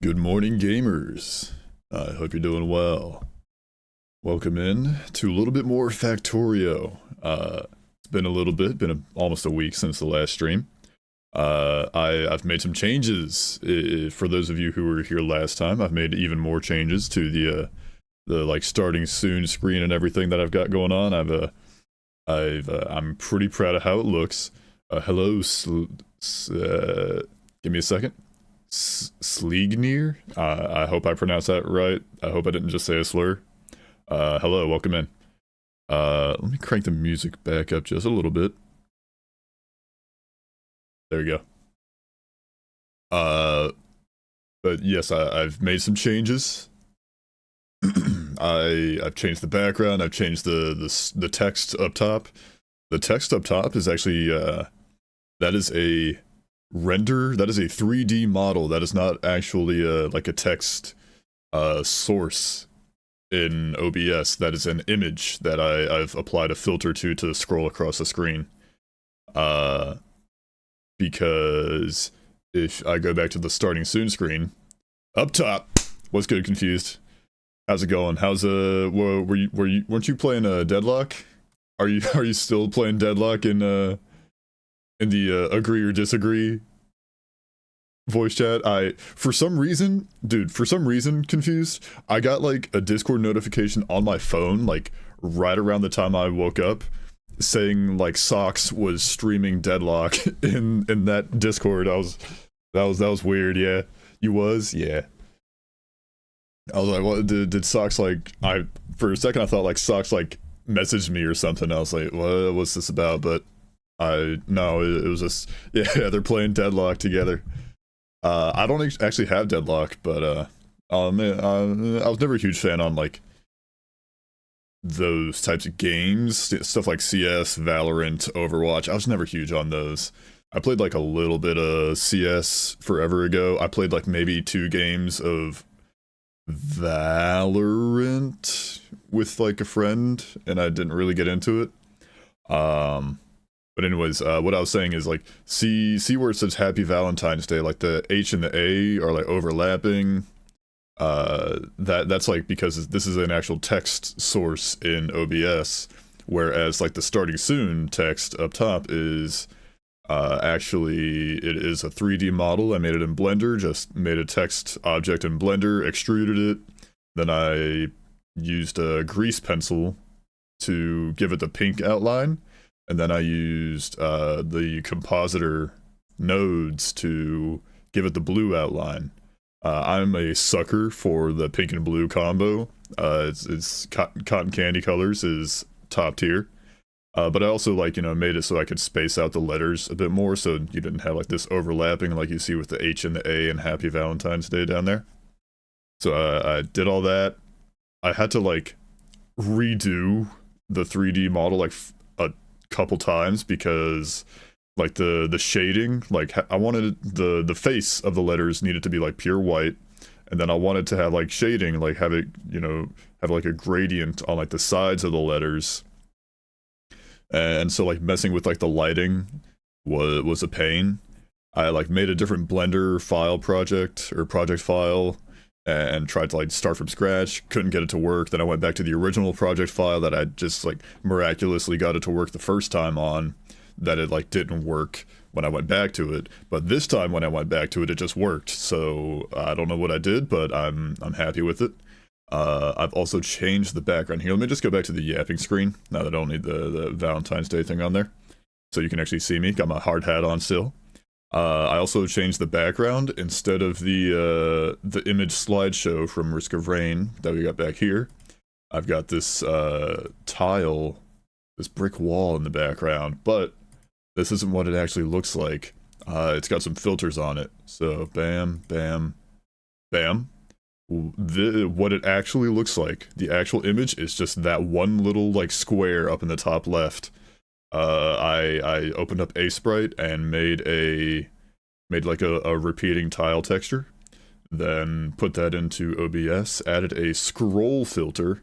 Good morning, gamers. I hope you're doing well. Welcome in to a little bit more Factorio. It's been a little bit, almost a week since the last stream. I've made some changes. For those of you who were here last time, I've made even more changes to the like starting soon screen and everything that I've got going on. I'm pretty proud of how it looks. Hello, give me a second. Sleegnir? I hope I pronounced that right. I hope I didn't just say a slur. Hello, welcome in. Let me crank the music back up just a little bit. There you go. But yes, I've made some changes. I've changed the background, I've changed the text up top. The text up top is actually, that is a render, that is a 3D model. That is not actually like a text source in OBS. That is an image that I've applied a filter to scroll across the screen. Because if I go back to the starting soon screen, up top, what's good, Confused? How's it going? How's weren't you playing Deadlock? Are you still playing Deadlock in the agree or disagree voice chat? For some reason, Confused, I got like a Discord notification on my phone like right around the time I woke up saying like Socks was streaming Deadlock in that Discord. That was weird. Yeah, you was. Yeah, I was like, what did Socks like? For a second I thought like Socks like messaged me or something. I was like, what's this about? But no, it was just, yeah, they're playing Deadlock together. I don't actually have Deadlock, but man, I was never a huge fan on like those types of games, stuff like CS, Valorant, Overwatch. I was never huge on those. I played like a little bit of CS forever ago. I played like maybe 2 games of Valorant with like a friend, and I didn't really get into it. But anyways, what I was saying is like, see where it says Happy Valentine's Day, like the H and the A are like overlapping. That's like because this is an actual text source in OBS, whereas like the starting soon text up top is actually, it is a 3D model. I made it in Blender, just made a text object in Blender, extruded it, then I used a grease pencil to give it the pink outline. And then I used the compositor nodes to give it the blue outline. I'm a sucker for the pink and blue combo. It's cotton candy colors is top tier. But I also like, made it so I could space out the letters a bit more so you didn't have like this overlapping like you see with the H and the A and Happy Valentine's Day down there. So I did all that. I had to like redo the 3D model like a couple times because like the shading, like I wanted the face of the letters needed to be like pure white, and then I wanted to have like shading, like have it, have like a gradient on like the sides of the letters. And so like messing with like the lighting was a pain. I like made a different Blender file project file and tried to like start from scratch, couldn't get it to work. Then I went back to the original project file that I just like miraculously got it to work the first time on, that it like didn't work when I went back to it. But this time when I went back to it, it just worked. So I don't know what I did, but I'm happy with it. I've also changed the background here. Let me just go back to the yapping screen now that I don't need the Valentine's Day thing on there, so you can actually see me. Got my hard hat on still. I also changed the background. Instead of the image slideshow from Risk of Rain that we got back here, I've got this tile, this brick wall in the background, but this isn't what it actually looks like. It's got some filters on it. So bam, bam, bam. What it actually looks like, the actual image, is just that one little like square up in the top left. I opened up Sprite and made like a repeating tile texture, then put that into OBS, added a scroll filter,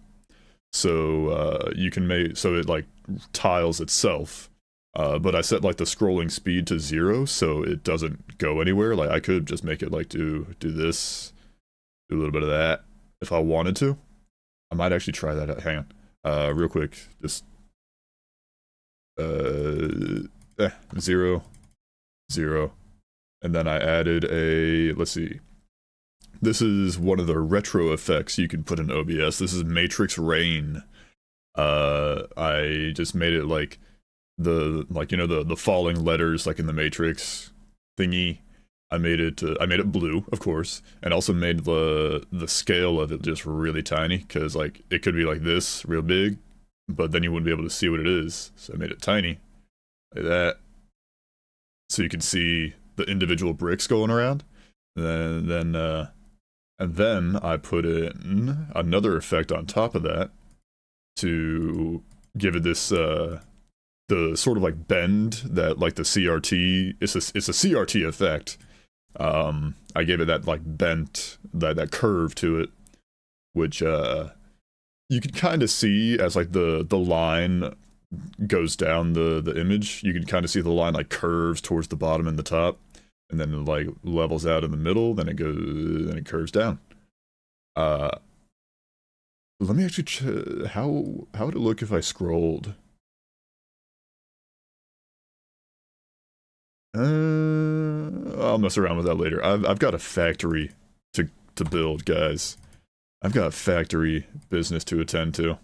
so you can make so it like tiles itself. But I set like the scrolling speed to 0 so it doesn't go anywhere. Like I could just make it like do this Do a little bit of that if I wanted to. I might actually try that out. Hang on. Real quick. Just 0, 0. And then I added a, let's see. This is one of the retro effects you can put in OBS. This is Matrix Rain. I just made it like the falling letters like in the Matrix thingy. I made it blue, of course, and also made the scale of it just really tiny, because like it could be like this, real big, but then you wouldn't be able to see what it is. So I made it tiny, like that, so you can see the individual bricks going around. And then I put in another effect on top of that to give it this the sort of like bend that like the CRT. It's a CRT effect. I gave it that like bent, that curve to it, which you can kind of see as like the line goes down the image. You can kind of see the line like curves towards the bottom and the top, and then it like levels out in the middle, then it curves down. Let me actually how would it look if I scrolled? I'll mess around with that later. I've got a factory to build, guys. I've got factory business to attend to.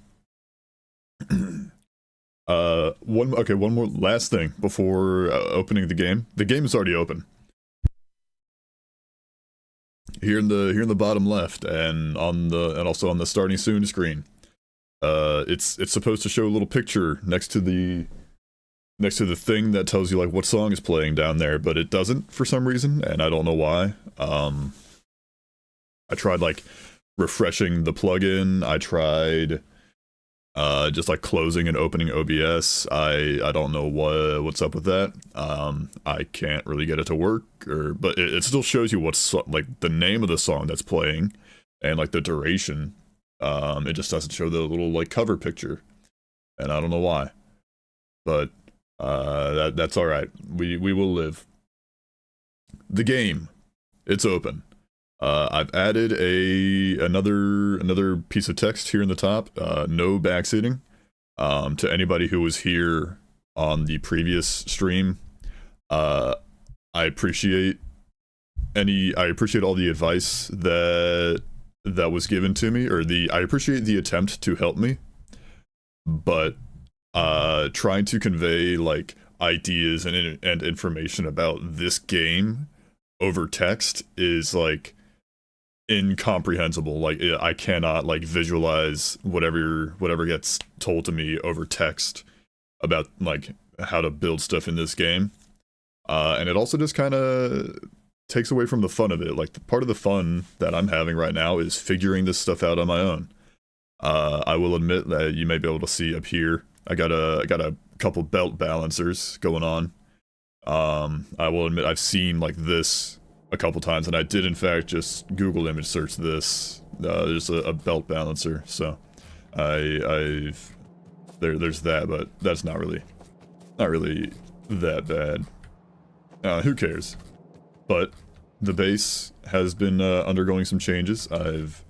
One more last thing before opening the game. The game is already open. Here in the bottom left, and also on the starting soon screen. It's supposed to show a little picture next to the thing that tells you like what song is playing down there, but it doesn't for some reason, and I don't know why. I tried like refreshing the plugin. I tried just like closing and opening OBS. I don't know what's up with that. I can't really get it to work, but it still shows you what's like the name of the song that's playing and like the duration. It just doesn't show the little like cover picture, and I don't know why. But that's all right. We will live. The game, it's open. I've added another piece of text here in the top. No backseating. To anybody who was here on the previous stream, I appreciate all the advice that was given to me, or I appreciate the attempt to help me, but trying to convey like ideas and information about this game over text is like incomprehensible. Like I cannot like visualize whatever gets told to me over text about like how to build stuff in this game, and it also just kind of takes away from the fun of it. Like the part of the fun that I'm having right now is figuring this stuff out on my own. I will admit that you may be able to see up here, I got a couple belt balancers going on. I will admit I've seen like this a couple times, and I did in fact just Google image search this. There's a belt balancer, so there's that, but that's not really that bad. Who cares? But the base has been undergoing some changes. This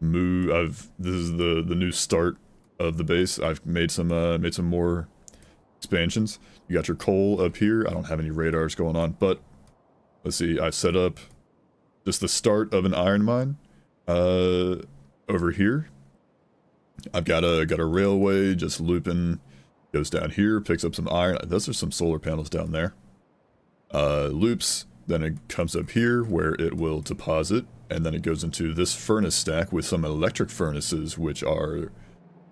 is the new start of the base. I've made some more expansions. You got your coal up here. I don't have any radars going on, but let's see. I've set up just the start of an iron mine over here. I've got a railway just looping, goes down here, picks up some iron. Those are some solar panels down there. Loops, then it comes up here where it will deposit, and then it goes into this furnace stack with some electric furnaces, which are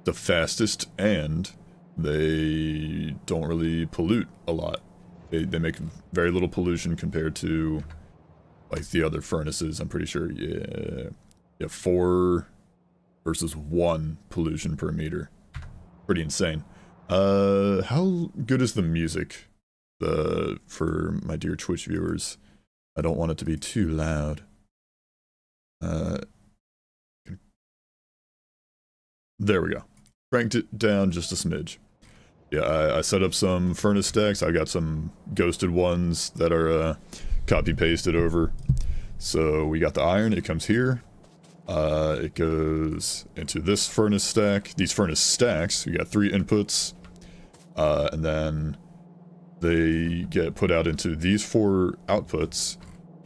the fastest, and they don't really pollute a lot. They make very little pollution compared to like the other furnaces. I'm pretty sure, yeah, 4 versus 1 pollution per meter. Pretty insane. How good is the music? For my dear Twitch viewers, I don't want it to be too loud. There we go. Cranked it down just a smidge. Yeah, I set up some furnace stacks. I got some ghosted ones that are copy pasted over. So we got the iron, it comes here. It goes into this furnace stack. These furnace stacks, we got 3 inputs, and then they get put out into these 4 outputs,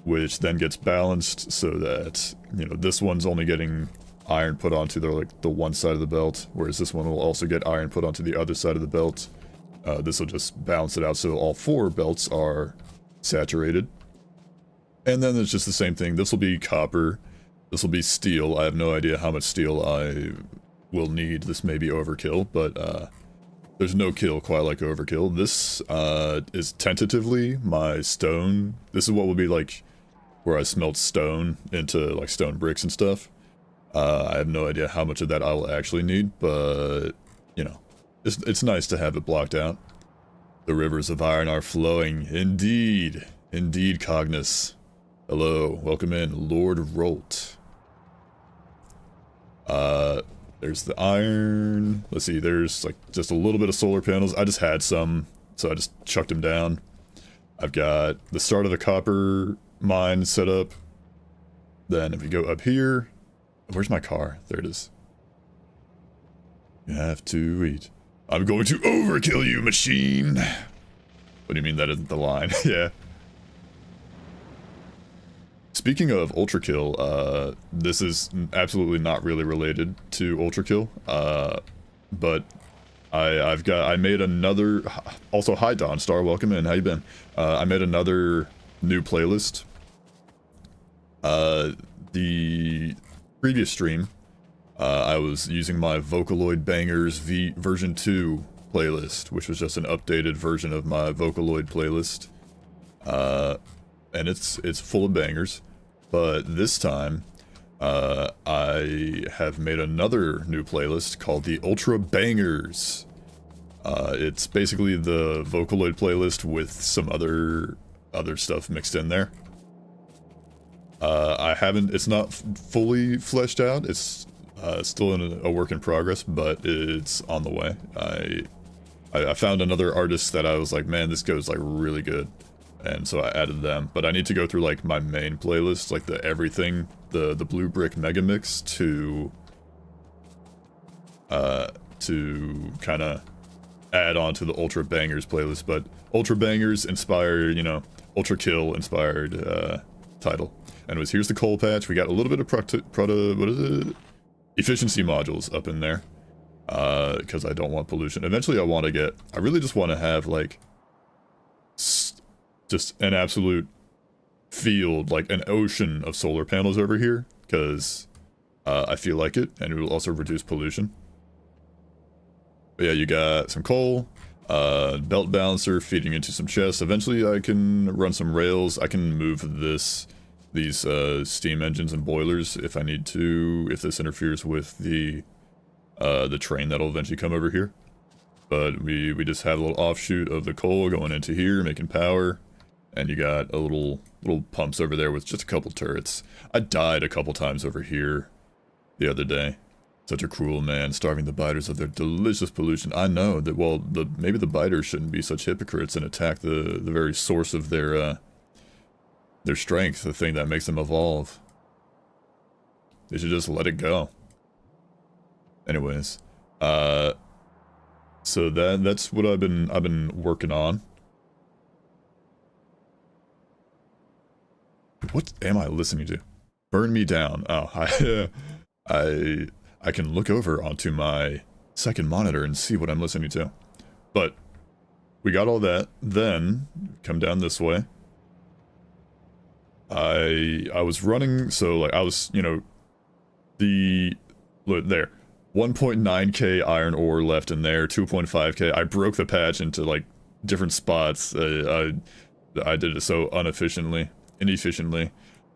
which then gets balanced so that, you know, this one's only getting iron put onto the one side of the belt, whereas this one will also get iron put onto the other side of the belt. This will just balance it out so all 4 belts are saturated. And then it's just the same thing. This will be copper. This will be steel. I have no idea how much steel I will need. This may be overkill, but there's no kill quite like overkill. This is tentatively my stone. This is what will be like where I smelt stone into like stone bricks and stuff. I have no idea how much of that I will actually need, but you know, it's nice to have it blocked out. The rivers of iron are flowing. Indeed. Indeed, Cognus. Hello, welcome in, Lord Rolt. There's the iron. Let's see, there's like just a little bit of solar panels. I just had some, so I just chucked them down. I've got the start of the copper mine set up. Then if we go up here, where's my car? There it is. You have to eat. I'm going to overkill you, machine. What do you mean that isn't the line? Yeah. Speaking of Ultrakill, this is absolutely not really related to Ultrakill, but I made another, also hi Don Star, welcome in, how you been? I made another new playlist. The previous stream, I was using my Vocaloid Bangers version 2 playlist, which was just an updated version of my Vocaloid playlist, and it's full of bangers. But this time, I have made another new playlist called the Ultra Bangers. It's basically the Vocaloid playlist with some other stuff mixed in there. It's not fully fleshed out. It's still in a work in progress, but it's on the way. I found another artist that I was like, man, this goes like really good. And so I added them, but I need to go through like my main playlist, like the everything, the Blue Brick Mega Mix to kind of add on to the Ultra Bangers playlist. But Ultra Bangers inspired, you know, Ultra Kill inspired title. Anyways, here's the coal patch. We got a little bit of efficiency modules up in there, because I don't want pollution. Eventually, I really just want to have like just an absolute field, like an ocean of solar panels over here, because I feel like it, and it will also reduce pollution. But yeah, you got some coal, belt balancer feeding into some chests. Eventually I can run some rails. I can move these steam engines and boilers if I need to, if this interferes with the train that'll eventually come over here. But we just have a little offshoot of the coal going into here, making power. And you got a little pumps over there with just a couple turrets. I died a couple times over here the other day. Such a cruel man, starving the biters of their delicious pollution. I know that, well, maybe the biters shouldn't be such hypocrites and attack the very source of their strength, the thing that makes them evolve. They should just let it go. Anyways, so that's what I've been working on. What am I listening to? Burn Me Down. Oh, I can look over onto my second monitor and see what I'm listening to. But we got all that. Then come down this way. I was running, so like I was, you know, look there, 1.9k iron ore left in there, 2.5k. I broke the patch into like different spots. I did it so inefficiently,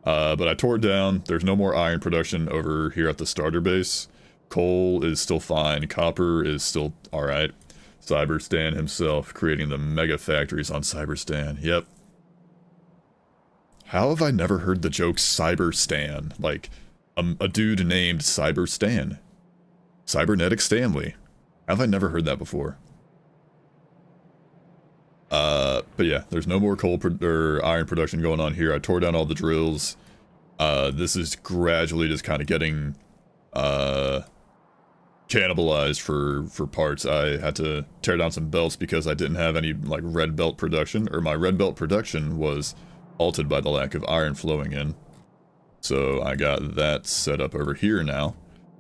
but I tore it down. There's no more iron production over here at the starter base. Coal is still fine. Copper is still alright. Cyberstan himself creating the mega factories on Cyberstan. Yep. How have I never heard the joke Cyberstan? Like, a dude named Cyberstan. Cybernetic Stanley. How have I never heard that before? But yeah, there's no more coal or iron production going on here. I tore down all the drills. This is gradually just kind of getting cannibalized for parts. I had to tear down some belts because I didn't have any like red belt production, or my red belt production was halted by the lack of iron flowing in. So I got that set up over here now.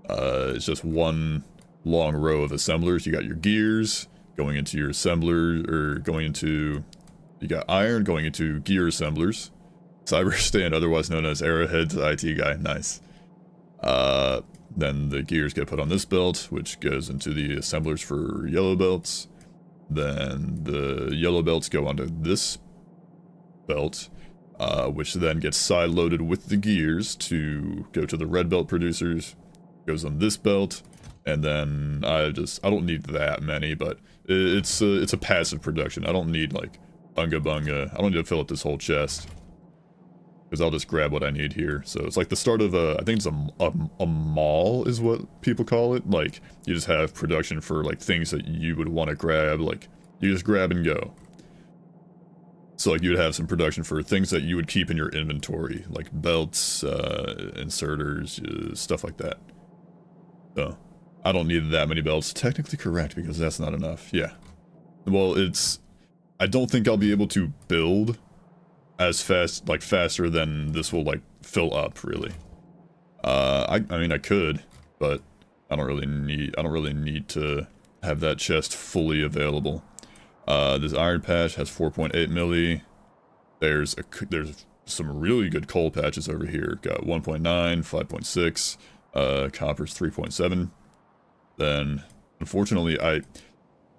It's just one long row of assemblers. You got your gears going into your assembler, or going into, you got iron going into gear assemblers. Cyberstand, otherwise known as Arrowhead's IT guy, nice. Then the gears get put on this belt, which goes into the assemblers for yellow belts. Then the yellow belts go onto this belt, which then gets side loaded with the gears to go to the red belt producers. Goes on this belt, and then I don't need that many, but it's a passive production. I don't need like bunga bunga. I don't need to fill up this whole chest, because I'll just grab what I need here. So it's like the start of I think it's a mall is what people call it. Like, you just have production for like things that you would want to grab, like you just grab and go. So like you would have some production for things that you would keep in your inventory, like belts, inserters, stuff like that. So I don't need that many belts. Technically correct, because that's not enough. Yeah. Well, I don't think I'll be able to build as fast, like faster than this will like fill up, really. I mean I could, but I don't really need to have that chest fully available. This iron patch has 4.8 milli. There's some really good coal patches over here. Got 1.9, 5.6, copper's 3.7. Then unfortunately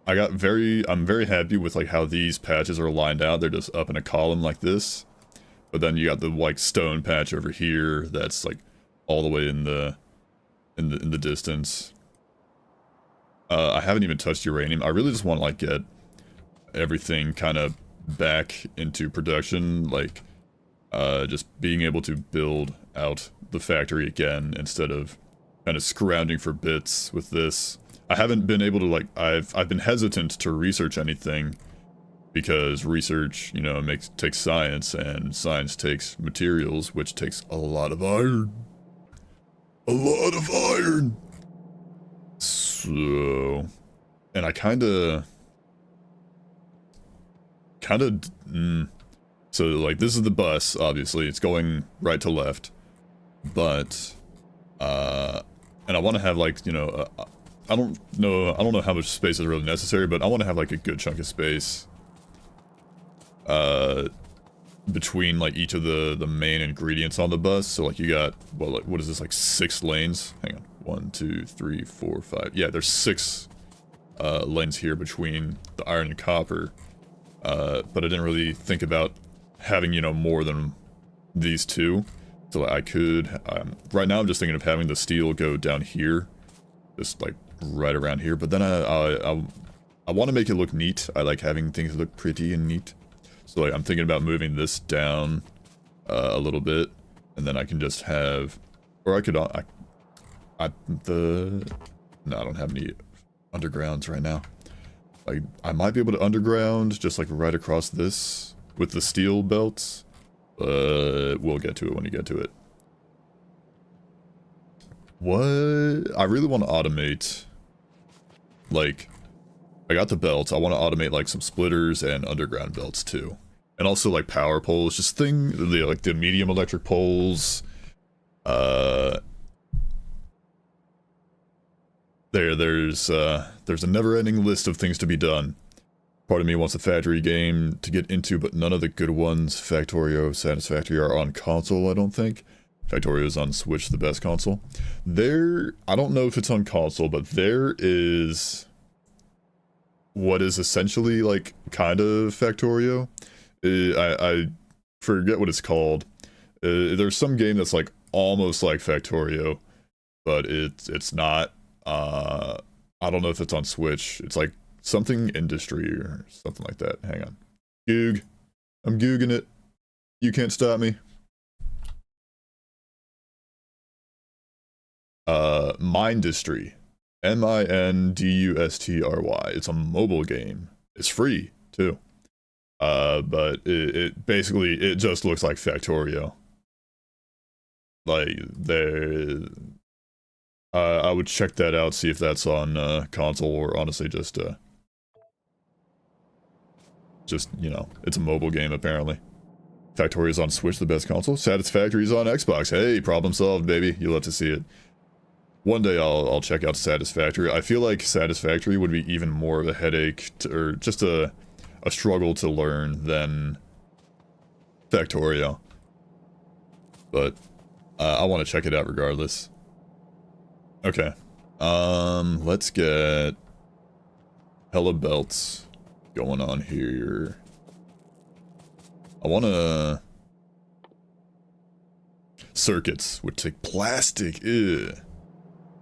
I'm very happy with like how these patches are lined out. They're just up in a column like this. But then you got the like stone patch over here that's like all the way in the distance. I haven't even touched uranium. I really just want to like get everything kind of back into production, like just being able to build out the factory again instead of kind of scrounging for bits with this. I haven't been able to like, I've been hesitant to research anything because research, you know, takes science, and science takes materials, which takes a lot of iron. A lot of iron. So, and I so like this is the bus, obviously it's going right to left, but and I want to have like, you know, I don't know how much space is really necessary, but I want to have like a good chunk of space between like each of the main ingredients on the bus. So like you got, well, like, what is this, like 6 lanes? Hang on, 1 2 3 4 5, yeah, there's 6 lanes here between the iron and copper. But I didn't really think about having, you know, more than these two. So I could, right now I'm just thinking of having the steel go down here, just like right around here. But then I want to make it look neat. I like having things look pretty and neat. So like I'm thinking about moving this down a little bit, and then I can just have, or I could, no, I don't have any undergrounds right now. Like, I might be able to underground just like right across this with the steel belts, but we'll get to it when you get to it. What? I really want to automate, like, I got the belts, I want to automate like some splitters and underground belts too. And also like power poles, just like the medium electric poles. There's a never-ending list of things to be done. Part of me wants a factory game to get into, but none of the good ones, Factorio, Satisfactory, are on console, I don't think. Factorio's on Switch, the best console. I don't know if it's on console, but there is what is essentially like kind of Factorio. I forget what it's called. There's some game that's like almost like Factorio, but it's not. I don't know if it's on Switch. It's like something industry or something like that. Hang on. Goog. I'm googing it. You can't stop me. Mindustry. Mindustry. It's a mobile game. It's free too. But it basically, it just looks like Factorio. Like, they... I would check that out, see if that's on console, or honestly just, you know, it's a mobile game, apparently. Factorio is on Switch, the best console. Satisfactory is on Xbox. Hey, problem solved, baby. You'll have to see it. One day I'll check out Satisfactory. I feel like Satisfactory would be even more of a headache, or just a struggle to learn than Factorio. But I want to check it out regardless. Okay. Let's get hella belts going on here. I want to... Circuits would take plastic. Ew.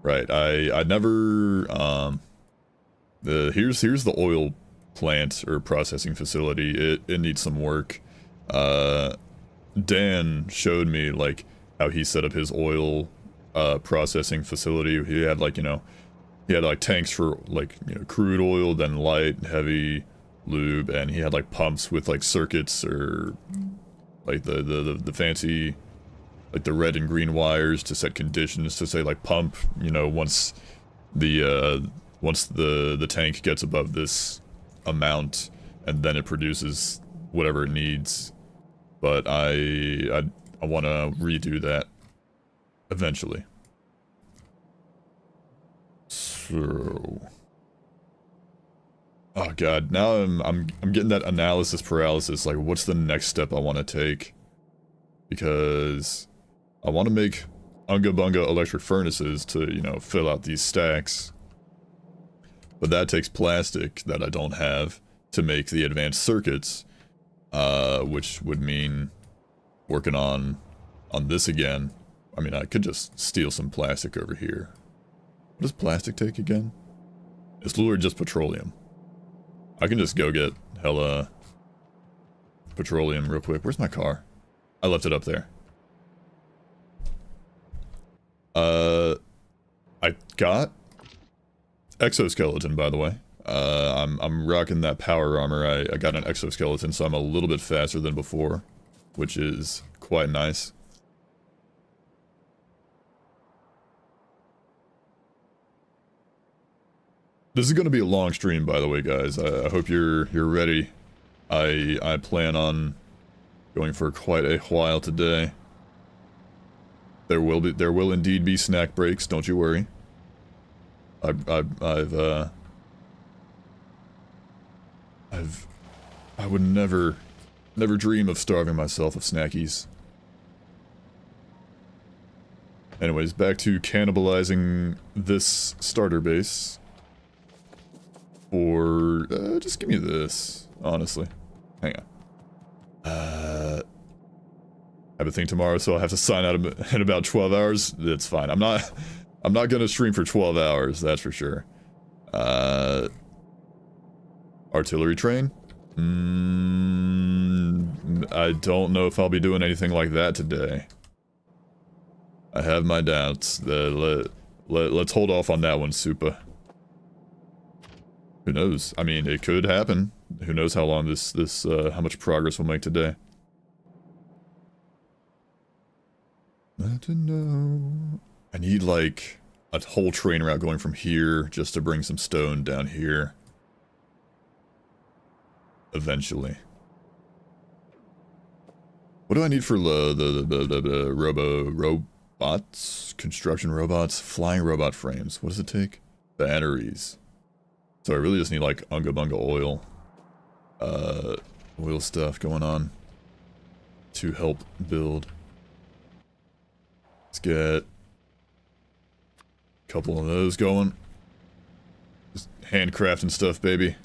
Right, I never... Here's the oil plant or processing facility. It needs some work. Dan showed me, like, how he set up his oil processing facility. He had, like, you know, he had, like, tanks for, like, you know, crude oil, then light, heavy lube, and he had, like, pumps with, like, circuits, or, like, the fancy, like, the red and green wires to set conditions to say, like, pump, you know, once the tank gets above this amount, and then it produces whatever it needs. But I want to redo that eventually. So, oh god, now I'm getting that analysis paralysis. Like, what's the next step I want to take? Because I want to make Unga Bunga electric furnaces to, you know, fill out these stacks. But that takes plastic that I don't have to make the advanced circuits, which would mean working on this again. I mean, I could just steal some plastic over here. What does plastic take again? It's literally just petroleum. I can just go get hella petroleum real quick. Where's my car? I left it up there. I got exoskeleton, by the way. I'm rocking that power armor. I got an exoskeleton, so I'm a little bit faster than before, which is quite nice. This is going to be a long stream, by the way, guys. I hope you're ready. I plan on going for quite a while today. There will indeed be snack breaks. Don't you worry. I would never dream of starving myself of snackies. Anyways, back to cannibalizing this starter base. Or just give me this, honestly. Hang on. I have a thing tomorrow, so I'll have to sign out in about 12 hours. That's fine. I'm not gonna stream for 12 hours, that's for sure. Artillery train? I don't know if I'll be doing anything like that today. I have my doubts. Let's hold off on that one, Supa. Who knows? I mean, it could happen. Who knows how long how much progress we'll make today. I don't know. I need, like, a whole train route going from here just to bring some stone down here. Eventually. What do I need for the robots? Construction robots? Flying robot frames. What does it take? Batteries. So I really just need, like, Unga Bunga oil. Oil stuff going on to help build. Let's get a couple of those going. Just handcrafting stuff, baby.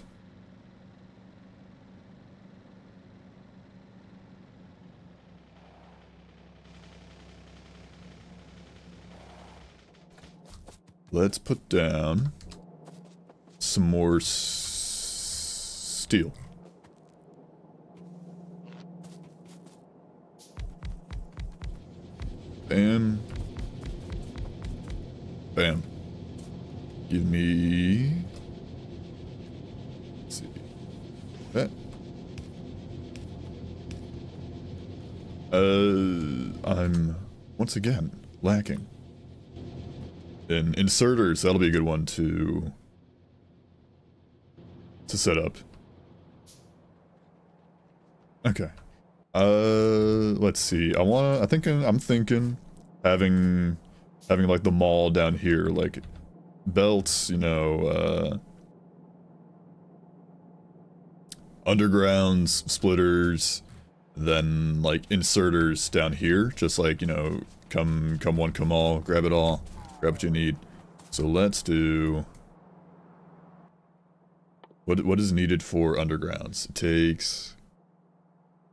Let's put down some more steel. Bam. Bam. Give me... Let's see. That. I'm once again, lacking. And inserters, that'll be a good one to set up. Okay. Let's see. I'm thinking having like the mall down here, like belts, you know, undergrounds, splitters, then like inserters down here, just like, you know, come one, come all, grab it all, grab what you need. So let's do what is needed for undergrounds. It takes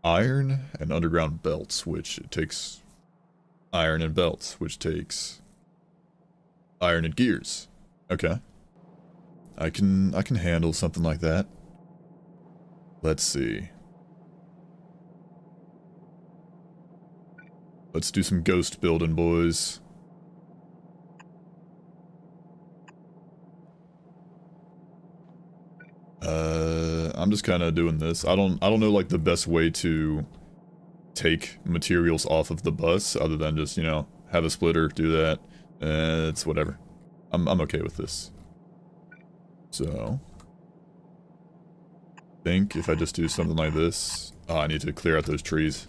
iron and underground belts, which it takes iron and belts, which takes iron and gears. Okay. I can handle something like that. Let's see. Let's do some ghost building, boys. I'm just kind of doing this. I don't know like the best way to take materials off of the bus other than just, you know, have a splitter, do that. It's whatever. I'm okay with this. So, I think if I just do something like this, I need to clear out those trees.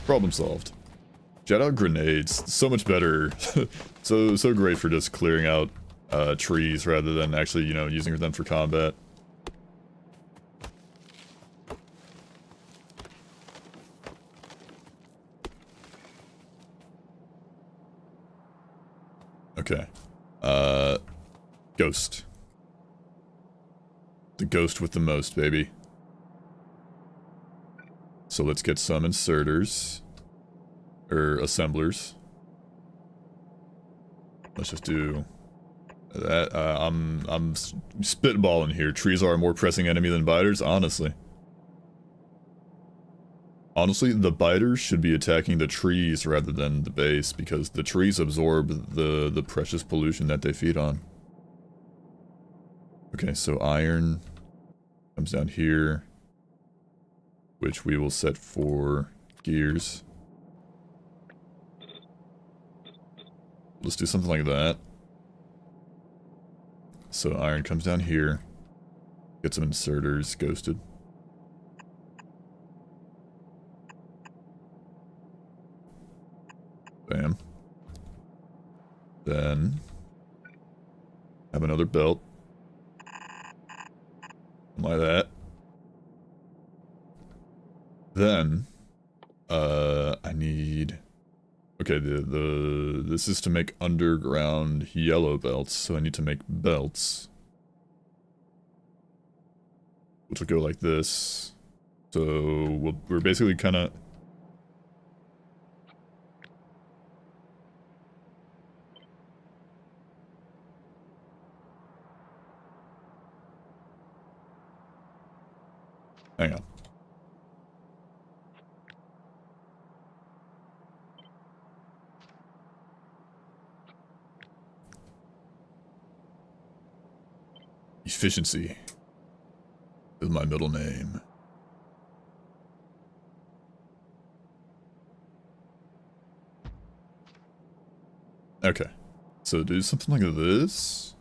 Problem solved. Jet out grenades, so much better. so great for just clearing out trees rather than actually, you know, using them for combat. Okay. Ghost. The ghost with the most, baby. So let's get some inserters. Or assemblers. Let's just do that. I'm spitballing here. Trees are a more pressing enemy than biters, honestly. Honestly, the biters should be attacking the trees rather than the base, because the trees absorb the precious pollution that they feed on. Okay, so iron comes down here, which we will set for gears. Let's do something like that. So iron comes down here, get some inserters ghosted. Bam. Then have another belt. Like that. Then I need, okay, this is to make underground yellow belts, so I need to make belts. Which will go like this. So we're basically kind of, hang on. Efficiency is my middle name. Okay, so do something like this.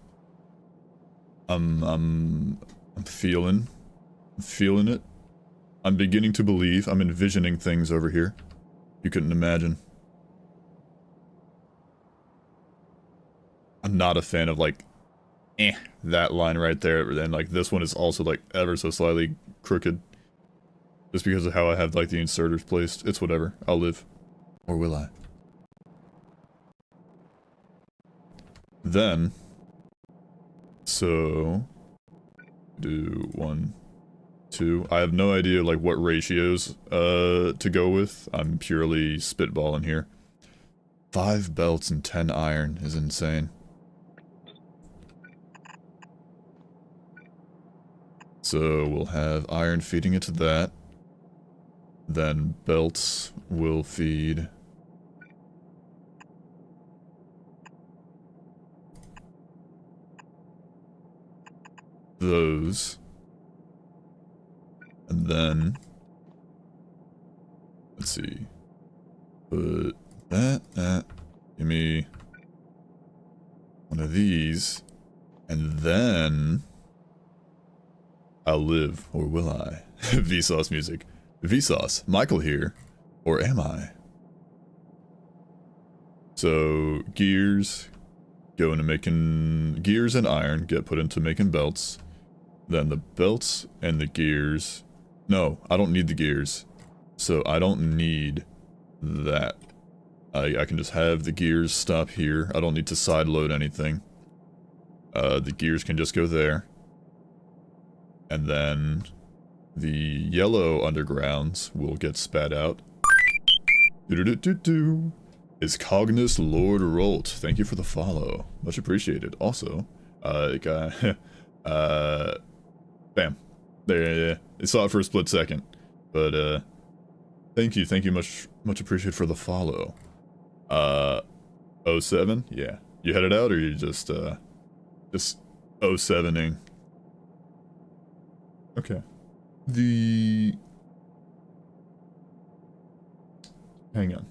I'm feeling it. I'm beginning to believe. I'm envisioning things over here you couldn't imagine. I'm not a fan of like, that line right there, and like this one is also like ever so slightly crooked. Just because of how I have like the inserters placed. It's whatever. I'll live. Or will I? Then, so, do 1, 2. I have no idea like what ratios to go with. I'm purely spitballing here. 5 belts and 10 iron is insane. So we'll have iron feeding into that. Then belts will feed those. And then let's see. Put that. Give me one of these. And then I'll live, or will I? Vsauce music. Vsauce, Michael here. Or am I? So, gears go into making... Gears and iron get put into making belts. Then the belts and the gears... No, I don't need the gears. So I don't need that. I can just have the gears stop here. I don't need to side load anything. The gears can just go there. And then the yellow undergrounds will get spat out. Do-do-do-do-do. Is Cognus Lord Rolt. Thank you for the follow. Much appreciated. Also, bam. There, I saw it for a split second. But, thank you much appreciated for the follow. 07? Yeah. You headed out, or you just 07ing? Okay. Hang on.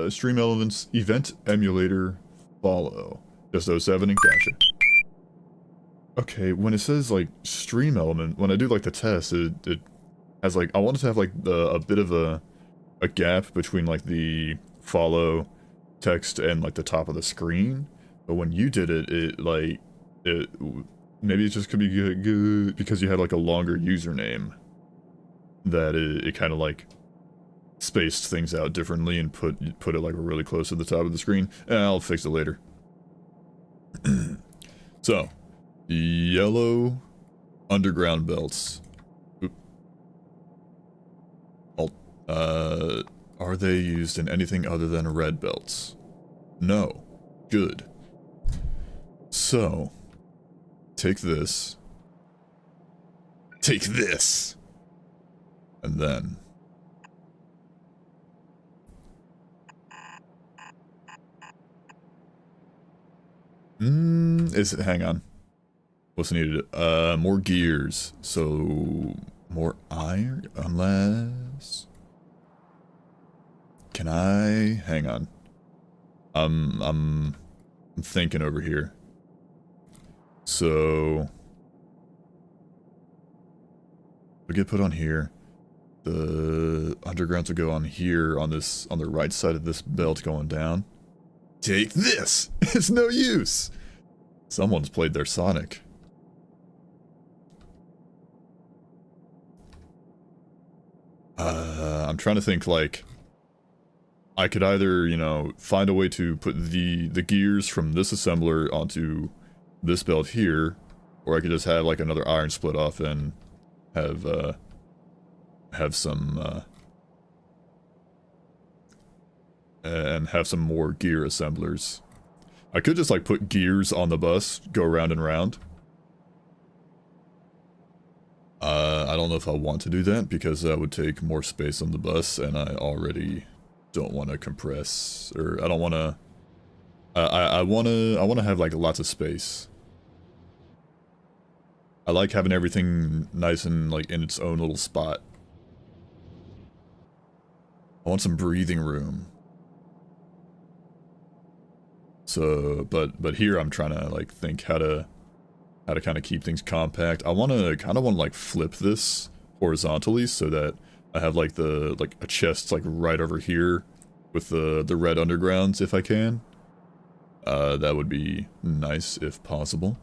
Stream Elements Event Emulator Follow. Just 07ing? Gotcha. Okay, when it says, like, Stream Element, when I do, like, the test, it has, like, I want it to have, like, a bit of a gap between, like, the follow text and, like, the top of the screen. But when you did it, maybe it just could be good because you had, like, a longer username. That it kind of, like, spaced things out differently and put it, like, really close to the top of the screen. I'll fix it later. So, yellow underground belts. Oop. Are they used in anything other than red belts? No. Good. So, take this. Take this! And then... hang on. What's needed? More gears. So, more iron? Unless... Can I... Hang on. I'm thinking over here. So... We'll get put on here. The undergrounds will go on here, on the right side of this belt going down. Take this! It's no use! Someone's played their Sonic. I'm trying to think, like... I could either, you know, find a way to put the gears from this assembler onto this belt here, or I could just have, like, another iron split off and have some, and have some more gear assemblers. I could just, like, put gears on the bus, go round and round. I don't know if I want to do that, because that would take more space on the bus, and I already don't want to compress, or I don't want to... I want to have, like, lots of space. I like having everything nice and, like, in its own little spot. I want some breathing room. So, but here I'm trying to, like, think how to kind of keep things compact. I kind of want to, like, flip this horizontally so that I have, like, a chest, like, right over here with the red undergrounds, if I can. That would be nice if possible.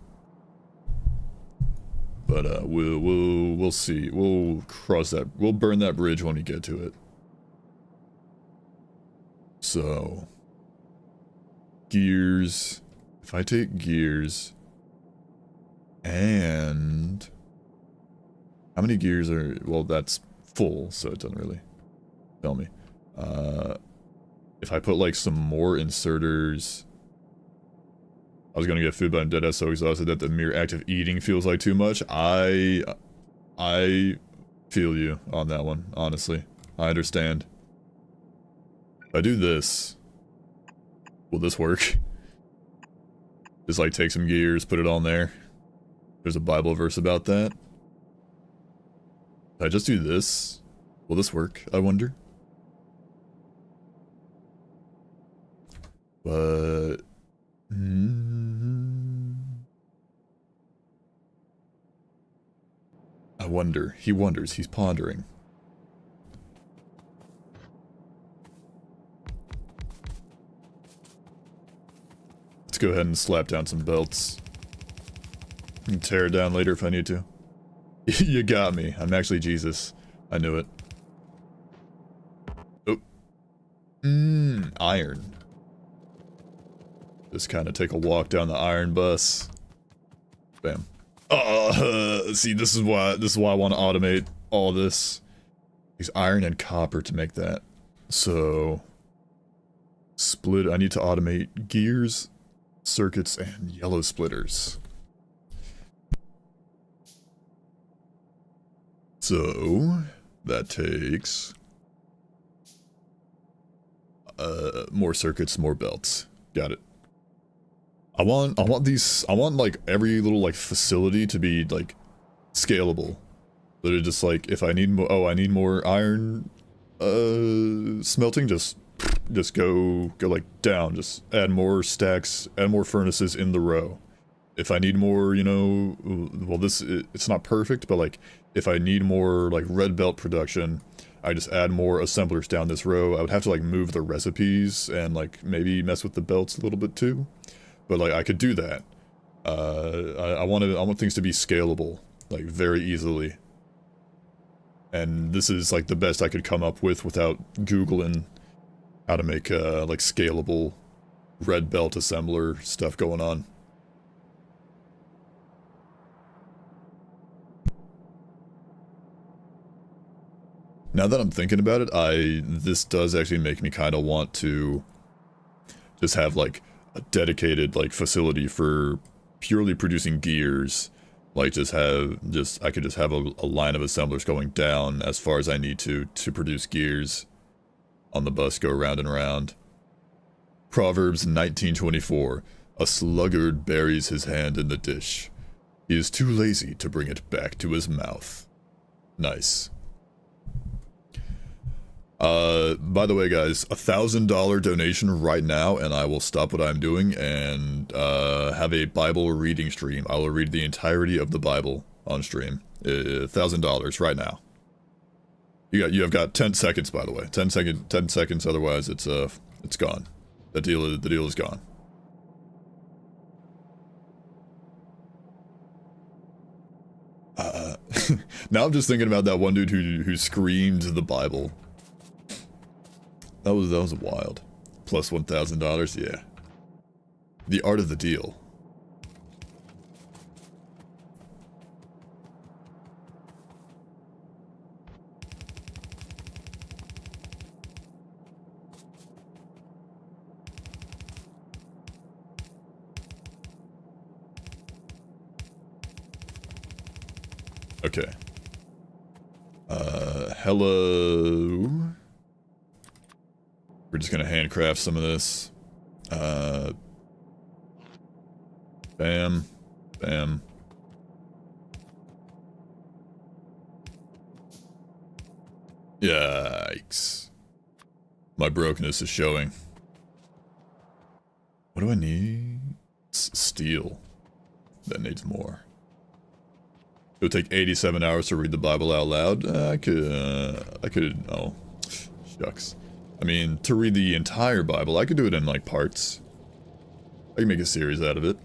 But, we'll see. We'll cross that, we'll burn that bridge when we get to it. So, gears. If I take gears, and how many gears are, well, that's full, so it doesn't really tell me. If I put, like, some more inserters, I was gonna get food, but I'm dead ass so exhausted that the mere act of eating feels like too much. I feel you on that one, honestly. I understand. If I do this, will this work? Just, like, take some gears, put it on there. There's a Bible verse about that. If I just do this, will this work, I wonder? But... I wonder. He wonders. He's pondering. Let's go ahead and slap down some belts. And tear it down later if I need to. You got me. I'm actually Jesus. I knew it. Oh. Iron. Just kind of take a walk down the iron bus. Bam. See, this is why I want to automate all this. Use iron and copper to make that. So split. I need to automate gears, circuits, and yellow splitters. So that takes more circuits, more belts. Got it. I want like every little like facility to be like scalable. That it just like if I need more, I need more iron smelting, just go like down, just add more stacks, add more furnaces in the row. If I need more, you know, well it's not perfect, but like if I need more like red belt production, I just add more assemblers down this row. I would have to like move the recipes and like maybe mess with the belts a little bit too. But like I could do that. I want things to be scalable, like very easily. And this is like the best I could come up with without Googling how to make like scalable red belt assembler stuff going on. Now that I'm thinking about it, this does actually make me kind of want to just have like a dedicated like facility for purely producing gears. Like I could just have a line of assemblers going down as far as I need to produce gears on the bus, go round and round. Proverbs 19:24. A sluggard buries his hand in the dish. He is too lazy to bring it back to his mouth. Nice. By the way, guys, $1,000 donation right now, and I will stop what I'm doing and have a Bible reading stream. I will read the entirety of the Bible on stream. $1,000 right now. You have got 10 seconds, by the way. 10 seconds. Otherwise, it's gone. The deal is gone. Now I'm just thinking about that one dude who screamed the Bible. That was wild. Plus $1,000, yeah. The art of the deal. Okay. Hello. We're just gonna handcraft some of this. Bam. Bam. Yikes. My brokenness is showing. What do I need? Steel. That needs more. It would take 87 hours to read the Bible out loud. I could, oh, shucks. I mean, to read the entire Bible, I could do it in, like, parts. I can make a series out of it.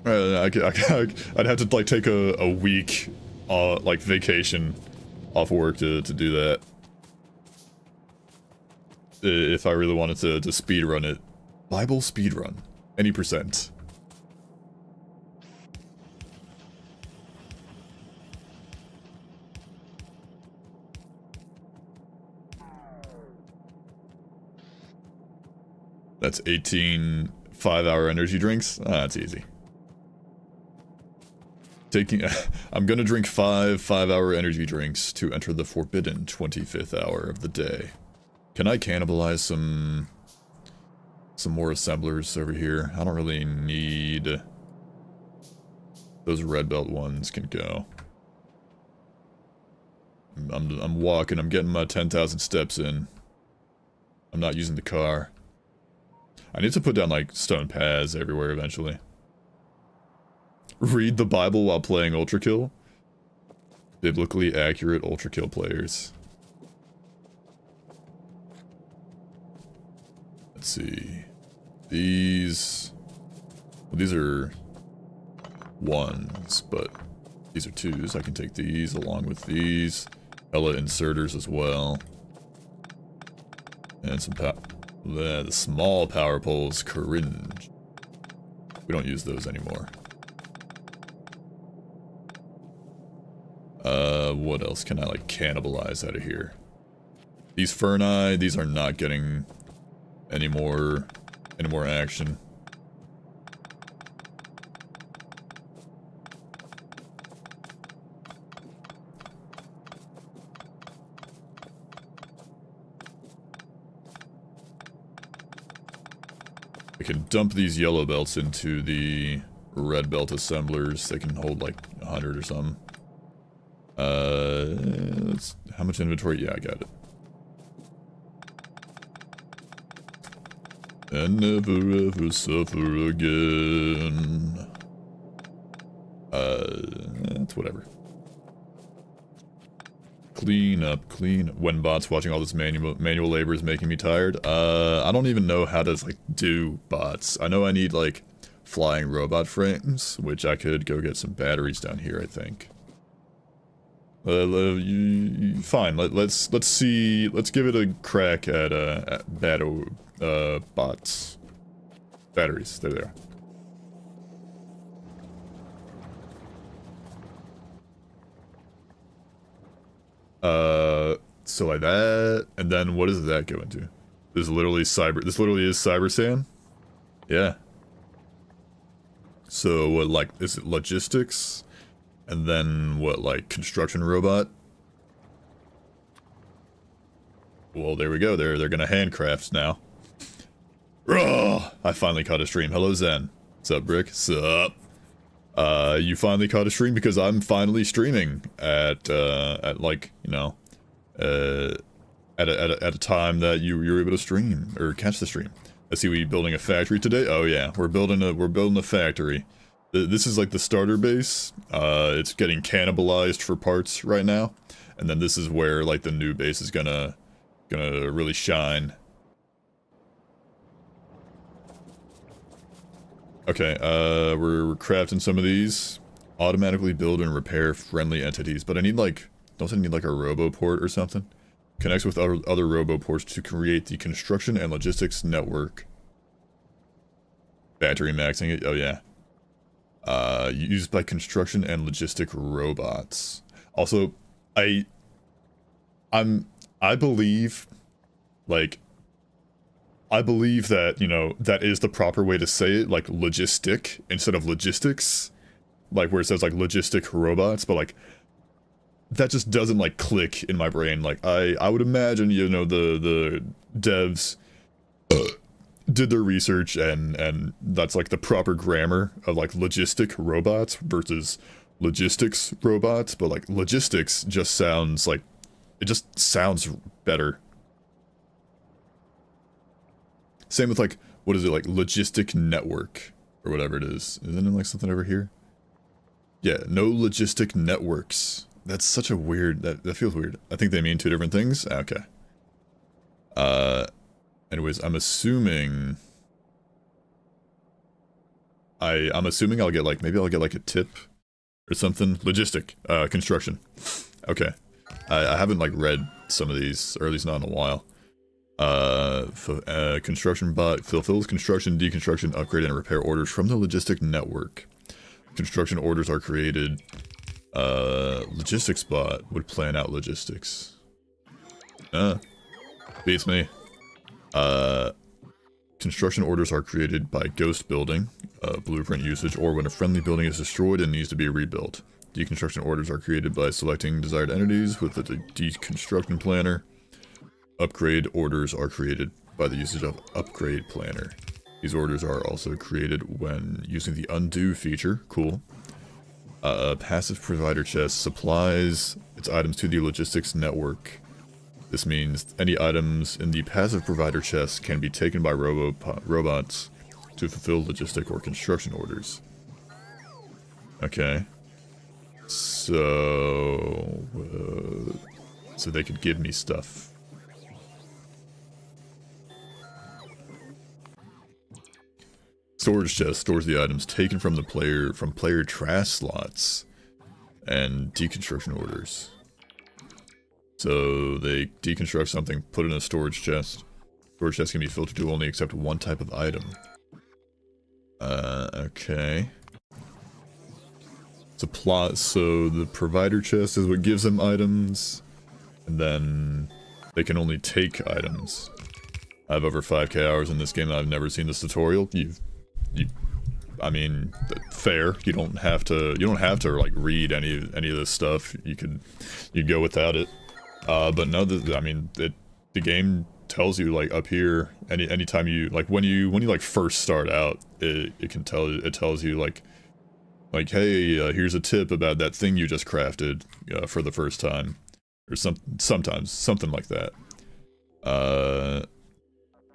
I'd have to, like, take a week, like, vacation off work to do that. If I really wanted to speedrun it. Bible speedrun. Any percent. That's 18 5-hour energy drinks? Ah, that's easy. I'm gonna drink 5-hour energy drinks to enter the forbidden 25th hour of the day. Can I cannibalize some more assemblers over here? I don't really need... Those red belt ones can go. I'm walking, I'm getting my 10,000 steps in. I'm not using the car. I need to put down, like, stone paths everywhere eventually. Read the Bible while playing Ultra Kill. Biblically accurate Ultra Kill players. Let's see. These... Well, these are... ones, but... these are twos. I can take these along with these. Hella inserters as well. And some the small power poles, cringe. We don't use those anymore. What else can I, like, cannibalize out of here? These Ferni, these are not getting any more action. I can dump these yellow belts into the red belt assemblers. They can hold like 100 or something. How much inventory? Yeah, I got it. And never ever suffer again. That's whatever. Clean up, clean up. When bots, watching all this manual labor is making me tired. I don't even know how to, like, do bots. I know I need, like, flying robot frames, which I could go get some batteries down here, I think. Fine, let's see, let's give it a crack at bots. Batteries, there they are. So like that, and then what does that go into? This literally is Cyber Sand? Yeah. So what, like, is it logistics? And then what, like, construction robot? Well, there we go, they're gonna handcraft now. Raw! I finally caught a stream. Hello Zen. What's up, Brick? Sup? You finally caught a stream because I'm finally streaming at like, you know, at a time that you're able to stream or catch the stream. I see we building a factory today. Oh yeah, we're building a factory. This is like the starter base. It's getting cannibalized for parts right now, and then this is where like the new base is gonna really shine. Okay, we're crafting some of these. Automatically build and repair friendly entities, but I need like, don't I need like a roboport or something? Connects with other roboports to create the construction and logistics network. Battery maxing it, oh yeah. Used by construction and logistic robots. Also, I believe, like, I believe that, you know, that is the proper way to say it, like logistic instead of logistics. Like where it says like logistic robots, but like that just doesn't like click in my brain. Like I would imagine, you know, the devs did their research and that's like the proper grammar of like logistic robots versus logistics robots, but like logistics just sounds like, it just sounds better. Same with like, what is it, like logistic network or whatever it is. Isn't it like something over here? Yeah, no logistic networks. That's such a weird, that feels weird. I think they mean two different things. Okay. Anyways, I'm assuming I'll get like, maybe I'll get like a tip or something. Logistic, construction. Okay. I haven't like read some of these, or at least not in a while. Construction bot fulfills construction, deconstruction, upgrade, and repair orders from the logistic network. Construction orders are created. Logistics bot would plan out logistics. Beats me. Construction orders are created by ghost building, blueprint usage, or when a friendly building is destroyed and needs to be rebuilt. Deconstruction orders are created by selecting desired entities with the deconstruction planner. Upgrade orders are created by the usage of upgrade planner. These orders are also created when using the undo feature. Cool. Passive provider chest supplies its items to the logistics network. This means any items in the passive provider chest can be taken by robots to fulfill logistic or construction orders. Okay. So they could give me stuff. Storage chest stores the items taken from the player trash slots and deconstruction orders. So they deconstruct something, put it in a storage chest. Storage chest can be filtered to only accept one type of item. Okay. Supply, so the provider chest is what gives them items, and then they can only take items. I have over 5k hours in this game and I've never seen this tutorial. I mean, fair. You don't have to like read any of this stuff. You could go without it. But no, I mean, the game tells you like up here anytime you like when you like first start out, it tells you like hey, here's a tip about that thing you just crafted for the first time, or sometimes something like that.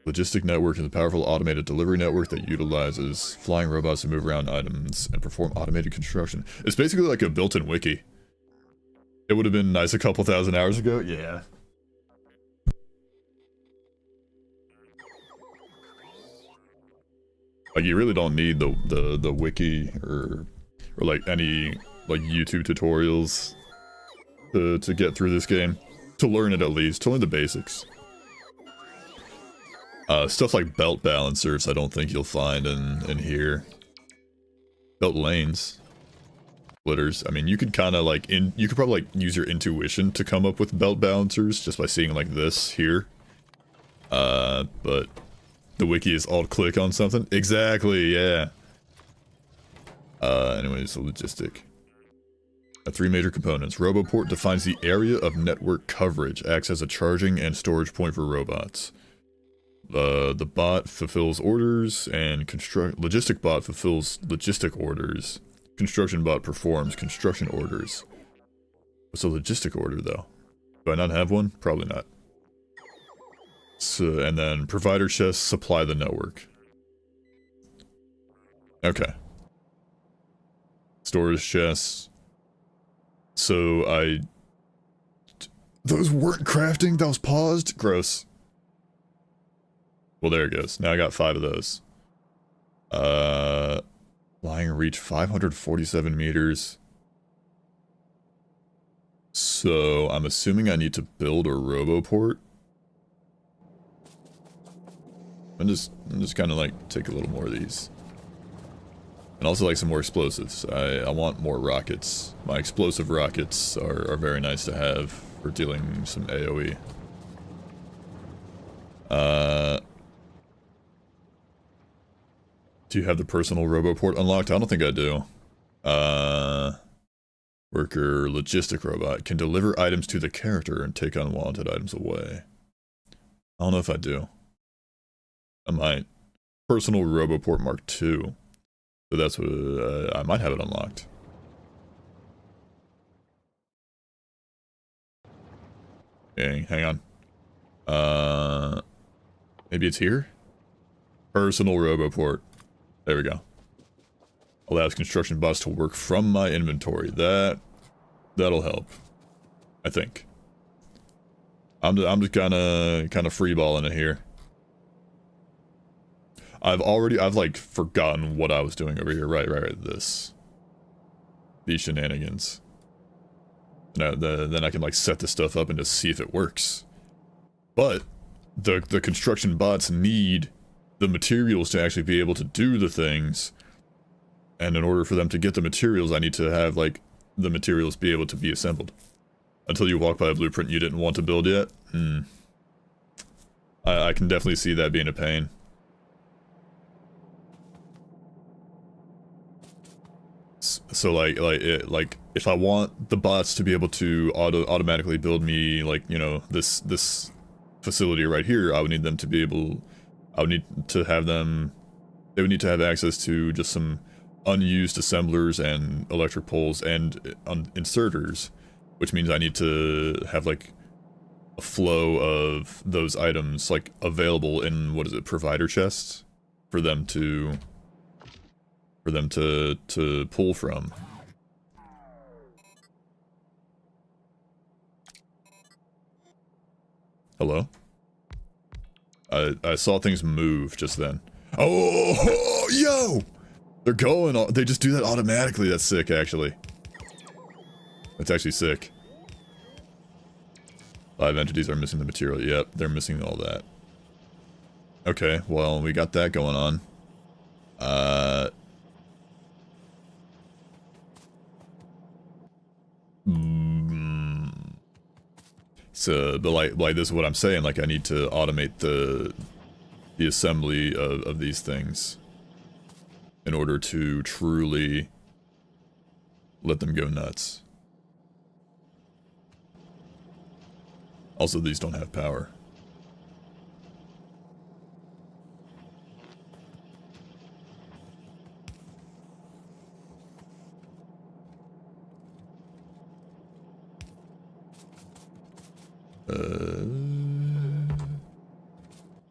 Logistic network is a powerful automated delivery network that utilizes flying robots to move around items and perform automated construction. It's basically like a built-in wiki. It would have been nice a couple thousand hours ago, yeah. Like, you really don't need the wiki or like any like YouTube tutorials to get through this game. To learn it at least, to learn the basics. Stuff like belt balancers I don't think you'll find in here. Belt lanes. Splitters. I mean, you could kind of like, you could probably like use your intuition to come up with belt balancers just by seeing like this here. But the wiki is alt-click on something. Exactly, yeah. Anyways, the logistic. 3 major components. Roboport defines the area of network coverage, acts as a charging and storage point for robots. The bot fulfills orders, and logistic bot fulfills logistic orders. Construction bot performs construction orders. What's a logistic order, though? Do I not have one? Probably not. So, and then provider chests supply the network. Okay. Storage chests. So those weren't crafting? That was paused? Gross. Well, there it goes. Now I got 5 of those. Flying reach 547 meters. So I'm assuming I need to build a roboport. I'm just kind of like take a little more of these. And also like some more explosives. I want more rockets. My explosive rockets are very nice to have for dealing some AoE. Do you have the personal roboport unlocked? I don't think I do. Worker logistic robot can deliver items to the character and take unwanted items away. I don't know if I do. I might. Personal roboport Mark II. So that's what I might have it unlocked. Okay, hang on. Maybe it's here? Personal roboport. There we go. Allows construction bots to work from my inventory. That'll help. I think. I'm just kind of freeballing it here. I've like forgotten what I was doing over here. Right. These shenanigans. Then I can like set this stuff up and just see if it works. But the construction bots need the materials to actually be able to do the things. And in order for them to get the materials, I need to have like the materials be able to be assembled. Until you walk by a blueprint you didn't want to build yet. I can definitely see that being a pain. So like if I want the bots to be able to automatically build me like, you know, this facility right here, I would need them to be able, they would need to have access to just some unused assemblers and electric poles and inserters, which means I need to have like a flow of those items like available in, what is it, provider chests for them to pull from. Hello? I saw things move just then. Oh, yo! They're going, they just do that automatically. That's sick, actually. That's actually sick. 5 entities are missing the material. Yep, they're missing all that. Okay, well, we got that going on. So, but like this is what I'm saying, like I need to automate the assembly of these things in order to truly let them go nuts. Also, these don't have power.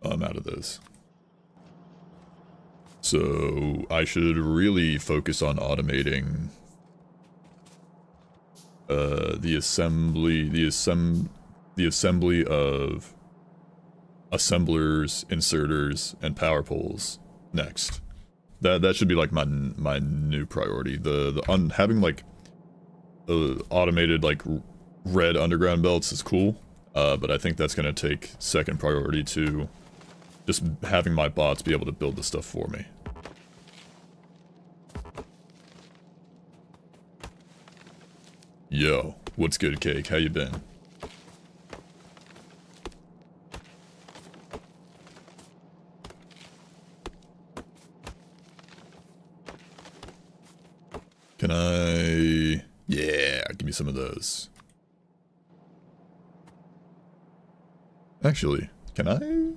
I'm out of this. So I should really focus on automating the assembly of assemblers, inserters, and power poles next. That should be like my new priority. Having like automated like red underground belts is cool, but I think that's gonna take second priority to just having my bots be able to build the stuff for me. Yo, what's good, Cake? How you been? Can I... Yeah, give me some of those. Actually, can I?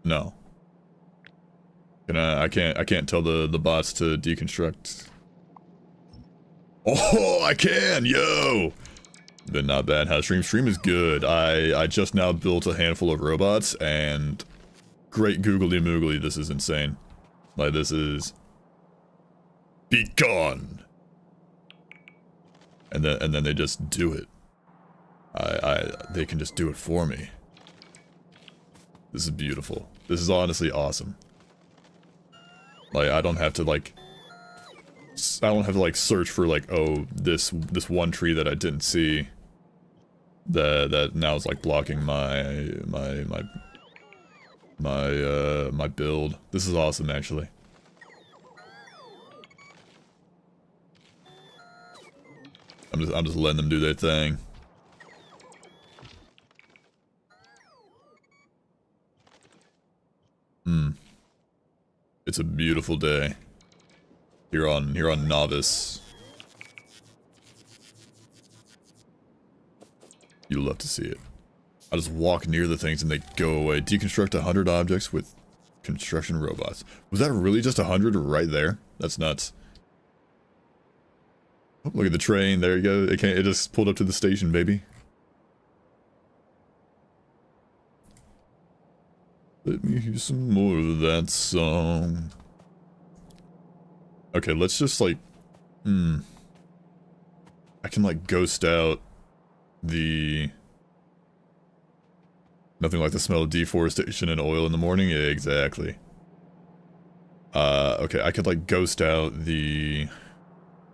No. Can I can't tell the bots to deconstruct. Oh, I can, yo! Been not bad. How stream? Stream is good. I just now built a handful of robots, and great googly moogly, this is insane. Like, this is... Be gone! And then they just do it. They can just do it for me. This is beautiful. This is honestly awesome. Like, I don't have to like search for like, oh, this one tree that I didn't see that now is like blocking my build. This is awesome, actually. I'm just letting them do their thing. It's a beautiful day here on Novice. You'll love to see it. I just walk near the things and they go away. Deconstruct 100 objects with construction robots. Was that really just 100 right there? That's nuts. Oh, look at the train. There you go. It just pulled up to the station, baby. Let me hear some more of that song. Okay, let's just like... I can like ghost out the... Nothing like the smell of deforestation and oil in the morning? Yeah, exactly. Okay, I could like ghost out the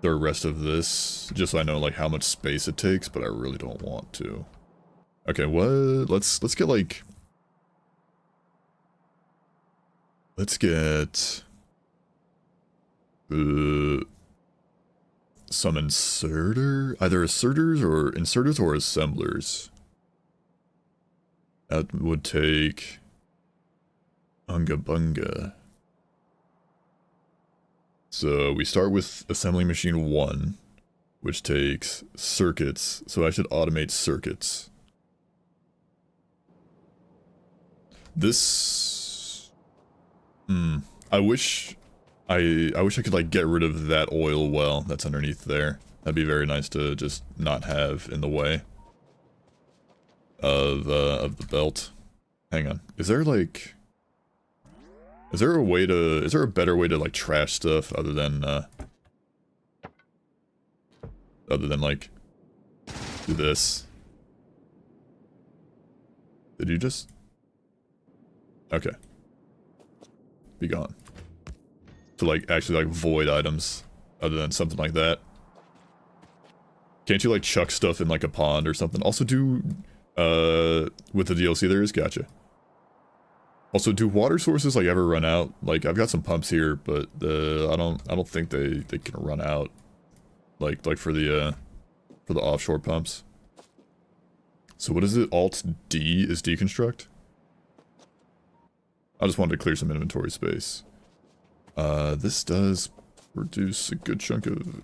rest of this, just so I know like how much space it takes, but I really don't want to. Okay, what? Let's get like... Let's get some either inserters or assemblers. That would take Unga Bunga. So we start with assembly machine 1, which takes circuits. So I should automate circuits. This... I wish I wish I could like get rid of that oil well that's underneath there. That'd be very nice to just not have in the way of the belt. Hang on. Is there like... Is there a way to... Is there a better way to like trash stuff other than like do this? Did you just... Okay. Be gone. To like actually like void items other than something like that. Can't you like chuck stuff in like a pond or something? Also do with the DLC there is, gotcha. Also, do water sources like ever run out? Like I've got some pumps here, but I don't think they can run out. Like for the offshore pumps. So what is it? Alt D is deconstruct? I just wanted to clear some inventory space. This does reduce a good chunk of...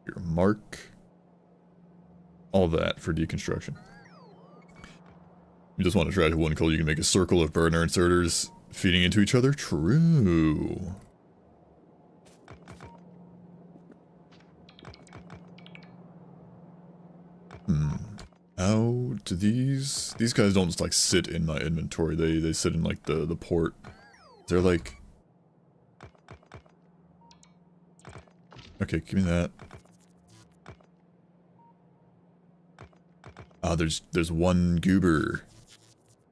Your mark. All that for deconstruction. You just want to trash one coal, you can make a circle of burner inserters feeding into each other? True. How do these guys don't just like sit in my inventory, they sit in like the port. They're like... Okay, give me that. Ah, there's one goober.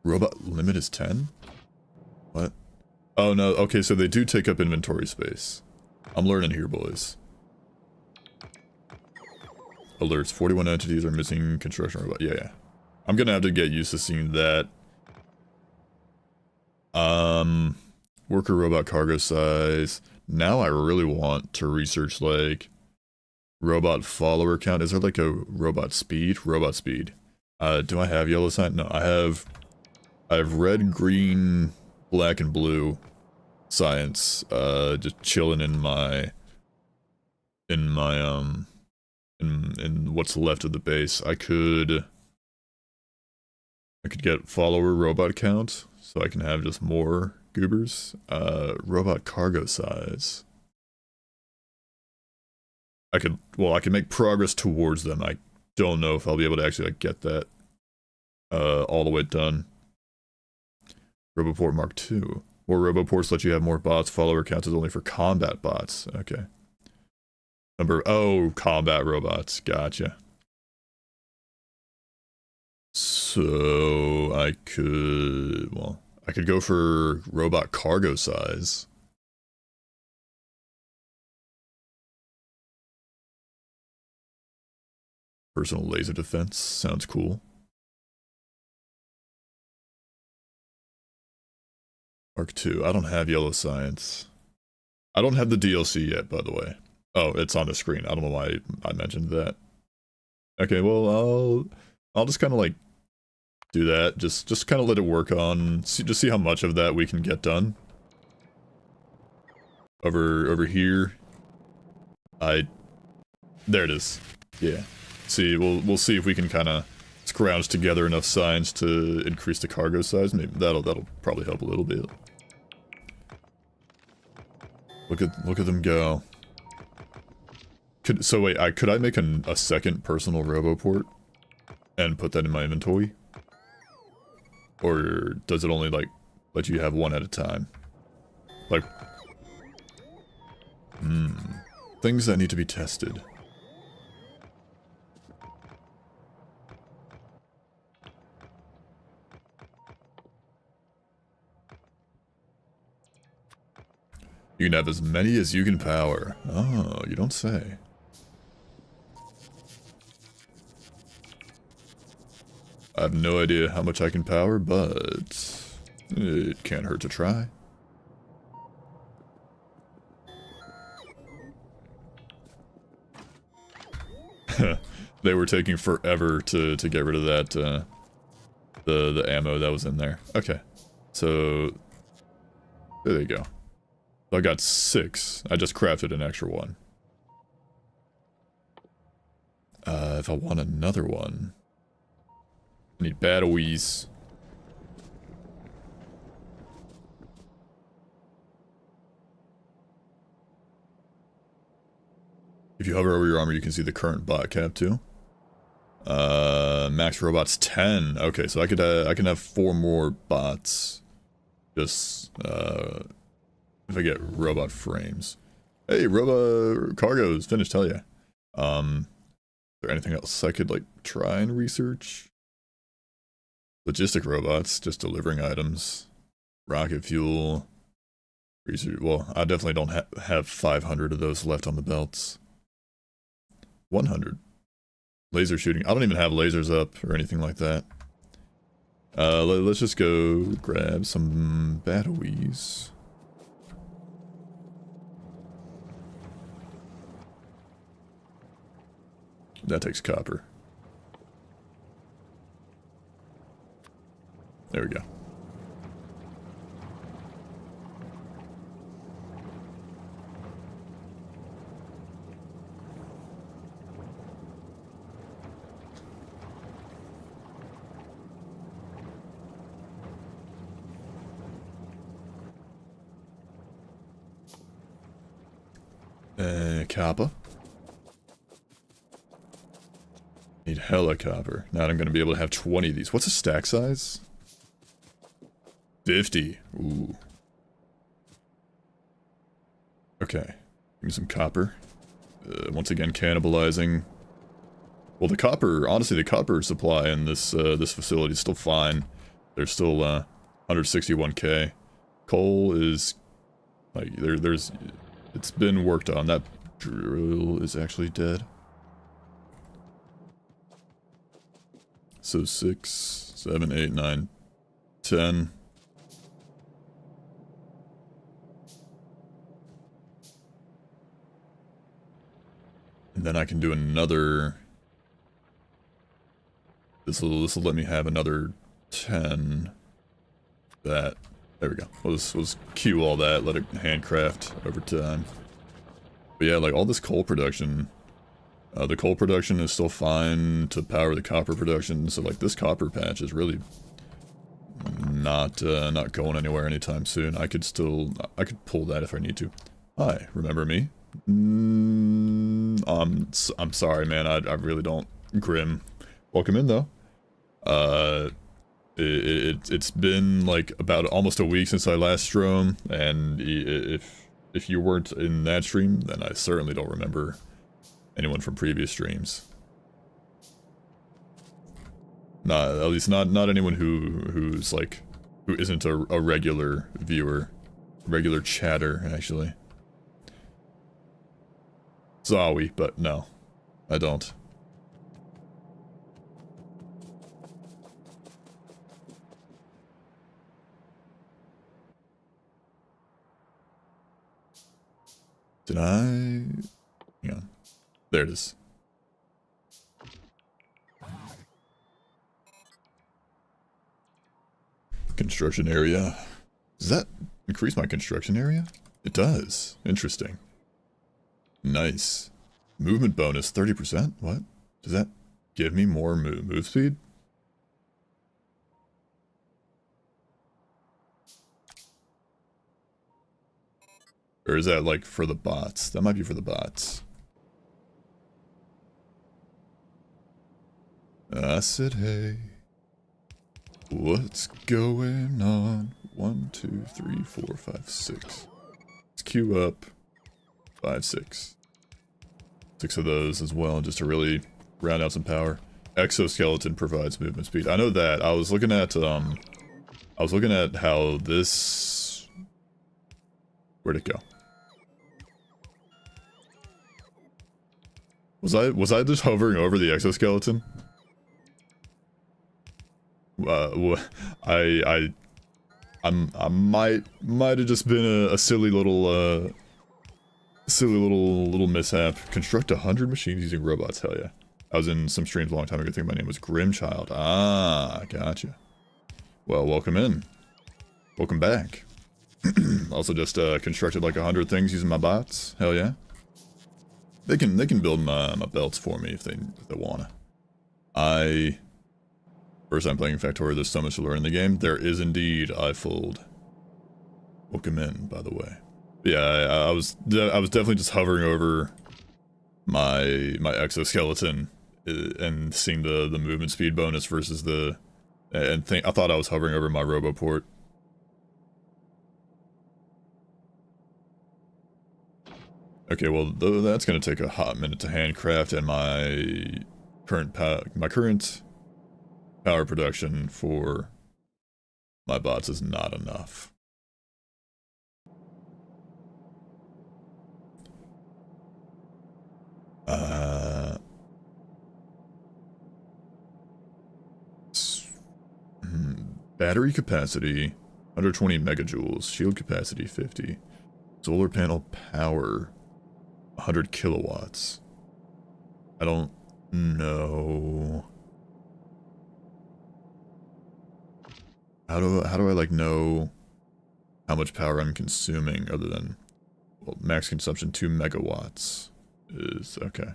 Robot limit is 10? What? Oh no, okay, so they do take up inventory space. I'm learning here, boys. Alerts, 41 entities are missing construction robot. Yeah. I'm gonna have to get used to seeing that. Worker robot cargo size. Now I really want to research like robot follower count. Is there like a robot speed? Robot speed. Do I have yellow sign? No, I have red, green, black, and blue science. Just chilling in what's left of the base. I could get follower robot count, so I can have just more goobers. Robot cargo size. I can make progress towards them. I don't know if I'll be able to actually like get that all the way done. Roboport Mark II. More Roboports let you have more bots. Follower counts is only for combat bots. Okay. Combat robots. Gotcha. So I could go for robot cargo size. Personal laser defense sounds cool. Mark II. I don't have yellow science. I don't have the DLC yet, by the way. Oh, it's on the screen. I don't know why I mentioned that. Okay, well, I'll just kind of like do that. Just kind of let it work on. Just see how much of that we can get done. Over here. There it is. Yeah. See, we'll see if we can kind of scrounge together enough signs to increase the cargo size. Maybe that'll probably help a little bit. Look at them go. Could I make a second personal Roboport and put that in my inventory? Or does it only like let you have one at a time? Like things that need to be tested. You can have as many as you can power. Oh, you don't say. I have no idea how much I can power, but it can't hurt to try. They were taking forever to get rid of that, the ammo that was in there. Okay, so there you go. I got 6. I just crafted an extra one. If I want another one, I need batteries. If you hover over your armor, you can see the current bot cap too. Max robots 10. Okay, so I can have 4 more bots. Just if I get robot frames. Hey, cargo's finished. Hell yeah. Is there anything else I could like try and research? Logistic robots, just delivering items. Rocket fuel. Research. Well, I definitely don't have 500 of those left on the belts. 100. Laser shooting. I don't even have lasers up or anything like that. Let's just go grab some batteries. That takes copper. There we go. Copper. Need hella copper. Now I'm going to be able to have 20 of these. What's a stack size? 50. Ooh. Okay. Give me some copper. Once again, cannibalizing. Well, the copper, honestly, the copper supply in this this facility is still fine. There's still 161k. Coal is like there's it's been worked on. That drill is actually dead. So 6, 7, 8, 9, 10. And then I can do another. This will let me have another 10. That. There we go. Let's queue all that. Let it handcraft over time. But yeah, like all this coal production. The coal production is still fine to power the copper production. So like this copper patch is really not going anywhere anytime soon. I could pull that if I need to. Hi, remember me? I'm sorry, man. I really don't. Grim. Welcome in though. It's been like about almost a week since I last streamed, and if you weren't in that stream, then I certainly don't remember anyone from previous streams. At least not anyone who isn't a regular viewer, regular chatter actually. Zawi, but no, I don't. Did I? Hang on. There it is. Construction area. Does that increase my construction area? It does. Interesting. Nice. Movement bonus 30%? What? Does that give me more move speed? Or is that like for the bots? That might be for the bots. I said, hey, what's going on? 1, 2, 3, 4, 5, 6. Let's queue up 5, 6. 6 of those as well, just to really round out some power. Exoskeleton provides movement speed. I know that. I was looking at how this. Where'd it go? Was I just hovering over the exoskeleton? I might have just been a silly little mishap. Construct 100 machines using robots. Hell yeah! I was in some streams a long time ago. I think my name was Grimchild. Ah, gotcha. Well, welcome in. Welcome back. Also, just constructed like 100 things using my bots. Hell yeah! They can build my belts for me if they wanna. First time playing Factorio, there's so much to learn in the game. There is indeed, iFold. Welcome in, by the way. Yeah, I was definitely just hovering over my exoskeleton and seeing the movement speed bonus versus the I thought I was hovering over my roboport. Okay, well that's gonna take a hot minute to handcraft, and my current power production for my bots is not enough. Battery capacity 120 megajoules, shield capacity 50, solar panel power 100 kilowatts. I don't know. How do I like know how much power I'm consuming other than, well, max consumption 2 megawatts is okay.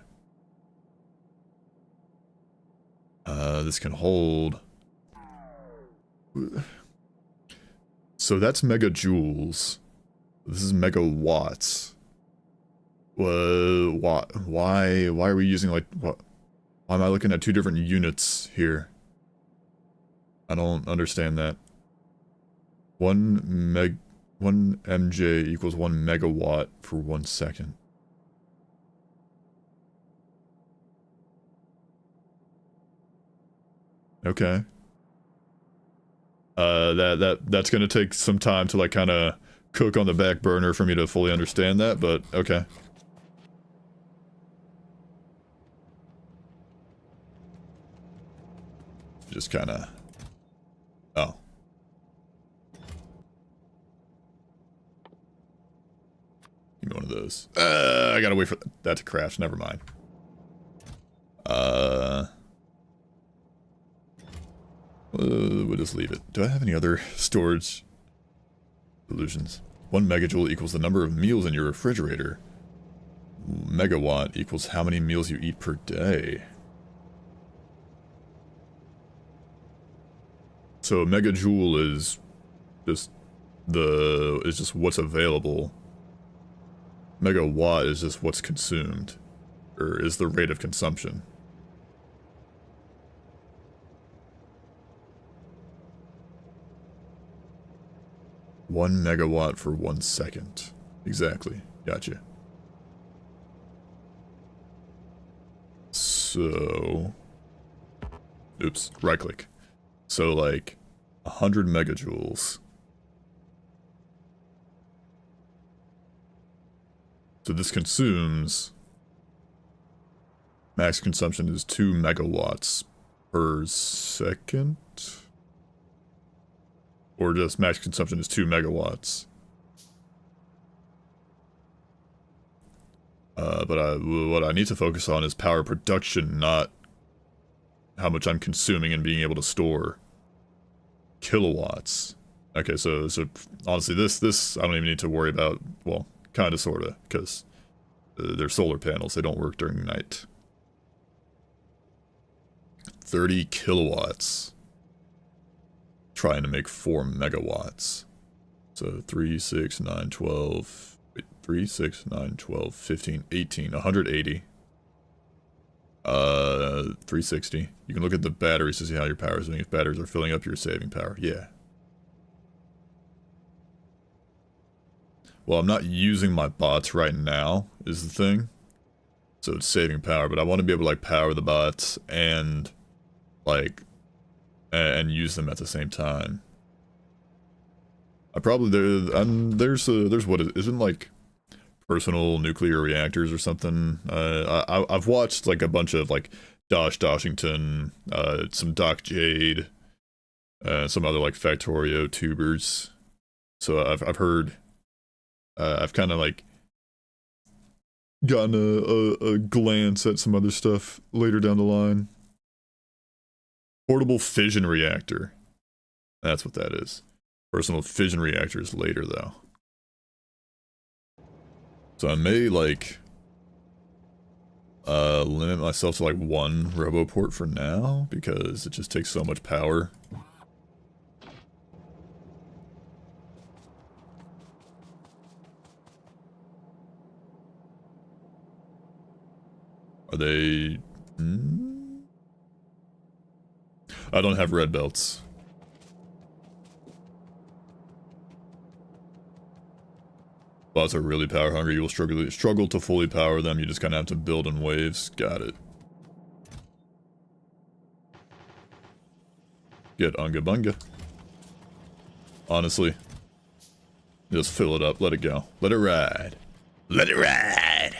This can hold. So that's megajoules. This is megawatts. Why are we using like what? Why am I looking at two different units here? I don't understand that. 1 MJ equals 1 megawatt for 1 second. Okay. That's gonna take some time to like kind of cook on the back burner for me to fully understand that, but okay. Just kind of. Oh. Give me one of those. I gotta wait for that to crash. Never mind. We'll just leave it. Do I have any other storage solutions? 1 megajoule equals the number of meals in your refrigerator. Megawatt equals how many meals you eat per day. So a megajoule is just what's available. Megawatt is just what's consumed, or is the rate of consumption. One megawatt for 1 second. Exactly. Gotcha. So... Oops. Right click. So like 100 megajoules. So this consumes... Max consumption is 2 megawatts per second? Or just max consumption is 2 megawatts. But what I need to focus on is power production, not how much I'm consuming and being able to store. Kilowatts. Okay, so honestly, this I don't even need to worry about. Well, kind of, sorta, because they're solar panels. They don't work during night. 30 kilowatts. Trying to make 4 megawatts. So 3, 6, 9, 12... Wait, 3, 6, 9, 12, 15, 18, 180. 360. You can look at the batteries to see how your power is doing. If batteries are filling up, you're saving power. Yeah. Well, I'm not using my bots right now, is the thing. So it's saving power, but I want to be able to, like, power the bots and, like... and use them at the same time. I probably there's what isn't like personal nuclear reactors or something. I've watched like a bunch of like Dosh Doshington, some Doc Jade, some other like Factorio tubers. So I've heard, I've kind of like gotten a glance at some other stuff later down the line. Portable fission reactor. That's what that is. Personal fission reactors later, though. So I may, like, limit myself to, like, 1 roboport for now, because it just takes so much power. Are they... I don't have red belts. Bots are really power hungry. You will struggle to fully power them. You just kind of have to build in waves. Got it. Get Unga Bunga. Honestly. Just fill it up. Let it go. Let it ride. Let it ride.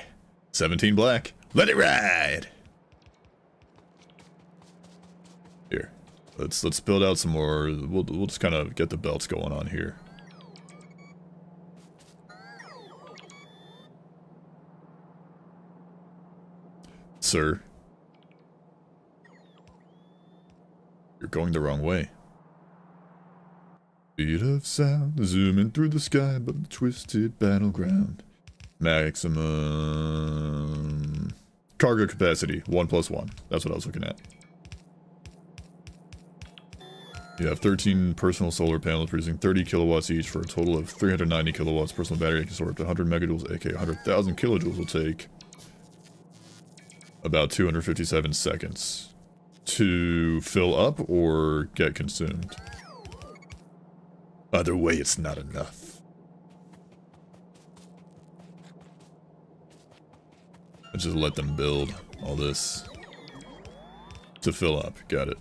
17 black. Let it ride. Here. Let's build out some more. We'll just kind of get the belts going on here. Sir. You're going the wrong way. Speed of sound, zooming through the sky above the twisted battleground. Maximum cargo capacity, 1+1. That's what I was looking at. You have 13 personal solar panels producing 30 kilowatts each for a total of 390 kilowatts. Personal battery can store up to 100 megajoules, aka 100,000 kilojoules will take about 257 seconds to fill up or get consumed. Either way, it's not enough. I just let them build all this to fill up. Got it.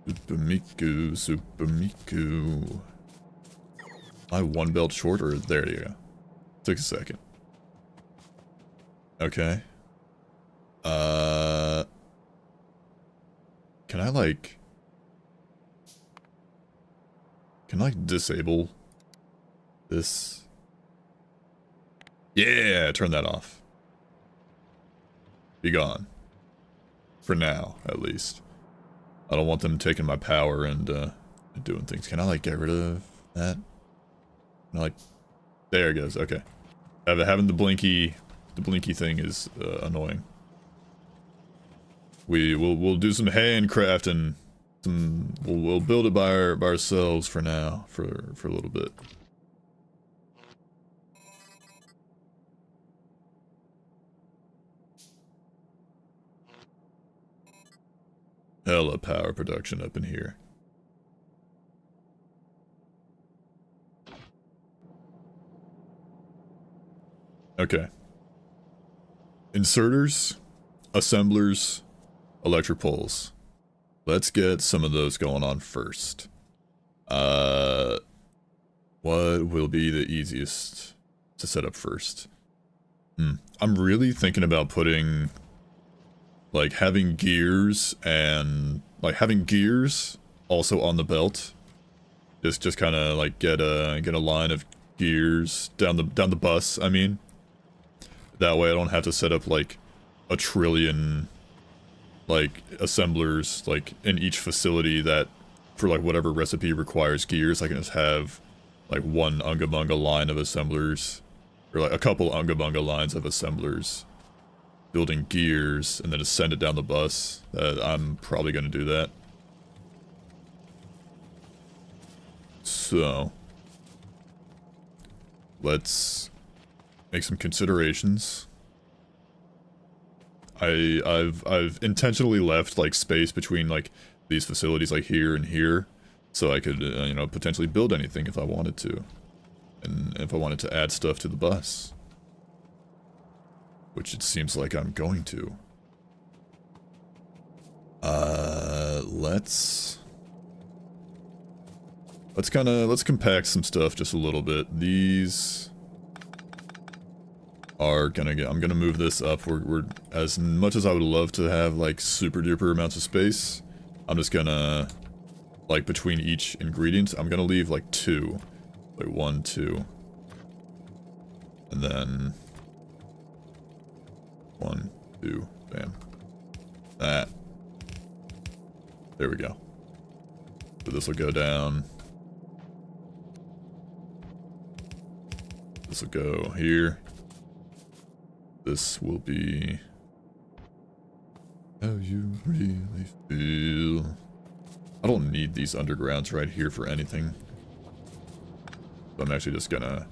Super Miku, Super Miku. Am I one belt short, or there you go. Took a second. Okay. Can I like disable this? Yeah, turn that off. Be gone. For now, at least. I don't want them taking my power and doing things. Can I like get rid of that? No, like, there it goes. Okay. Having the blinky thing is annoying. We'll do some handcrafting. We'll build it by ourselves for now, for a little bit. Hella power production up in here. Okay. Inserters, assemblers, electric poles. Let's get some of those going on first. What will be the easiest to set up first? I'm really thinking about putting, like, having gears and, like, having gears also on the belt. Just kind of like get a line of gears down the bus. I mean, that way I don't have to set up like a trillion like assemblers like in each facility that for like whatever recipe requires gears. I can just have like one Unga Bunga line of assemblers, or like a couple Unga Bunga lines of assemblers building gears, and then just send it down the bus. I'm probably going to do that. So let's make some considerations. I've intentionally left like space between like these facilities, like here and here, so I could you know, potentially build anything if I wanted to, and if I wanted to add stuff to the bus, which it seems like I'm going to. Let's compact some stuff just a little bit. These are gonna get, I'm gonna move this up. We're as much as I would love to have like super duper amounts of space, I'm just gonna, like, between each ingredient, I'm gonna leave like 2, like 1, 2, and then 1, 2, bam, that. There we go. So this will go down. This will go here. This will be How you really feel. I don't need these undergrounds right here for anything. So I'm actually just gonna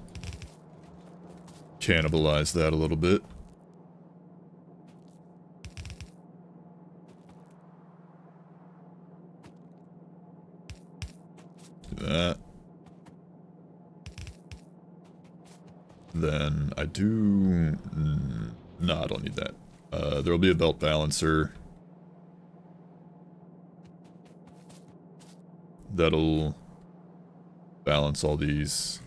cannibalize that a little bit. Do that. Then I do... no, I don't need that. There'll be a belt balancer. That'll balance all these.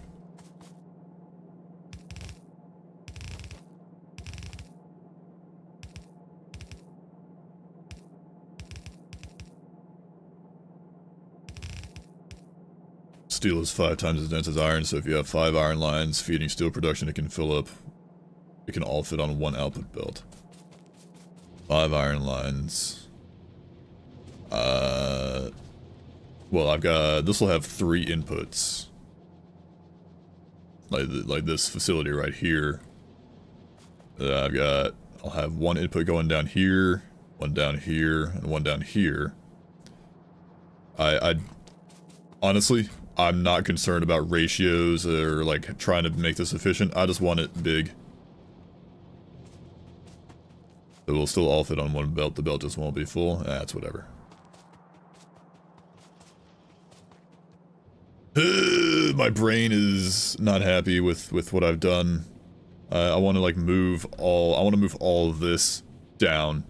Steel is 5 times as dense as iron, so if you have 5 iron lines feeding steel production, it can fill up. It can all fit on one output belt. 5 iron lines. Well, I've got... this will have 3 inputs. Like this facility right here. I'll have 1 input going down here, 1 down here, and 1 down here. Honestly, I'm not concerned about ratios or like trying to make this efficient. I just want it big. It will still all fit on one belt. The belt just won't be full. That's whatever. My brain is not happy with what I've done. I want to like move all of this down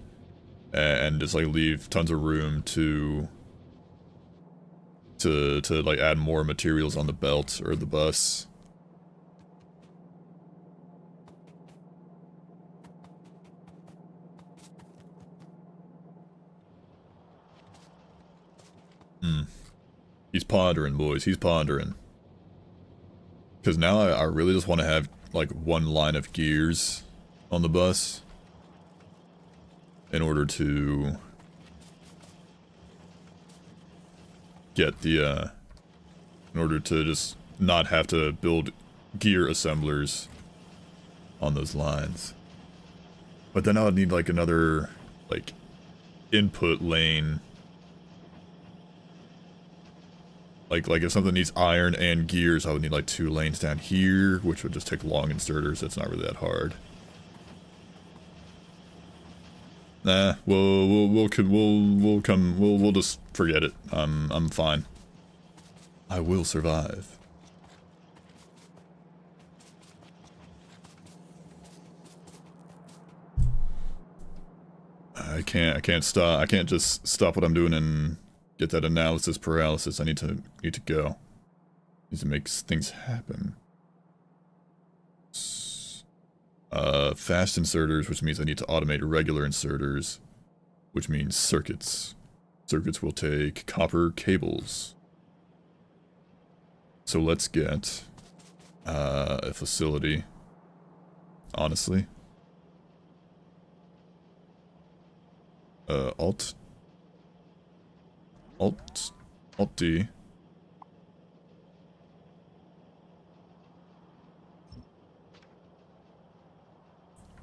and just like leave tons of room to like add more materials on the belt or the bus. He's pondering, boys. He's pondering. Because now I really just want to have like 1 line of gears on the bus in order to get the in order to just not have to build gear assemblers on those lines. But then I would need like another like input lane. Like if something needs iron and gears, I would need like 2 lanes down here, which would just take long inserters. It's not really that hard. Nah, we'll just forget it. I'm fine. I will survive. I can't just stop what I'm doing and get that analysis paralysis. I need to go. Need to make things happen. Fast inserters, which means I need to automate regular inserters, which means circuits. Circuits will take copper cables. So let's get a facility. Honestly. Alt D.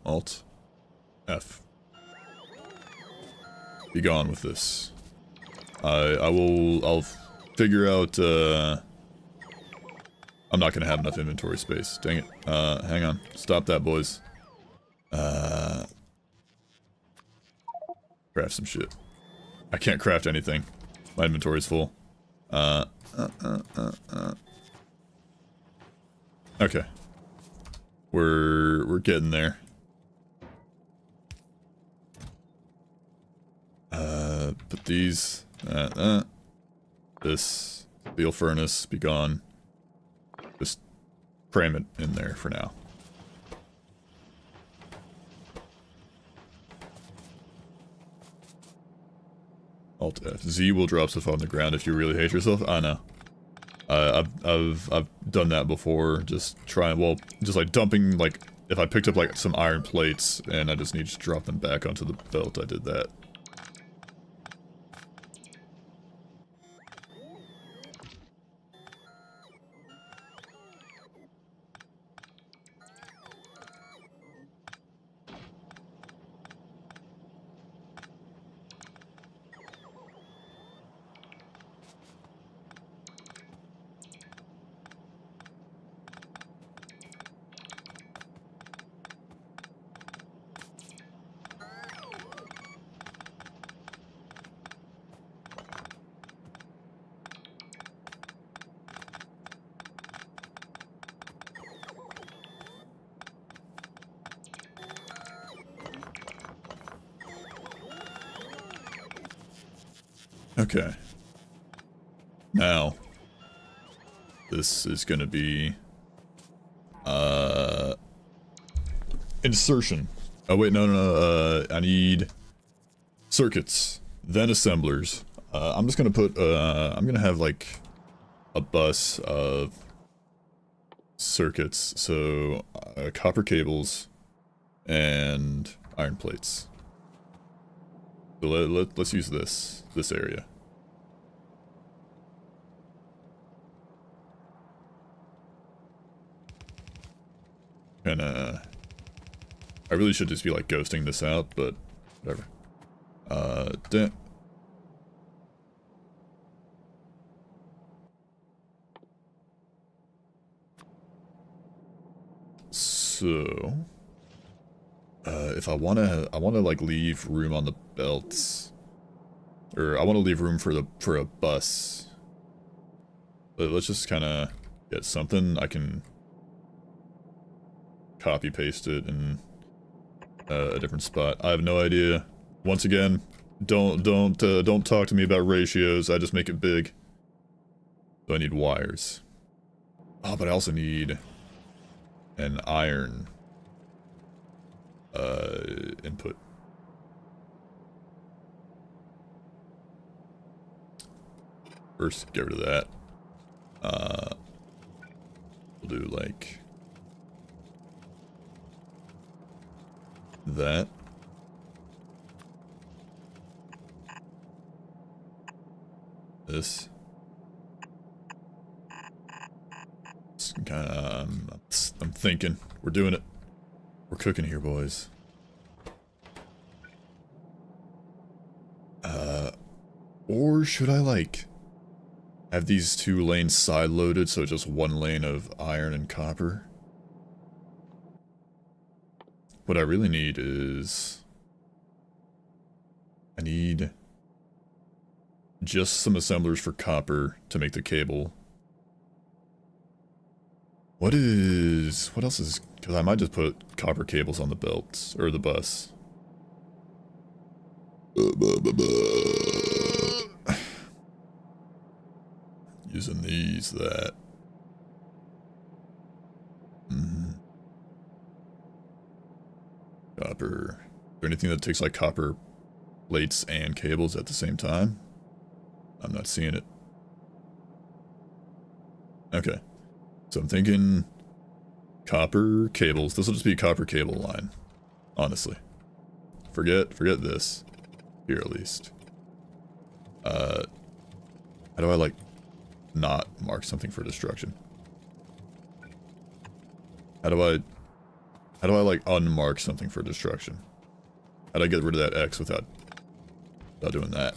Alt F. Be gone with this. I'll figure out, I'm not gonna have enough inventory space. Dang it. Hang on. Stop that, boys. Craft some shit. I can't craft anything. My inventory's full. Okay. We're getting there. Put these, this steel furnace, be gone. Just cram it in there for now. Alt F. Z will drop stuff on the ground if you really hate yourself. I know. I've done that before. Just like dumping, like if I picked up like some iron plates and I just need to drop them back onto the belt, I did that. Okay. Now, this is gonna be, insertion. Oh wait, no, I need circuits, then assemblers. I'm just gonna put, I'm gonna have like a bus of circuits, so copper cables and iron plates. So let's use this area. And I really should just be like ghosting this out, but whatever. So, if I wanna like leave room on the belts, or I want to leave room for a bus. But let's just kind of get something I can copy paste it in a different spot. I have no idea. Once again, don't talk to me about ratios. I just make it big. So I need wires. Oh, but I also need an iron input. First, get rid of that. We'll do like that. This. It's kind of, I'm thinking. We're doing it. We're cooking here, boys. Or should I like have these 2 lanes side loaded, so just 1 lane of iron and copper? What I really need is I need just some assemblers for copper to make the cable. What else is, because I might just put copper cables on the belts, or the bus. Using these, that. Copper. Is there anything that takes like copper plates and cables at the same time? I'm not seeing it. Okay. So I'm thinking copper cables. This will just be a copper cable line. Honestly. Forget this. Here at least. How do I like not mark something for destruction? How do I like unmark something for destruction? How do I get rid of that X without doing that?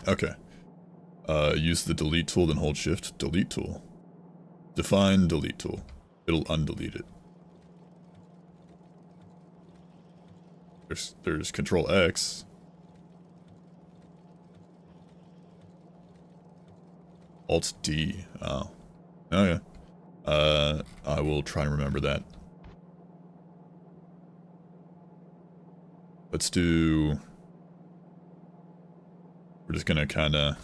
Okay. Use the delete tool, then hold shift. Delete tool. Define delete tool. It'll undelete it. There's control X. Alt D. Oh. Okay. I will try and remember that. Let's do... We're just gonna kinda...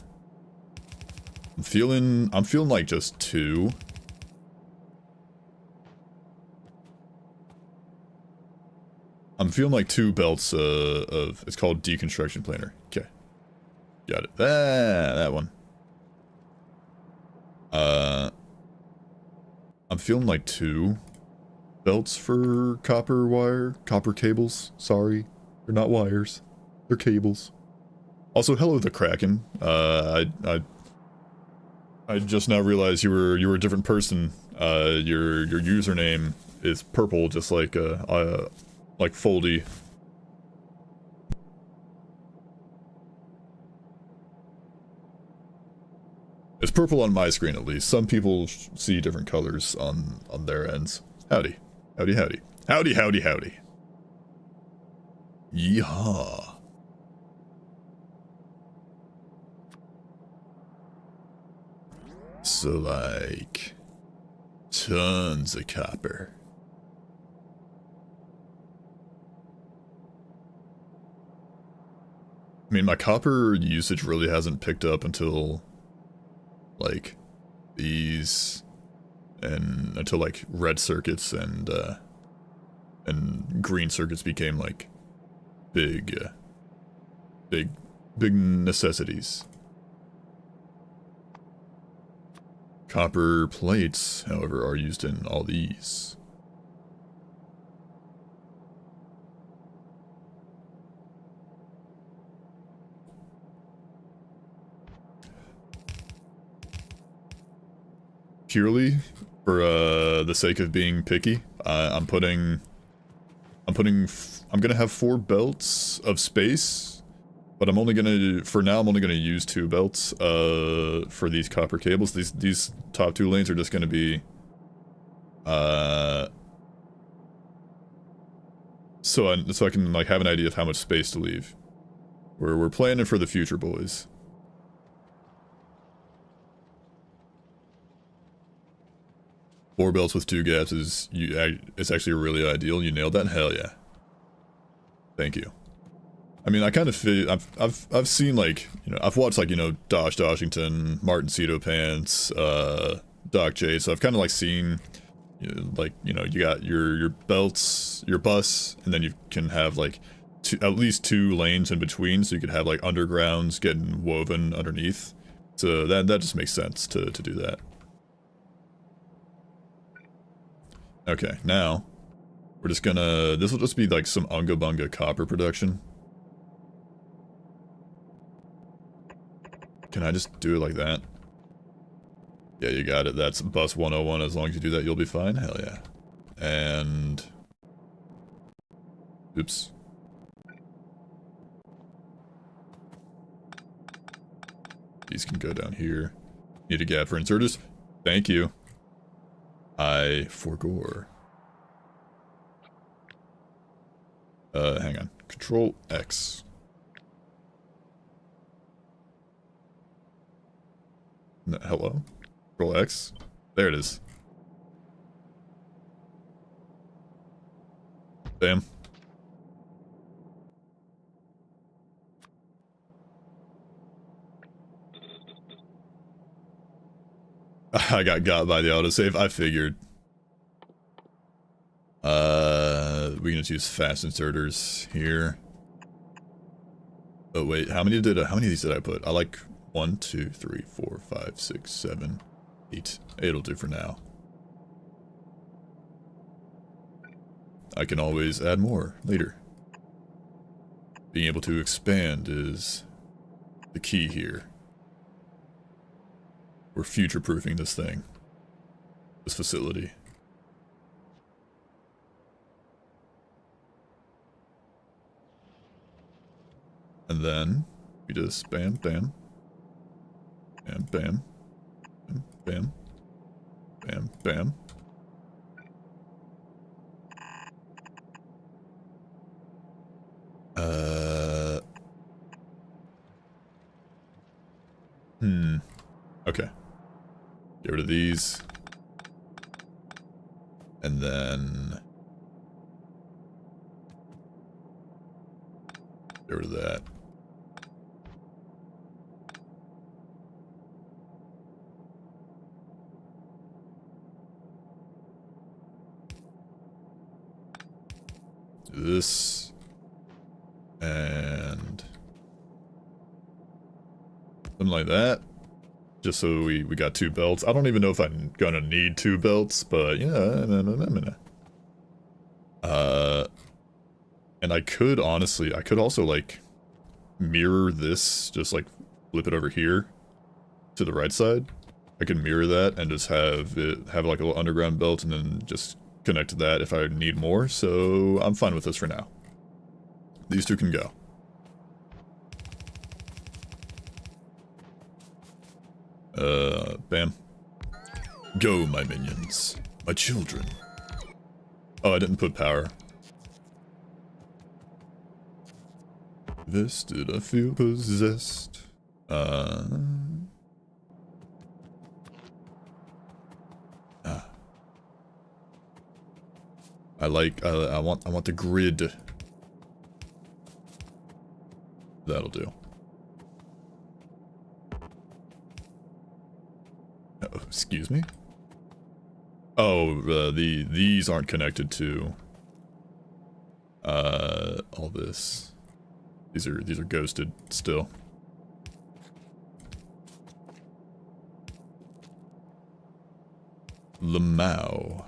I'm feeling like just 2. I'm feeling like 2 belts of, it's called deconstruction planer. Okay. Got it. That one. I'm feeling like 2 belts for copper cables. Sorry. They're not wires. They're cables. Also, hello the Kraken. I just now realized you were a different person. Your username is purple, just like Foldy. It's purple on my screen, at least. Some people see different colors on their ends. Howdy. Howdy, howdy. Howdy, howdy, howdy. Yeehaw. So like tons of copper. I mean, my copper usage really hasn't picked up until like these, and until like red circuits and green circuits became like big necessities. Copper plates, however, are used in all these. Purely for the sake of being picky, I'm gonna have 4 belts of space, but I'm only gonna, for now, I'm only gonna use 2 belts for these copper cables. These top 2 lanes are just gonna be so I can like have an idea of how much space to leave. We're planning for the future, boys. Four belts with 2 gaps is it's actually really ideal. You nailed that. Hell yeah. Thank you. I mean, I kind of feel I've seen like, you know, I've watched like, you know, Dosh Doshington, Martin Cito Pants, Doc J. So I've kind of like seen, you know, like, you know, you got your belts, your bus, and then you can have like at least 2 lanes in between, so you could have like undergrounds getting woven underneath. So that just makes sense to do that. Okay, now we're just gonna, this will just be like some Unga Bunga copper production. Can I just do it like that? Yeah, you got it. That's bus 101. As long as you do that, you'll be fine. Hell yeah. And oops. These can go down here. Need a gap for inserters. Thank you. I forgore. Hang on. Control X. No, hello? Control X? There it is. Bam. I got by the autosave. I figured. We can just use fast inserters here. Oh wait, how many of these did I put? I like 1, 2, 3, 4, 5, 6, 7, 8. 8'll do for now. I can always add more later. Being able to expand is the key here. We're future-proofing this thing. This facility. And then we just bam, bam, bam, bam, bam, bam, bam, bam. Okay. Get rid of these. And then get rid of that. Do this. And something like that. Just so we got 2 belts. I don't even know if I'm gonna need 2 belts, but yeah. And I could honestly, I could also like mirror this, just like flip it over here to the right side. I can mirror that and just have it have like a little underground belt and then just connect to that if I need more. So I'm fine with this for now. These 2 can go. Bam. Go, my minions. My children. Oh, I didn't put power. This did I feel possessed? I want the grid. That'll do. Oh, excuse me? Oh, these aren't connected to all this. These are ghosted still. Lamoa.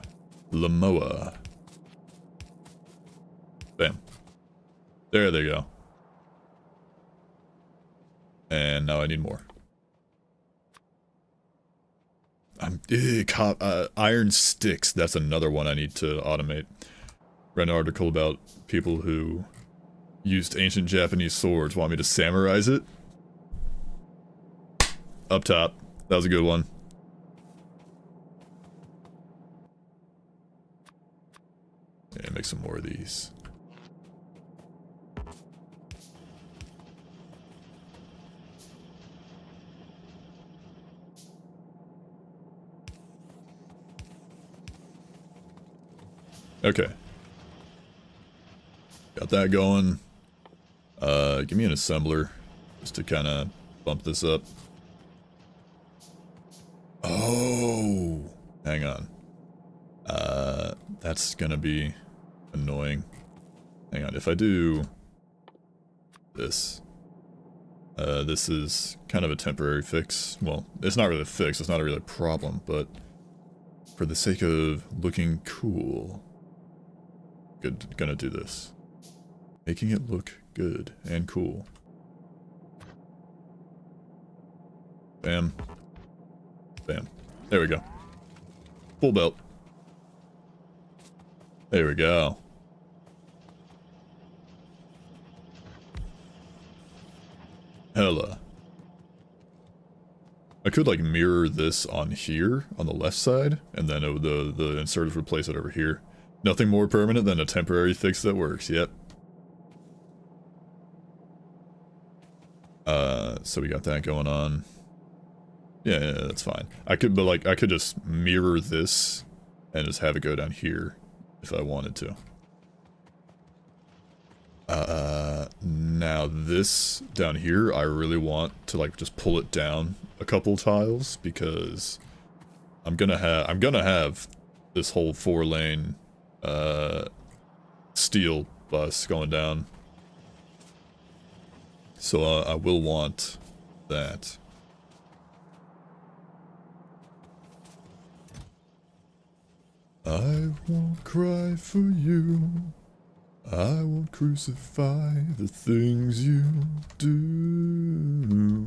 Bam. There they go. And now I need more. Iron sticks. That's another one I need to automate. Read an article about people who used ancient Japanese swords. Want me to samurai's it? Up top. That was a good one. Yeah, make some more of these. Okay. Got that going. Give me an assembler just to kind of bump this up. Oh, hang on. That's gonna be annoying. Hang on, if I do this, this is kind of a temporary fix. Well, it's not really a fix, it's not really a problem, but for the sake of looking cool, gonna do this. Making it look good and cool. Bam. Bam. There we go. Full belt. There we go. Hella. I could like mirror this on here, on the left side, and then the inserters would place it over here. Nothing more permanent than a temporary fix that works, yep. So we got that going on. Yeah, that's fine. I could just mirror this and just have it go down here if I wanted to. Now this down here, I really want to like just pull it down a couple tiles because I'm gonna have this whole 4-lane steel bus going down. So I will want that. I won't cry for you. I won't crucify the things you do.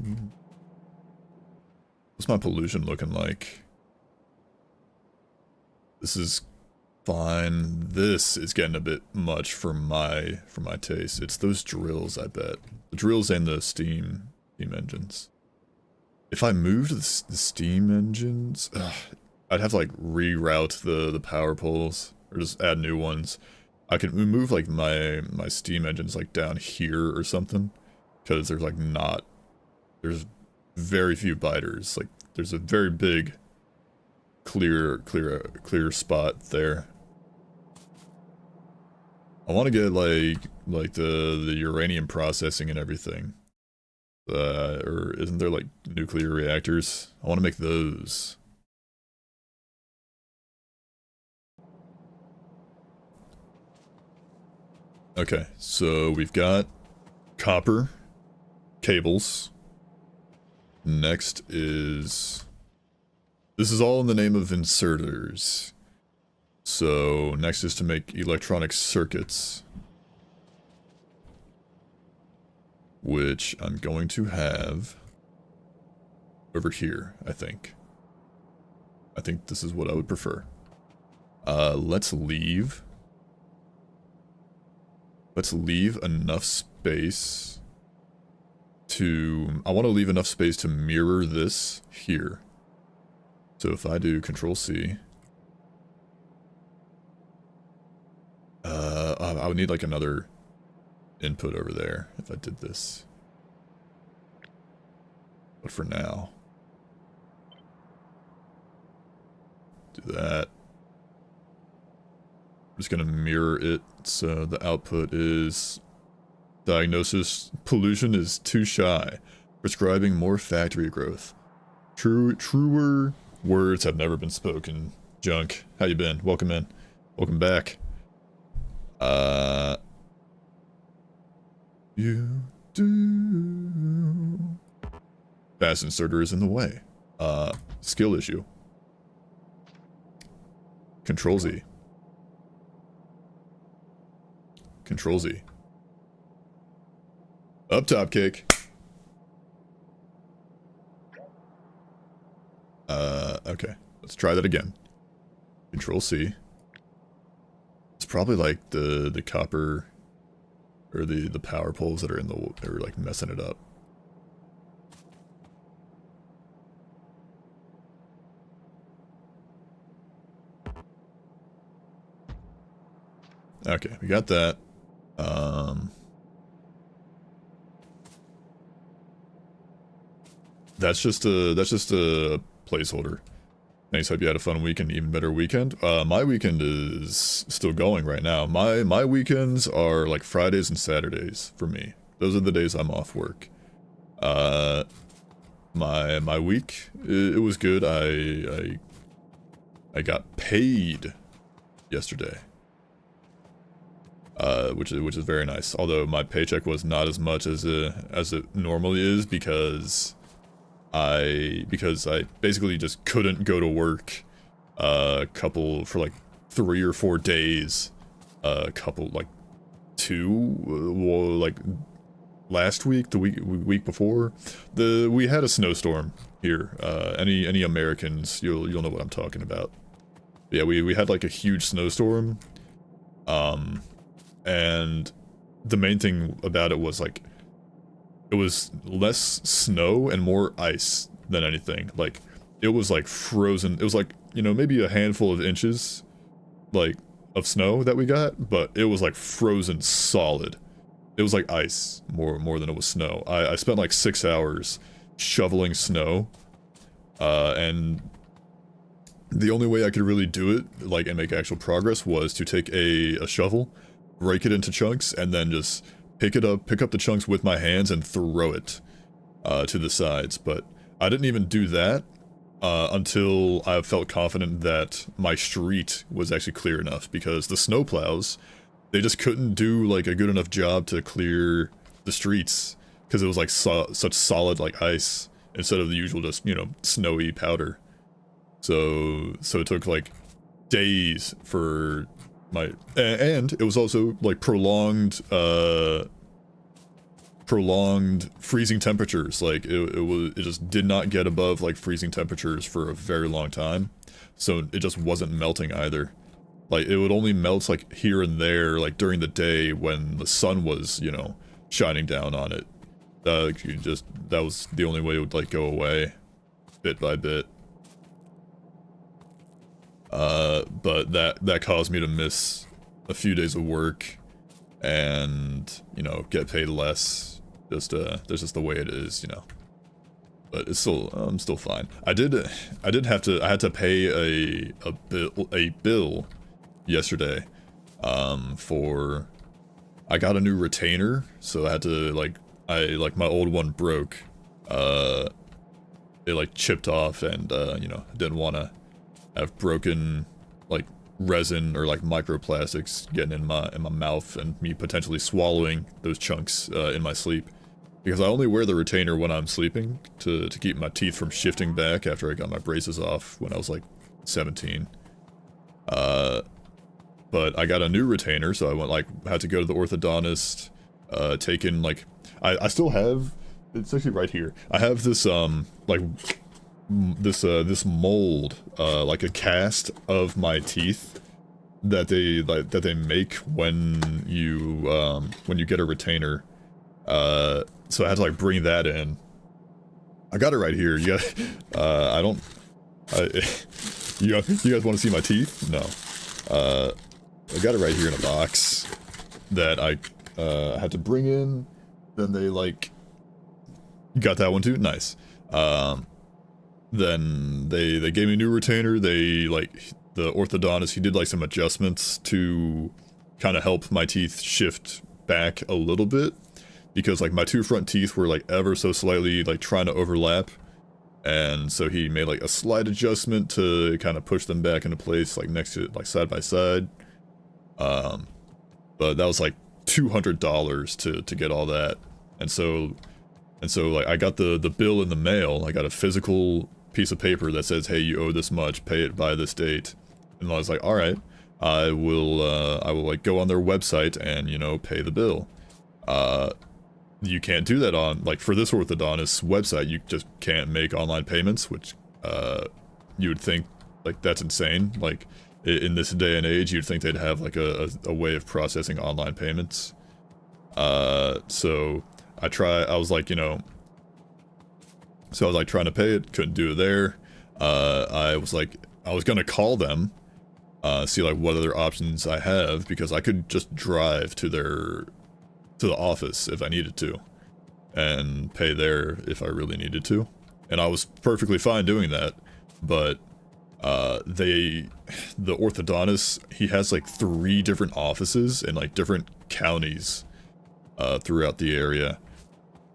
What's my pollution looking like? This is fine. This is getting a bit much for my taste. It's those drills, I bet. The drills and the steam engines. If I moved the steam engines, I'd have to like reroute the power poles or just add new ones. I can move like my steam engines like down here or something because there's like there's very few biters. Like there's a very big clear spot there. I want to get like the uranium processing and everything. Or isn't there like nuclear reactors? I want to make those. Okay, so we've got copper cables. Next is... This is all in the name of inserters. So next is to make electronic circuits. Which I'm going to have over here, I think. I think this is what I would prefer. Let's leave enough space to... I want to leave enough space to mirror this here. So if I do Control C... I would need like another input over there if I did this. But for now... Do that. just gonna mirror it, so the output is diagnosis: pollution is too shy, prescribing more factory growth. Truer words have never been spoken. Junk, how you been? Welcome in. Welcome back. You do. Fast inserter is in the way. Skill issue. Control Z. Control Z. Up top cake. Okay. Let's try that again. Control C. It's probably like the copper or the power poles that are in the are like messing it up. Okay, we got that. That's just a placeholder. Nice, hope you had a fun weekend, even better weekend. My weekend is still going right now. My weekends are like Fridays and Saturdays for me. Those are the days I'm off work. My week, it was good. I got paid yesterday. Which is very nice. Although my paycheck was not as much as it normally is because I basically just couldn't go to work for like 3 or 4 days, like last week, the week before. We had a snowstorm here. Any Americans, you'll know what I'm talking about. Yeah, we had like a huge snowstorm. And the main thing about it was like it was less snow and more ice than anything. Like it was like frozen. It was like, you know, maybe a handful of inches like of snow that we got, but it was like frozen solid. It was like ice more than it was snow. I spent like 6 hours shoveling snow, and the only way I could really do it, like, and make actual progress was to take a shovel, break it into chunks, and then just pick up the chunks with my hands and throw it to the sides. But I didn't even do that until I felt confident that my street was actually clear enough, because the snowplows, they just couldn't do like a good enough job to clear the streets because it was like such solid like ice instead of the usual just, you know, snowy powder. So it took like days for and it was also like prolonged freezing temperatures. Like it just did not get above like freezing temperatures for a very long time, so it just wasn't melting either. Like it would only melt like here and there, like during the day when the sun was, you know, shining down on it. That was the only way it would like go away bit by bit. But that caused me to miss a few days of work and, you know, get paid less. That's just the way it is, you know. But it's still, I'm still fine. I had to pay a bill yesterday, I got a new retainer, so I had to my old one broke. It like chipped off, and you know, didn't want to have broken like resin or like microplastics getting in my mouth and me potentially swallowing those chunks in my sleep, because I only wear the retainer when I'm sleeping to keep my teeth from shifting back after I got my braces off when I was like 17. But I got a new retainer, so I had to go to the orthodontist, take in I still have, it's actually right here. I have this this mold, like a cast of my teeth that they make when you get a retainer. So I had to like bring that in. I got it right here. You got, you guys want to see my teeth? No. I got it right here in a box that I had to bring in. Then they like got that one too. Nice. Then they gave me a new retainer. They like the orthodontist, he did like some adjustments to kind of help my teeth shift back a little bit, because like my two front teeth were like ever so slightly like trying to overlap, and so he made like a slight adjustment to kind of push them back into place, like next to like side by side. But that was like $200 to get all that, and so like I got the bill in the mail. I got a physical piece of paper that says, hey, you owe this much, pay it by this date. And I was like, all right, I will like go on their website and, you know, pay the bill. You can't do that on, like, for this orthodontist's website, you just can't make online payments, which you would think, like, that's insane. Like, in this day and age, you'd think they'd have like a way of processing online payments. So I was like, you know, so I was like trying to pay it, couldn't do it there. I was gonna call them, see like what other options I have, because I could just drive to the office if I needed to, and pay there if I really needed to. And I was perfectly fine doing that, but the orthodontist, he has like 3 different offices in like different counties throughout the area,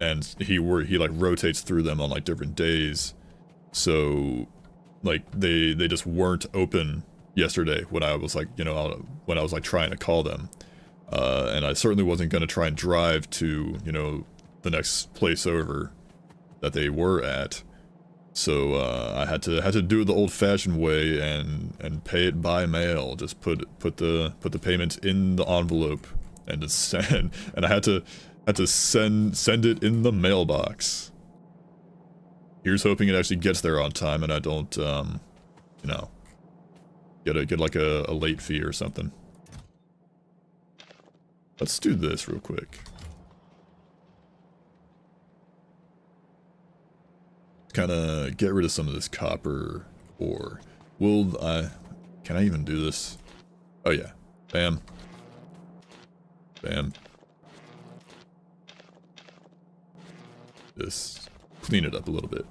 and he like rotates through them on like different days. So like they just weren't open yesterday when I was like, you know, when I was like trying to call them, and I certainly wasn't going to try and drive to, you know, the next place over that they were at. So I had to do it the old-fashioned way and pay it by mail. Just put the payment in the envelope and just send. And I had to send it in the mailbox. Here's hoping it actually gets there on time and I don't you know, get like a late fee or something. Let's do this real quick. Kind of get rid of some of this copper ore. Can I even do this? Oh yeah. Bam. Bam. Just clean it up a little bit.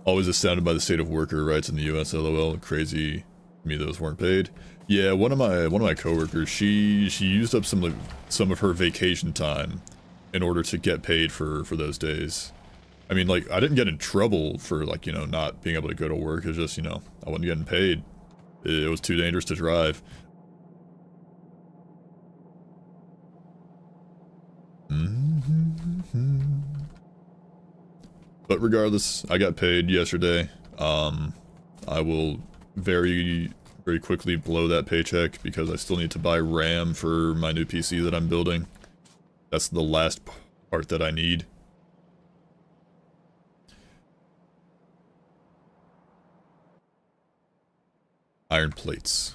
Always astounded by the state of worker rights in the US, lol. Crazy me those weren't paid. Yeah, one of my coworkers, she used up some of her vacation time in order to get paid for those days. I mean, like, I didn't get in trouble for, like, you know, not being able to go to work. It's just, you know, I wasn't getting paid. It was too dangerous to drive. But regardless, I got paid yesterday. I will very, very quickly blow that paycheck because I still need to buy RAM for my new PC that I'm building. That's the last part that I need. Iron plates.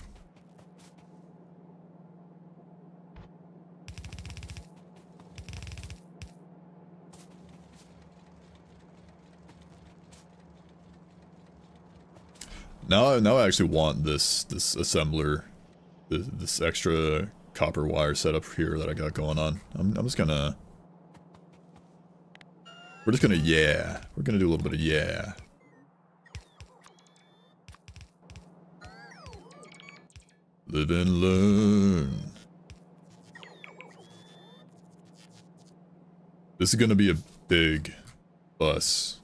Now I actually want this assembler, this extra copper wire setup here that I got going on. I'm just gonna. We're just gonna We're gonna do a little bit of yeah. Live and learn. This is gonna be a big bus.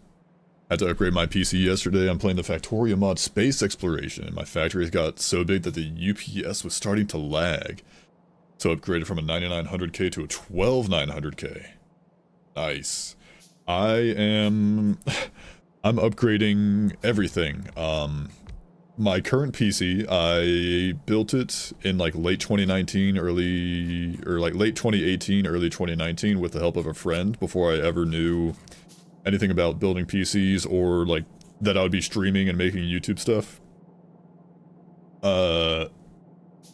Had to upgrade my PC yesterday. I'm playing the Factorio mod Space Exploration, and my factory got so big that the UPS was starting to lag. So upgraded from a 9900K to a 12900K. Nice. I'm upgrading everything. My current PC, I built it in like late 2019, late 2018, early 2019 with the help of a friend before I ever knew anything about building PCs or like that I would be streaming and making YouTube stuff.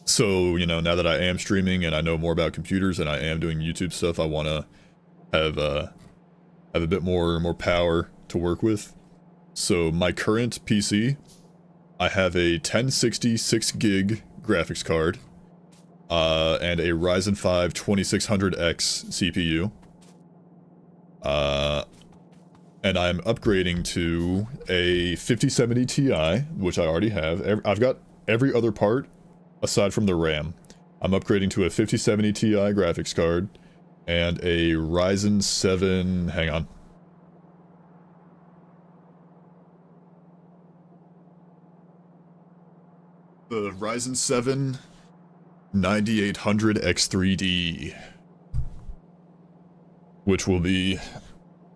So, you know, now that I am streaming and I know more about computers and I am doing YouTube stuff, I want to have a bit more power to work with. So my current PC, I have a 1060 6GB graphics card, and a Ryzen 5 2600X CPU. And I'm upgrading to a 5070 Ti, which I already have. I've got every other part, aside from the RAM. I'm upgrading to a 5070 Ti graphics card and a Ryzen 7, hang on. The Ryzen 7 9800 X3D, which will be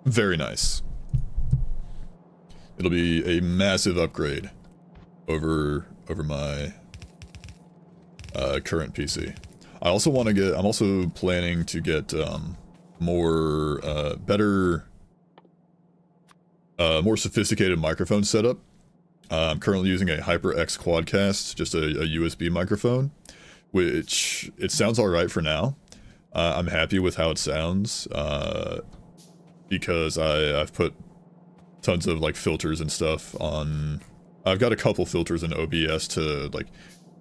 very nice. It'll be a massive upgrade over my current PC. I also want to get, I'm also planning to get more more sophisticated microphone setup. I'm currently using a HyperX Quadcast, just a USB microphone, which it sounds alright for now. I'm happy with how it sounds, because I've put tons of like filters and stuff on. I've got a couple filters in OBS to like,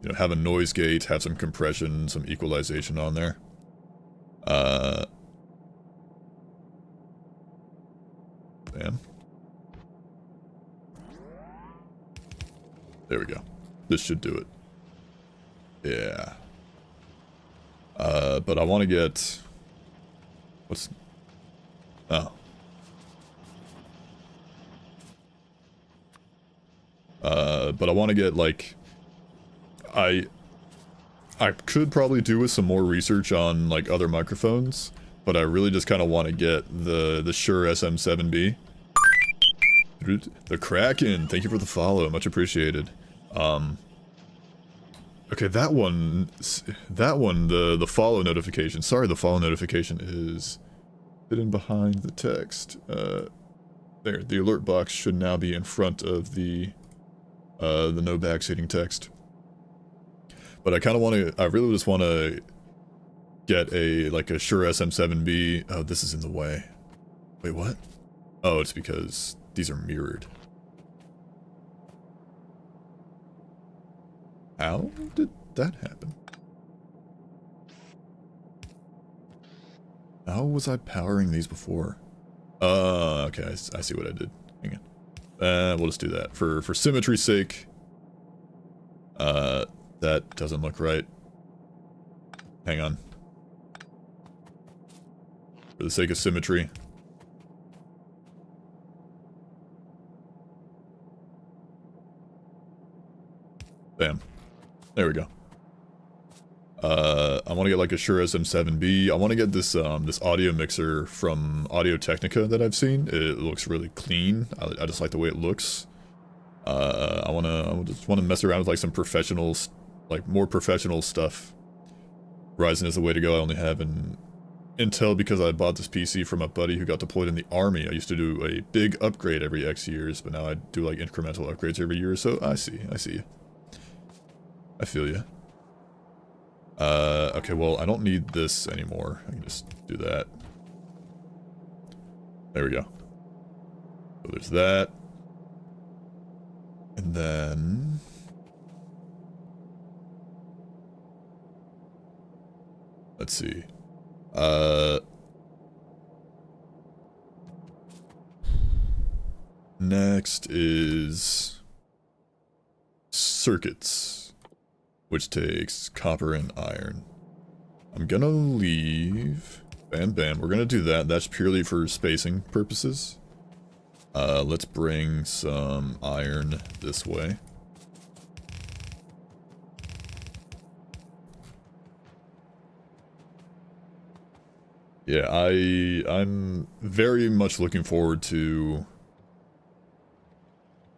you know, have a noise gate, have some compression, some equalization on there. Damn. There we go. This should do it. Yeah. But I want to get... What's... Oh. But I want to get, like... I could probably do with some more research on, like, other microphones, but I really just kind of want to get the Shure SM7B. The Kraken, thank you for the follow, much appreciated. Okay, that one, the follow notification, sorry, the follow notification is hidden behind the text. There, the alert box should now be in front of the no backseating text. But I kind of want to, I really just want to get like a Shure SM7B. Oh, this is in the way. Wait, what? Oh, it's because these are mirrored. How did that happen? How was I powering these before? Okay, I see what I did. Hang on. We'll just do that. For symmetry's sake. That doesn't look right. Hang on. For the sake of symmetry. Bam. There we go. I want to get like a Shure SM7B. I want to get this this audio mixer from Audio-Technica that I've seen. It looks really clean. I just like the way it looks. I just want to mess around with like some professional, like more professional stuff. Ryzen is the way to go. I only have an Intel because I bought this PC from a buddy who got deployed in the army. I used to do a big upgrade every X years, but now I do like incremental upgrades every year. So I see you. I feel you. Okay, well, I don't need this anymore. I can just do that. There we go. So there's that. And then... let's see. Next is... circuits, which takes copper and iron. I'm gonna leave... bam, bam. We're gonna do that. That's purely for spacing purposes. Let's bring some iron this way. Yeah, I'm very much looking forward to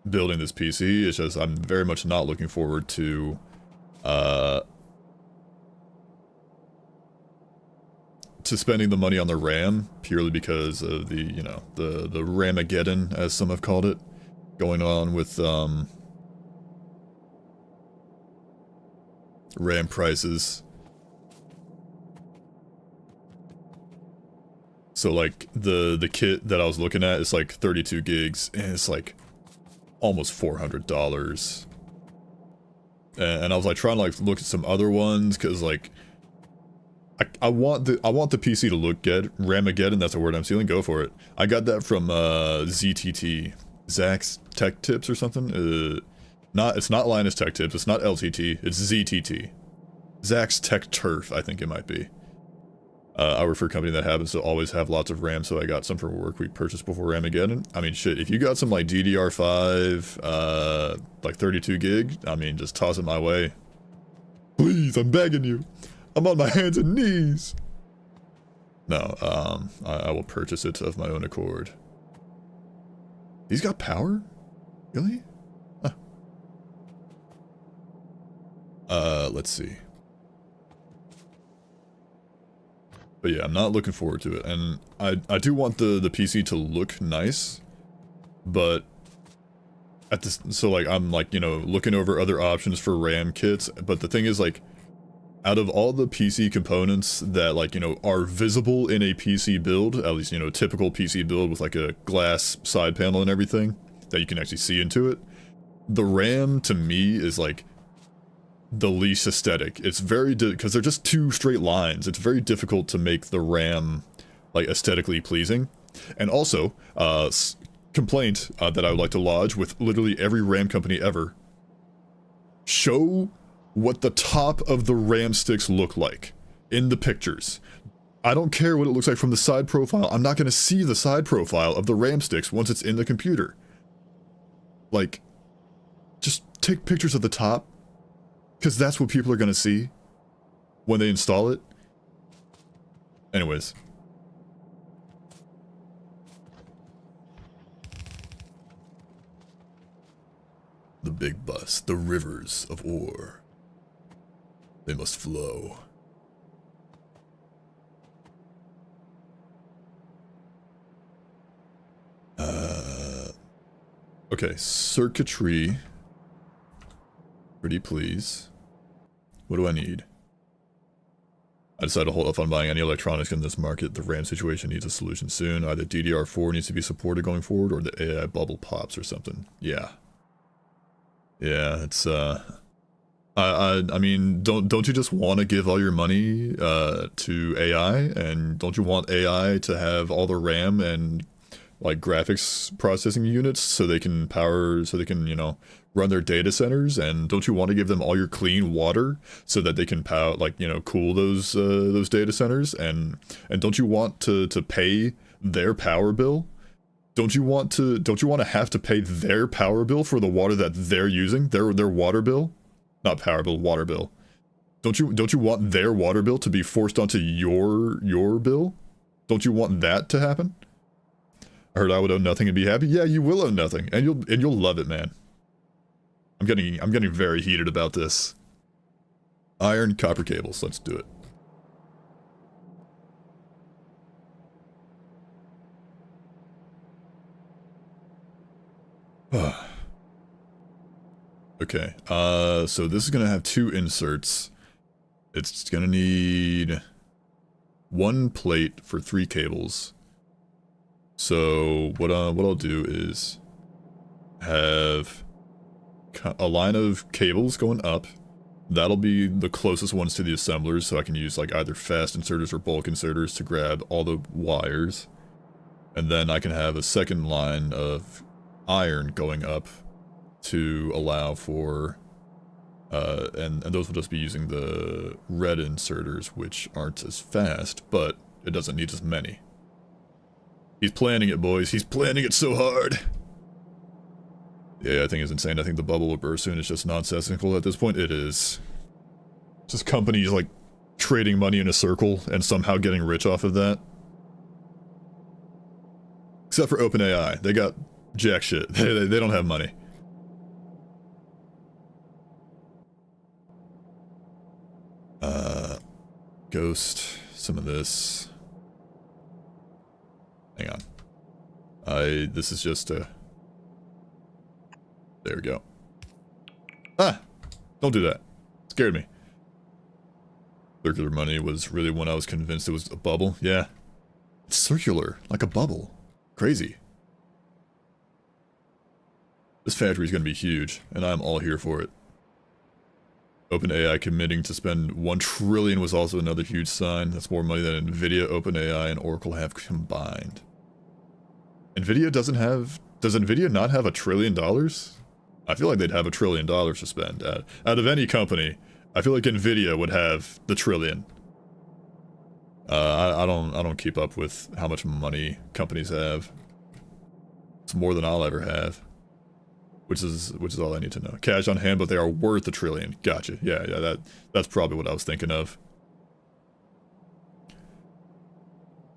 building this PC. It's just I'm very much not looking forward to spending the money on the RAM, purely because of the, you know, the Ramageddon, as some have called it, going on with RAM prices. So like the kit that I was looking at is like 32 gigs and it's like almost $400. And I was like trying to like look at some other ones because like I want the PC to look good. Ramageddon, that's a word I'm stealing. Go for it. I got that from ZTT, Zach's Tech Tips or something. It's not Linus Tech Tips, it's not LTT, it's ZTT. Zach's Tech Turf, I think it might be. I work for a company that happens to always have lots of RAM, so I got some for work we purchased before Ramageddon. I mean, shit, if you got some, like, DDR5, like 32 gig, I mean, just toss it my way. Please, I'm begging you. I'm on my hands and knees. No, I will purchase it of my own accord. He's got power? Really? Huh. Let's see. But yeah, I'm not looking forward to it, and I do want the PC to look nice, but at this, so like I'm like, you know, looking over other options for RAM kits, but the thing is, like, out of all the PC components that, like, you know, are visible in a PC build, at least, you know, typical PC build with like a glass side panel and everything that you can actually see into it, the RAM to me is like the least aesthetic. It's very, because they're just two straight lines. It's very difficult to make the RAM, like, aesthetically pleasing. And also, complaint that I would like to lodge with literally every RAM company ever. Show what the top of the RAM sticks look like in the pictures. I don't care what it looks like from the side profile. I'm not going to see the side profile of the RAM sticks once it's in the computer. Like, just take pictures of the top. Because that's what people are going to see when they install it. Anyways. The big bus, the rivers of ore. They must flow. Okay, circuitry. Pretty please. What do I need? I decided to hold off on buying any electronics in this market. The RAM situation needs a solution soon. Either DDR4 needs to be supported going forward, or the AI bubble pops or something. Yeah. Yeah, it's, I mean, don't you just want to give all your money, to AI? And don't you want AI to have all the RAM and, like, graphics processing units so they can you know, run their data centers? And don't you want to give them all your clean water so that they can cool those data centers? And don't you want to pay their power bill? Don't you want to have to pay their power bill for the water that they're using? Their water bill? Not power bill, water bill. Don't you want their water bill to be forced onto your bill? Don't you want that to happen? I heard I would own nothing and be happy. Yeah, you will own nothing, and you'll love it, man. I'm getting very heated about this. Iron, copper cables. Let's do it. Okay. So this is gonna have two inserts. It's gonna need one plate for 3 cables. So what I'll do is have a line of cables going up. That'll be the closest ones to the assemblers, so I can use like either fast inserters or bulk inserters to grab all the wires. And then I can have a second line of iron going up to allow for and those will just be using the red inserters, which aren't as fast, but it doesn't need as many. He's planning it, boys. He's planning it so hard. Yeah, I think it's insane. I think the bubble will burst soon. It's just nonsensical at this point. It is. Just companies, like, trading money in a circle and somehow getting rich off of that. Except for OpenAI. They got jack shit. They don't have money. Ghost. Some of this. Hang on. This is just a... There we go. Ah! Don't do that. Scared me. Circular money was really when I was convinced it was a bubble. Yeah. It's circular, like a bubble. Crazy. This factory is going to be huge, and I'm all here for it. OpenAI committing to spend $1 trillion was also another huge sign. That's more money than Nvidia, OpenAI, and Oracle have combined. Nvidia doesn't have... Does Nvidia not have $1 trillion? I feel like they'd have $1 trillion to spend. Out of any company, I feel like Nvidia would have the trillion. I don't keep up with how much money companies have. It's more than I'll ever have. Which is all I need to know. Cash on hand, but they are worth $1 trillion. Gotcha. Yeah, that's probably what I was thinking of.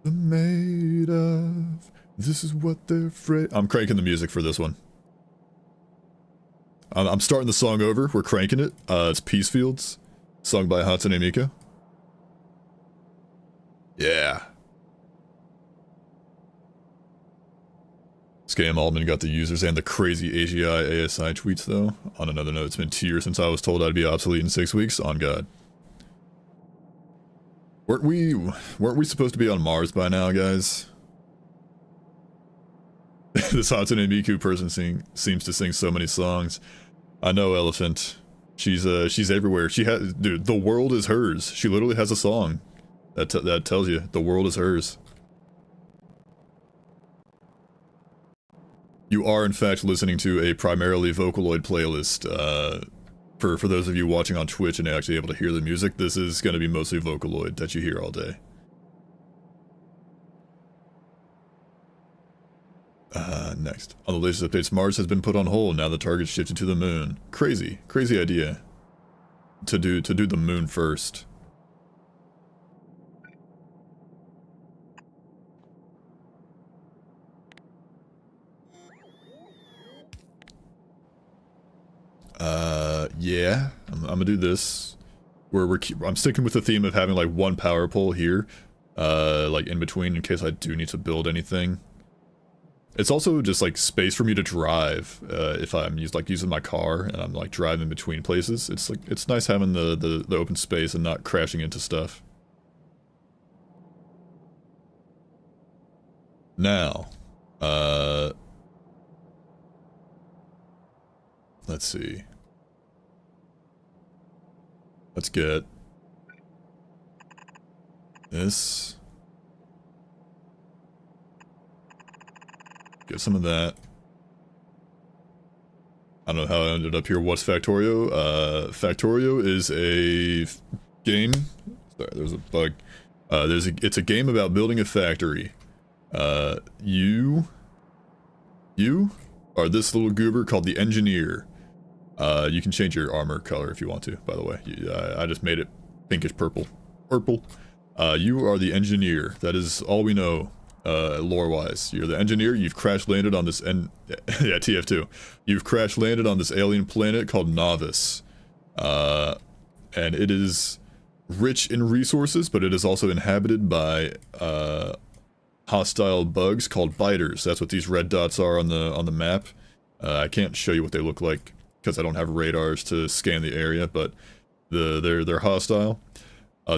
The made of. This is what they're afraid. I'm cranking the music for this one. I'm starting the song over. We're cranking it. It's Peace Fields, sung by Hatsune Miku. Yeah. Scam Altman got the users and the crazy AGI ASI tweets, though. On another note, it's been 2 years since I was told I'd be obsolete in 6 weeks. On God. Weren't we supposed to be on Mars by now, guys? This Hatsune Miku person seems to sing so many songs. I know, Elephant. She's everywhere. She has, dude. The world is hers. She literally has a song that tells you the world is hers. You are in fact listening to a primarily Vocaloid playlist. For those of you watching on Twitch and actually able to hear the music, this is going to be mostly Vocaloid that you hear all day. Next. On the latest updates, Mars has been put on hold. Now the target's shifted to the moon. Crazy idea. To do the moon first. Yeah. I'm gonna do this. I'm sticking with the theme of having like one power pole here, like in between in case I do need to build anything. It's also just like space for me to drive if I'm using my car and I'm like driving between places. It's nice having the open space and not crashing into stuff. Now, let's see. Let's get this. Get some of that. I don't know how I ended up here. What's Factorio? Factorio is a game. Sorry, there's a bug. It's a game about building a factory. You are this little goober called the Engineer. You can change your armor color if you want to, by the way. I just made it pinkish purple. You are the Engineer. That is all we know. Lore-wise, you're the Engineer. You've crash landed on this yeah, TF2. You've crash landed on this alien planet called Novice, and it is rich in resources, but it is also inhabited by hostile bugs called biters. That's what these red dots are on the map. I can't show you what they look like because I don't have radars to scan the area, but they're hostile.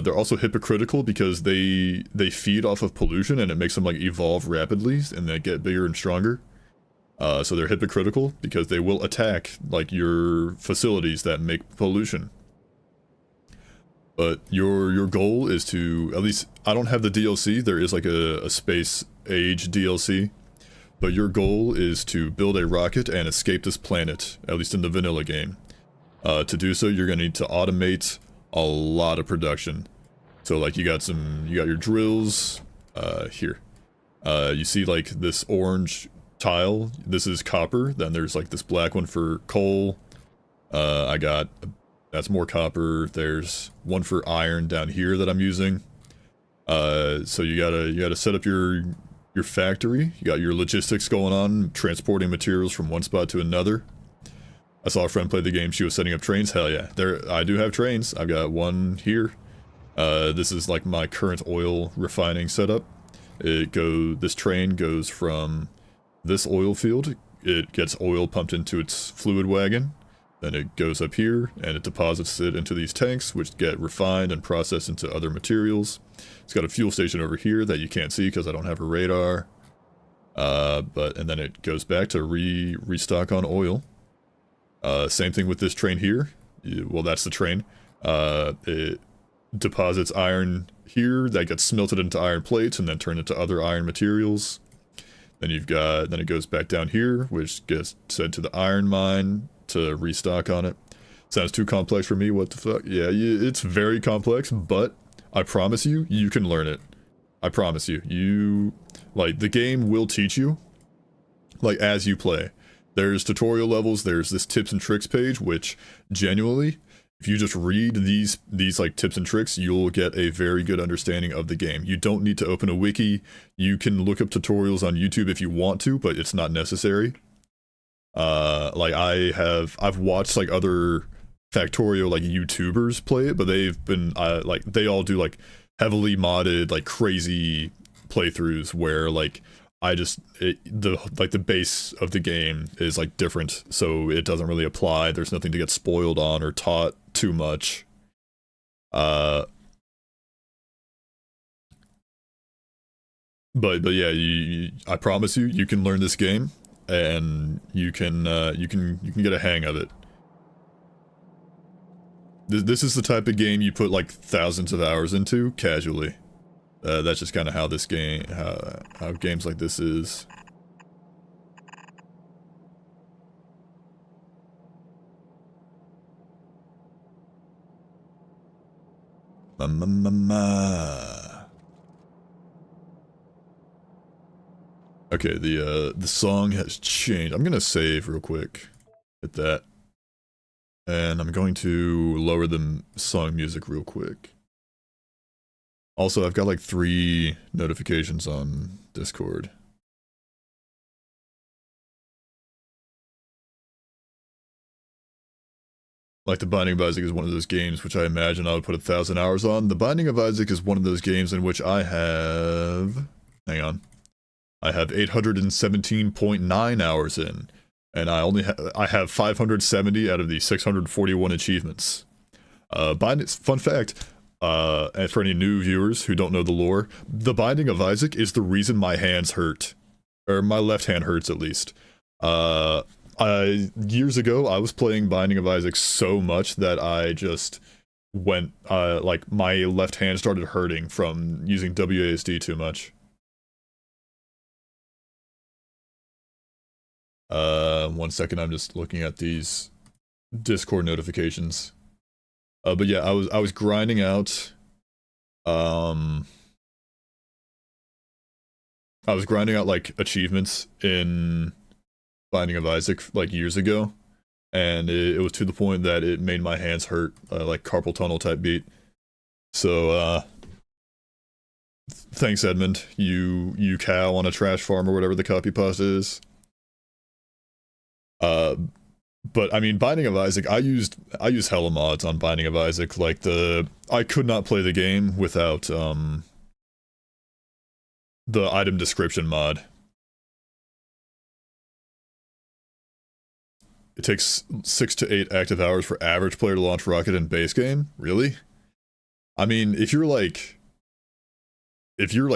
They're also hypocritical because they feed off of pollution and it makes them like evolve rapidly and they get bigger and stronger. So they're hypocritical because they will attack like your facilities that make pollution. But your goal is to, at least I don't have the DLC, there is like a space age DLC. But your goal is to build a rocket and escape this planet, at least in the vanilla game. To do so, you're going to need to automate a lot of production. So like you got your drills here. You see like this orange tile, this is copper. Then there's like this black one for coal. That's more copper. There's one for iron down here that I'm using. So you gotta set up your factory. You got your logistics going on, transporting materials from one spot to another. I saw a friend play the game. She was setting up trains. Hell yeah. I do have trains. I've got one here. This is like my current oil refining setup. This train goes from this oil field. It gets oil pumped into its fluid wagon. Then it goes up here and it deposits it into these tanks, which get refined and processed into other materials. It's got a fuel station over here that you can't see because I don't have a radar. And then it goes back to restock on oil. Same thing with this train here. Well, that's the train. It deposits iron here that gets smelted into iron plates and then turned into other iron materials. Then it goes back down here, which gets sent to the iron mine, to restock on it. Sounds too complex for me, what the fuck? Yeah, it's very complex, but I promise you, you can learn it. I promise you. Like, the game will teach you, like, as you play. There's tutorial levels, there's this tips and tricks page, which, genuinely, if you just read these like tips and tricks, you'll get a very good understanding of the game. You don't need to open a wiki. You can look up tutorials on YouTube if you want to, but it's not necessary. Like I've watched like other Factorio like YouTubers play it, but they've been like they all do like heavily modded like crazy playthroughs where like the base of the game is like different, so it doesn't really apply. There's nothing to get spoiled on or taught too much. But yeah, I promise you can learn this game, and you can get a hang of it. This is the type of game you put like thousands of hours into casually. That's just kind of how this game, how games like this is. Okay, the song has changed. I'm gonna save real quick. Hit that. And I'm going to lower the song music real quick. Also, I've got like 3 notifications on Discord. Like, The Binding of Isaac is one of those games which I imagine I would put 1,000 hours on. The Binding of Isaac is one of those games in which I have... Hang on. I have 817.9 hours in. And I have 570 out of the 641 achievements. Fun fact, and for any new viewers who don't know the lore, The Binding of Isaac is the reason my hands hurt. Or my left hand hurts, at least. Years ago, I was playing Binding of Isaac so much that I just went, like, my left hand started hurting from using WASD too much. 1 second, I'm just looking at these Discord notifications. But yeah, I was grinding out, I was grinding out, like, achievements in Binding of Isaac, like, years ago, and it was to the point that it made my hands hurt, like, carpal tunnel type beat. So, thanks, Edmund, you cow on a trash farm or whatever the copy pasta is. But I mean, Binding of Isaac, I used hella mods on Binding of Isaac. Like I could not play the game without the item description mod. It takes 6 to 8 active hours for average player to launch rocket in base game. Really? I mean, if you're like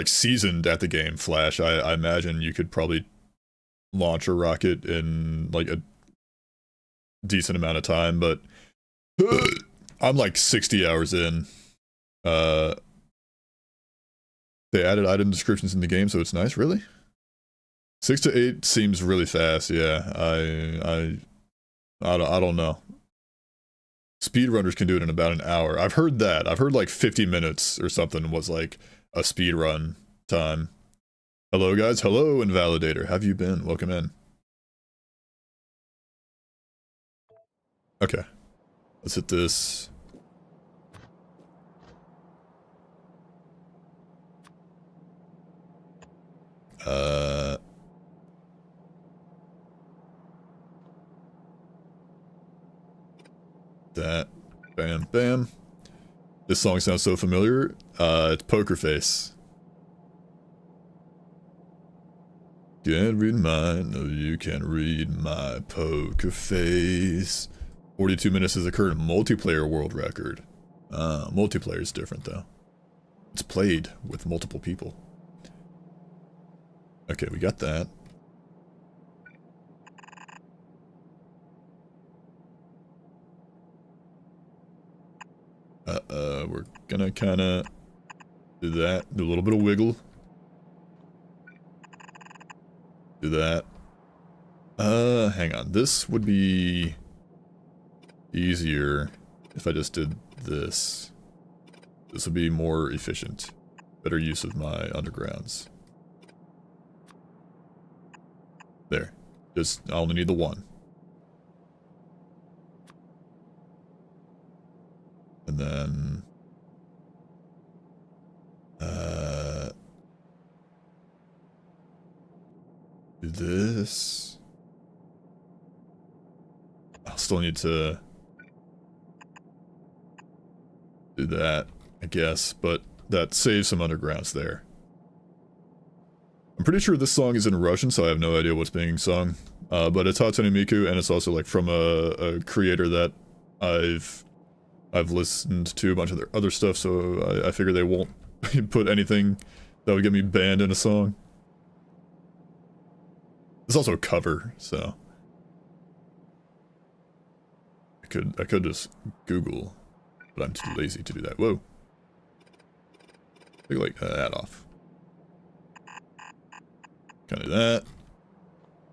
seasoned at the game, Flash, I imagine you could probably launch a rocket in like a decent amount of time, but I'm like 60 hours in. They added item descriptions in the game, so it's nice. Really? 6 to 8 seems really fast. Yeah, I don't know. Speedrunners can do it in about an hour. I've heard that. I've heard like 50 minutes or something was like a speedrun time. Hello guys, hello Invalidator, how have you been? Welcome in. Okay, let's hit this. That, bam, bam. This song sounds so familiar. It's Poker Face. Can't read mine, no you can't read my poker face. 42 minutes is the current multiplayer world record. Multiplayer is different though. It's played with multiple people. Okay, we got that. We're gonna kinda do that, do a little bit of wiggle. Do that. Hang on, this would be easier if I just did this. This would be more efficient. Better use of my undergrounds. There. Just, I only need the one. And then... do this. I'll still need to do that, I guess, but that saves some undergrounds there. I'm pretty sure this song is in Russian, so I have no idea what's being sung. But it's Hatsune Miku, and it's also like from a creator that I've listened to a bunch of their other stuff, so I figure they won't put anything that would get me banned in a song. It's also a cover, so I could just Google, but I'm too lazy to do that. Whoa. Take like that off. Kinda do that.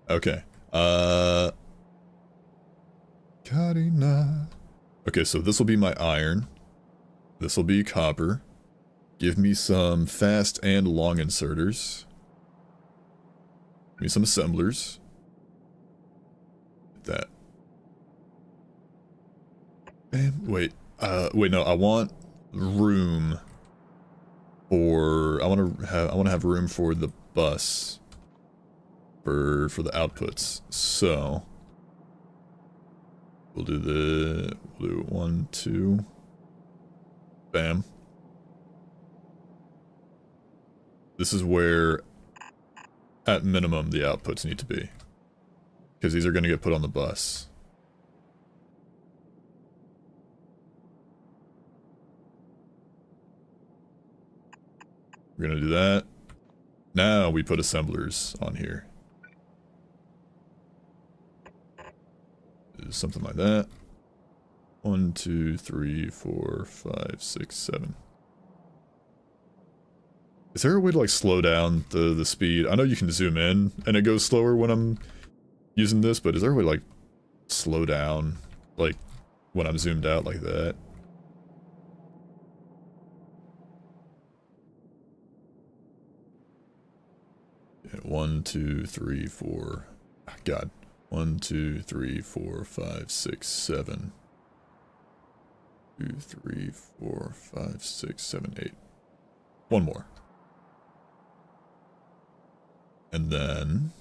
Okay. Karina. Okay, so this will be my iron. This will be copper. Give me some fast and long inserters. Give me some assemblers. That. And wait. Wait, no, I want room for... I want to have room for the bus. For the outputs. So... we'll do 1, 2. Bam. This is where, at minimum, the outputs need to be. Because these are going to get put on the bus. We're going to do that. Now we put assemblers on here. Something like that. 1, 2, 3, 4, 5, 6, 7. Is there a way to like slow down the speed? I know you can zoom in and it goes slower when I'm using this, but is there a way to like slow down like when I'm zoomed out like that? Yeah, 1, 2, 3, 4. God. 1, 2, 3, 4, 5, 6, 7. 2, 3, 4, 5, 6, 7, 8. One more. And then...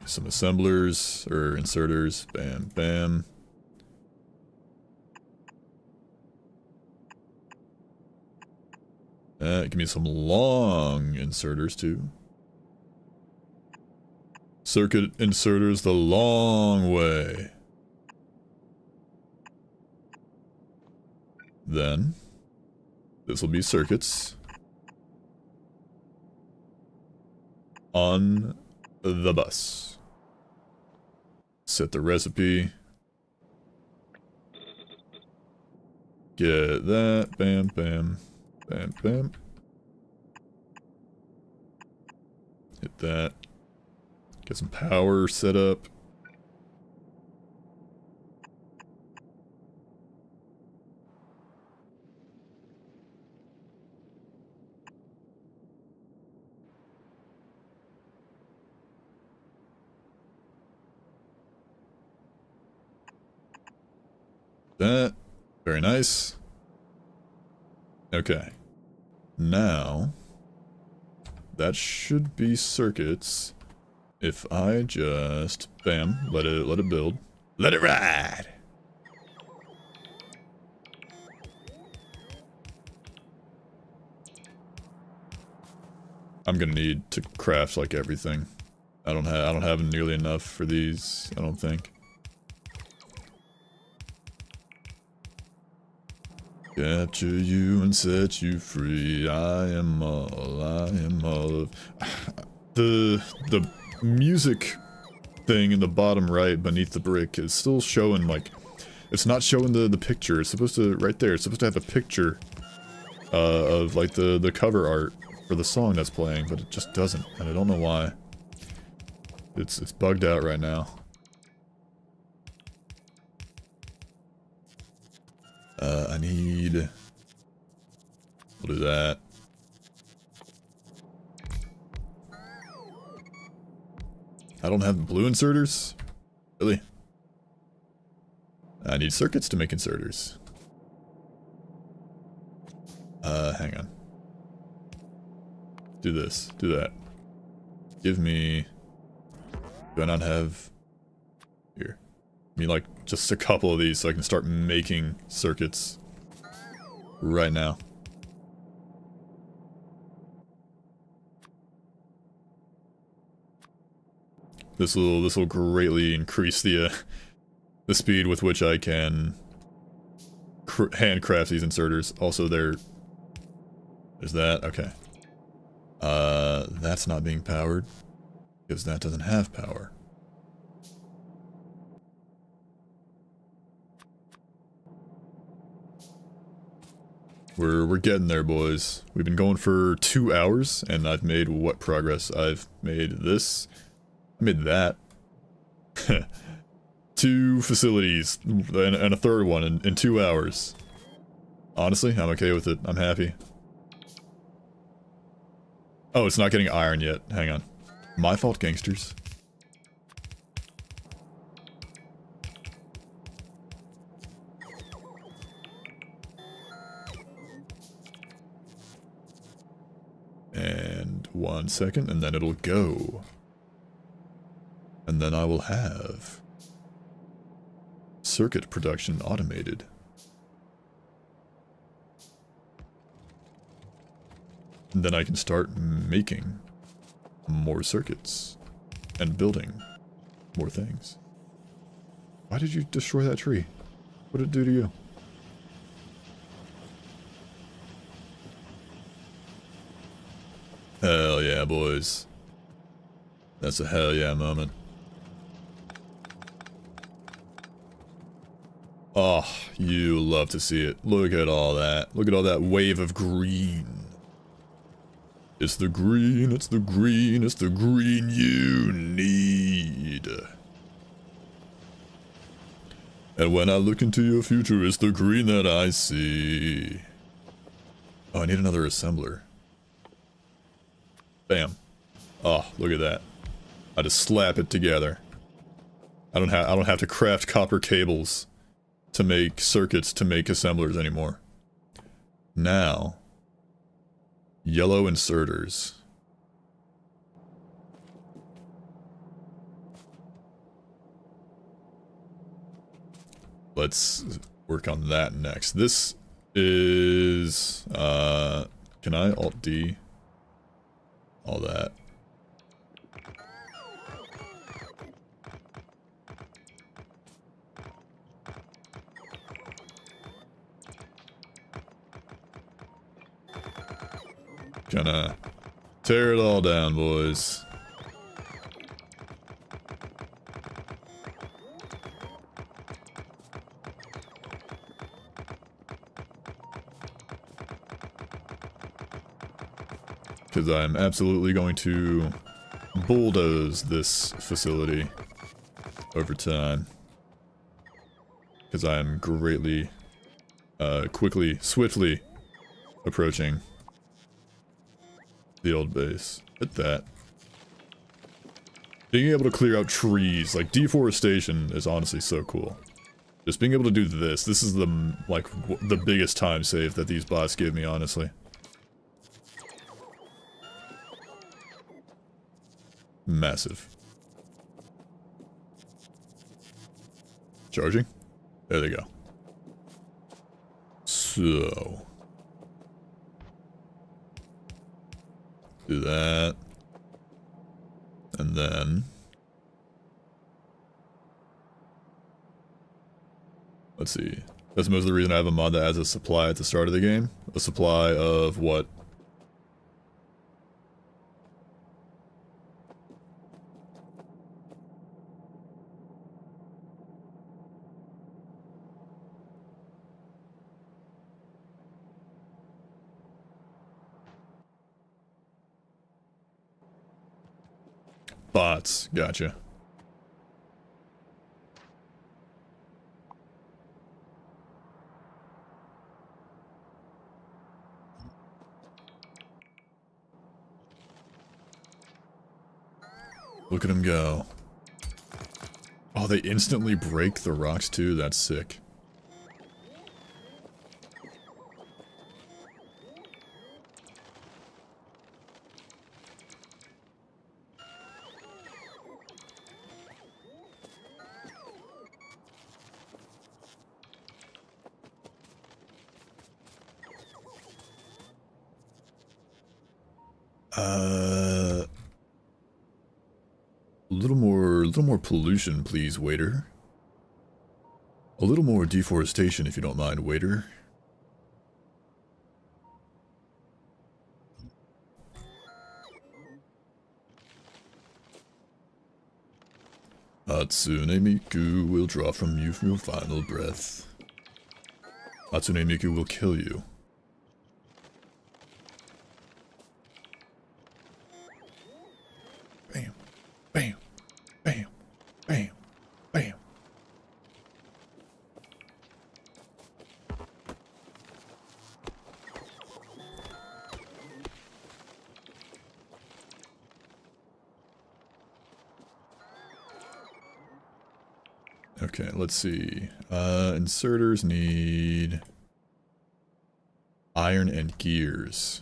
some assemblers, or inserters. Bam, bam. Give me some long inserters, too. Circuit inserters the long way. Then, this will be circuits on the bus. Set the recipe. Get that. Bam, bam, bam, bam. Hit that. Get some power set up. That. Very nice. Okay. Now, that should be circuits. If I just, bam, let it build. Let it ride! I'm gonna need to craft like everything. I don't have nearly enough for these, I don't think. Capture you and set you free. I am all of... The music thing in the bottom right beneath the brick is still showing like... it's not showing the picture. It's supposed to... right there. It's supposed to have a picture of like the cover art for the song that's playing, but it just doesn't, and I don't know why. It's bugged out right now. I need... We'll do that. I don't have blue inserters? Really? I need circuits to make inserters. Hang on. Do this. Do that. Give me... Do I not have... Here. I mean, like, just a couple of these so I can start making circuits right now. This will greatly increase the speed with which I can handcraft these inserters. Also, there's that. Okay. That's not being powered because that doesn't have power. We're getting there, boys. We've been going for 2 hours, and I've made what progress? I've made this. I made that. 2 facilities, and a third one in 2 hours. Honestly, I'm okay with it. I'm happy. Oh, it's not getting iron yet. Hang on. My fault, gangsters. And 1 second, and then it'll go. And then I will have circuit production automated. And then I can start making more circuits and building more things. Why did you destroy that tree? What did it do to you? Hell yeah, boys. That's a hell yeah moment. Oh, you love to see it. Look at all that. Look at all that wave of green. It's the green, it's the green, it's the green you need. And when I look into your future, it's the green that I see. Oh, I need another assembler. Bam. Oh, look at that. I just slap it together. I don't have to craft copper cables to make circuits to make assemblers anymore. Now, yellow inserters. Let's work on that next. This is, can I Alt-D? All that. Gonna tear it all down, boys. Because I'm absolutely going to bulldoze this facility over time. Because I'm greatly, swiftly approaching the old base. Hit that. Being able to clear out trees, like deforestation, is honestly so cool. Just being able to do this is the, like, the biggest time save that these bots give me, honestly. Massive. Charging? There they go. So... do that. And then... let's see. That's most of the reason I have a mod that adds a supply at the start of the game. A supply of what? Bots, gotcha. Look at him go. Oh, they instantly break the rocks too? That's sick. A little more pollution, please, waiter. A little more deforestation, if you don't mind, waiter. Hatsune Miku will draw from you for your final breath. Hatsune Miku will kill you. Bam, bam, bam, bam, bam. Okay, let's see. Inserters need iron and gears.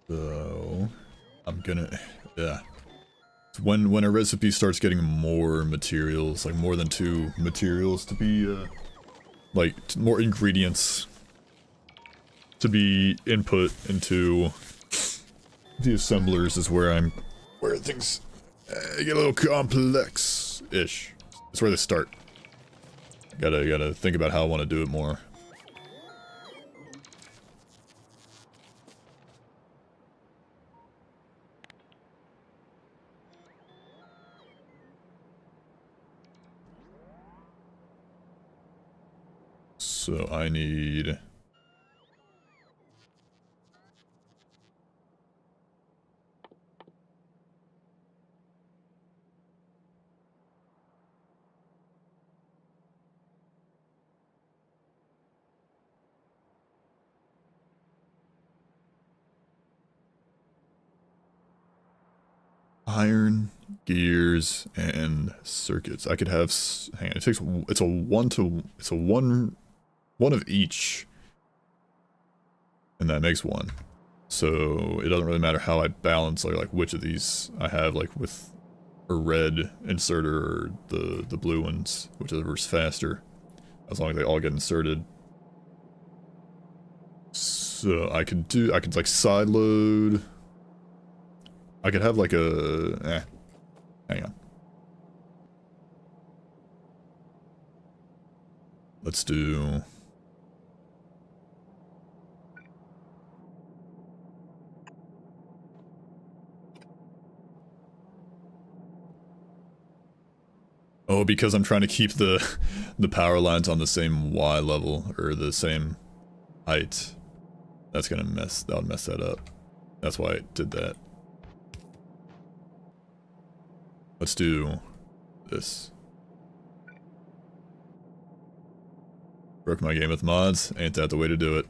So, I'm gonna, yeah. When a recipe starts getting more materials, like more than 2 materials to be, like, more ingredients to be input into the assemblers is where things get a little complex-ish. That's where they start. Gotta think about how I want to do it more. So I need... iron, gears, and circuits. I could have... Hang on, it takes... It's a one of each. And that makes 1. So it doesn't really matter how I balance like which of these I have, like with a red inserter or the blue ones, whichever's faster, as long as they all get inserted. So I could like side load. I could have like a hang on. Let's do... Oh, because I'm trying to keep the power lines on the same Y level, or the same height. That would mess that up. That's why I did that. Let's do this. Broke my game with mods, ain't that the way to do it.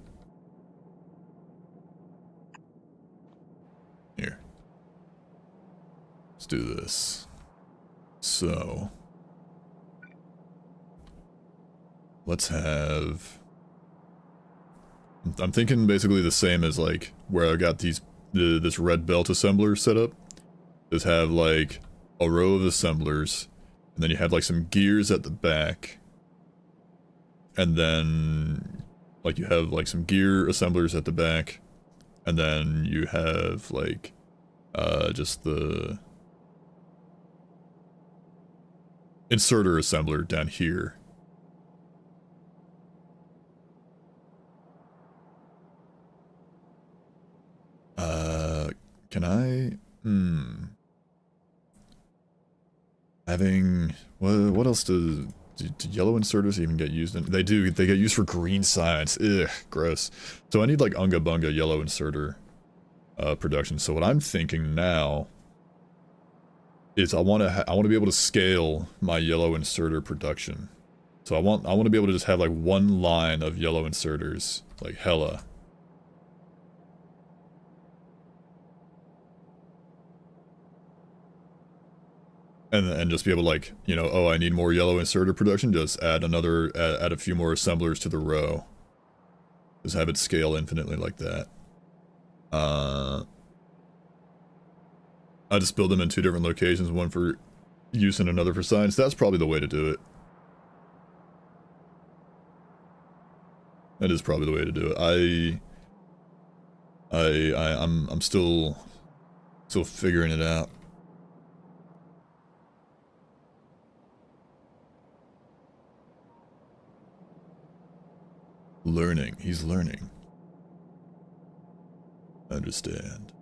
Here. Let's do this. So... let's have... I'm thinking basically the same as like where I got this red belt assembler set up. Just have like a row of assemblers, and then you have like some gears at the back, and then like you have like some gear assemblers at the back, and then you have like just the inserter assembler down here. Can I? I having what else do yellow inserters even get used in? They do. They get used for green science. Ugh, gross. So I need like unga bunga yellow inserter production. So what I'm thinking now is I want to be able to scale my yellow inserter production. So I want to be able to just have like one line of yellow inserters, like hella. And just be able to, like, you know, oh, I need more yellow inserter production, just add a few more assemblers to the row. Just have it scale infinitely like that. I just build them in 2 different locations, one for use and another for science. That's probably the way to do it. That is probably the way to do it. I'm still figuring it out. Learning. He's learning. Understand.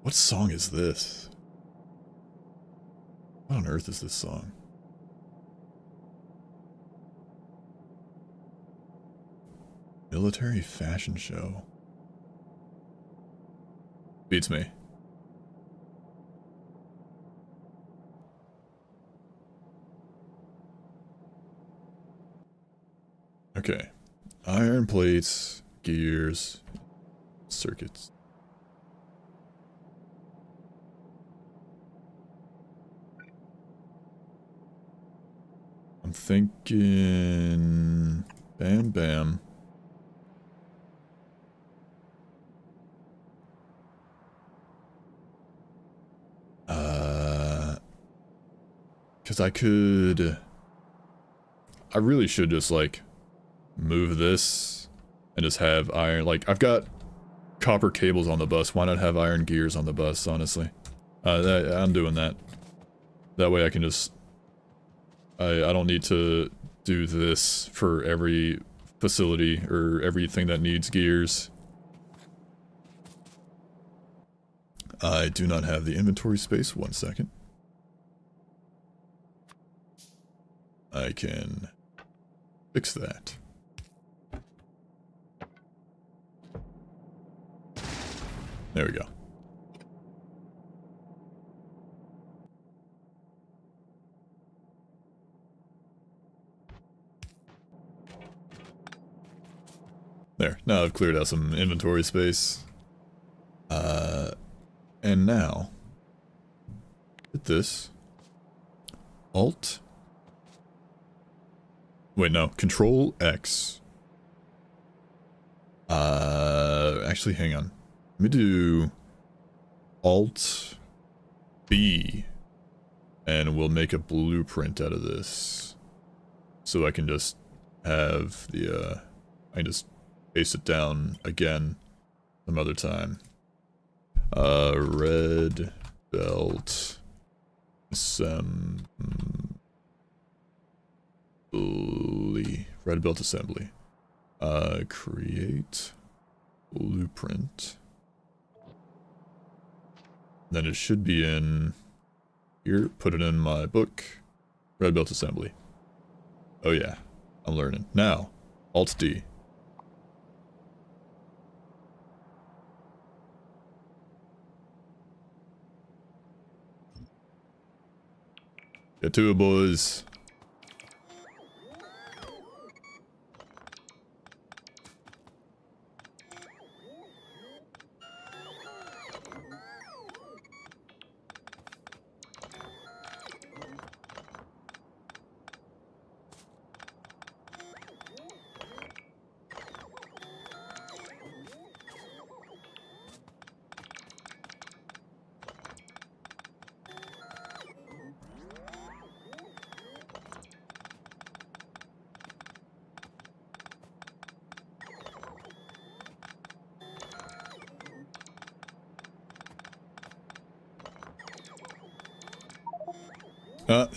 What song is this? What on earth is this song? Military fashion show. Beats me. Okay. Iron plates, gears, circuits. I'm thinking... Bam, bam. Because I really should just, like, move this and just have iron. Like, I've got copper cables on the bus. Why not have iron gears on the bus, honestly? I'm doing that. That way I can just... I don't need to do this for every facility or everything that needs gears. I do not have the inventory space. 1 second. I can fix that. There we go. There. Now I've cleared out some inventory space. And now, hit this. Alt. Wait, no. Control X. Actually, hang on. Let me do Alt B. And we'll make a blueprint out of this. So I can just have the, I can just paste it down again some other time. Red belt assembly. Red belt assembly. Create blueprint. Then it should be in here. Put it in my book. Red belt assembly. Oh yeah, I'm learning. Now, Alt D. Get to it, boys.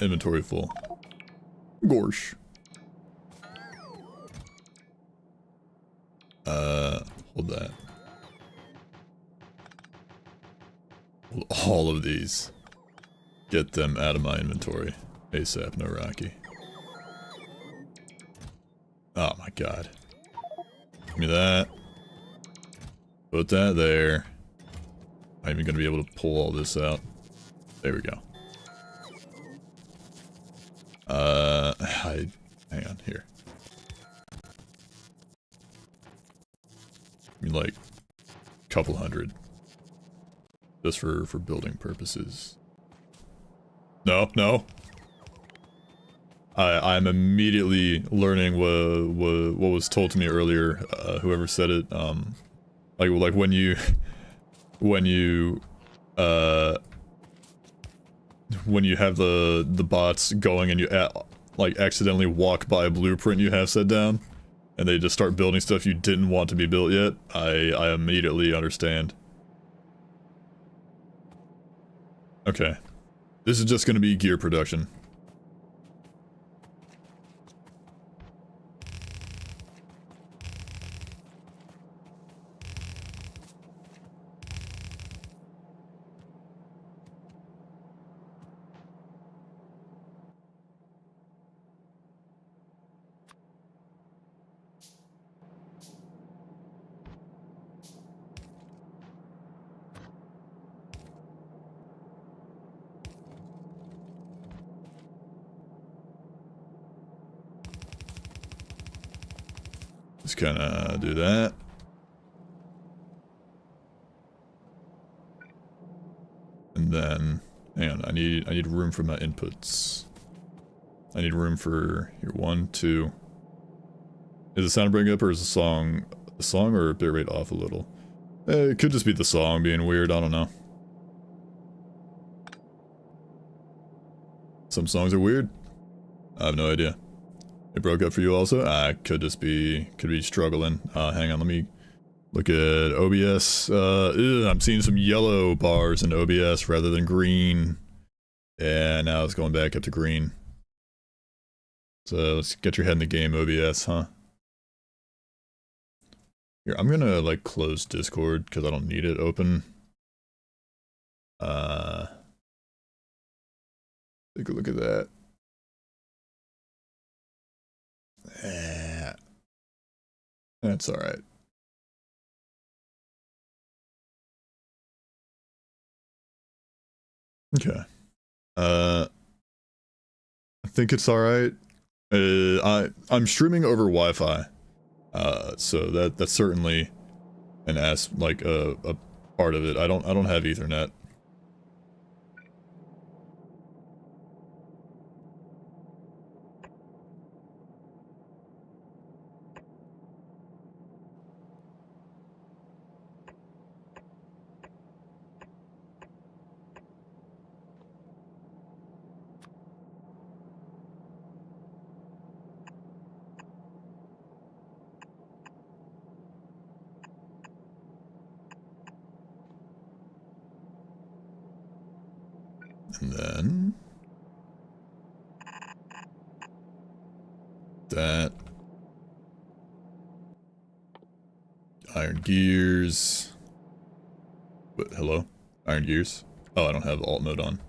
Inventory full. Gorsh. Hold that. all of these. Get them out of my inventory. ASAP, no Rocky. Oh my god. Give me that. Put that there. I'm even gonna be able to pull all this out. There we go. Hang on, here. I mean, like, a couple hundred. Just for building purposes. No, no. I'm immediately learning what was told to me earlier. Whoever said it. Like when you have the bots going and you like accidentally walk by a blueprint you have set down, and they just start building stuff you didn't want to be built yet. I immediately understand. Okay. This is just gonna be gear production. Just kinda do that. And then, hang on, I need room for my inputs. I need room for, here, 1, 2. Is the sound bring up or is the song or bitrate off a little? It could just be the song being weird, I don't know. Some songs are weird. I have no idea. It broke up for you also? Could be struggling. Hang on, let me look at OBS. I'm seeing some yellow bars in OBS rather than green. Yeah, now it's going back up to green. So let's get your head in the game, OBS, huh? Here, I'm gonna like close Discord because I don't need it open. Take a look at that. That's alright. Okay. I think it's alright. I'm streaming over Wi-Fi. So that's certainly an a part of it. I don't have Ethernet. And then that iron gears. What, hello? Iron gears? Oh, I don't have alt mode on.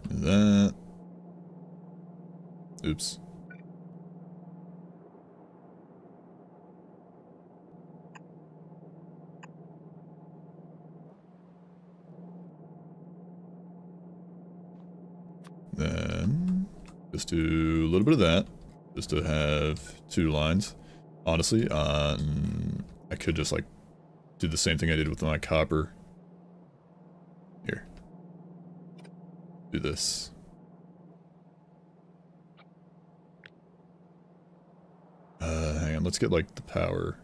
That. Oops. Then just do a little bit of that, just to have 2 lines. Honestly, I could just like do the same thing I did with my copper. Here, do this. Hang on, let's get like the power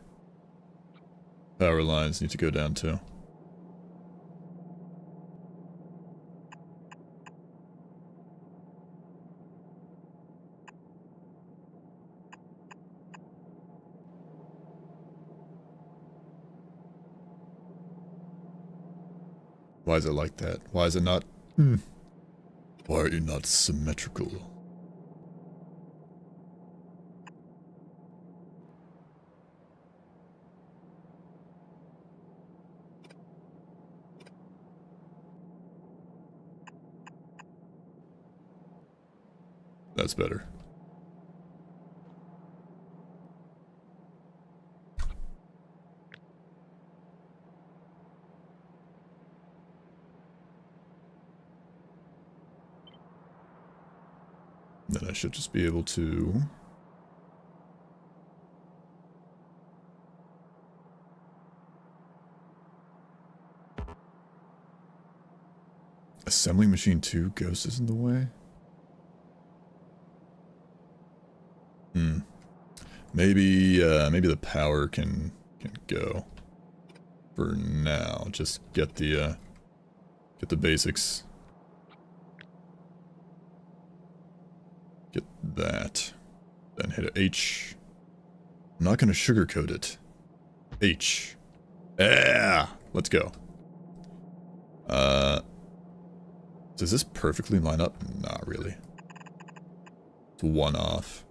lines need to go down too. Why is it like that? Why is it not? Why are you not symmetrical? That's better. Then I should just be able to... Assembling machine 2, Ghost is in the way? Maybe, maybe the power can go. For now, just get the basics. Get that. Then hit H. I'm not gonna sugarcoat it. H. Yeah! Let's go. Does this perfectly line up? Not really. It's one off.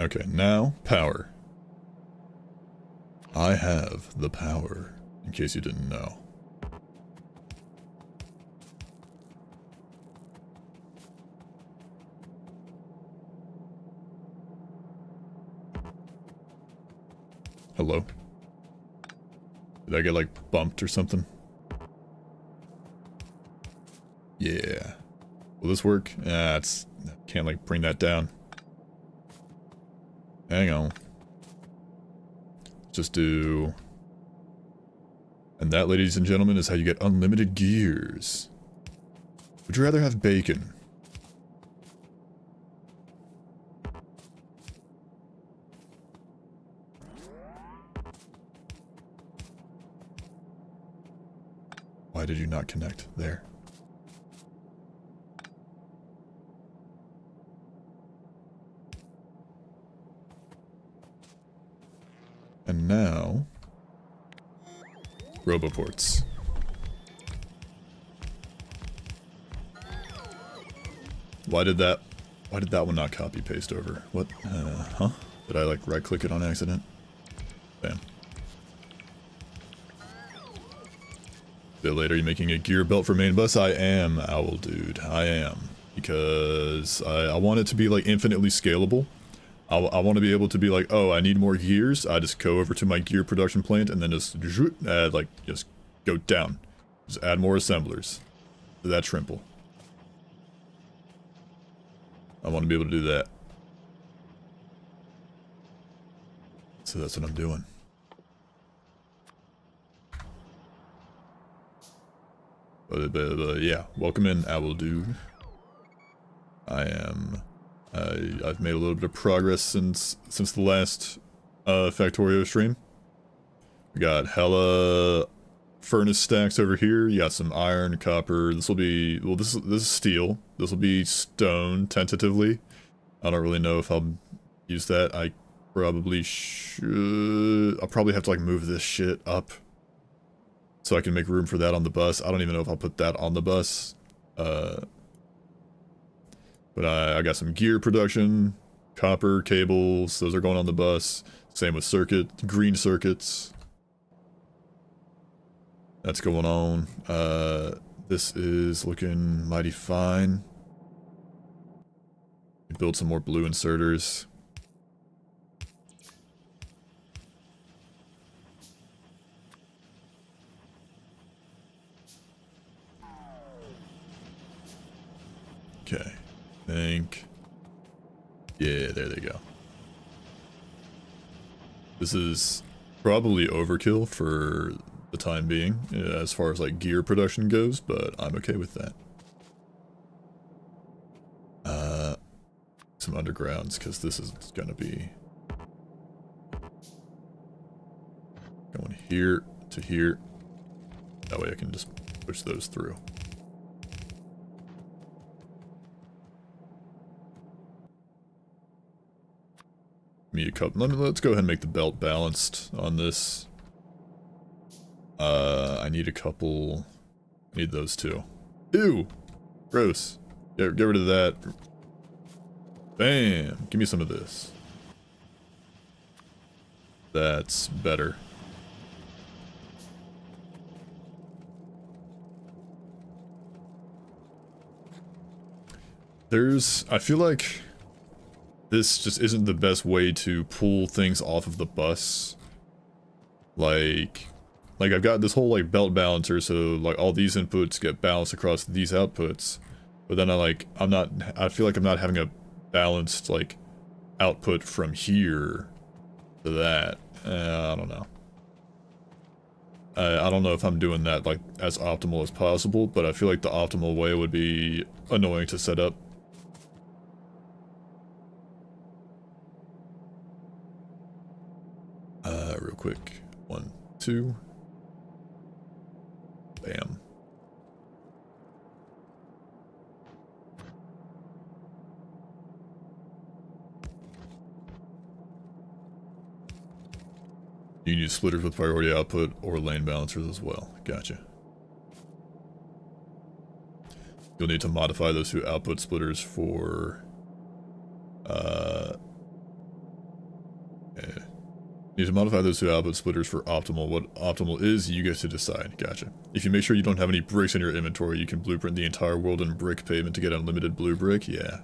Okay, now, power. I have the power, in case you didn't know. Hello? Did I get, like, bumped or something? Yeah. Will this work? Ah, it's... Can't, like, bring that down. Hang on. Just do... And that, ladies and gentlemen, is how you get unlimited gears. Would you rather have bacon? Why did you not connect there? And now... Roboports. Why did that one not copy paste over? What? Huh? Did I like right click it on accident? Bam. A bit later, you making a gear belt for main bus? I am, Owl Dude. I am. Because I want it to be like infinitely scalable. I want to be able to be like, oh, I need more gears. I just go over to my gear production plant and then just add, like, just go down. Just add more assemblers. That shrimple. I want to be able to do that. So that's what I'm doing. But yeah, welcome in, Owl Dude. I've made a little bit of progress since the last Factorio stream. We got hella furnace stacks over here. You got some iron, copper. This will be, well, this is steel. This will be stone tentatively. I don't really know if I'll use that. I probably should. I'll probably have to like move this shit up so I can make room for that on the bus. I don't even know if I'll put that on the bus. But I got some gear production, copper cables, those are going on the bus. Same with green circuits. That's going on. This is looking mighty fine. Build some more blue inserters. Okay. Think. Yeah, there they go. This is probably overkill for the time being, as far as like gear production goes, but I'm okay with that. Some undergrounds, because this is gonna be going here to here. That way I can just push those through. Me a couple. Let's go ahead and make the belt balanced on this. I need a couple. I need those two. Ew! Gross. Get rid of that. Bam! Give me some of this. That's better. I feel like this just isn't the best way to pull things off of the bus. Like I've got this whole like belt balancer, so like all these inputs get balanced across these outputs. But then I feel like I'm not having a balanced like output from here to that. I don't know. I don't know if I'm doing that like as optimal as possible, but I feel like the optimal way would be annoying to set up. Real quick. 1, 2. Bam. You can use splitters with priority output or lane balancers as well. Gotcha. You'll need to modify those two output splitters for... You need to modify those two output splitters for optimal. What optimal is, you get to decide. Gotcha. If you make sure you don't have any bricks in your inventory, you can blueprint the entire world in brick pavement to get unlimited blue brick. Yeah.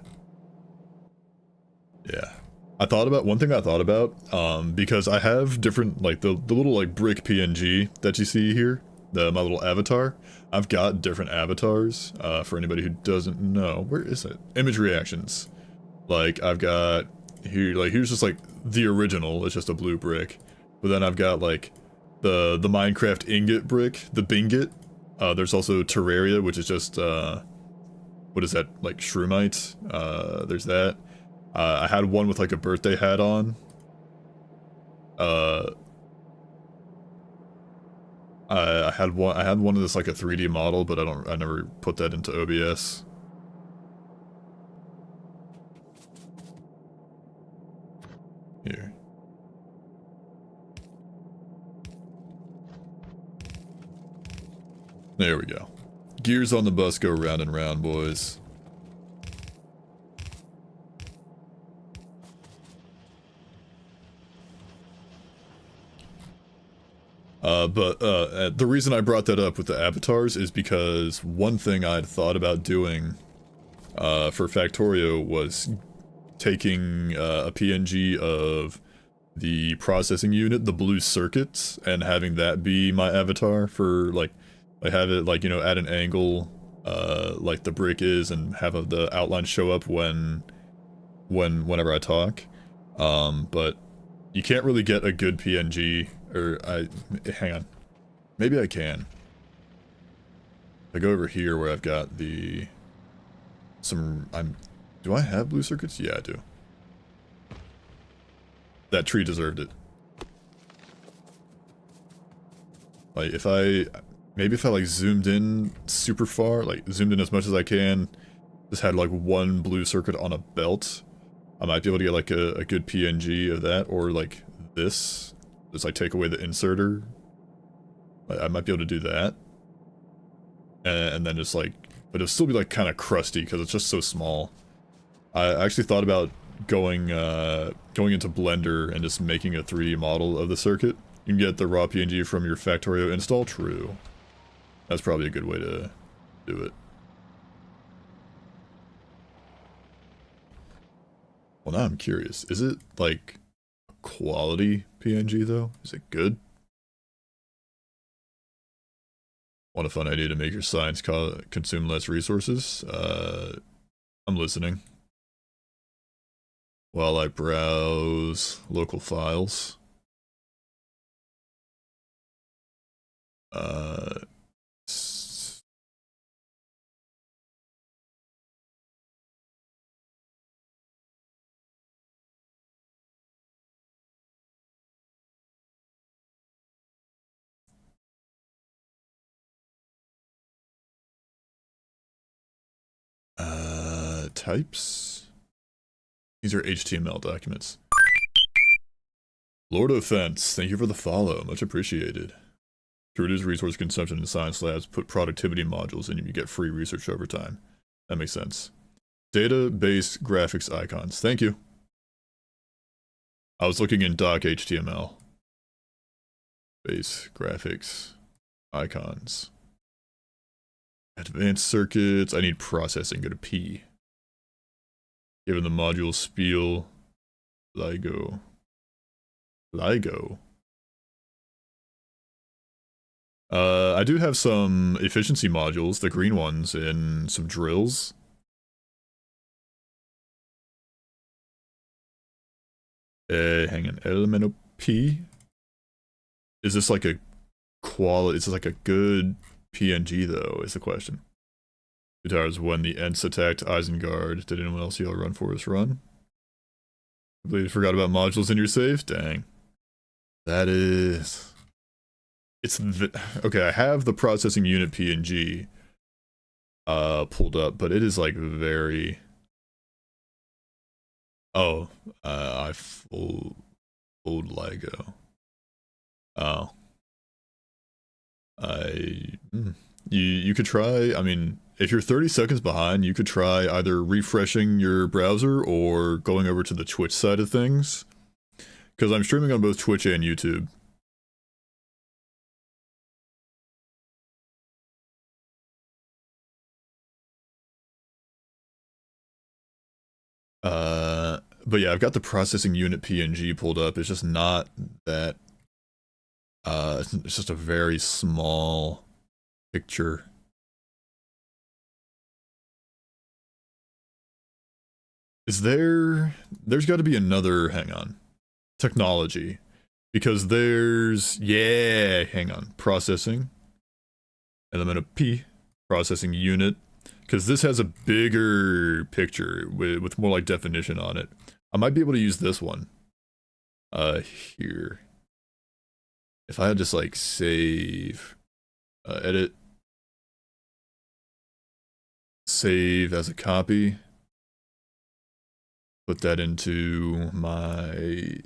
Yeah. One thing I thought about, because I have different, like, the little, like, brick PNG that you see here, my little avatar. I've got different avatars, for anybody who doesn't know. Where is it? Image reactions. Like, I've got, here's just, like, the original, it's just a blue brick. But then I've got, like, the Minecraft ingot brick, the Bingot. There's also Terraria, which is just, what is that, like, Shroomite? There's that. I had one with like a birthday hat on. I had one of this like a 3D model, but I never put that into OBS. Here. There we go. Gears on the bus go round and round, boys. The reason I brought that up with the avatars is because one thing I'd thought about doing for Factorio was taking a PNG of the processing unit, the blue circuits, and having that be my avatar for like I have it like, you know, at an angle like the brick is, and have the outline show up whenever I talk. But you can't really get a good PNG, or hang on. Maybe I can. I go over here where I've got do I have blue circuits? Yeah, I do. That tree deserved it. Like, maybe if I like zoomed in super far, like zoomed in as much as I can, just had like one blue circuit on a belt, I might be able to get like a good PNG of that, or like this. Just like take away the inserter. Like, I might be able to do that. And then just like, but it'll still be like kind of crusty because it's just so small. I actually thought about going into Blender and just making a 3D model of the circuit. You can get the raw PNG from your Factorio install. True. That's probably a good way to do it. Well, now I'm curious. Is it like quality PNG though? Is it good? Want a fun idea to make your science consume less resources? I'm listening. While I browse local files. Types? These are HTML documents. Lord of Fence, thank you for the follow, much appreciated. To reduce resource consumption in science labs, put productivity modules in and you get free research over time. That makes sense. Data-based graphics icons, thank you. I was looking in doc HTML. Base graphics, icons, advanced circuits. I need processing. Go to P. Given the module spiel, LIGO. I do have some efficiency modules, the green ones, and some drills. Hang on, Elemental P. Is this like a quality? Is this like a good PNG though? Is the question. Guitars when the Ents attacked Isengard. Did anyone else yell run for his run? I believe you forgot about modules in your save. Dang. That is. It's okay. I have the processing unit PNG pulled up, but it is like very. Oh, I full LIGO. Oh. You could try, I mean, if you're 30 seconds behind, you could try either refreshing your browser or going over to the Twitch side of things. Because I'm streaming on both Twitch and YouTube. But yeah, I've got the processing unit PNG pulled up. It's just not that, it's just a very small picture. There's got to be another, hang on, technology. Because there's, yeah, hang on, processing. Element of P, processing unit. Because this has a bigger picture with more like definition on it. I might be able to use this one. Here. If I had just like save, edit, save as a copy, put that into my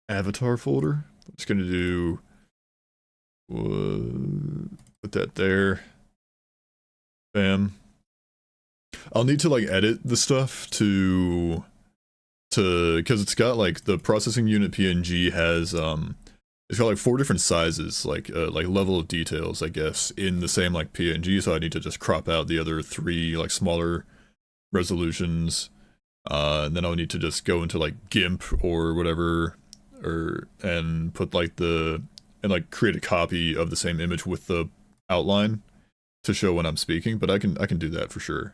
avatar folder. I'm just gonna do, put that there. Bam. I'll need to like edit the stuff to because it's got like the processing unit PNG has it's got like 4 different sizes, like level of details, I guess, in the same like PNG, so I need to just crop out the other 3 like smaller resolutions. And then I'll need to just go into like GIMP or whatever, and put like and create a copy of the same image with the outline to show when I'm speaking, but I can do that for sure.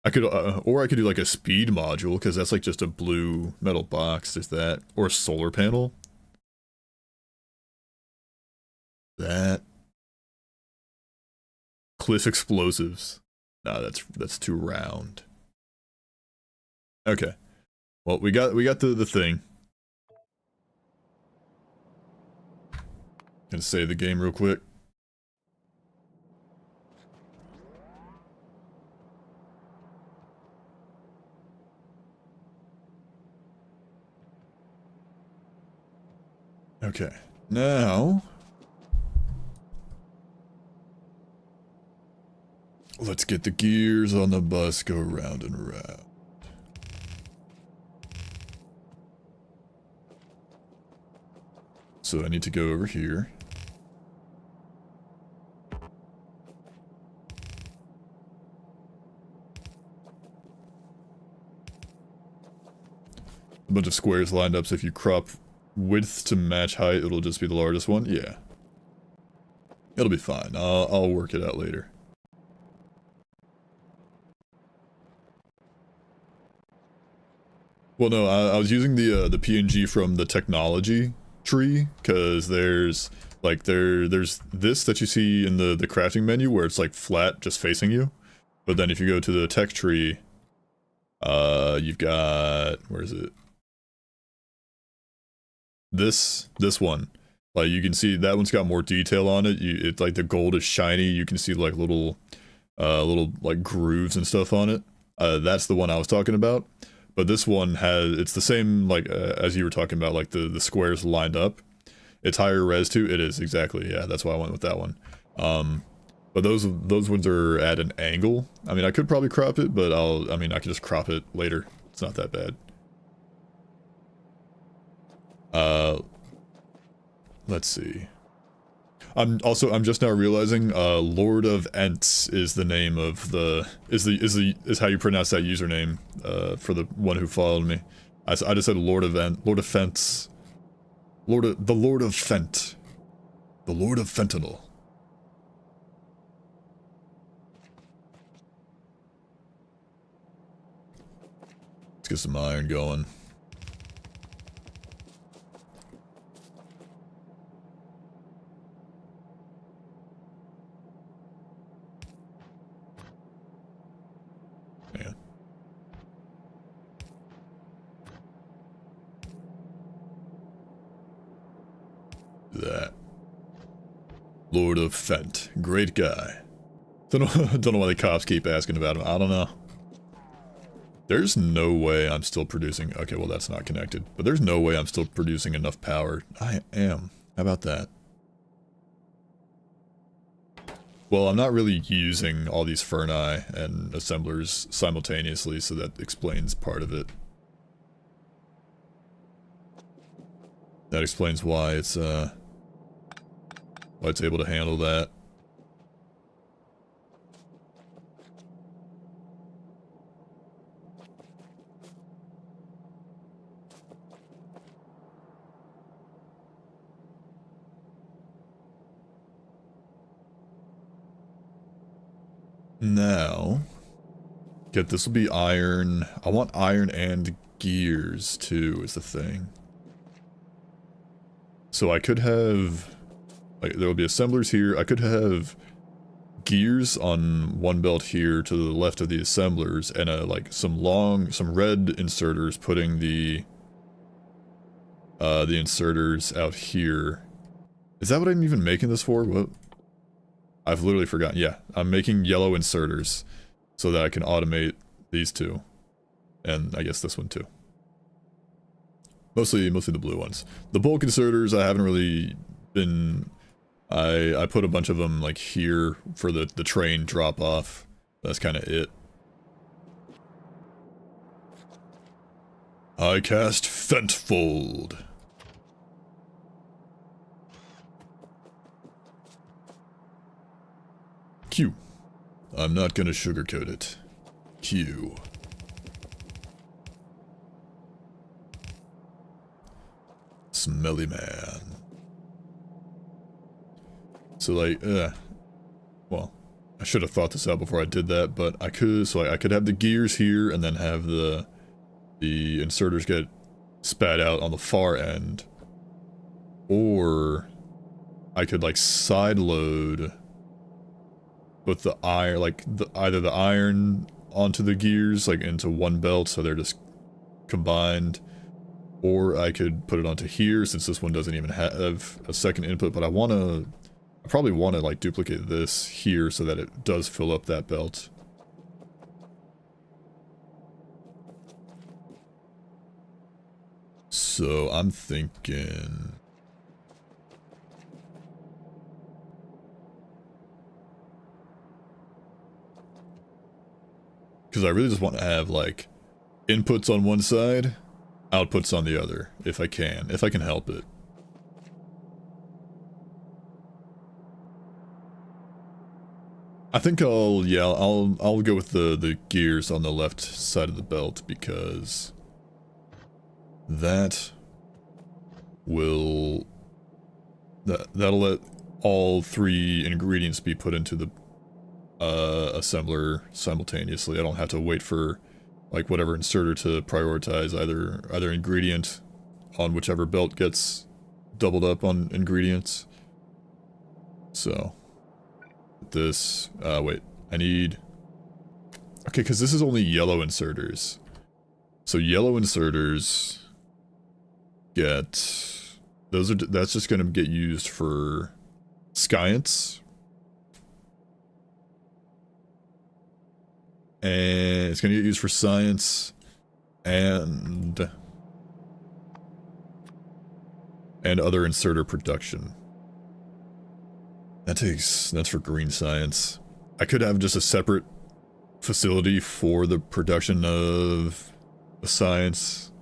I could, or I could do like a speed module, because that's like just a blue metal box, there's that, or a solar panel. That. Cliff explosives. Nah, that's too round. Okay. Well, we got the thing. Gonna save the game real quick. Okay, now let's get the gears on the bus go round and round. So I need to go over here. A bunch of squares lined up, so if you crop width to match height, it'll just be the largest one. Yeah, it'll be fine. I'll work it out later. Well, no, I was using the PNG from the technology tree, because there's this that you see in the crafting menu where it's like flat, just facing you. But then if you go to the tech tree, you've got, where is it? This one, like you can see that one's got more detail on it. It's like the gold is shiny. You can see like little like grooves and stuff on it. That's the one I was talking about. But this one it's the same like as you were talking about, like the squares lined up. It's higher res too. It is, exactly. Yeah, that's why I went with that one. But those ones are at an angle. I mean, I could probably crop it, but I can just crop it later. It's not that bad. let's see. I'm just now realizing Lord of Ents is the name of the is how you pronounce that username for the one who followed me. I just said Lord of Fence. The Lord of Fent. The Lord of Fentanyl. Let's get some iron going. Man. That. Lord of Fent. Great guy. Don't know why the cops keep asking about him. I don't know. There's no way I'm still producing... Okay, well that's not connected. But there's no way I'm still producing enough power. I am. How about that? Well, I'm not really using all these Ferni and assemblers simultaneously, so that explains part of it. That explains why it's able to handle that. Now, this will be iron. I want iron and gears too, is the thing. So I could have, like, there will be assemblers here. I could have gears on one belt here to the left of the assemblers, and like some red inserters putting the inserters out here. Is that what I'm even making this for? What? I've literally forgotten. Yeah, I'm making yellow inserters so that I can automate these two. And I guess this one too. Mostly the blue ones. The bulk inserters I haven't really been... I put a bunch of them like here for the train drop off. That's kind of it. I cast Fentfold. Q. I'm not gonna sugarcoat it. Q. Smelly man. So like, well, I should have thought this out before I did that, but I could, so I could have the gears here and then have the inserters get spat out on the far end. Or I could like side load with the iron, like either the iron onto the gears, like into one belt, so they're just combined, or I could put it onto here since this one doesn't even have a second input. But I probably want to like duplicate this here so that it does fill up that belt. So I'm thinking... because I really just want to have, like, inputs on one side, outputs on the other, if I can help it. I think I'll go with the gears on the left side of the belt, because that'll let all three ingredients be put into the assembler simultaneously. I don't have to wait for like whatever inserter to prioritize either ingredient on whichever belt gets doubled up on ingredients. So this wait, I need, okay, because this is only yellow inserters. So yellow inserters that's just gonna get used for science. And it's gonna get used for science and other inserter production. That's for green science. I could have just a separate facility for the production of science.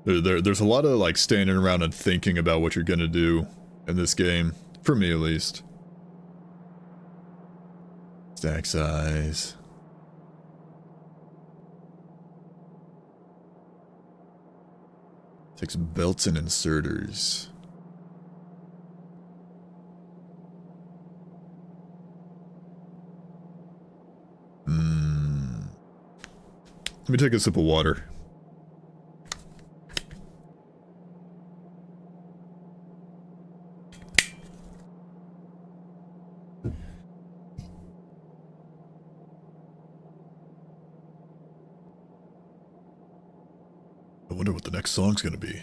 There's a lot of like standing around and thinking about what you're gonna do in this game, for me at least. Stack size. Takes belts and inserters. Let me take a sip of water. I wonder what the next song's gonna be.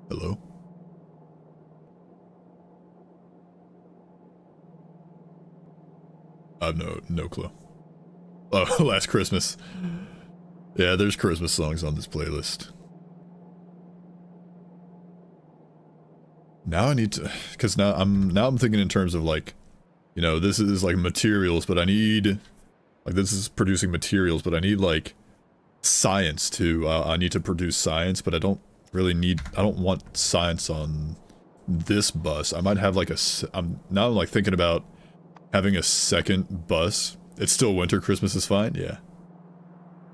Hello? I have no clue. Oh, Last Christmas. Yeah, there's Christmas songs on this playlist. Now I need to, because now I'm thinking in terms of like, you know, this is like materials, but I need, like this is producing materials, but I need like science too. I need to produce science, but I don't want science on this bus. I might have like I'm like thinking about having a second bus. It's still winter, Christmas is fine, yeah.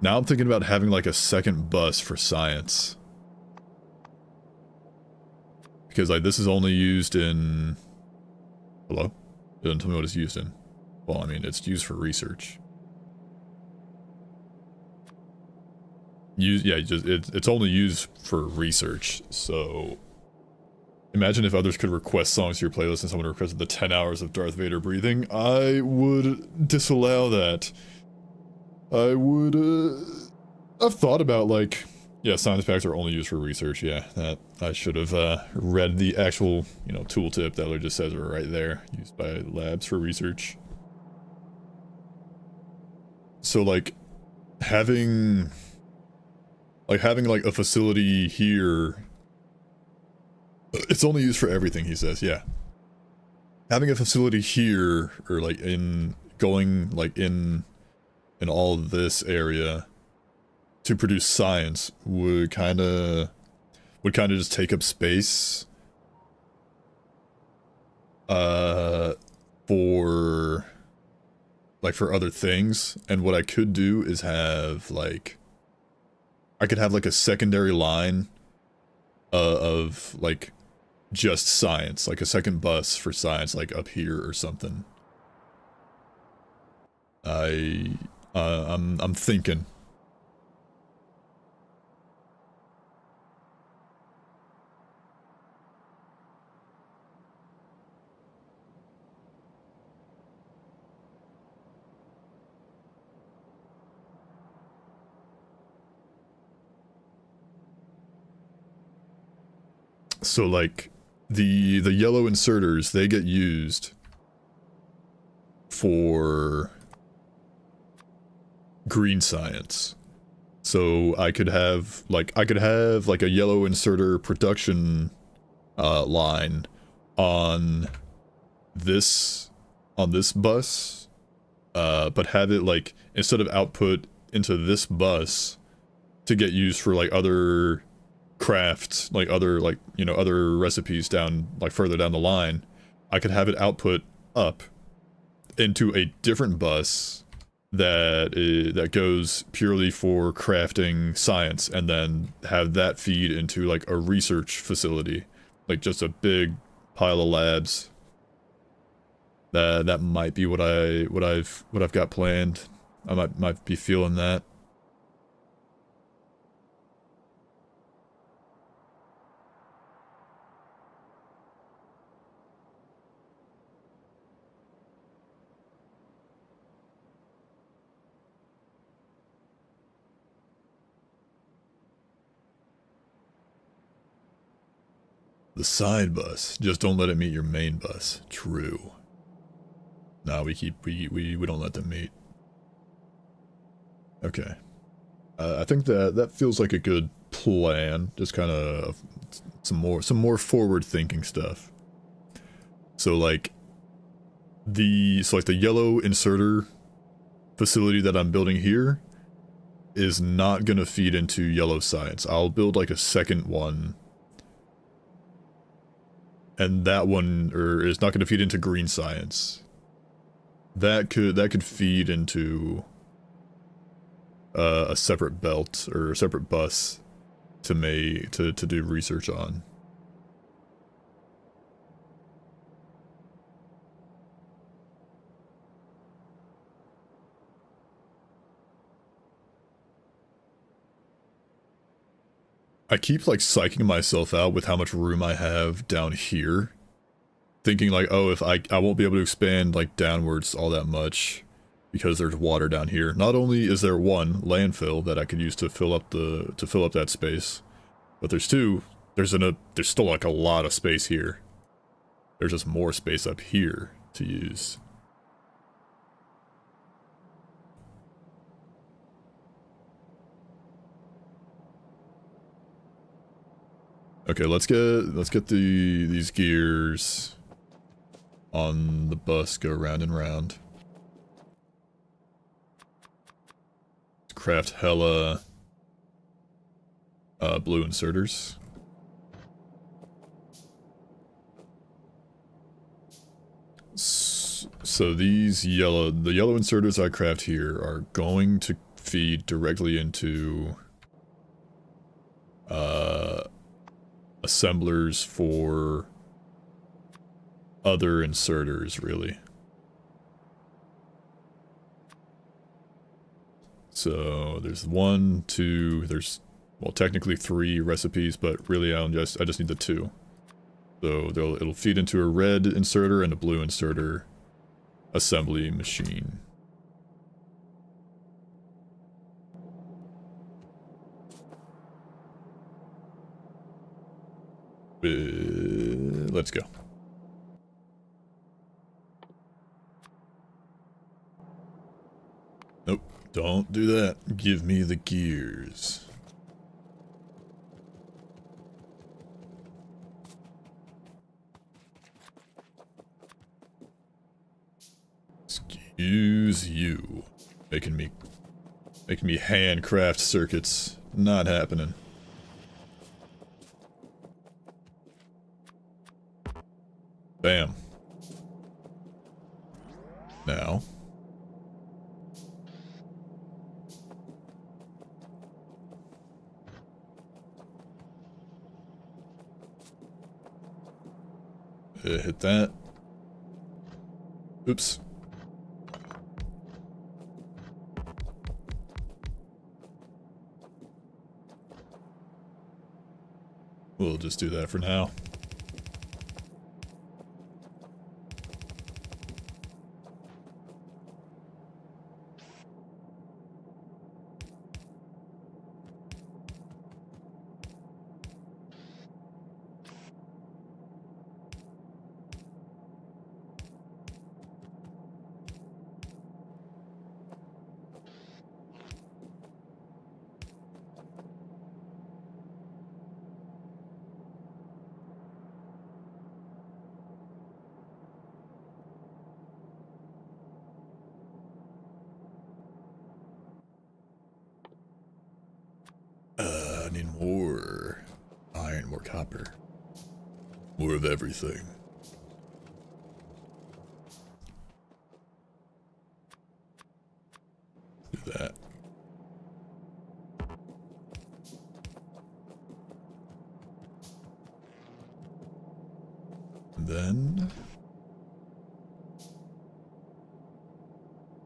Now I'm thinking about having like a second bus for science. Because like this is only used in... Hello? It doesn't tell me what it's used in. Well, I mean, it's used for research. It's only used for research, so... Imagine if others could request songs to your playlist and someone requested the 10 hours of Darth Vader breathing. I would disallow that. I would, I've thought about, like... Yeah, science packs are only used for research, yeah. That, I should have, read the actual, you know, tooltip that just says it right there. Used by labs for research. So, like, having like, a facility here... It's only used for everything, he says, yeah. Having a facility here, or like in all this area to produce science would kinda just take up space for other things. And what I could do is have like, I could have like a secondary line of like just science, like a second bus for science, like up here or something. I'm thinking. So like the yellow inserters, they get used for green science. So I could have like a yellow inserter production line on this bus, but have it like, instead of output into this bus to get used for like other crafts, like other, like, you know, other recipes down, like further down the line, I could have it output up into a different bus that goes purely for crafting science, and then have that feed into like a research facility, like just a big pile of labs. That might be what I've got planned. I might be feeling that. The side bus. Just don't let it meet your main bus. True. Nah, we don't let them meet. Okay. I think that feels like a good plan. Just kind of some more forward-thinking stuff. So like the yellow inserter facility that I'm building here is not going to feed into yellow science. I'll build like a second one. And that one is not going to feed into green science. That could feed into a separate belt or a separate bus to do research on. I keep like psyching myself out with how much room I have down here. Thinking like, oh, if I won't be able to expand like downwards all that much because there's water down here. Not only is there one landfill that I could use to fill up that space, but there's two, there's still like a lot of space here. There's just more space up here to use. Okay, let's get these gears on the bus go round and round. Let's craft hella blue inserters. So these the yellow inserters I craft here are going to feed directly into assemblers for other inserters, really. So there's there's well technically 3 recipes, but really I just need the 2. So it'll feed into a red inserter and a blue inserter assembly machine. Let's go. Nope, don't do that. Give me the gears. Excuse you. Making me handcraft circuits. Not happening. Bam. Now. Hit that. Oops. We'll just do that for now. I need more iron, more copper. More of everything. Do that. And then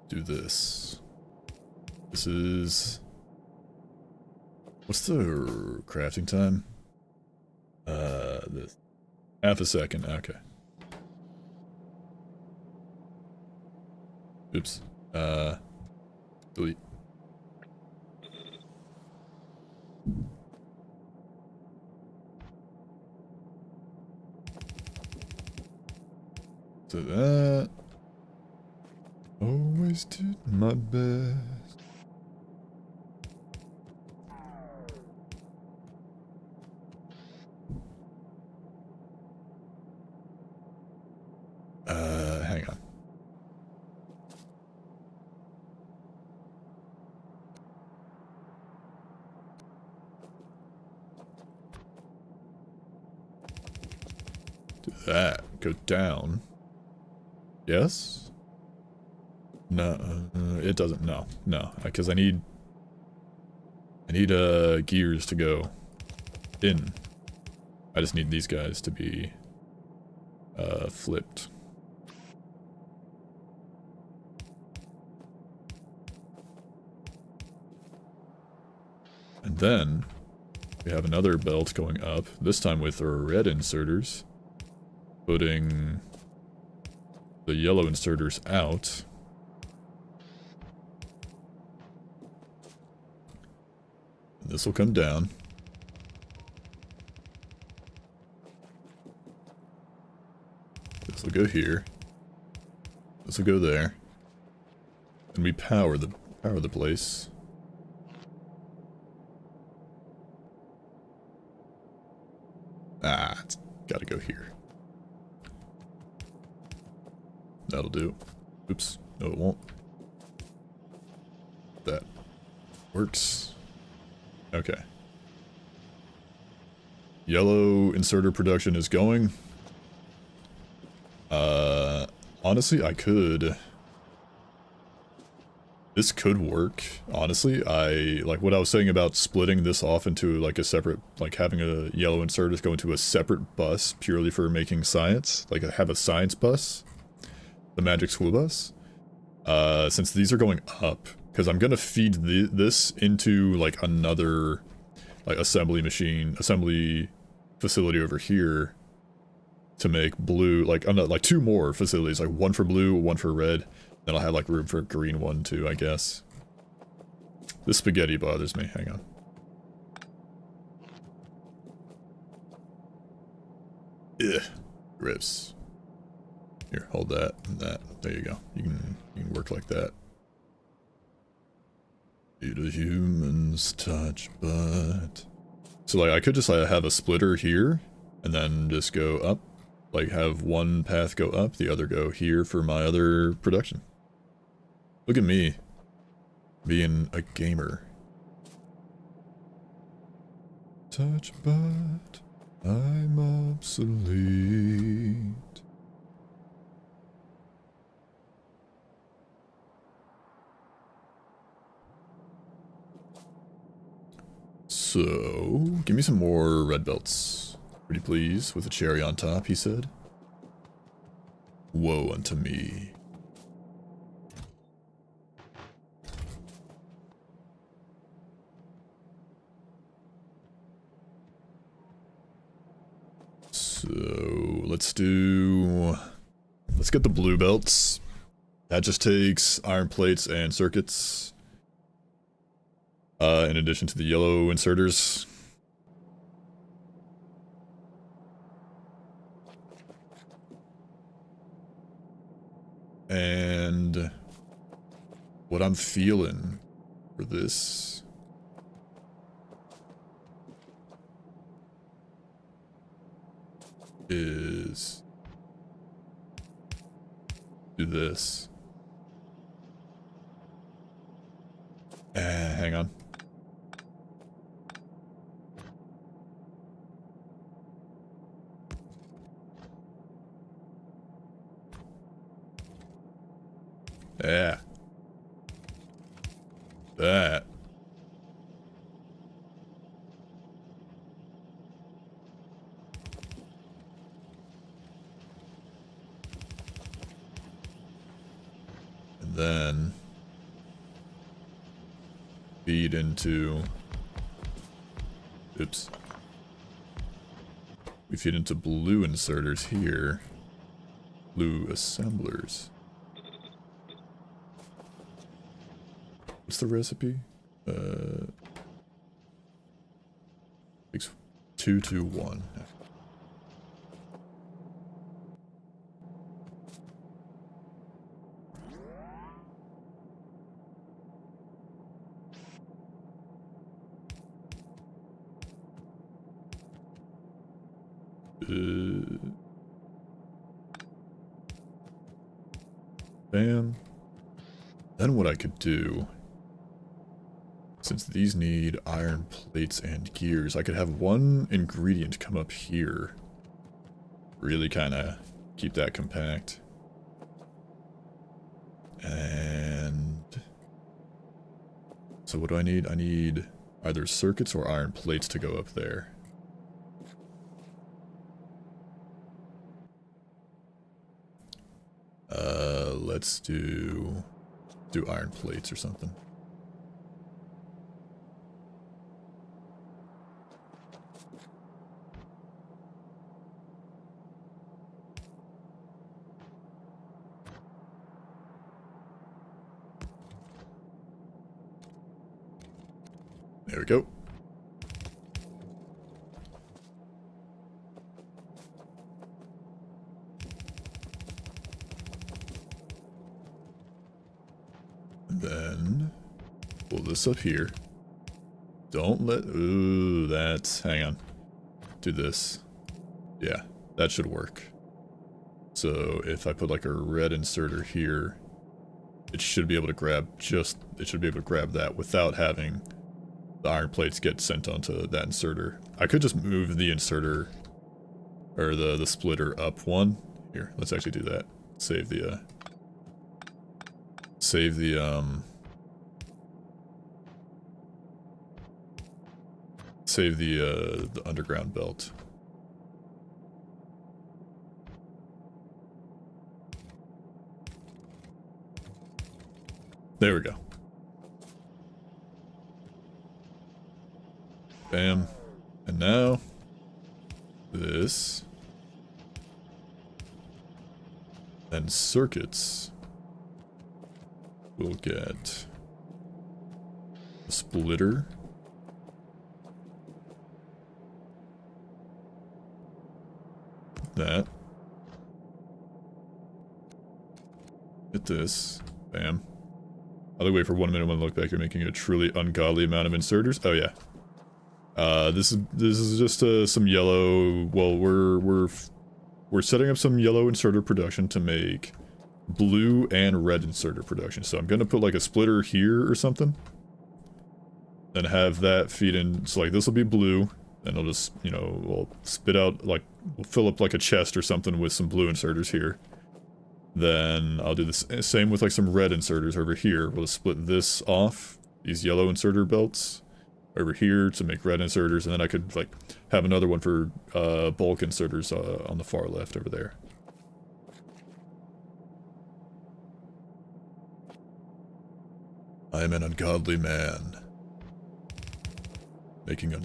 do this. This is... What's the crafting time? This. Half a second, okay. Oops. Delete. So that... Always did my best. Hang on. Do that. Go down. Yes? No, it doesn't. No, because I need gears to go in. I just need these guys to be flipped. And then we have another belt going up, this time with our red inserters, putting the yellow inserters out. And this will come down. This will go here. This will go there. And we power the place. Ah, it's gotta go here. That'll do. Oops. No, it won't. That works. Okay. Yellow inserter production is going. Honestly, I could... This could work, honestly. Like what I was saying about splitting this off into like a separate, like having a yellow inserter go into a separate bus purely for making science. Like have a science bus. The magic school bus. Since these are going up, because I'm gonna feed this into like another like assembly facility over here to make blue, like two more facilities, like one for blue, one for red. Then I'll have like room for a green one too, I guess. This spaghetti bothers me. Hang on. Ugh. Gross. Here, hold that and that. There you go. You can work like that. Eat a human's touch, but... So like I could just have a splitter here and then just go up. Like have one path go up, the other go here for my other production. Look at me being a gamer. Touch, but I'm obsolete. So, give me some more red belts. Pretty please, with a cherry on top, he said. Woe unto me. So, let's get the blue belts. That just takes iron plates and circuits. In addition to the yellow inserters. And what I'm feeling for this is do this. Hang on. Yeah. That. And then feed into... Oops. We feed into blue inserters here. Blue assemblers. What's the recipe? 221. Bam. Then what I could do, since these need iron plates and gears, I could have one ingredient come up here. Really kind of keep that compact. And so what do I need? I need either circuits or iron plates to go up there. Let's do iron plates or something. There we go. And then pull this up here. Don't let... Ooh, that's... Hang on. Do this. Yeah, that should work. So if I put like a red inserter here, it should be able to grab it should be able to grab that without having the iron plates get sent onto that inserter. I could just move the inserter, or the splitter up one. Here, let's actually do that. Save the underground belt. There we go. Bam. And now this. And circuits will get a splitter. That. Hit this. Bam. I'll wait for 1 minute when I look back. You're making a truly ungodly amount of inserters. Oh yeah. This is just some yellow. Well, we're setting up some yellow inserter production to make blue and red inserter production. So I'm gonna put like a splitter here or something, then have that feed in. So like this will be blue, and I'll just, you know, we'll spit out like, we'll fill up like a chest or something with some blue inserters here. Then I'll do the same with like some red inserters over here. We'll just split this off, these yellow inserter belts, over here to make red inserters, and then I could like have another one for bulk inserters on the far left over there. I am an ungodly man, making an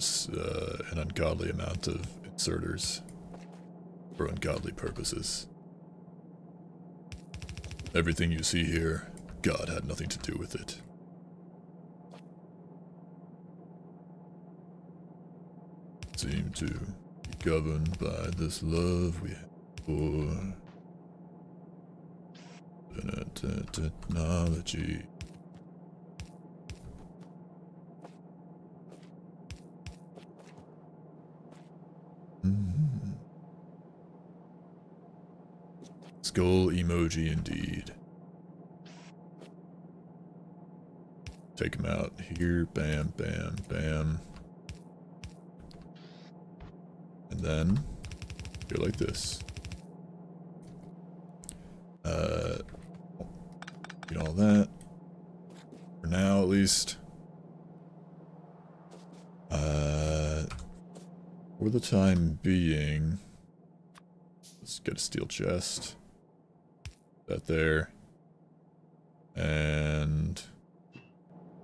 ungodly amount of inserters for ungodly purposes. Everything you see here, God had nothing to do with it. Seem to be governed by this love we have for technology. Skull emoji indeed. Take him out here, bam, bam, bam. And then go like this. Get all that. For now, at least. For the time being, let's get a steel chest. That there. And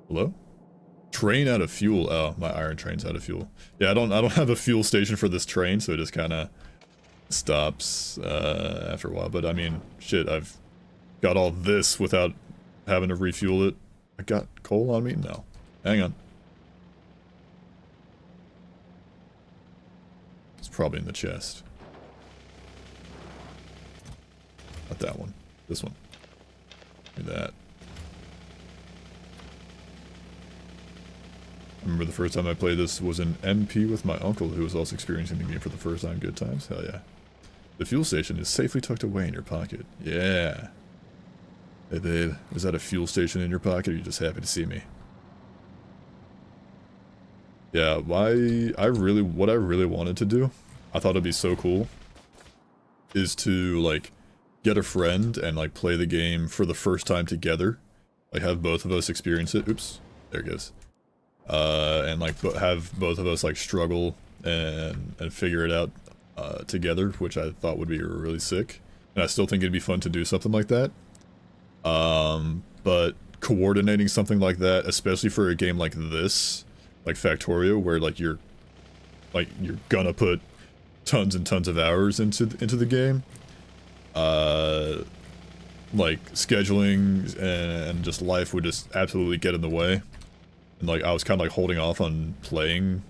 hello? Train out of fuel. Oh, my iron train's out of fuel. Yeah, I don't have a fuel station for this train, so it just kind of stops after a while. But I mean, shit, I've got all this without having to refuel it. I got coal on me? No. Hang on. It's probably in the chest. Not that one. This one. Do that. I remember the first time I played this was in MP with my uncle, who was also experiencing the game for the first time. Good times? Hell yeah. The fuel station is safely tucked away in your pocket. Yeah. Hey babe, is that a fuel station in your pocket, or are you just happy to see me? Yeah, what I really wanted to do, I thought it'd be so cool, is to like get a friend and like play the game for the first time together, like have both of us experience it. Oops, there it goes. And like have both of us like struggle and figure it out together, which I thought would be really sick. And I still think it'd be fun to do something like that. But coordinating something like that, especially for a game like this, like Factorio, where like you're gonna put tons and tons of hours into the game. Like scheduling and just life would just absolutely get in the way. And like I was kind of like holding off on playing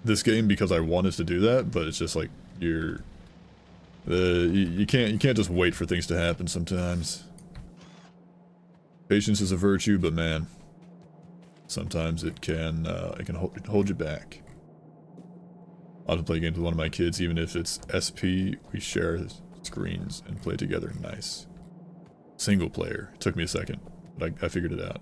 this game because I wanted to do that, but it's just like you can't just wait for things to happen sometimes. Patience is a virtue, but man, sometimes it can hold you back. I often play games with one of my kids, even if it's SP. We share screens and play together. Nice. Single player. It took me a second, but I figured it out.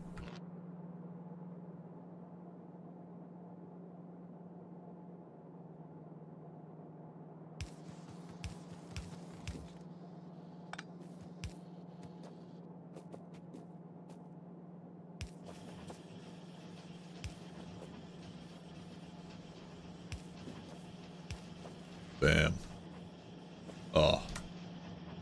Bam. Oh.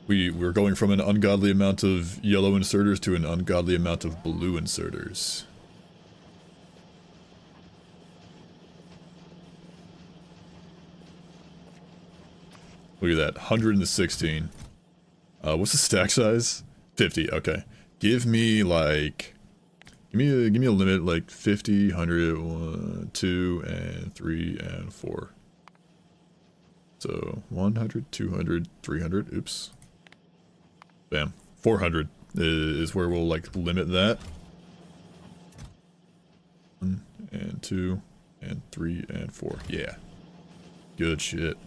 We're going from an ungodly amount of yellow inserters to an ungodly amount of blue inserters. Look at that, 116. What's the stack size? 50, okay. Give me like... Give me a limit like 50, 100, 1, 2, and 3, and 4. So 100, 200, 300, oops. Bam. 400 is where we'll like limit that. 1 and 2 and 3 and 4. Yeah. Good shit.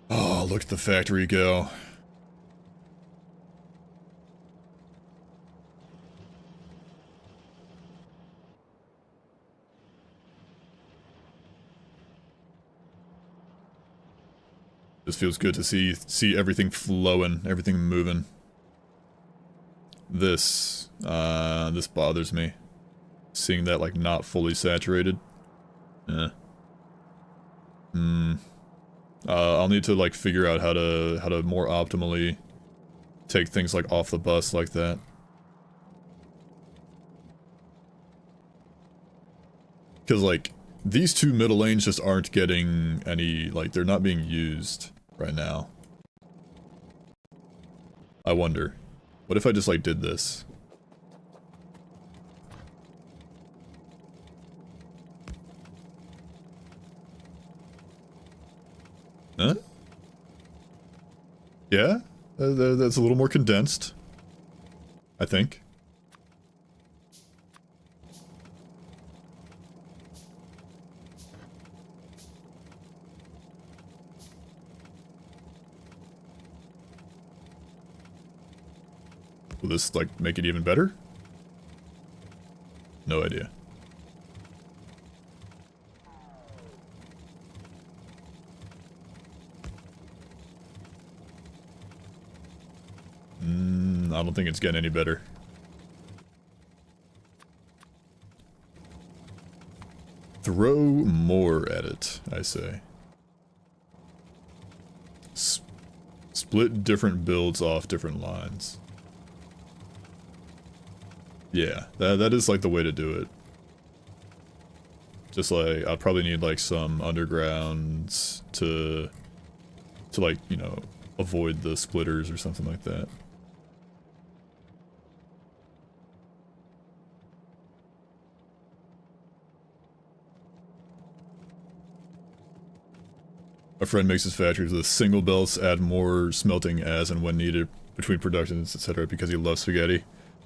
Oh, look at the factory go. Just feels good to see everything flowing, everything moving. This bothers me. Seeing that like not fully saturated. I'll need to like figure out how to more optimally take things like off the bus like that. Cause like these two middle lanes just aren't getting any, like they're not being used right now. I wonder, what if I just like did this? Huh? Yeah? That's a little more condensed, I think. Will this, like, make it even better? No idea. I don't think it's getting any better. Throw more at it, I say. Split different builds off different lines. Yeah, that is like the way to do it. Just like, I'll probably need like some undergrounds to like, you know, avoid the splitters or something like that. A friend makes his factories with single belts, add more smelting as and when needed between productions, etc. because he loves spaghetti.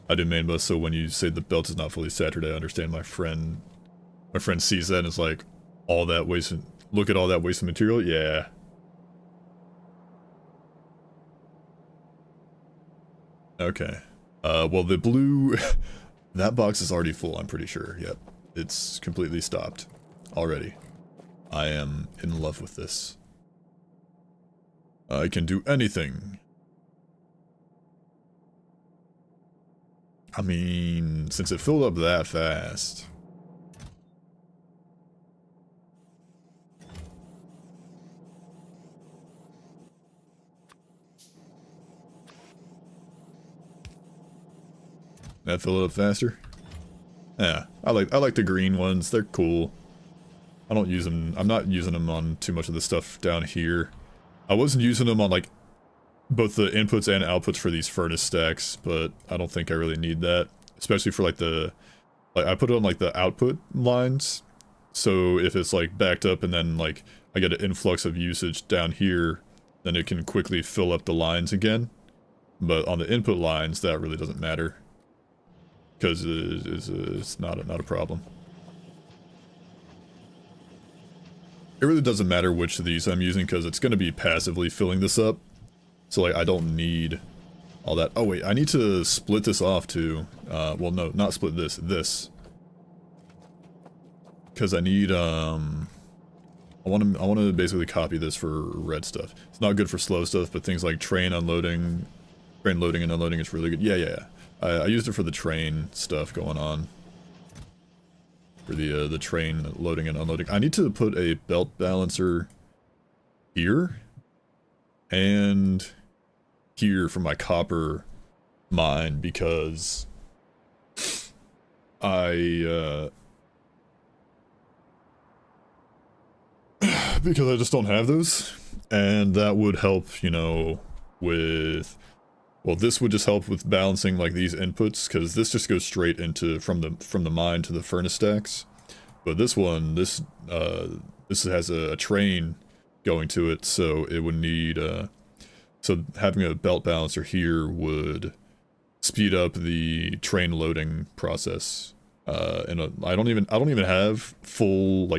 I do main bus, so when you say the belt is not fully saturated, I understand my friend sees that and is like, all that waste, look at all that wasted material? Yeah. Okay. Well the blue, that box is already full, I'm pretty sure. Yep. It's completely stopped already. I am in love with this. I can do anything. I mean, since it filled up that fast. That fill it up faster? Yeah, I like the green ones. They're cool. I don't use them. I'm not using them on too much of the stuff down here. I wasn't using them on like both the inputs and outputs for these furnace stacks, but I don't think I really need that, especially for like I put it on like the output lines. So if it's like backed up and then like I get an influx of usage down here, then it can quickly fill up the lines again. But on the input lines, that really doesn't matter, because it's not a problem. It really doesn't matter which of these I'm using, because it's going to be passively filling this up. So like I don't need all that. Oh wait, I need to split this off too. Well no, not split this. Because I need I want to basically copy this for red stuff. It's not good for slow stuff, but things like train loading and unloading is really good. Yeah. I used it for the train stuff going on. For the train loading and unloading. I need to put a belt balancer here and here for my copper mine, because because I just don't have those, and that would help, you know, with, well, this would just help with balancing like these inputs, because this just goes straight into from the mine to the furnace stacks. But this one, this has a train going to it, so it would need so having a belt balancer here would speed up the train loading process. And I don't even have full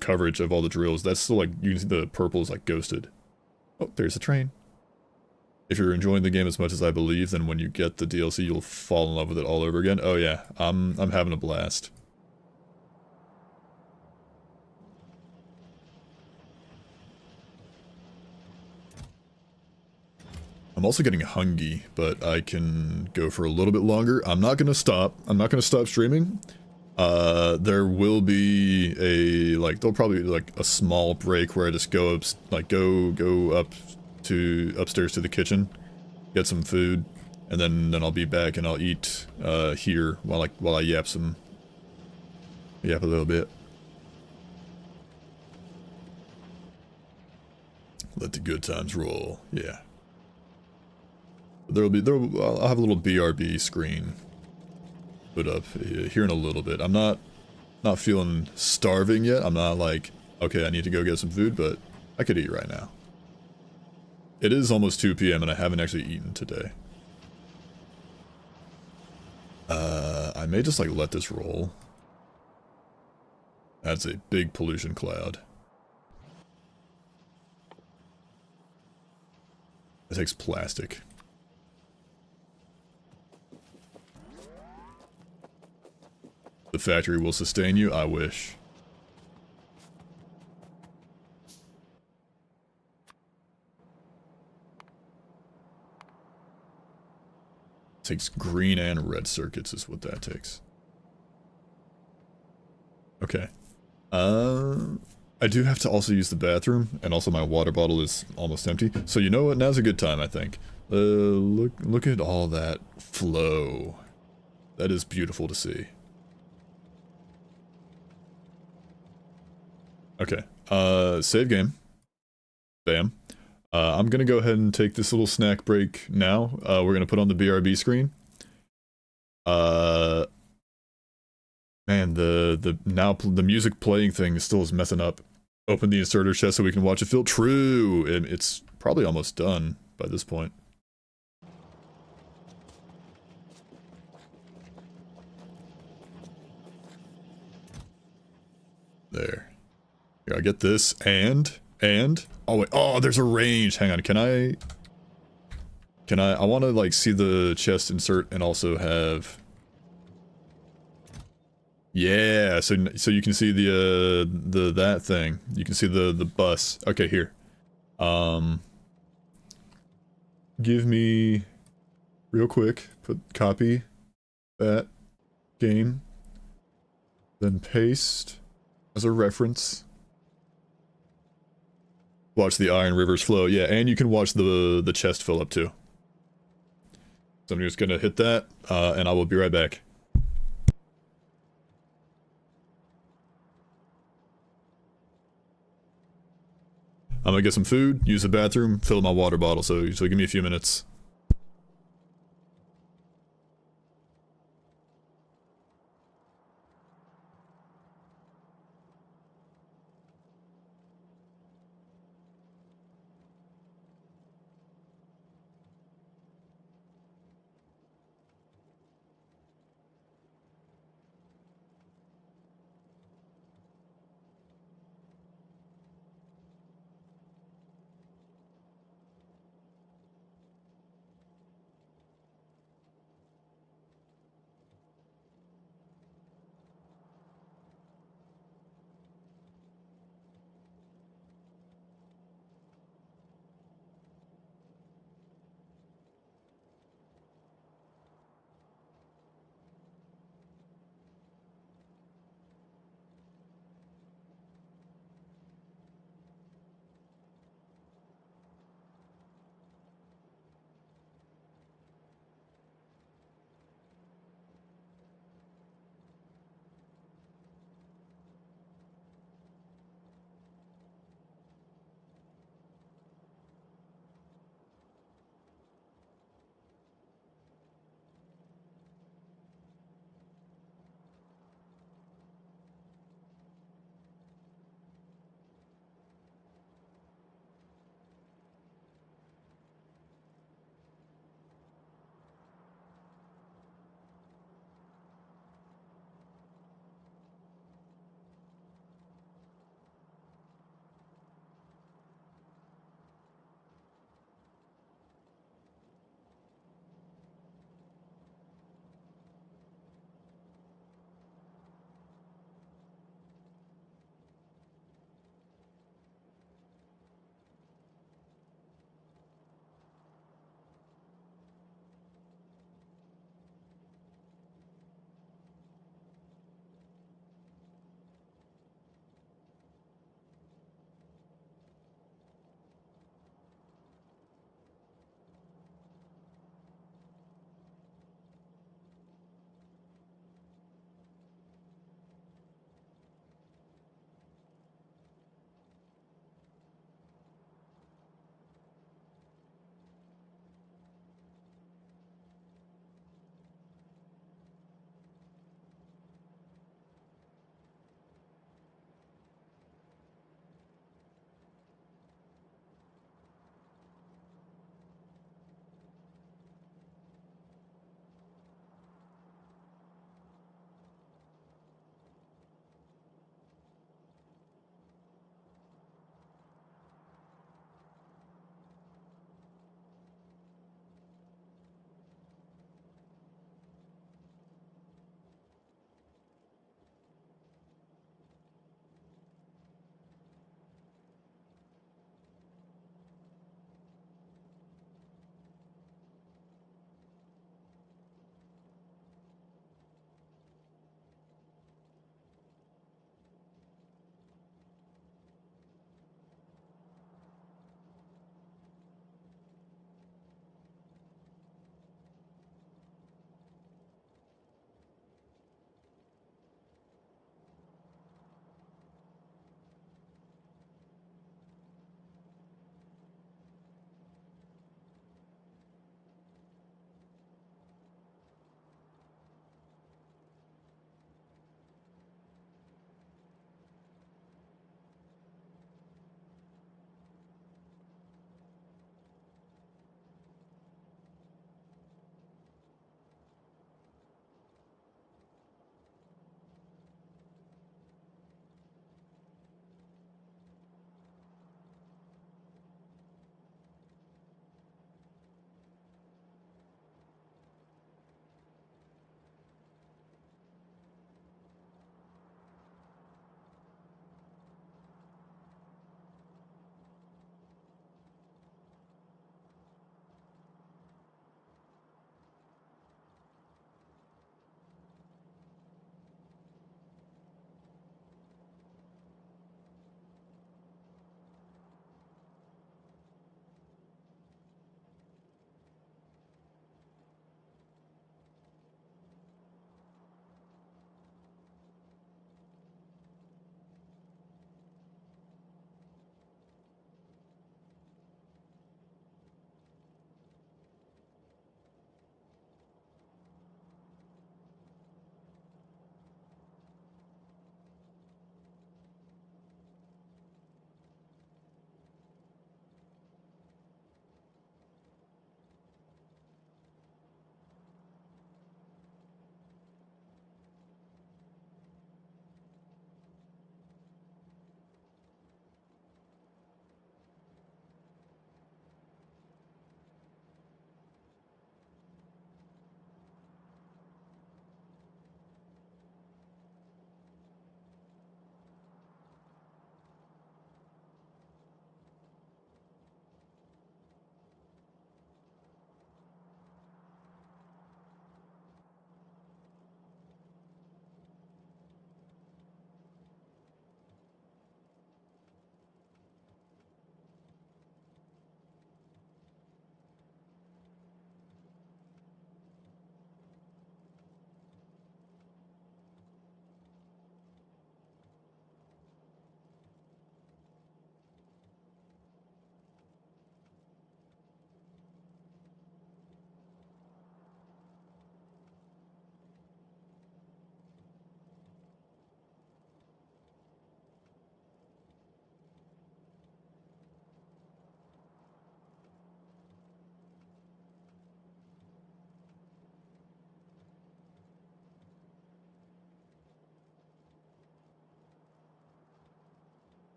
coverage of all the drills. That's still like, you can see the purple is like ghosted. Oh, there's a train. If you're enjoying the game as much as I believe, then when you get the DLC, you'll fall in love with it all over again. Oh yeah, I'm having a blast. I'm also getting hungry, but I can go for a little bit longer. I'm not gonna stop. I'm not gonna stop streaming. There will be there'll probably be like a small break where I just go up, go up to upstairs to the kitchen, get some food, and then I'll be back and I'll eat here while I yap a little bit. Let the good times roll. Yeah. I'll have a little BRB screen put up here in a little bit. I'm not feeling starving yet. I'm not like, okay, I need to go get some food, but I could eat right now. It is almost 2 p.m. and I haven't actually eaten today. I may just like let this roll. That's a big pollution cloud. It takes plastic. The factory will sustain you, I wish. It takes green and red circuits is what that takes. Okay. I do have to also use the bathroom, and also my water bottle is almost empty. So you know what, now's a good time, I think. Look at all that flow. That is beautiful to see. Okay, save game. Bam. I'm gonna go ahead and take this little snack break now. We're gonna put on the BRB screen. Man, the music playing thing still is messing up. Open the inserter chest so we can watch it fill. True! It's probably almost done by this point. There. Here, I get this, and... Oh, wait. Oh, there's a range. Hang on, can I want to, like, see the chest insert and also have... Yeah, so you can see that thing. You can see the bus. Okay, here. give me, real quick, copy that game, then paste as a reference. Watch the iron rivers flow. Yeah, and you can watch the chest fill up too. So I'm just gonna hit that, and I will be right back. I'm gonna get some food, use the bathroom, fill my water bottle, so give me a few minutes.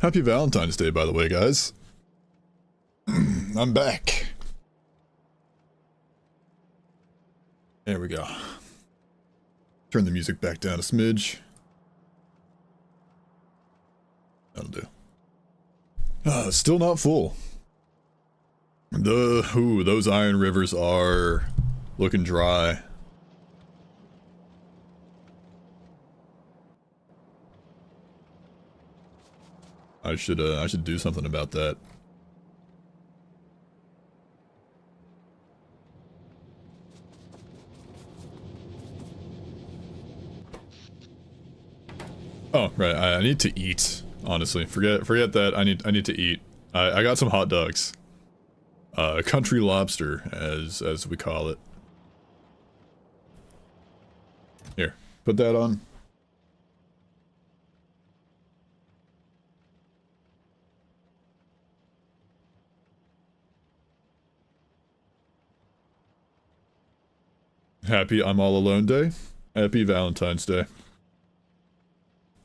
Happy Valentine's Day, by the way, guys. I'm back. There we go. Turn the music back down a smidge. That'll do. Still not full. Those iron rivers are looking dry. I should do something about that. Oh, right. I need to eat. Honestly, forget that. I need to eat. I got some hot dogs. Country lobster, as we call it. Here, put that on. Happy I'm all alone day. Happy Valentine's Day.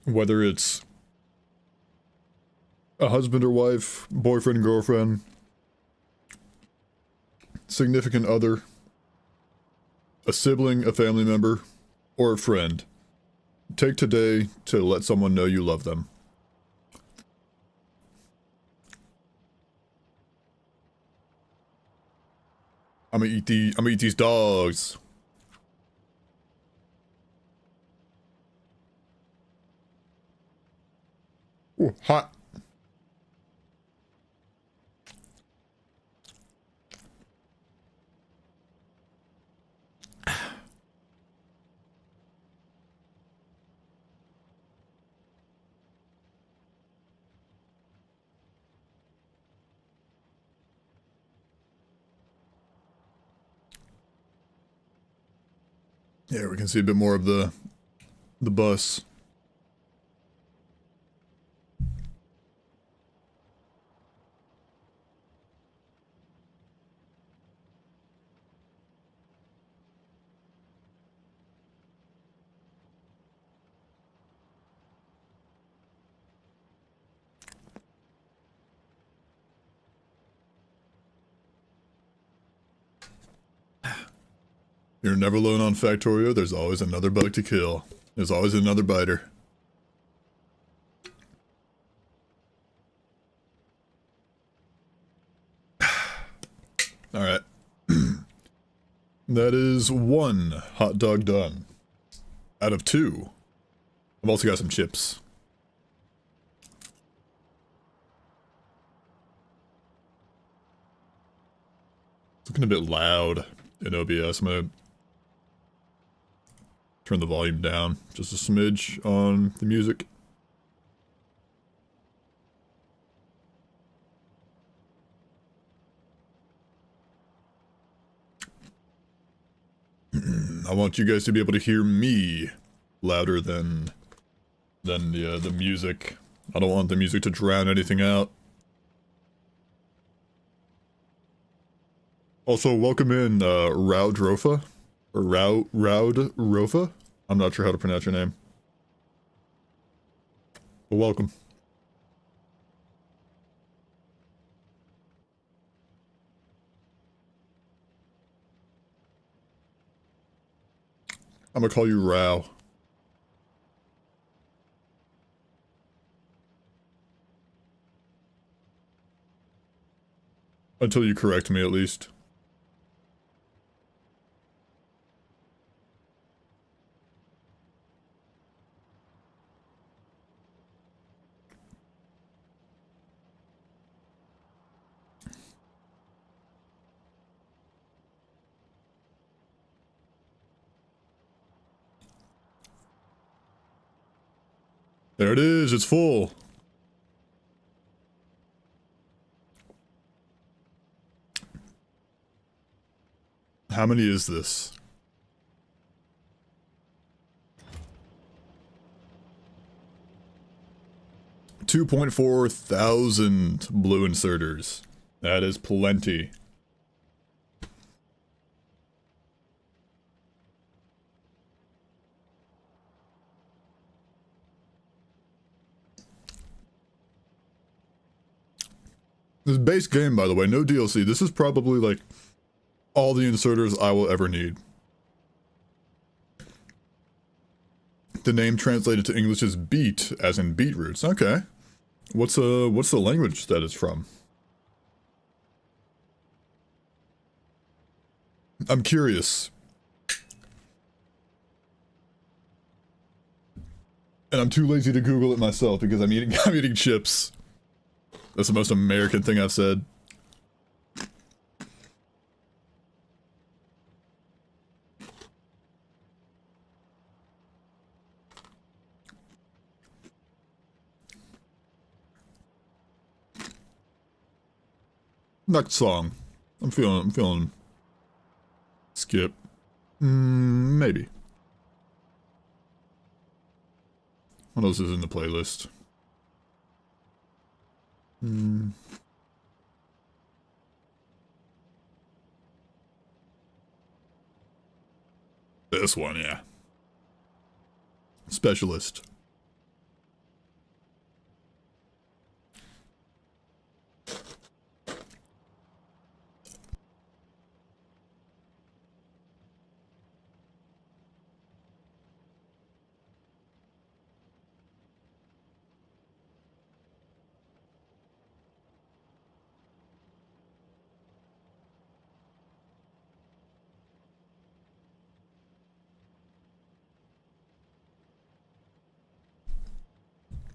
Whether it's a husband or wife, boyfriend, girlfriend, significant other, a sibling, a family member, or a friend, take today to let someone know you love them. I'm gonna eat these dogs. Ooh, hot. Yeah, we can see a bit more of the bus. You're never alone on Factorio. There's always another bug to kill. There's always another biter. Alright. That is 1 hot dog done. Out of 2. I've also got some chips. It's looking a bit loud in OBS. I'm gonna turn the volume down just a smidge on the music. I want you guys to be able to hear me louder than the music. I don't want the music to drown anything out. Also, welcome in, Raud Rofa. Or Raud Rofa? I'm not sure how to pronounce your name. But welcome. I'm gonna call you Rao. Until you correct me, at least. There it is, it's full. How many is this? 2.4 thousand blue inserters. That is plenty. This base game, by the way, no DLC. This is probably like all the inserters I will ever need. The name translated to English is beet, as in beetroots. Okay. What's the language that it's from? I'm curious. And I'm too lazy to Google it myself because I'm eating chips. That's the most American thing I've said. Next song. I'm feeling skip. Maybe. What else is in the playlist? This one, yeah. Specialist.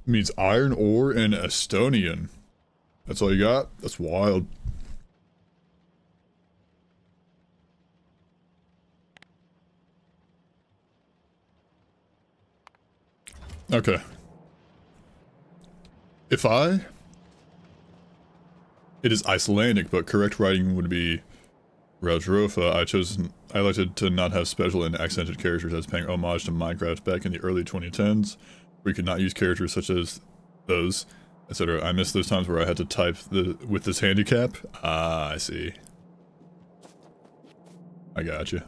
Means iron ore and Estonian. That's all you got? That's wild. Okay. It is Icelandic, but correct writing would be Raudrofa. I elected to not have special and accented characters as paying homage to Minecraft back in the early 2010s. We could not use characters such as those, etc. I miss those times where I had to type with this handicap. Ah, I see. I got you.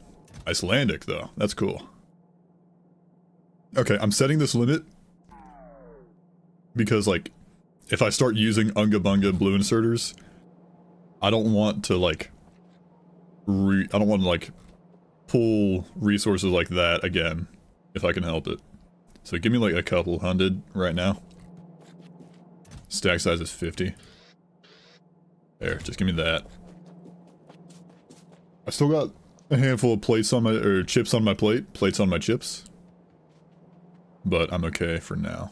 Icelandic, though. That's cool. Okay, I'm setting this limit because, like, if I start using Unga Bunga blue inserters, I don't want to, like, pull resources like that again, if I can help it. So give me, like, a couple hundred right now. Stack size is 50. There, just give me that. I still got a handful of chips on my plate, plates on my chips. But I'm okay for now.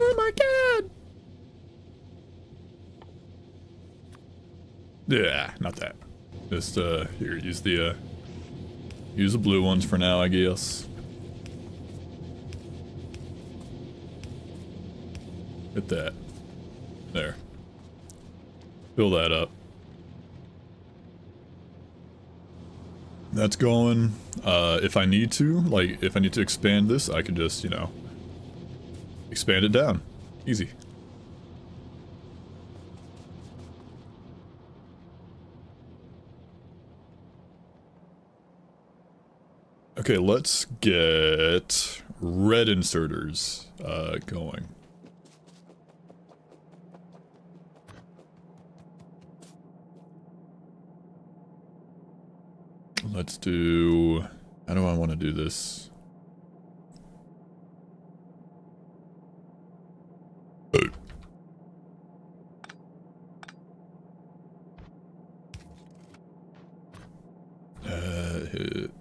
Oh my god! Yeah, not that. Just, here, use the blue ones for now, I guess. Hit that. There. Fill that up. That's going. If I need to, like, if I need to expand this, I can just, you know, expand it down. Easy. Okay, let's get red inserters going. Let's do... How do I want to do this? Hit.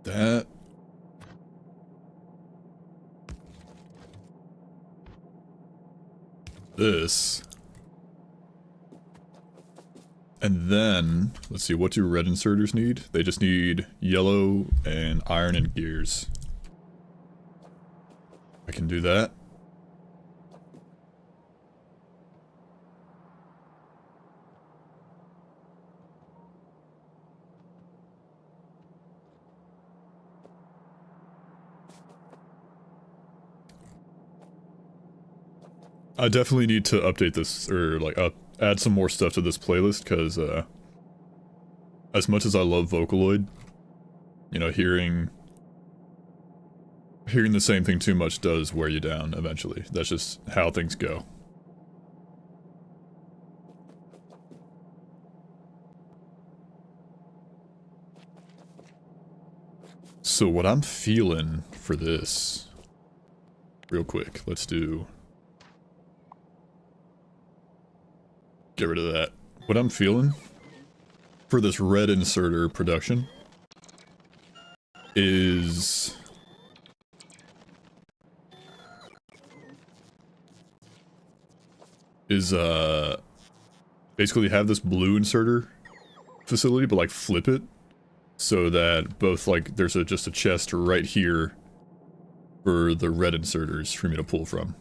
That. This. And then, let's see, what do red inserters need? They just need yellow and iron and gears. I can do that. I definitely need to update this, or like add some more stuff to this playlist, because as much as I love Vocaloid, you know, hearing the same thing too much does wear you down eventually. That's just how things go. So what I'm feeling for this, real quick, let's do, get rid of that. What I'm feeling for this red inserter production is basically have this blue inserter facility, but like flip it so that both, like, there's just a chest right here for the red inserters for me to pull from.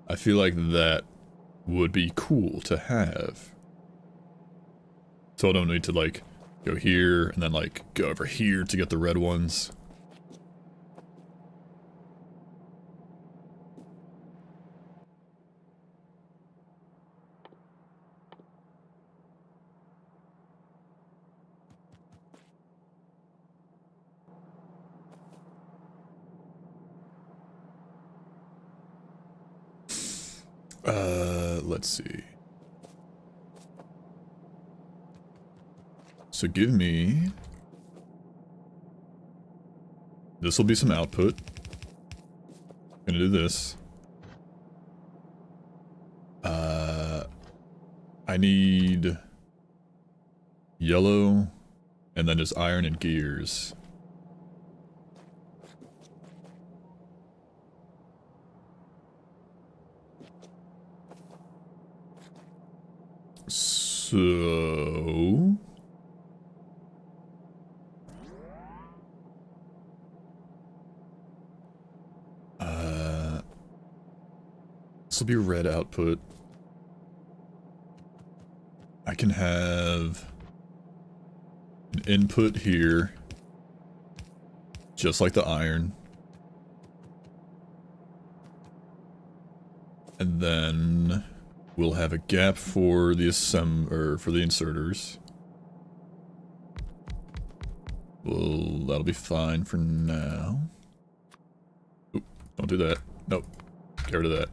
I feel like that would be cool to have. So I don't need to, like, go here and then, like, go over here to get the red ones. Let's see. So give me... This will be some output. Gonna do this. I need... yellow, and then just iron and gears. So... this will be red output. I can have an input here, just like the iron. And then we'll have a gap for the for the inserters. Well, that'll be fine for now. Oop, don't do that. Nope. Get rid of that.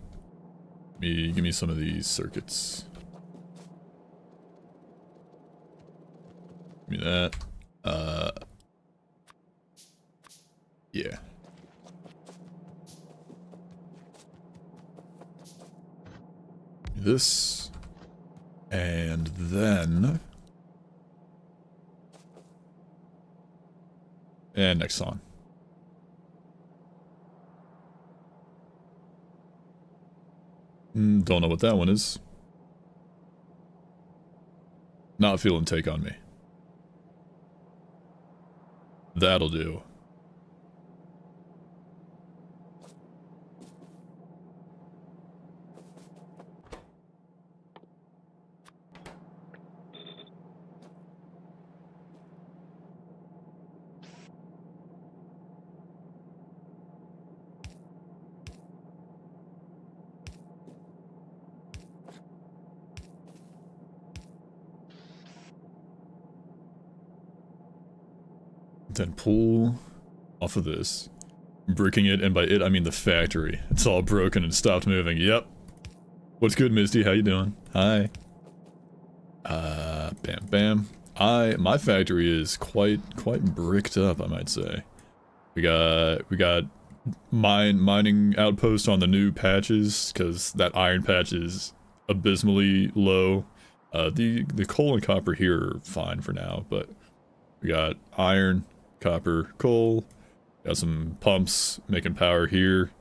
Give me some of these circuits. Give me that. Yeah. This. And then... and next song. Don't know what that one is. Not feeling Take On Me. That'll do. Then pull off of this, bricking it, and by it I mean the factory. It's all broken and stopped moving. Yep. What's good, Misty? How you doing? Hi. Bam, bam. My factory is quite bricked up, I might say. We got mining outpost on the new patches, because that iron patch is abysmally low. The coal and copper here are fine for now, but we got iron, copper, coal, got some pumps making power here.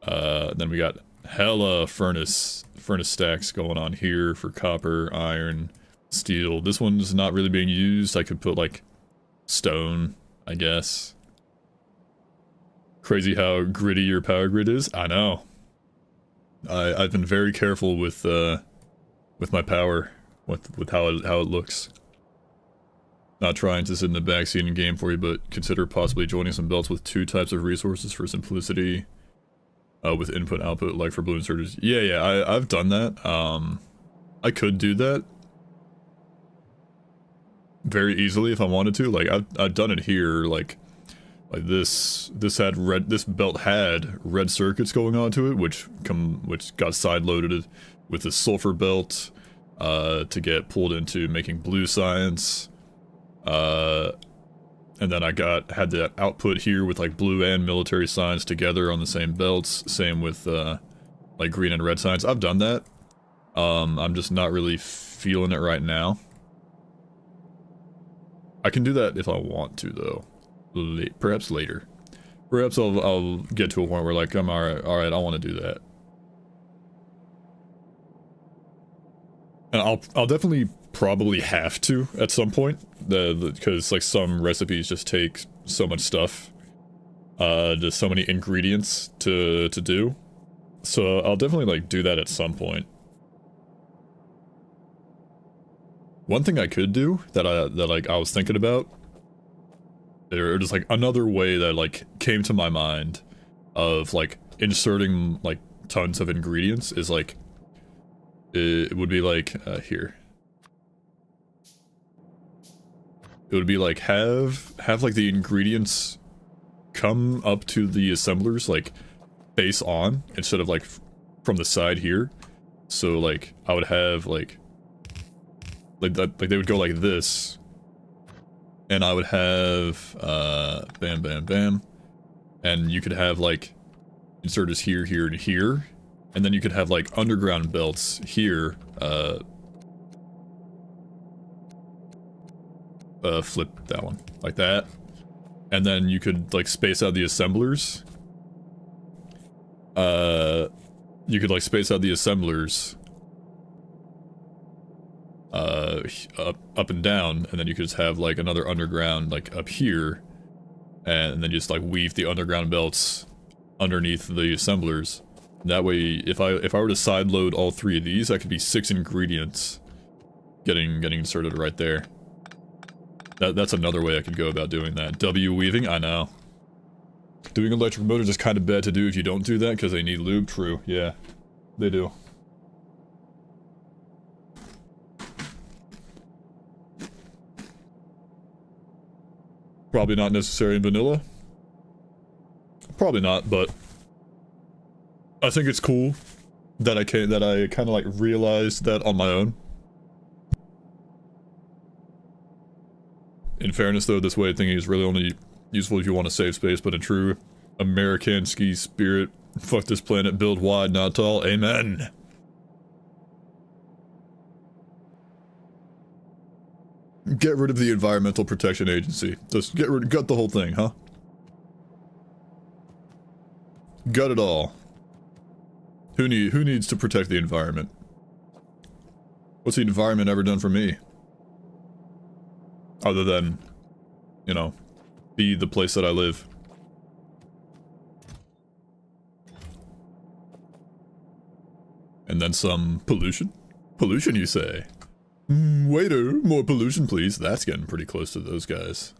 Then we got hella furnace stacks going on here for copper, iron, steel. This one's not really being used. I could put like stone, I guess. Crazy how gritty your power grid is. I know. I've been very careful with my power, with how it looks. Not trying to sit in the backseat in game for you, but consider possibly joining some belts with 2 types of resources for simplicity. With input output, like for blue inserters. Yeah, I've done that. I could do that very easily if I wanted to. Like I've done it here. Like this belt had red circuits going onto it, which got side loaded with the sulfur belt to get pulled into making blue science. And then I had that output here with like blue and military science together on the same belts. Same with like green and red science. I've done that. I'm just not really feeling it right now. I can do that if I want to though. Perhaps later. Perhaps I'll get to a point where like I'm alright, I want to do that. And I'll definitely probably have to at some point, because like some recipes just take so much stuff, just so many ingredients to do. So I'll definitely like do that at some point. One thing I could do that I was thinking about, or just like another way that like came to my mind of like inserting like tons of ingredients is like, it would be like, here. It would be like, have like the ingredients come up to the assemblers like face on instead of like from the side here. So like I would have like that, like they would go like this, and I would have bam bam bam, and you could have like inserters here, here, and here, and then you could have like underground belts here, flip that one like that, and then you could like space out the assemblers. You could like space out the assemblers up and down, and then you could just have like another underground like up here, and then just like weave the underground belts underneath the assemblers. That way, if I were to side load all 3 of these, that could be 6 ingredients getting inserted right there. That's another way I could go about doing that. W weaving, I know. Doing electric motors is kind of bad to do if you don't do that, because they need lube. True, yeah. They do. Probably not necessary in vanilla. Probably not, but I think it's cool that I kind of like realized that on my own. In fairness though, this way of thinking is really only useful if you want to save space, but in true American ski spirit, fuck this planet, build wide, not tall, amen. Get rid of the Environmental Protection Agency. Just gut the whole thing, huh? Gut it all. Who needs to protect the environment? What's the environment ever done for me? Other than, you know, be the place that I live. And then some pollution? Pollution, you say? Waiter, more pollution please. That's getting pretty close to those guys.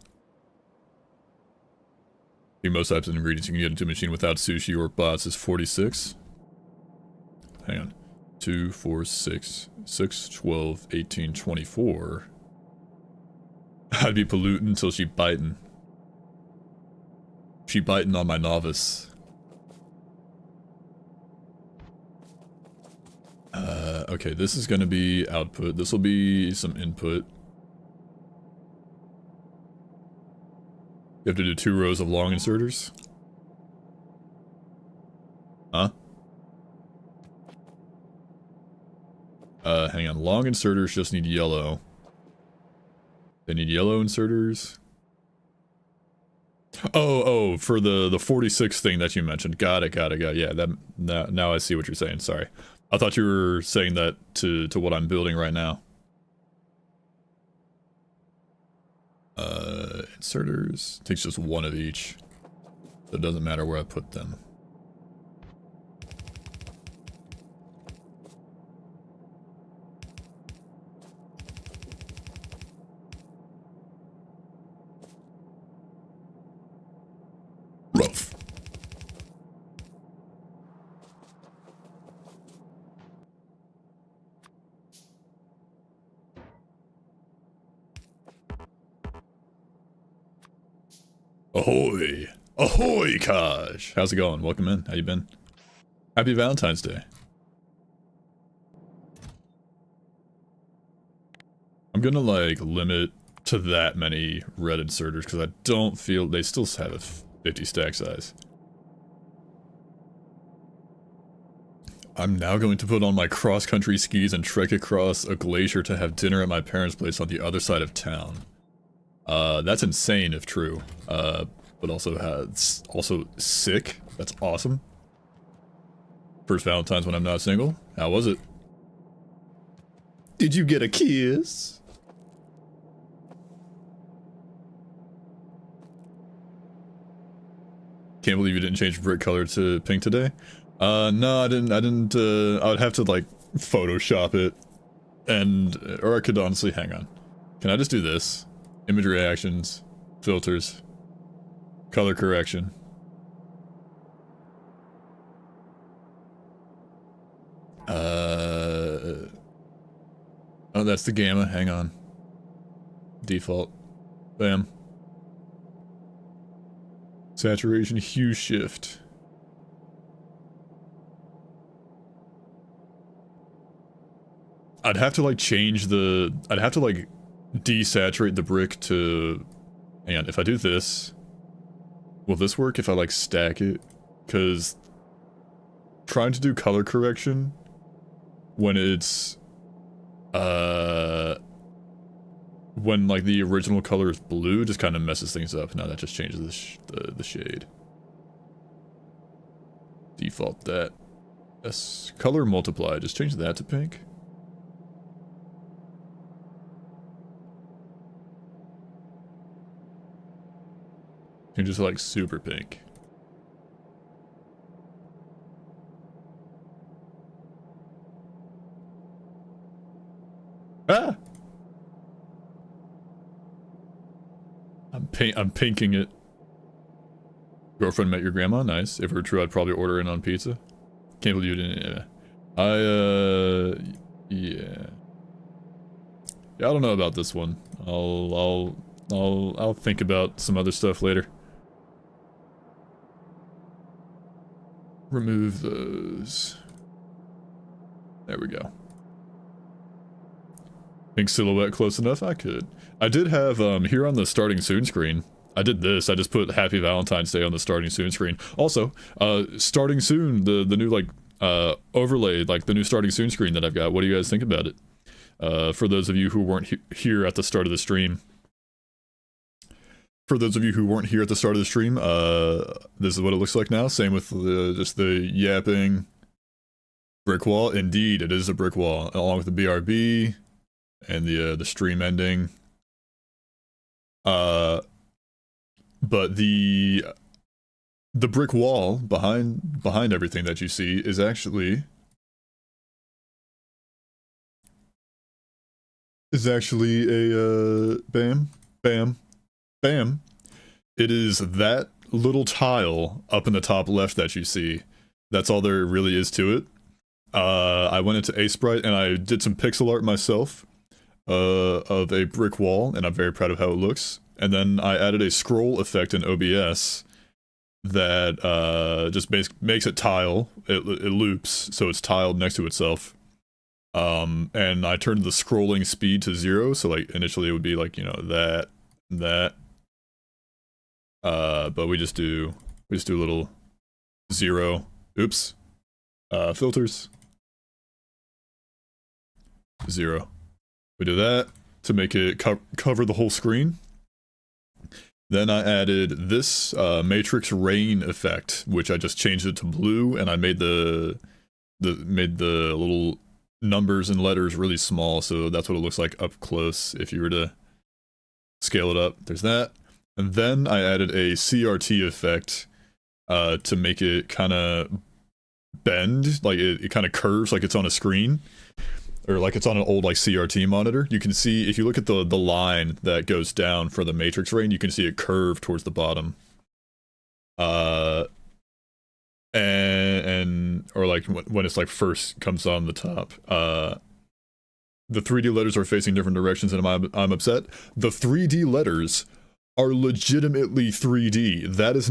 I think most types of ingredients you can get into a machine without sushi or bots is 46. Hang on. 2, 4, 6, 6, 12, 18, 24. I'd be polluting until she biting. She biting on my novice. Okay, this is gonna be output. This will be some input. You have to do 2 rows of long inserters. Huh? Hang on. Long inserters just need yellow. They need yellow inserters. Oh, for the 46 thing that you mentioned. Got it. Yeah, now I see what you're saying. Sorry. I thought you were saying that to what I'm building right now. Inserters. Takes just 1 of each. So it doesn't matter where I put them. Ahoy! Ahoy, Kaj! How's it going? Welcome in. How you been? Happy Valentine's Day. I'm gonna, like, limit to that many red inserters, because I don't feel... They still have a 50 stack size. I'm now going to put on my cross-country skis and trek across a glacier to have dinner at my parents' place on the other side of town. That's insane if true. But it's also sick. That's awesome. First Valentine's when I'm not single. How was it? Did you get a kiss? Can't believe you didn't change brick color to pink today. No, I didn't, I would have to, like, Photoshop it. Or I could honestly, hang on. Can I just do this? Image reactions, filters, color correction. Oh, that's the gamma, hang on. Default. Bam. Saturation, hue shift. I'd have to, like, change the... I'd have to, like, desaturate the brick to... Hang on, if I do this... Will this work if I, like, stack it? Because... Trying to do color correction... When it's... When, like, the original color is blue, just kind of messes things up. Now that just changes the shade. Default that. Yes. Color multiply, just change that to pink. Change it to, like, super pink. Ah! I'm pinking it. Girlfriend met your grandma? Nice. If it were true, I'd probably order in on pizza. Can't believe you didn't, yeah. Yeah. Yeah, I don't know about this one. I'll think about some other stuff later. Remove those. There we go. Pink silhouette close enough? I could. I did have, here on the starting soon screen, I did this. I just put Happy Valentine's Day on the starting soon screen. Also, starting soon, the new, like, overlay, like the new starting soon screen that I've got. What do you guys think about it? For those of you who weren't here at the start of the stream. For those of you who weren't here at the start of the stream, this is what it looks like now. Same with just the yapping brick wall. Indeed, it is a brick wall, along with the BRB. And the stream ending. But the brick wall behind everything that you see is actually a bam, bam, bam. It is that little tile up in the top left that you see. That's all there really is to it. I went into Aseprite and I did some pixel art myself. Of a brick wall, and I'm very proud of how it looks. And then I added a scroll effect in OBS that just makes it tile. It loops, so it's tiled next to itself. And I turned the scrolling speed to 0, so like initially it would be like, you know, that. But we just do a little 0. Oops. Filters. 0. We do that to make it cover the whole screen. Then I added this matrix rain effect, which I just changed it to blue, and I made the little numbers and letters really small, so that's what it looks like up close if you were to scale it up. There's that. And then I added a CRT effect to make it kind of bend, like it kind of curves like it's on a screen. Or like it's on an old like CRT monitor. You can see, if you look at the line that goes down for the matrix rain, you can see it curve towards the bottom. Or like when it's like first comes on the top. The 3D letters are facing different directions and I'm upset. The 3D letters are legitimately 3D. That's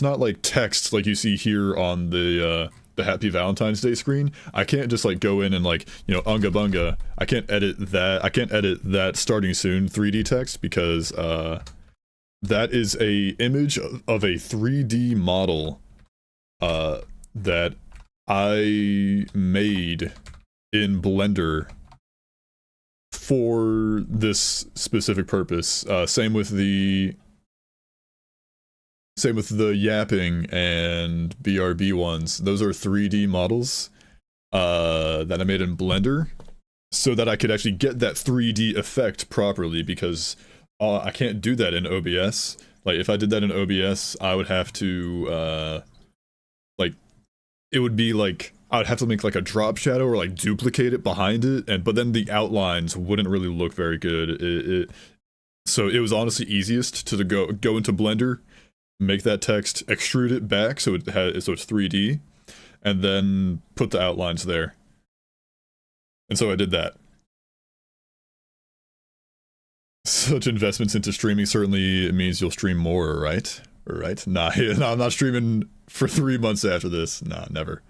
not like text like you see here on the Happy Valentine's Day screen. I can't just like go in and like, you know, unga bunga. I can't edit that starting soon 3D text because that is a image of a 3D model that I made in Blender for this specific purpose. Same with the yapping and BRB ones. Those are 3D models that I made in Blender so that I could actually get that 3D effect properly, because I can't do that in OBS. Like, if I did that in OBS, I would have to, like, it would be like, I would have to make like a drop shadow or like duplicate it behind it, but then the outlines wouldn't really look very good. So it was honestly easiest to go into Blender, make that text, extrude it back so it's 3D, and then put the outlines there. And so I did that. Such investments into streaming certainly means you'll stream more, right? Right? Nah, no, I'm not streaming for 3 months after this. Nah, never.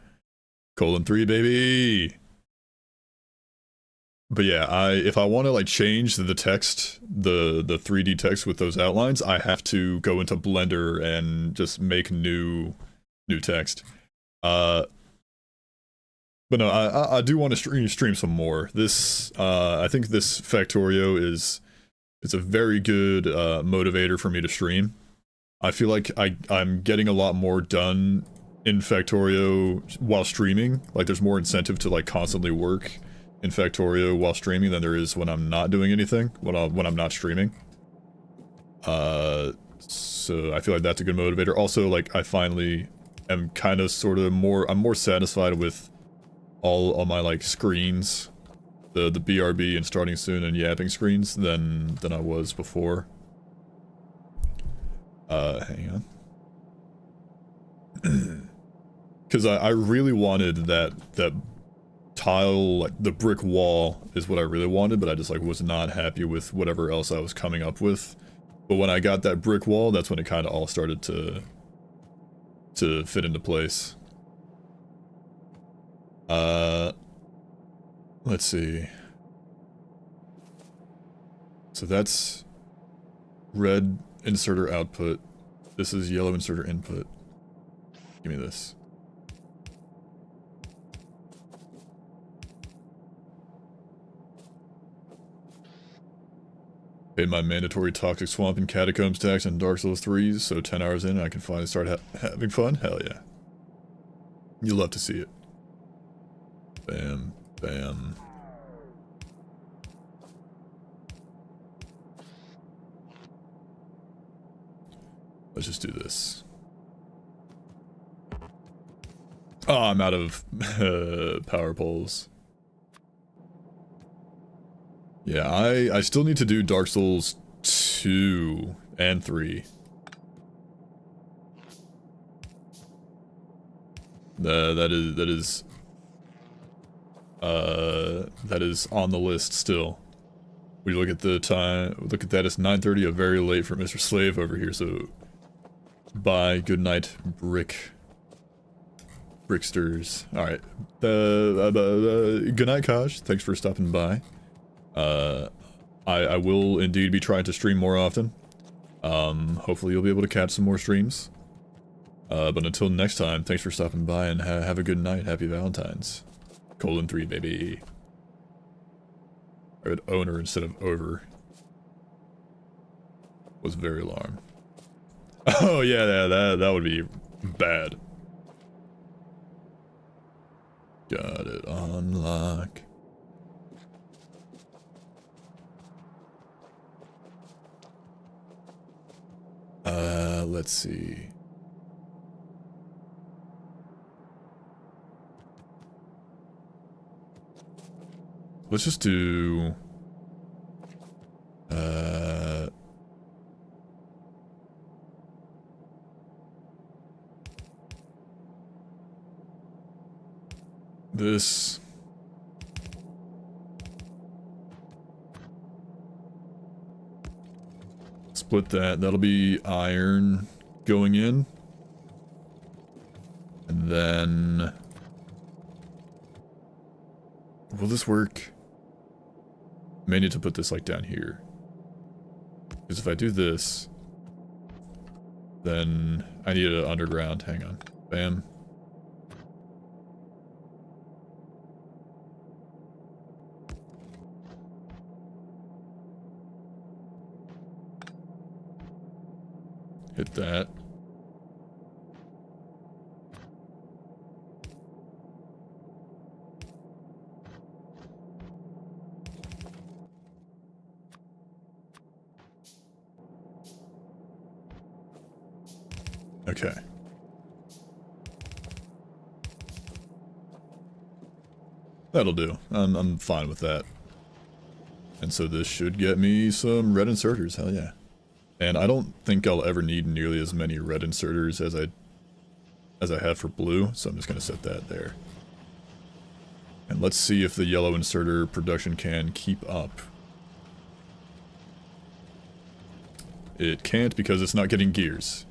3, baby! But yeah, if I want to like change the text, the 3D text with those outlines, I have to go into Blender and just make new text. But no, I do want to stream some more. This I think this Factorio it's a very good motivator for me to stream. I feel like I'm getting a lot more done in Factorio while streaming. Like, there's more incentive to like constantly work in Factorio while streaming than there is when I'm not doing anything, when I'm not streaming. So I feel like that's a good motivator. Also, like, I finally am kind of I'm more satisfied with all my like screens, the BRB and starting soon and yapping screens than I was before. Hang on. Because I really wanted that tile, like the brick wall is what I really wanted, but I just like was not happy with whatever else I was coming up with. But when I got that brick wall, that's when it kind of all started to fit into place. Let's see. So that's red inserter output. This is yellow inserter input. Give me this. Paid my mandatory toxic swamp and catacombs tax on Dark Souls 3, so 10 hours in I can finally start having fun? Hell yeah. You love to see it. Bam, bam. Let's just do this. Oh, I'm out of power poles. Yeah, I still need to do Dark Souls 2 and 3. That is on the list still. We look at the time, look at that, it's 9:30, very late for Mr. Slave over here, so bye, good night, Bricksters. Alright, good night, Kaj, thanks for stopping by. I will indeed be trying to stream more often. Hopefully you'll be able to catch some more streams. But until next time, thanks for stopping by and have a good night. Happy Valentine's. 3, baby. I read owner instead of over. Was very alarmed. Oh yeah, that would be bad. Got it on lock. Let's see. Let's just do... this... Split that. That'll be iron going in. And then... will this work? May need to put this like down here. Because if I do this, then I need an underground. Hang on. Bam. Hit that. Okay. That'll do. I'm fine with that. And so this should get me some red inserters, hell yeah. And I don't think I'll ever need nearly as many red inserters as I have for blue, so I'm just gonna set that there. And let's see if the yellow inserter production can keep up. It can't because it's not getting gears.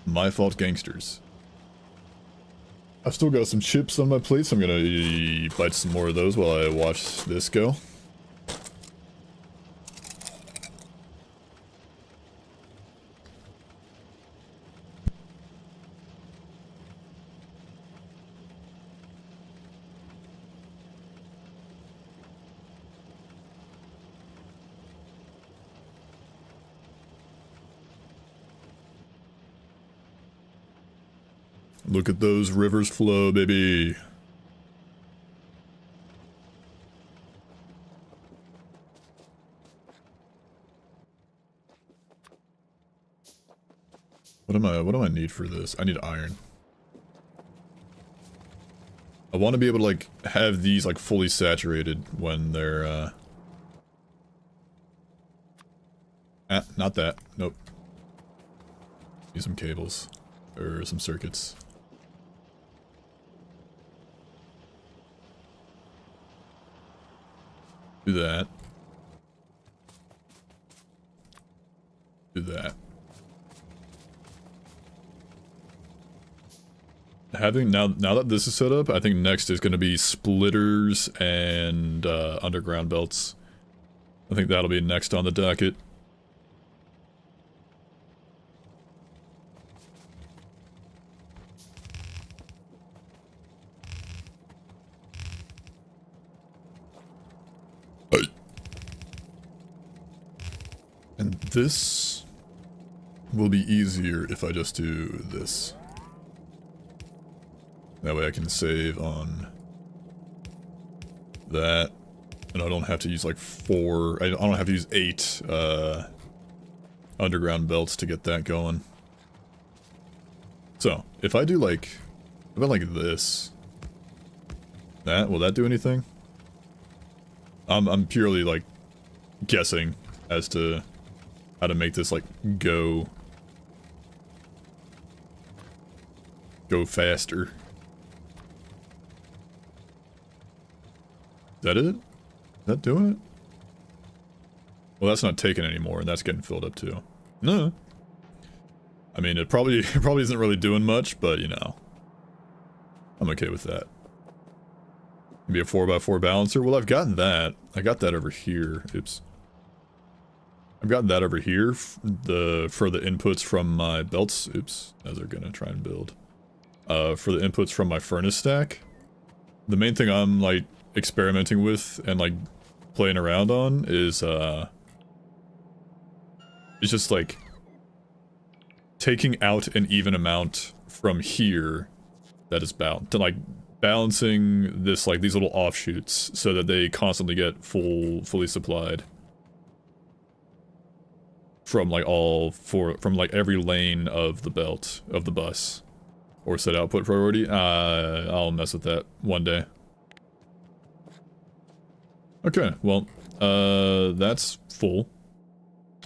My fault, gangsters. I've still got some chips on my plate, so I'm gonna bite some more of those while I watch this go. Look at those rivers flow, baby. What do I need for this? I need iron. I want to be able to like have these like fully saturated when they're not that. Nope. Need some cables or some circuits. Do that. Do that. Having now that this is set up, I think next is going to be splitters and underground belts. I think that'll be next on the docket. And this will be easier if I just do this. That way I can save on that. And I don't have to use like I don't have to use 8 underground belts to get that going. So, if I do like, if I like this, will that do anything? I'm purely like guessing as to how to make this like go faster. Is that it? Is that doing it? Well, that's not taken anymore, and that's getting filled up too. No. I mean, it probably isn't really doing much, but you know, I'm okay with that. Maybe a 4x4 balancer. Well, I've gotten that. I got that over here. Oops. I've gotten that over here for the inputs from my belts. Oops, as they're gonna try and build. For the inputs from my furnace stack. The main thing I'm like experimenting with and like playing around on is it's just like taking out an even amount from here that is bound to like balancing this like these little offshoots so that they constantly get fully supplied from like from like every lane of the belt of the bus or set output priority. I'll mess with that one day. Okay, well, that's full.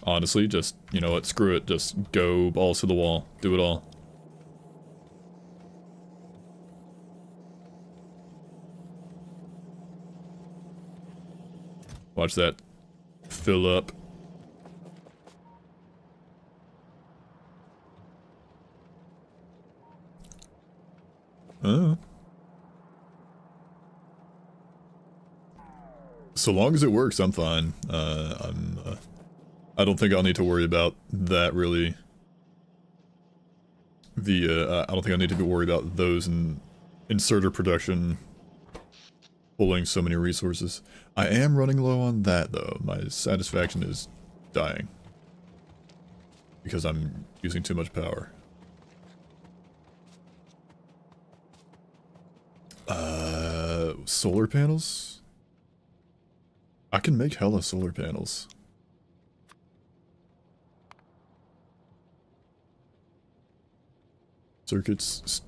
Honestly, just, you know what, screw it, just go balls to the wall, do it all. Watch that fill up. So long as it works, I'm fine. I don't think I'll need to worry about that really. I don't think I need to be worried about those in inserter production pulling so many resources. I am running low on that though. My satisfaction is dying because I'm using too much power. Solar panels? I can make hella solar panels. Circuits,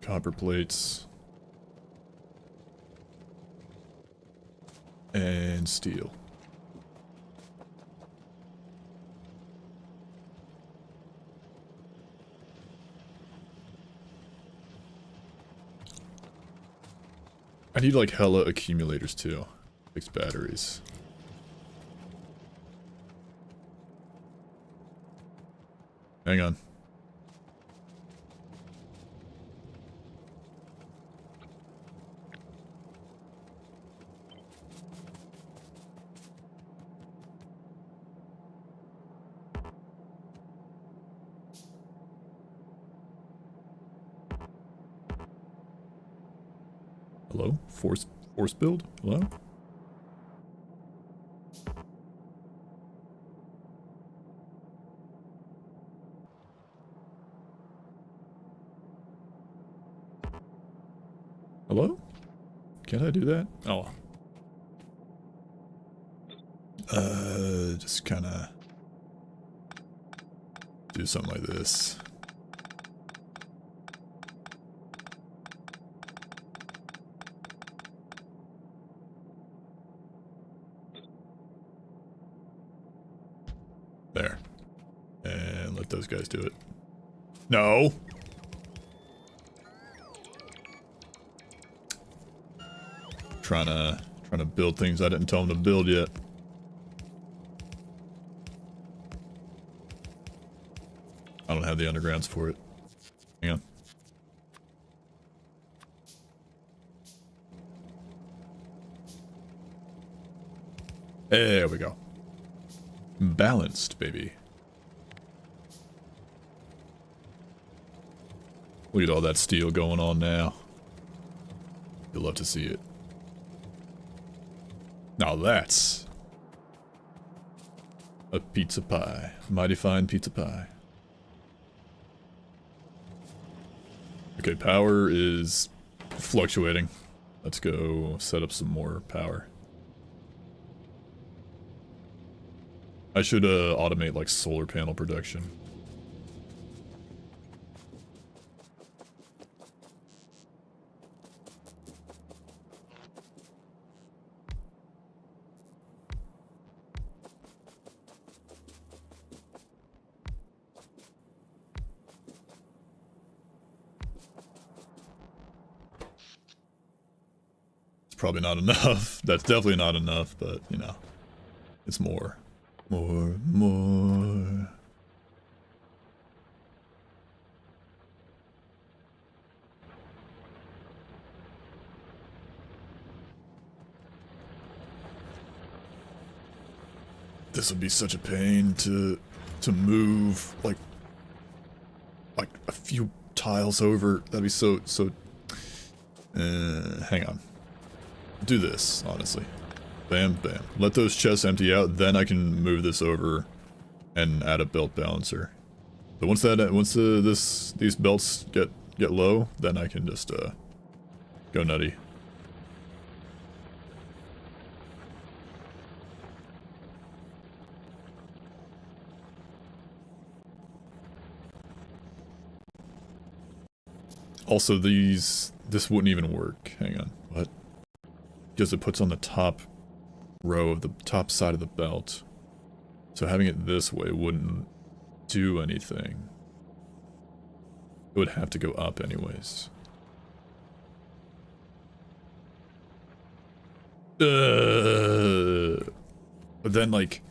copper plates, and steel. I need like hella accumulators too. Fix batteries. Hang on. Hello? Force build? Hello? Hello? Can't I do that? Oh. Just kinda do something like this. There. And let those guys do it. No! Trying to build things I didn't tell them to build yet. I don't have the undergrounds for it. Hang on. There we go. Balanced, baby. Look at all that steel going on now. You'll love to see it. Now that's a pizza pie. Mighty fine pizza pie. Okay, power is fluctuating. Let's go set up some more power. I should automate like solar panel production. It's probably not enough. That's definitely not enough, but you know, it's more. More. This would be such a pain to move like a few tiles over. That'd be so hang on. Do this, honestly. Bam, bam. Let those chests empty out, then I can move this over and add a belt balancer. But once these belts get low, then I can just go nutty. Also, this wouldn't even work. Hang on, what? Because it puts on the top row of the top side of the belt. So having it this way wouldn't do anything. It would have to go up anyways. But then like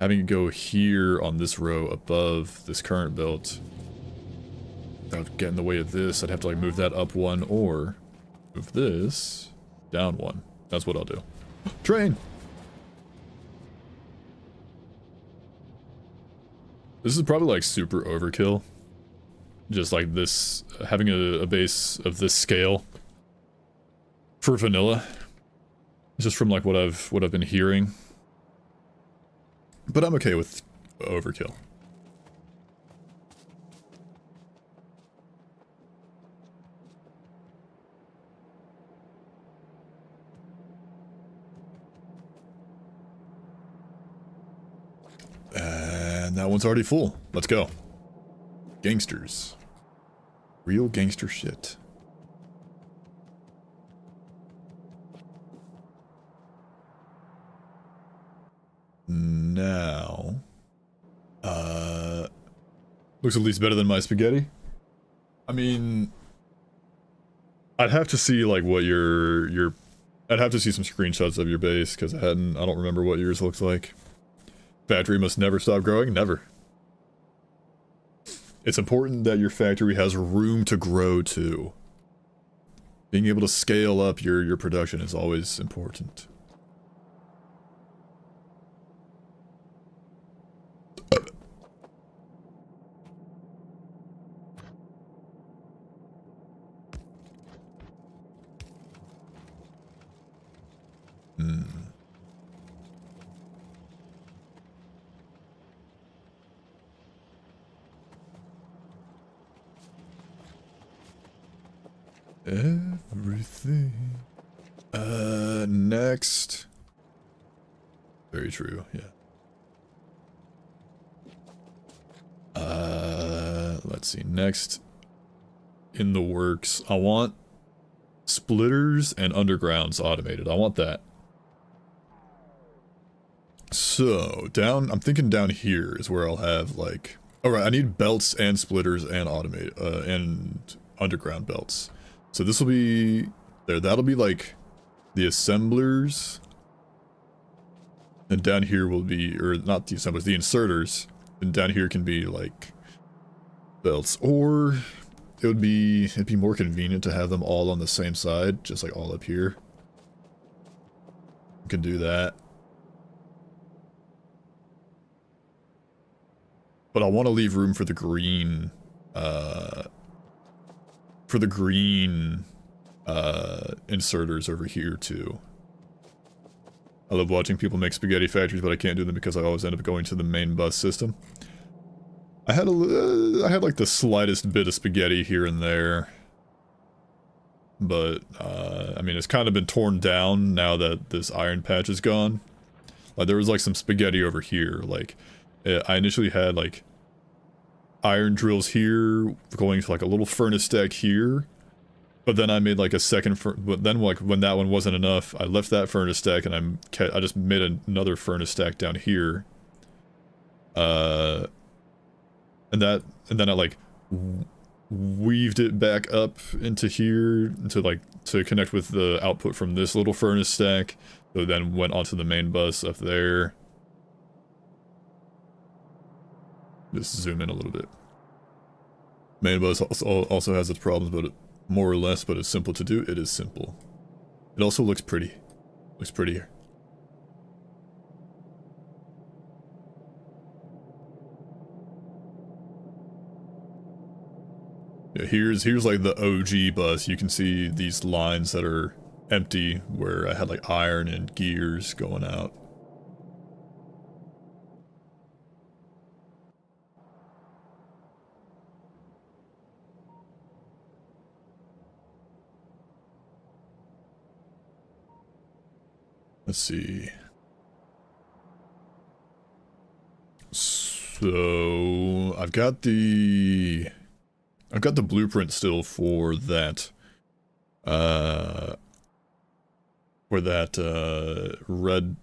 having it go here on this row above this current belt That would get in the way of this. I'd have to like move that up one or move this down one. That's what I'll do. Train! This is probably like super overkill. Just like this, having a base of this scale for vanilla. Just from like what I've been hearing. But I'm okay with overkill. And that one's already full. Let's go. Gangsters. Real gangster shit. Now... looks at least better than my spaghetti. I mean... I'd have to see, like, what your... I'd have to see some screenshots of your base, because I don't remember what yours looks like. Factory must never stop growing? Never. It's important that your factory has room to grow, too. Being able to scale up your production is always important. Everything. Next. Very true, yeah. Let's see. Next in the works, I want splitters and undergrounds automated. I want that. So, I'm thinking down here is where I'll have, like... Alright, I need belts and splitters and and underground belts. So this will be... There, that'll be, like, the assemblers. And down here will be... Or, not the assemblers, the inserters. And down here can be, like... belts. Or... It'd be more convenient to have them all on the same side. Just, like, all up here. You can do that. But I want to leave room for the green, inserters over here too. I love watching people make spaghetti factories, but I can't do them because I always end up going to the main bus system. I had like the slightest bit of spaghetti here and there, but I mean it's kind of been torn down now that this iron patch is gone. Like there was like some spaghetti over here. Like I initially had like iron drills here going to like a little furnace stack here, but then I made like a second but then like when that one wasn't enough, I left that furnace stack and I just made another furnace stack down here. And then I like weaved it back up into here to connect with the output from this little furnace stack. So then went onto the main bus up there. Just zoom in a little bit. Main bus also has its problems, but more or less, but it's simple to do. It is simple. It also looks pretty. Looks prettier. Yeah, here's like the OG bus. You can see these lines that are empty where I had like iron and gears going out. Let's see. So I've got the blueprint still for that red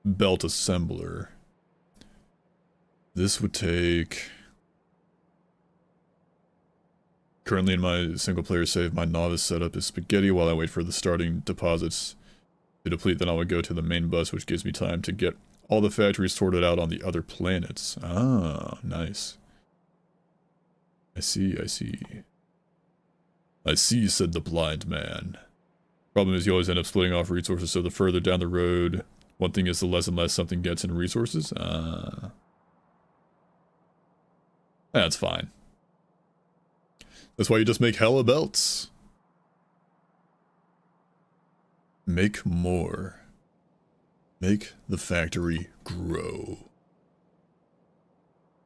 belt assembler. This would take... Currently in my single player save, my novice setup is spaghetti while I wait for the starting deposits to deplete. Then I would go to the main bus, which gives me time to get all the factories sorted out on the other planets. Ah, nice. I see, I see. I see, said the blind man. Problem is you always end up splitting off resources, so the further down the road, one thing is the less and less something gets in resources. That's fine. That's why you just make hella belts. Make more. Make the factory grow.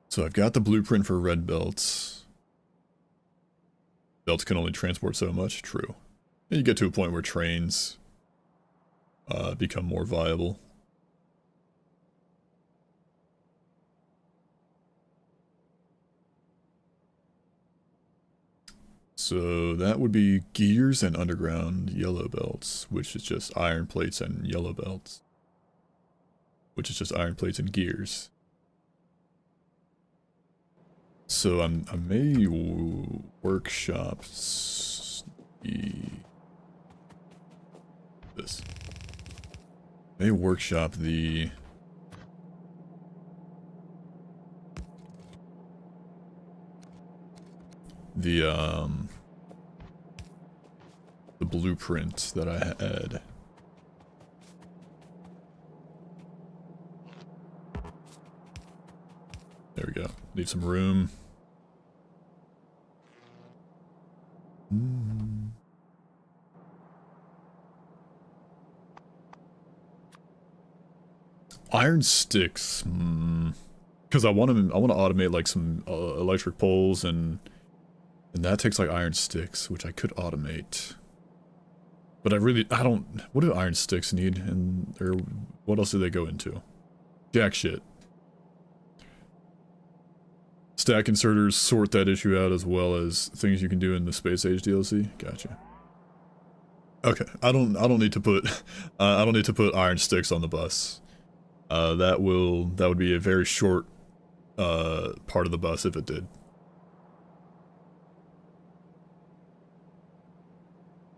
So I've got the blueprint for red belts. Belts can only transport so much, true. And you get to a point where trains become more viable. So that would be gears and underground yellow belts, which is just iron plates and yellow belts. Which is just iron plates and gears. So I may workshop this. May workshop the blueprint that I had. There we go. Leave some room. Iron sticks. Because I want to automate like some electric poles and that takes like iron sticks, which I could automate. But I don't. What do iron sticks need? And what else do they go into? Jack shit. Stack inserters sort that issue out as well as things you can do in the Space Age DLC. Gotcha. Okay, I don't need to put I don't need to put iron sticks on the bus. That would be a very short part of the bus if it did.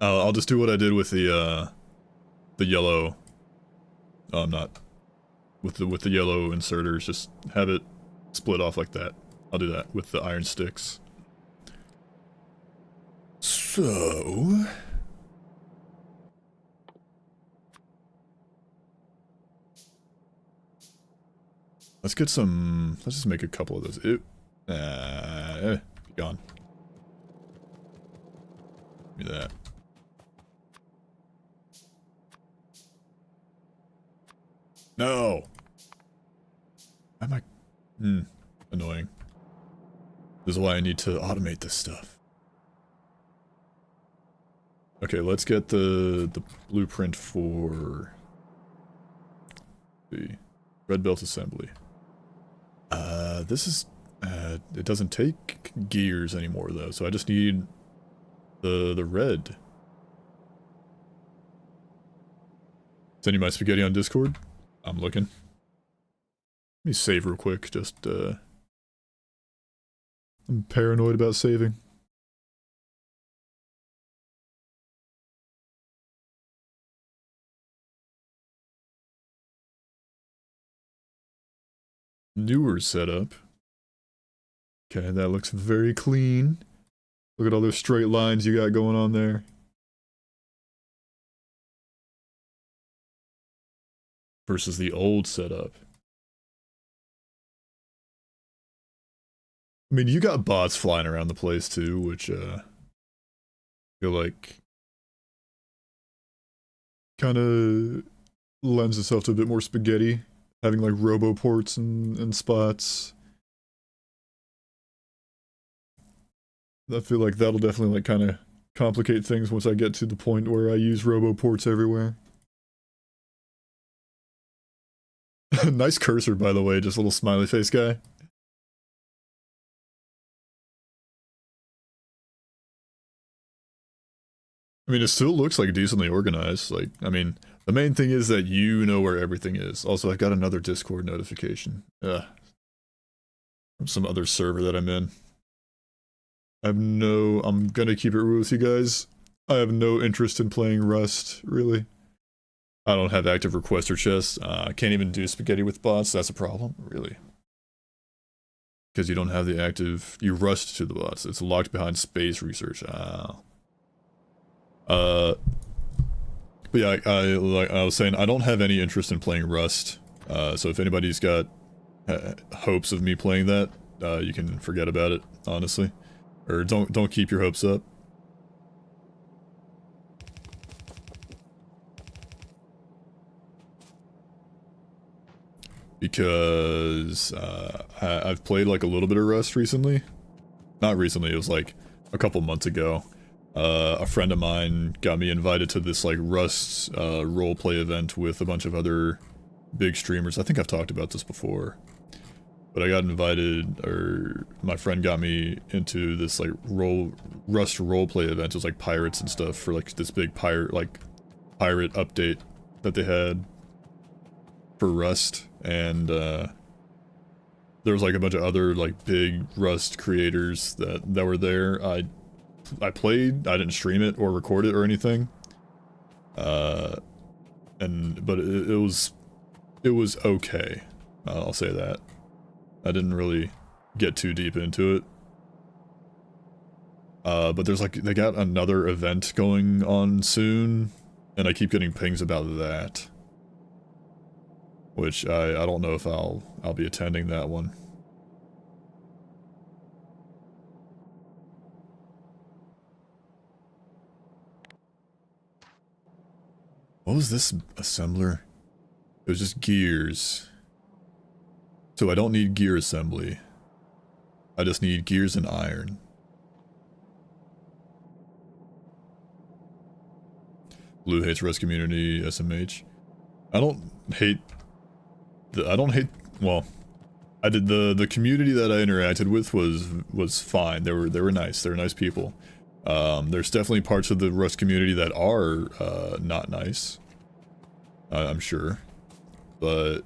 I'll just do what I did with the yellow. Oh, I'm not with the yellow inserters. Just have it split off like that. I'll do that with the iron sticks. So let's just make a couple of those. Be gone. Give me that. No! Am I... annoying. This is why I need to automate this stuff. Okay, let's get the blueprint for the red belt assembly. This is... it doesn't take gears anymore though, so I just need the red. Sending my spaghetti on Discord? I'm looking. Let me save real quick, just I'm paranoid about saving. Newer setup. Okay, that looks very clean. Look at all those straight lines you got going on there. Versus the old setup. I mean, you got bots flying around the place too, which feel like kind of lends itself to a bit more spaghetti, having like roboports and spots. I feel like that'll definitely like kind of complicate things once I get to the point where I use roboports everywhere. Nice cursor, by the way, just a little smiley face guy. I mean, it still looks like decently organized. Like, I mean, the main thing is that you know where everything is. Also, I got another Discord notification. From some other server that I'm in. I'm gonna keep it real with you guys. I have no interest in playing Rust, really. I don't have active requester chests. I can't even do spaghetti with bots. That's a problem, really. Because you don't have the active... You rust to the bots. It's locked behind space research. But yeah, like I was saying, I don't have any interest in playing Rust. So if anybody's got hopes of me playing that, you can forget about it, honestly. Or don't keep your hopes up. Because I've played like a little bit of Rust recently. Not recently, it was like a couple months ago. A friend of mine got me invited to this like Rust roleplay event with a bunch of other big streamers. I think I've talked about this before. But I got invited, or my friend got me into this like Rust roleplay event. It was like pirates and stuff for like this big pirate update that they had for Rust. And there was like a bunch of other like big Rust creators that were there. I played, I didn't stream it or record it or anything. But it was okay. I'll say that. I didn't really get too deep into it. But there's like, they got another event going on soon, and I keep getting pings about that. Which I don't know if I'll be attending that one. What was this assembler? It was just gears. So I don't need gear assembly. I just need gears and iron. Blue hates Rust community, SMH. I don't hate, well, I did, the community that I interacted with was fine. They were nice. They were nice people. There's definitely parts of the Rust community that are not nice. I'm sure. But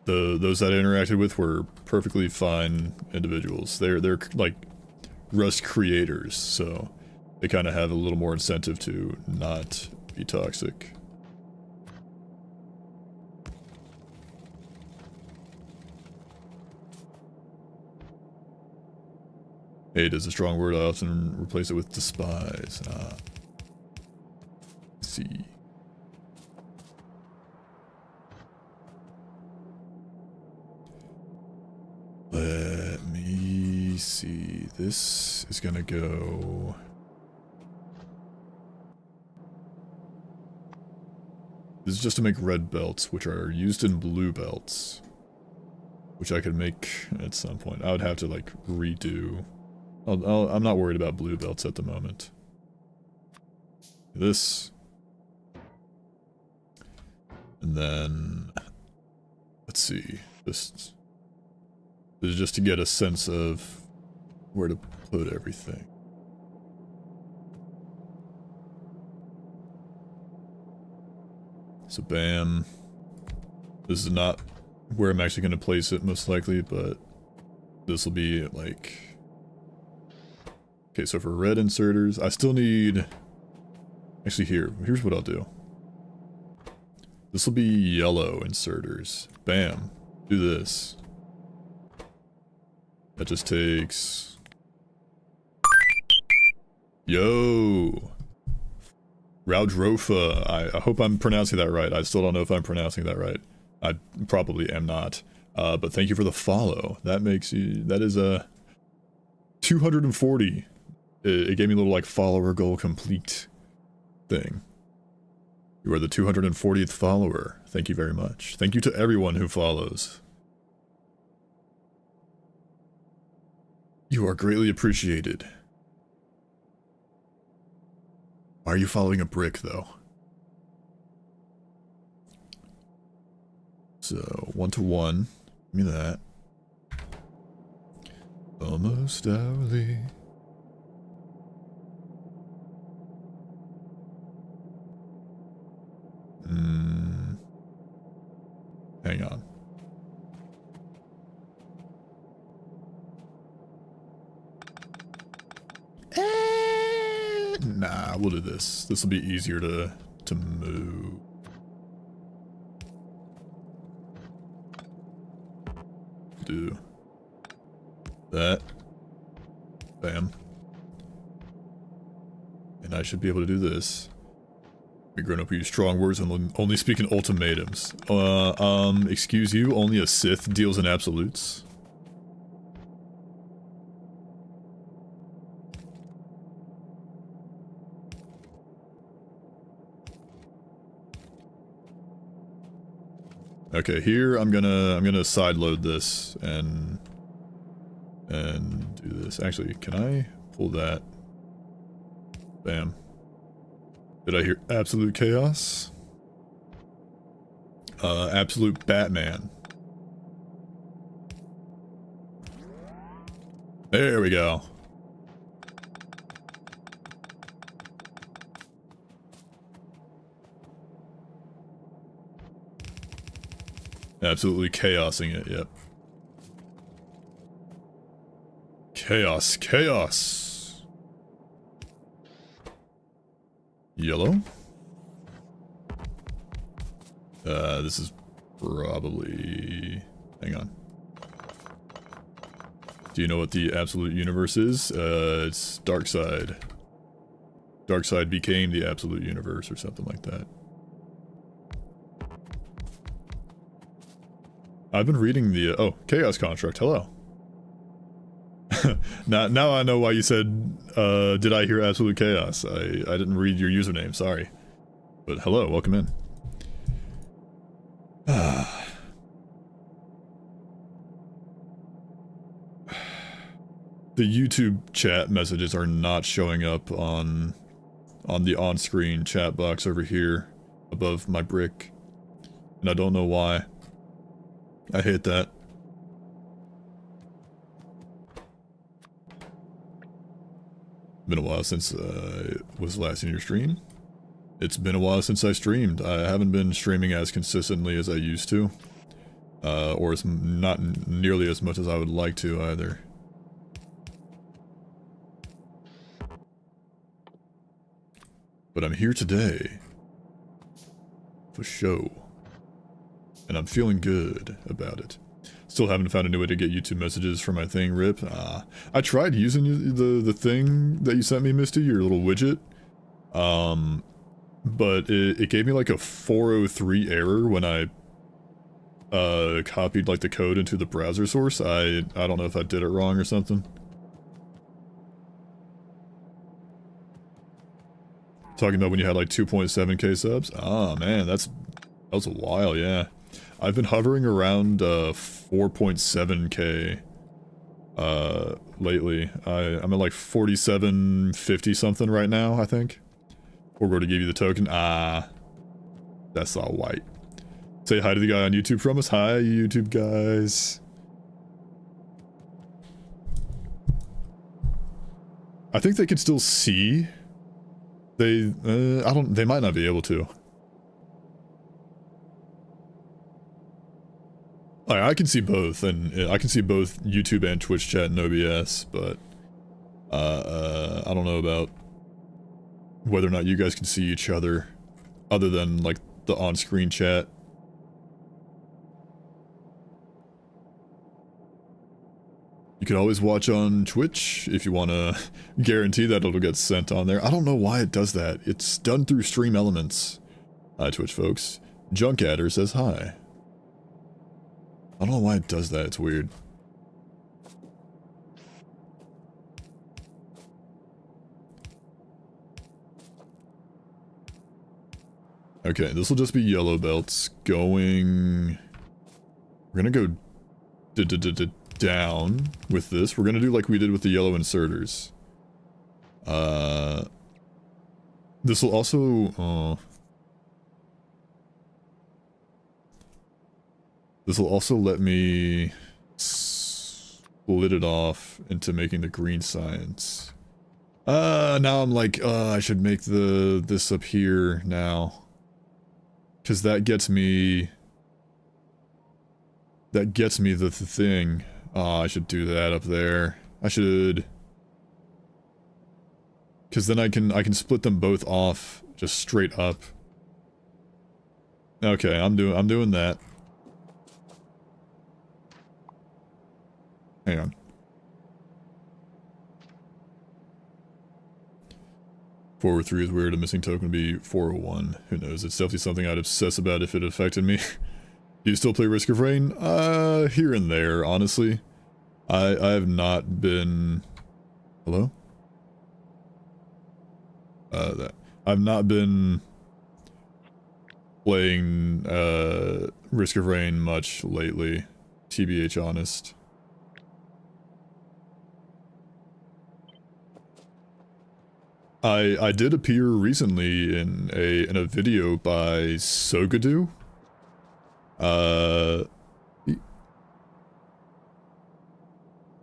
those that I interacted with were perfectly fine individuals. They're like Rust creators, so they kind of have a little more incentive to not be toxic. Hate is a strong word. I often replace it with despise. Let's see. Let me see. This is gonna go... This is just to make red belts, which are used in blue belts. Which I could make at some point. I would have to, like, redo... I'm not worried about blue belts at the moment. This. And then... Let's see. This is just to get a sense of where to put everything. So bam. This is not where I'm actually going to place it most likely, but this will be like... Okay, so for red inserters, I still need... Actually here's what I'll do. This will be yellow inserters. Bam. Do this. That just takes... Yo! Raudrofa. I hope I'm pronouncing that right. I still don't know if I'm pronouncing that right. I probably am not. But thank you for the follow. That makes you... That is a... 240. It gave me a little, like, follower goal complete thing. You are the 240th follower. Thank you very much. Thank you to everyone who follows. You are greatly appreciated. Why are you following a brick, though? So, 1-to-1. Give me that. Almost hourly. Hang on. Nah, we'll do this. This will be easier to move. Do that. Bam. And I should be able to do this. Be grown up, use strong words and only speak in ultimatums. Excuse you, only a Sith deals in absolutes? Okay, here I'm gonna sideload this and do this. Actually, can I pull that? Bam. Did I hear absolute chaos? Absolute Batman. There we go. Absolutely chaosing it, yep. Chaos, chaos. Yellow. This is probably... Hang on. Do you know what the absolute universe is? It's Darkseid. Darkseid became the absolute universe or something like that. I've been reading the, oh, Chaos Construct, hello. now I know why you said, did I hear absolute chaos? I didn't read your username, sorry. But hello, welcome in. The YouTube chat messages are not showing up on the on-screen chat box over here above my brick. And I don't know why. I hate that. Been a while since I was last in your stream. It's been a while since I streamed. I haven't been streaming as consistently as I used to. Or as not nearly as much as I would like to either. But I'm here today. For show. And I'm feeling good about it. Still haven't found a new way to get YouTube messages for my thing, Rip. I tried using the thing that you sent me, Misty, your little widget. But it gave me like a 403 error when I copied like the code into the browser source. I don't know if I did it wrong or something. Talking about when you had like 2.7k subs? Ah, man, that was a while, yeah. I've been hovering around 4.7k lately. I'm at like 4750 something right now, I think. We're going to give you the token. Ah, that's all white. Say hi to the guy on YouTube from us. Hi, YouTube guys. I think they can still see. They might not be able to. I can see both, and I can see both YouTube and Twitch chat and OBS, but I don't know about whether or not you guys can see each other, other than like the on-screen chat. You can always watch on Twitch if you want to guarantee that it'll get sent on there. I don't know why it does that. It's done through Stream Elements. Hi, Twitch folks. Junkadder says hi. I don't know why it does that. It's weird. Okay, this will just be yellow belts going... We're gonna go down with this. We're gonna do like we did with the yellow inserters. This will also... This will also let me split it off into making the green science. Now I'm like, I should make this up here now. Because that gets me the thing. I should do that up there. I should... Because then I can split them both off just straight up. Okay, I'm doing that. Hang on. 403 is weird. A missing token would be 401. Who knows? It's definitely something I'd obsess about if it affected me. Do you still play Risk of Rain? Here and there, honestly. I have not been... Hello? I've not been playing Risk of Rain much lately, TBH honest. I did appear recently in a video by Sogadoo.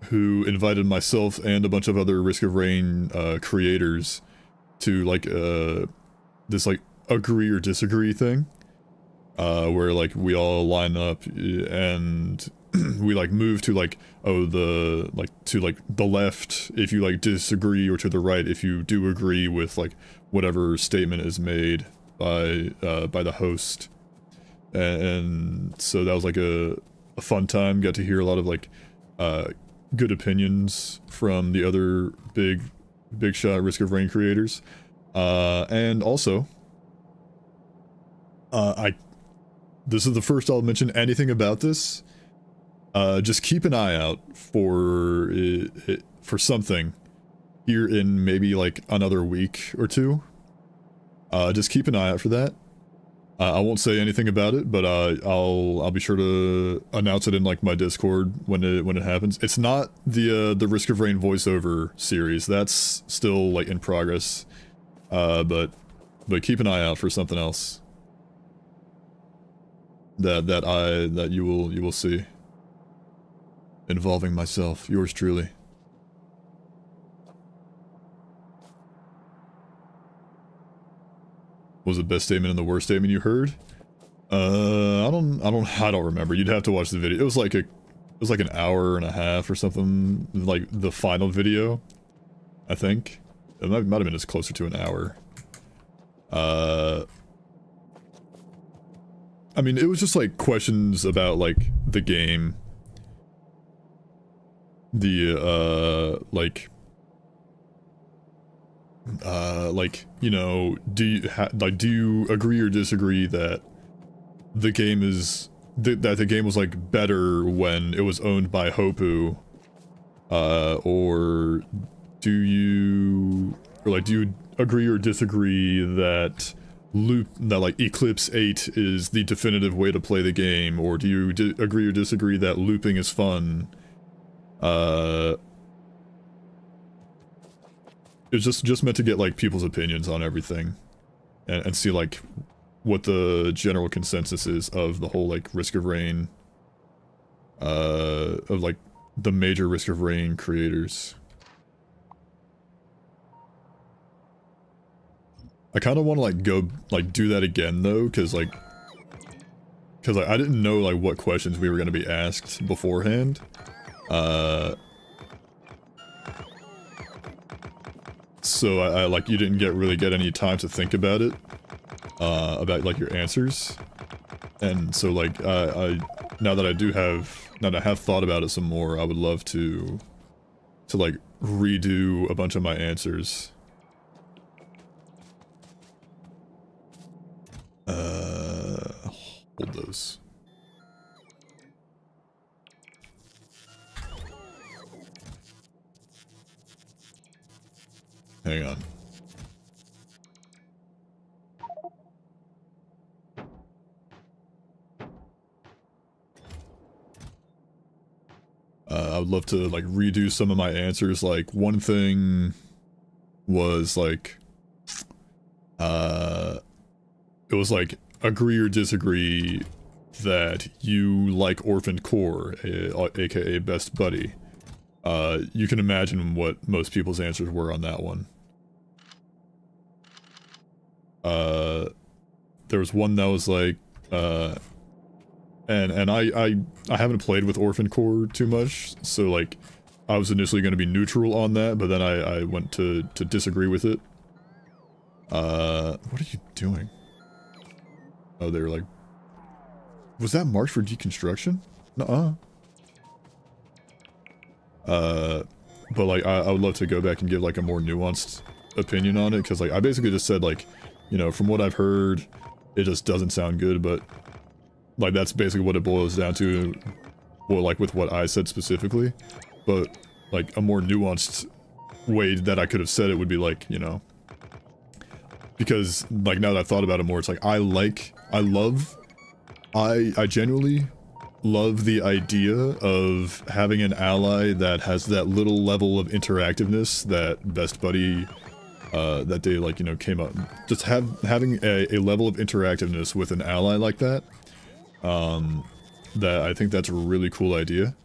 Who invited myself and a bunch of other Risk of Rain creators to like this like agree or disagree thing, where like we all line up and we like move to like to like the left if you like disagree, or to the right if you do agree with like whatever statement is made by the host. And so that was like a fun time. Got to hear a lot of like good opinions from the other big shot Risk of Rain creators, and also this is the first I'll mention anything about this. Just keep an eye out for for something here in maybe like another week or two. Just keep an eye out for that. I won't say anything about it, but I'll be sure to announce it in like my Discord when it happens. It's not the Risk of Rain voiceover series. That's still like in progress. But keep an eye out for something else that you will see involving myself, yours truly. What was the best statement and the worst statement you heard? I don't remember. You'd have to watch the video. It was like an hour and a half or something, like the final video, I think. It might have been just closer to an hour. I mean, it was just like questions about like the game. Like, you know, do you agree or disagree that the game is that the game was like better when it was owned by Hopu, or do you agree or disagree that like Eclipse 8 is the definitive way to play the game, or do you agree or disagree that looping is fun? It's just meant to get like people's opinions on everything, and see like what the general consensus is of the whole like Risk of Rain, of like the major Risk of Rain creators. I kind of want to like go like do that again though, because I didn't know like what questions we were going to be asked beforehand. So I like, you didn't really get any time to think about it, about like your answers. And so like, now that I have thought about it some more, I would love to like redo a bunch of my answers. Hold those. Hang on. I would love to like redo some of my answers. Like one thing was like, it was like agree or disagree that you like Orphaned Core, aka Best Buddy. You can imagine what most people's answers were on that one. There was one that was like, and I haven't played with Orphaned Core too much, so like, I was initially going to be neutral on that, but then I went to disagree with it. What are you doing? Oh, they were like, was that March for Deconstruction? Nuh-uh. But like, I would love to go back and give like a more nuanced opinion on it, because like I basically just said like, you know, from what I've heard, it just doesn't sound good, but like that's basically what it boils down to, well, like with what I said specifically. But like a more nuanced way that I could have said it would be like, you know, because like now that I've thought about it more, it's like I genuinely love the idea of having an ally that has that little level of interactiveness that Best Buddy, that they like, you know, came up. Just having a level of interactiveness with an ally like that, that I think that's a really cool idea.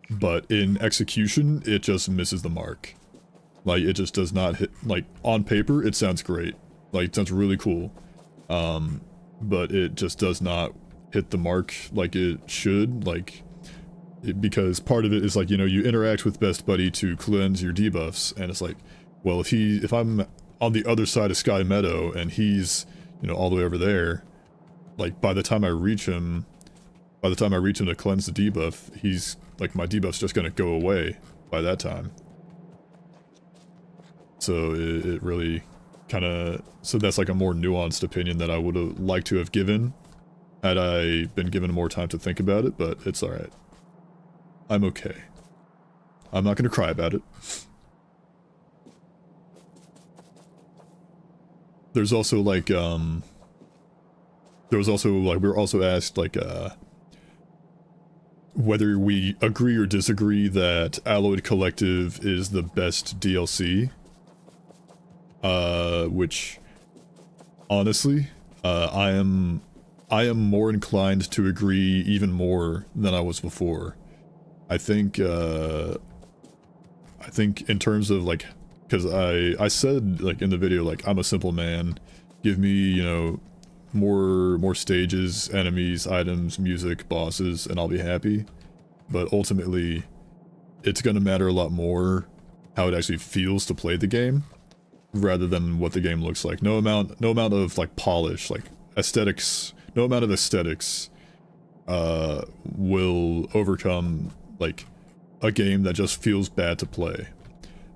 But in execution, it just misses the mark. Like, it just does not hit, like, on paper, it sounds great. Like, it sounds really cool. But it just does not hit the mark like it should, like, because part of it is like, you know, you interact with Best Buddy to cleanse your debuffs, and it's like, well, if I'm on the other side of Sky Meadow, and he's, you know, all the way over there, like, by the time I reach him to cleanse the debuff, he's, like, my debuff's just gonna go away by that time. So it really kind of, so that's like a more nuanced opinion that I would have liked to have given had I been given more time to think about it, but it's alright. I'm okay. I'm not gonna cry about it. There's also like, we were also asked like, whether we agree or disagree that Alloyed Collective is the best DLC. Which, honestly, I am more inclined to agree even more than I was before. I think in terms of like, because I said like in the video, like, I'm a simple man, give me, you know, more stages, enemies, items, music, bosses, and I'll be happy. But ultimately, it's gonna matter a lot more how it actually feels to play the game, rather than what the game looks like. No amount of like polish, like aesthetics, no amount of aesthetics will overcome like a game that just feels bad to play.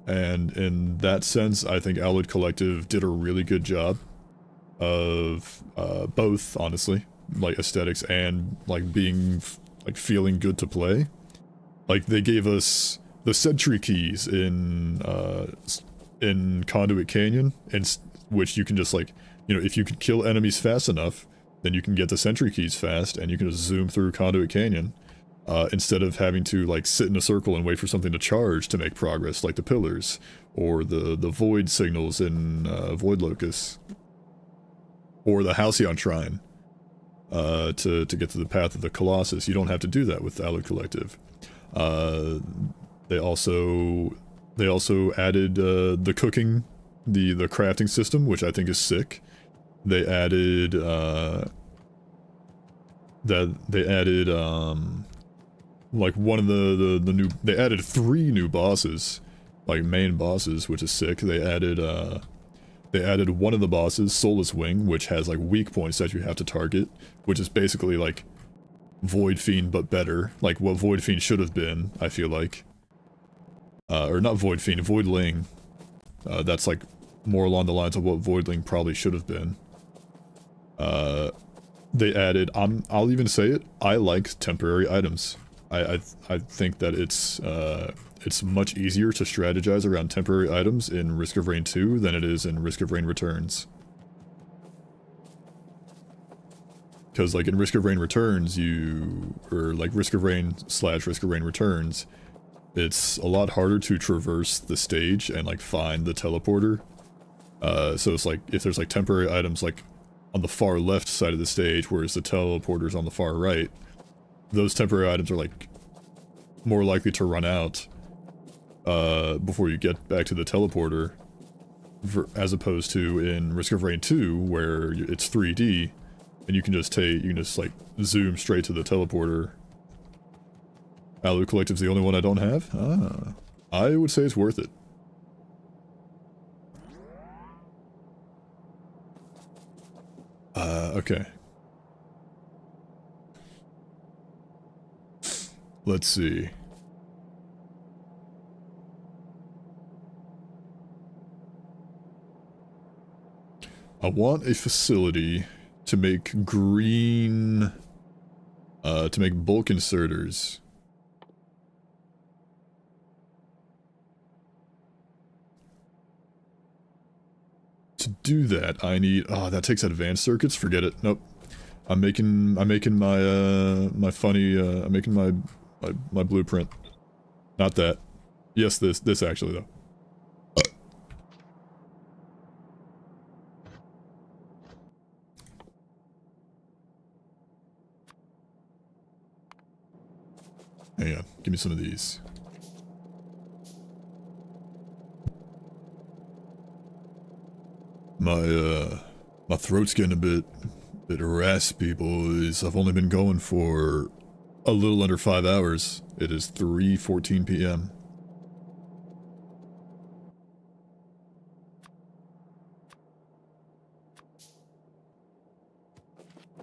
And in that sense, I think Alloyed Collective did a really good job of both, honestly, like aesthetics and like being like feeling good to play. Like, they gave us the sentry keys in Conduit Canyon, and which you can just like, you know, if you can kill enemies fast enough, then you can get the sentry keys fast, and you can just zoom through Conduit Canyon, instead of having to like sit in a circle and wait for something to charge to make progress, like the pillars or the void signals in Void Locus, or the Halcyon Shrine, to get to the Path of the Colossus. You don't have to do that with Alloyed Collective. They also added the cooking, the crafting system, which I think is sick. They added like one of the new, they added 3 new bosses, like main bosses, which is sick. They added one of the bosses, Soulless Wing, which has like weak points that you have to target, which is basically like Void Fiend but better, like what Void Fiend should have been, I feel like. Or not Void Fiend, Voidling. That's like more along the lines of what Voidling probably should have been. They added, I'll even say it, I like temporary items. I think that it's much easier to strategize around temporary items in Risk of Rain 2 than it is in Risk of Rain Returns. Because like in Risk of Rain Returns, or like Risk of Rain / Risk of Rain Returns, it's a lot harder to traverse the stage and like find the teleporter. So it's like, if there's like temporary items like on the far left side of the stage, whereas the teleporter's on the far right, those temporary items are like more likely to run out before you get back to the teleporter, as opposed to in Risk of Rain 2, where it's 3D, and you can just like zoom straight to the teleporter. Alloyed Collective's the only one I don't have? Ah. I would say it's worth it. Okay. Let's see. I want a facility to make green, to make bulk inserters. To do that, I need, oh, that takes advanced circuits, forget it, nope. I'm making my, my funny, I'm making my blueprint. Not that. Yes, this actually, though. Hang on, give me some of these. My throat's getting a bit raspy, boys. I've only been going for a little under 5 hours. It is 3:14 p.m.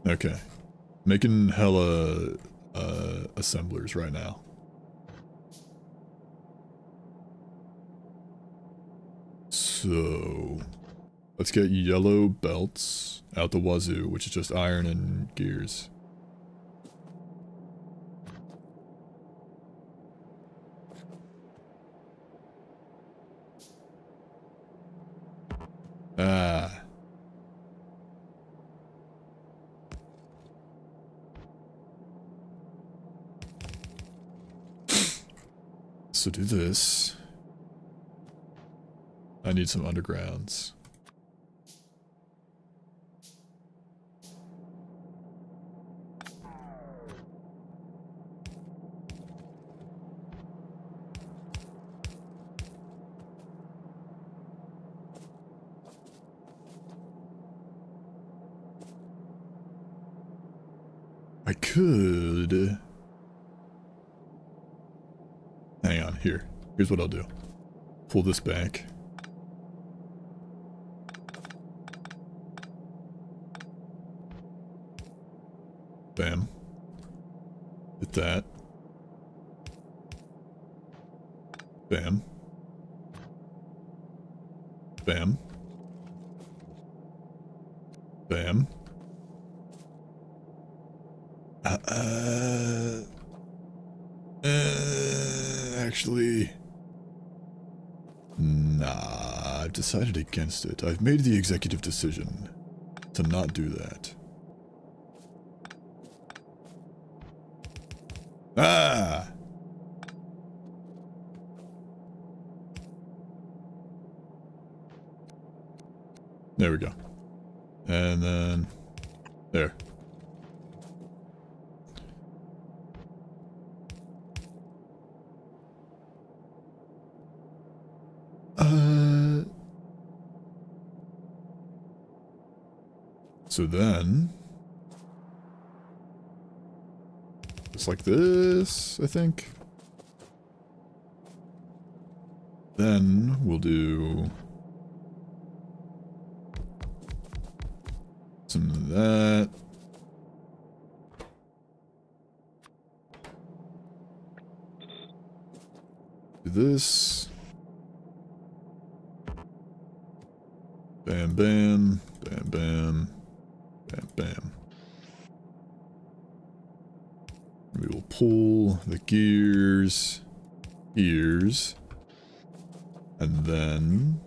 Okay. Making hella assemblers right now. So let's get yellow belts out the wazoo, which is just iron and gears. Ah. So do this. I need some undergrounds. I could... Hang on, here. Here's what I'll do. Pull this back. Bam. Hit that. Bam. Bam. Bam. Actually... Nah, I've decided against it. I've made the executive decision to not do that. Ah! There we go. And then... There. So then... Just like this, I think. Then we'll do... some of that. Do this. Bam, bam, bam, bam, bam, bam. We will pull the gears, and then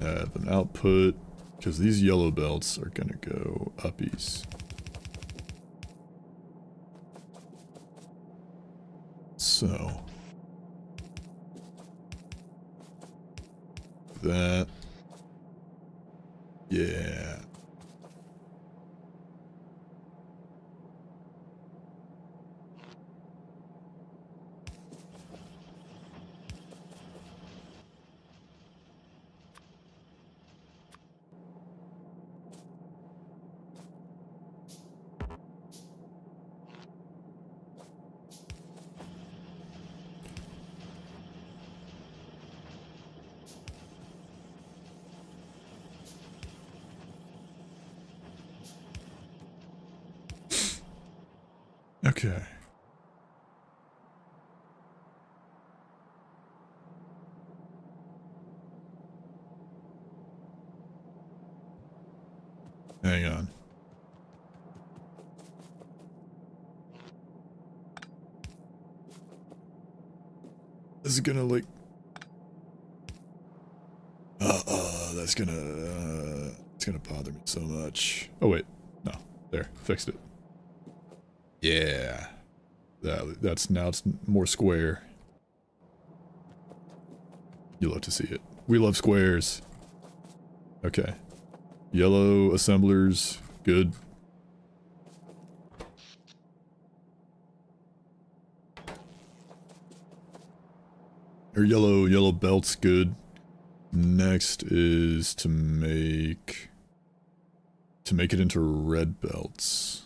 have an output, because these yellow belts are gonna go uppies. So that, yeah. Okay. Hang on. This is gonna like... that's gonna... it's gonna bother me so much. Oh wait, no. There, fixed it. Yeah. That's now it's more square. You love to see it. We love squares. Okay. Yellow assemblers, good. Or yellow belts, good. Next is to make it into red belts.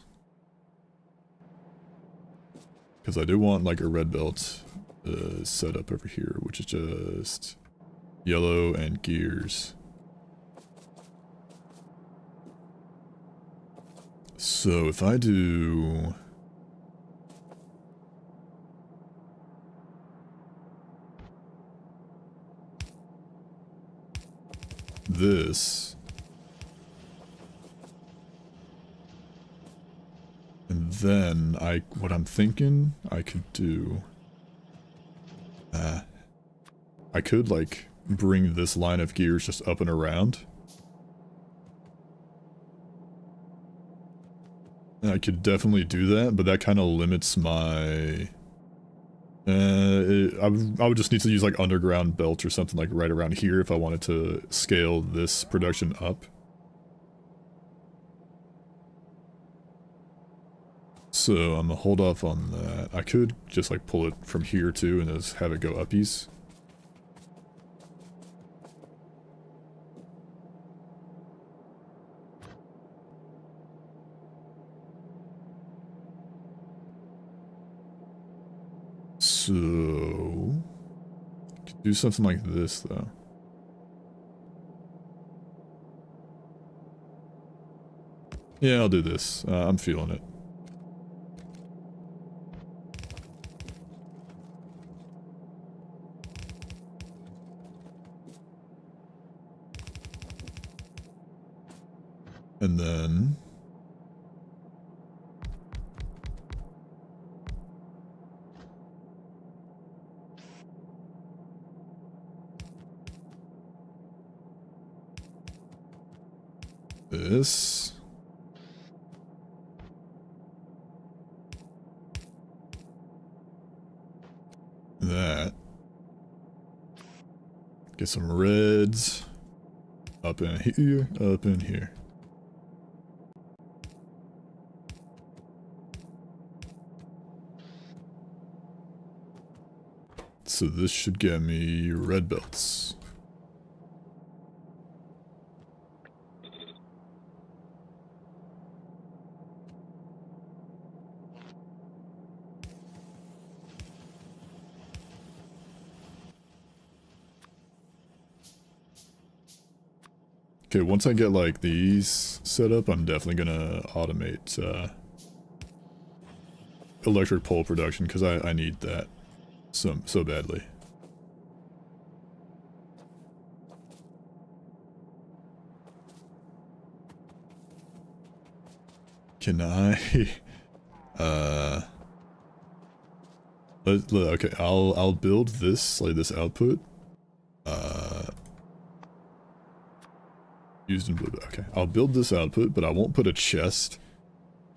Because I do want like a red belt set up over here, which is just yellow and gears. So if I do... this... and then what I'm thinking I could do... I could like bring this line of gears just up and around. I could definitely do that, but that kind of limits my... I would just need to use like underground belt or something like right around here if I wanted to scale this production up. So I'm gonna hold off on that. I could just like pull it from here too and just have it go uppies. So, could do something like this though. Yeah, I'll do this. I'm feeling it. And then... this... that. Get some reds. Up in here, up in here. So this should get me red belts. Okay, once I get like these set up, I'm definitely gonna automate electric pole production because I need that so badly. Can I okay, I'll build this, like this output. Used in blue, okay. I'll build this output, but I won't put a chest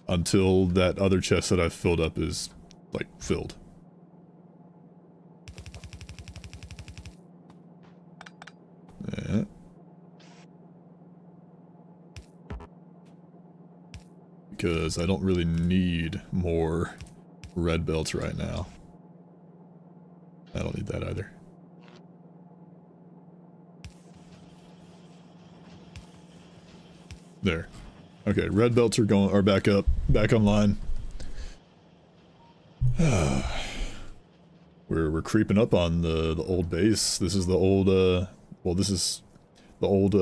until that other chest that I've filled up is, like, filled. Yeah. Because I don't really need more red belts right now. I don't need that either. There. Okay, red belts are back online. We're creeping up on the old base. This is the old well, this is the old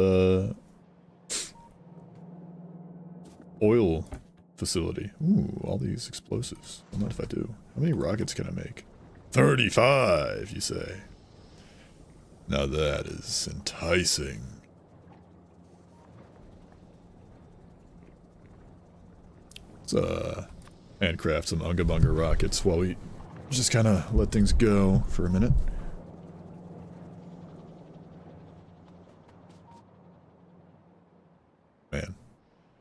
oil facility. Ooh, all these explosives. I don't know if I do. How many rockets can I make? 35, you say? Now that is enticing. Let's handcraft some Unga Bunga rockets while we just kind of let things go for a minute. Man,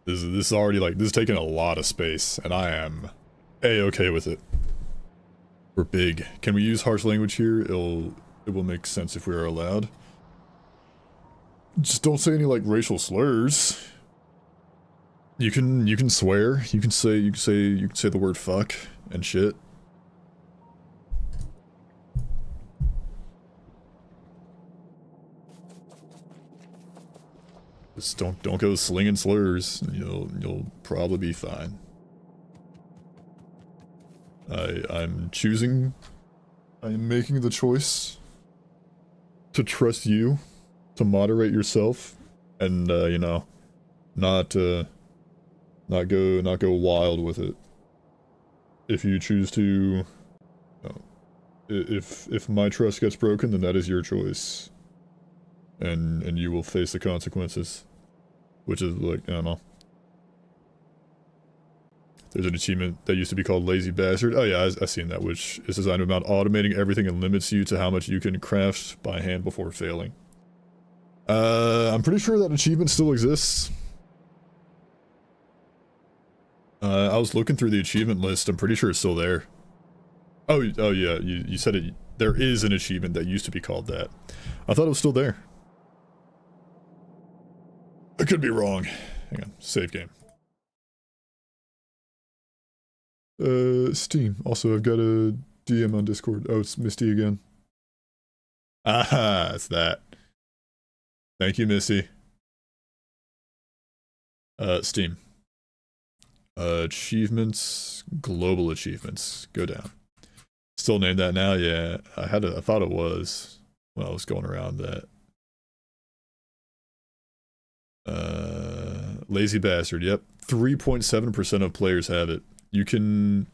this is already like, this is taking a lot of space, and I am A-okay with it. We're big. Can we use harsh language here? It will make sense if we are allowed. Just don't say any like racial slurs. You can swear. You can say the word fuck and shit. Just don't go slinging slurs. You'll probably be fine. I'm making the choice to trust you, to moderate yourself, and you know, not go wild with it. If you choose to, you know, if my trust gets broken, then that is your choice, and you will face the consequences, which is like, I don't know. There's an achievement that used to be called Lazy Bastard. Oh yeah, I've seen that, which is designed about automating everything and limits you to how much you can craft by hand before failing. I'm pretty sure that achievement still exists. I was looking through the achievement list. I'm pretty sure it's still there. Oh yeah, you said it. There is an achievement that used to be called that. I thought it was still there. I could be wrong. Hang on, save game. Steam. Also, I've got a DM on Discord. Oh, it's Misty again. Aha, it's that. Thank you, Missy. Steam. Achievements, global achievements. Go down. Still named that now? Yeah, I thought it was when I was going around that. Lazy Bastard, yep. 3.7% of players have it. You can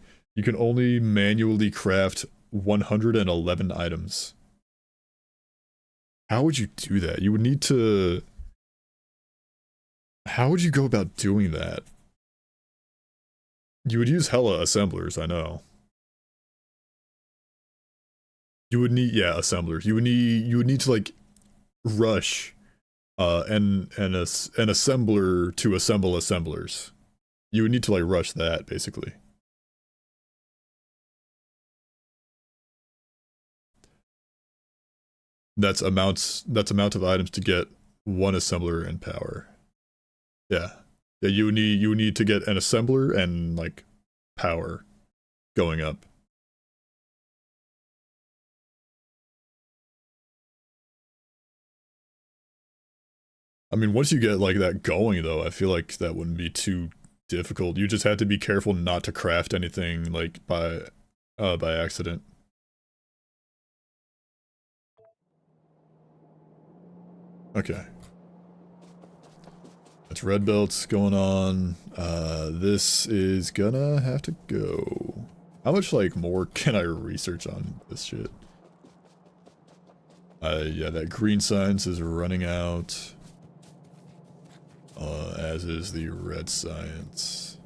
only manually craft 111 items. How would you do that? You would need to... How would you go about doing that? You would use hella assemblers, I know. You would need, yeah, assemblers. You would need to like rush an assembler to assemble assemblers. You would need to like rush that, basically. That's amount of items to get one assembler and power. Yeah. Yeah, you would need to get an assembler and like power going up. I mean, once you get like that going though, I feel like that wouldn't be too difficult. You just have to be careful not to craft anything like by accident. Okay. That's red belts going on. This is gonna have to go. How much like more can I research on this shit? Yeah, that green science is running out. As is the red science.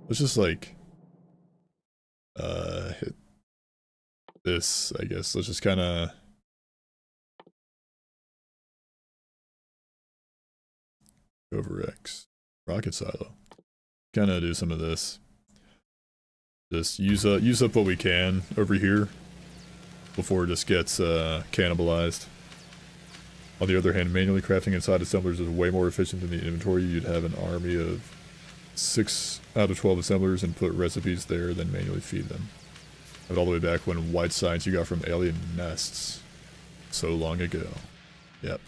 Let's just like hit this, I guess. Let's just kinda over X. Rocket silo. Kinda do some of this. Just use up what we can over here before it just gets cannibalized. On the other hand, manually crafting inside assemblers is way more efficient than the inventory. You'd have an army of 6 out of 12 assemblers and put recipes there, then manually feed them. Have it all the way back when white science you got from alien nests. So long ago. Yep.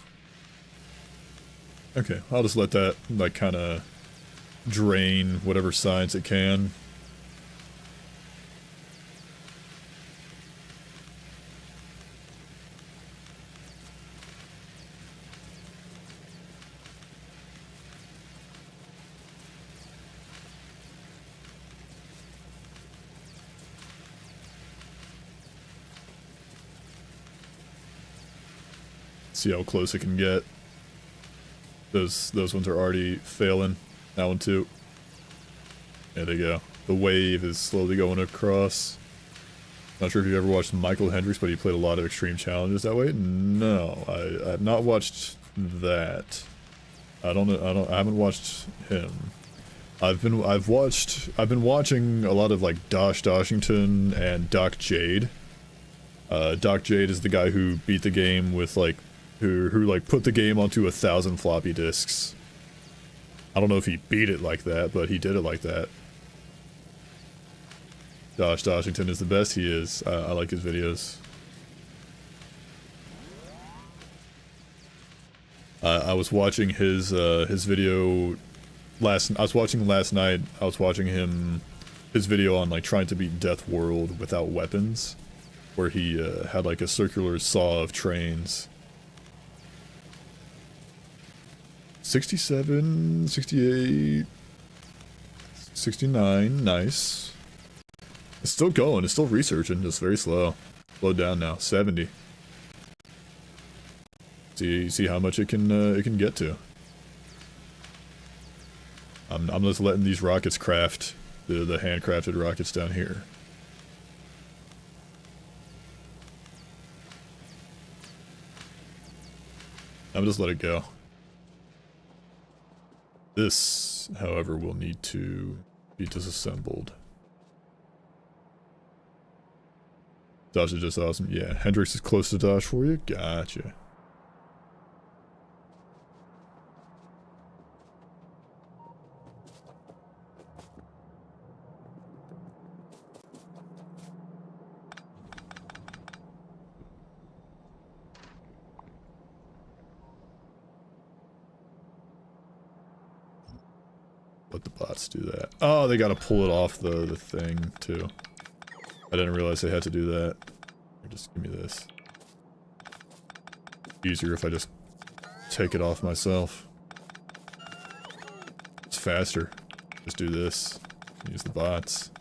Okay, I'll just let that, like, kinda drain whatever science it can. See how close it can get. Those ones are already failing. That one too. There they go. The wave is slowly going across. Not sure if you've ever watched Michael Hendricks, but he played a lot of extreme challenges that way. No, I have not watched that. I haven't watched him. I've been watching a lot of like Dosh Doshington and Doc Jade. Doc Jade is the guy who beat the game with like who like put the game onto 1,000 floppy disks. I don't know if he beat it like that, but he did it like that. Dosh Doshington is the best. He is. I like his videos. I was watching his video last night. I was watching his video on like trying to beat Death World without weapons, where he had like a circular saw of trains. 67, 68, 69, nice. It's still going, it's still researching, just very slow. Slowed down now, 70. See how much it can get to. I'm just letting these rockets craft, the handcrafted rockets down here. I'm just let it go. This, however, will need to be disassembled. Dosh is just awesome. Yeah, Hendrix is close to Dosh for you? Gotcha. Let the bots do that. Oh, they gotta pull it off the thing, too. I didn't realize they had to do that. Just give me this. Easier if I just take it off myself. It's faster. Just do this. Use the bots.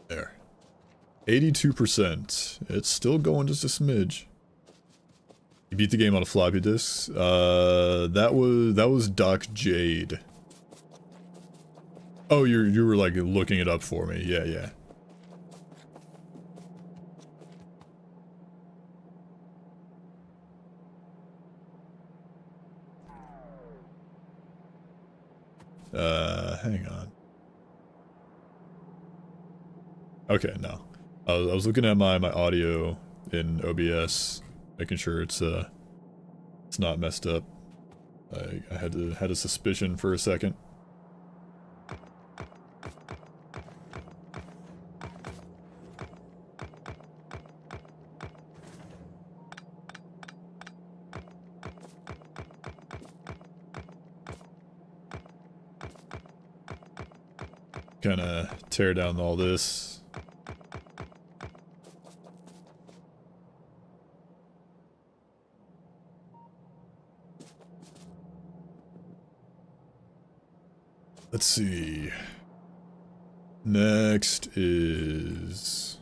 There. 82%. It's still going just a smidge. You beat the game on a floppy disk. That was Doc Jade. Oh, you were like looking it up for me. Yeah. Hang on. Okay, no. I was looking at my audio in OBS, making sure it's not messed up. I had a suspicion for a second. Kinda tear down all this. Let's see. Next is...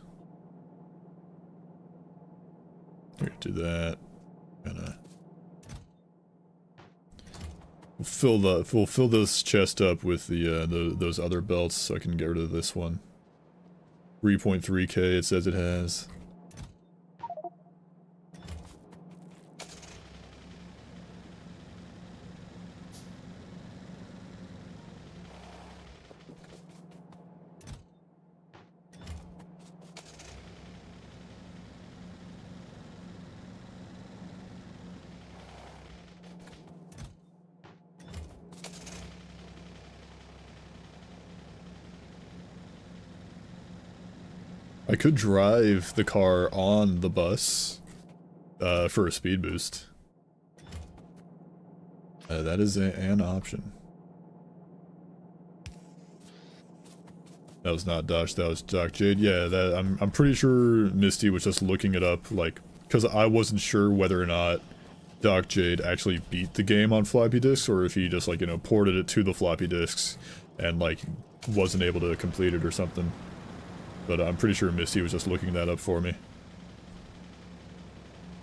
We're gonna do that. We'll fill this chest up with those other belts so I can get rid of this one. 3.3k it says it has. I could drive the car on the bus for a speed boost. That is an option. That was not Dosh, that was Doc Jade. Yeah, I'm pretty sure Misty was just looking it up, like, because I wasn't sure whether or not Doc Jade actually beat the game on floppy disks, or if he just, like, you know, ported it to the floppy disks and, like, wasn't able to complete it or something. But I'm pretty sure Misty was just looking that up for me.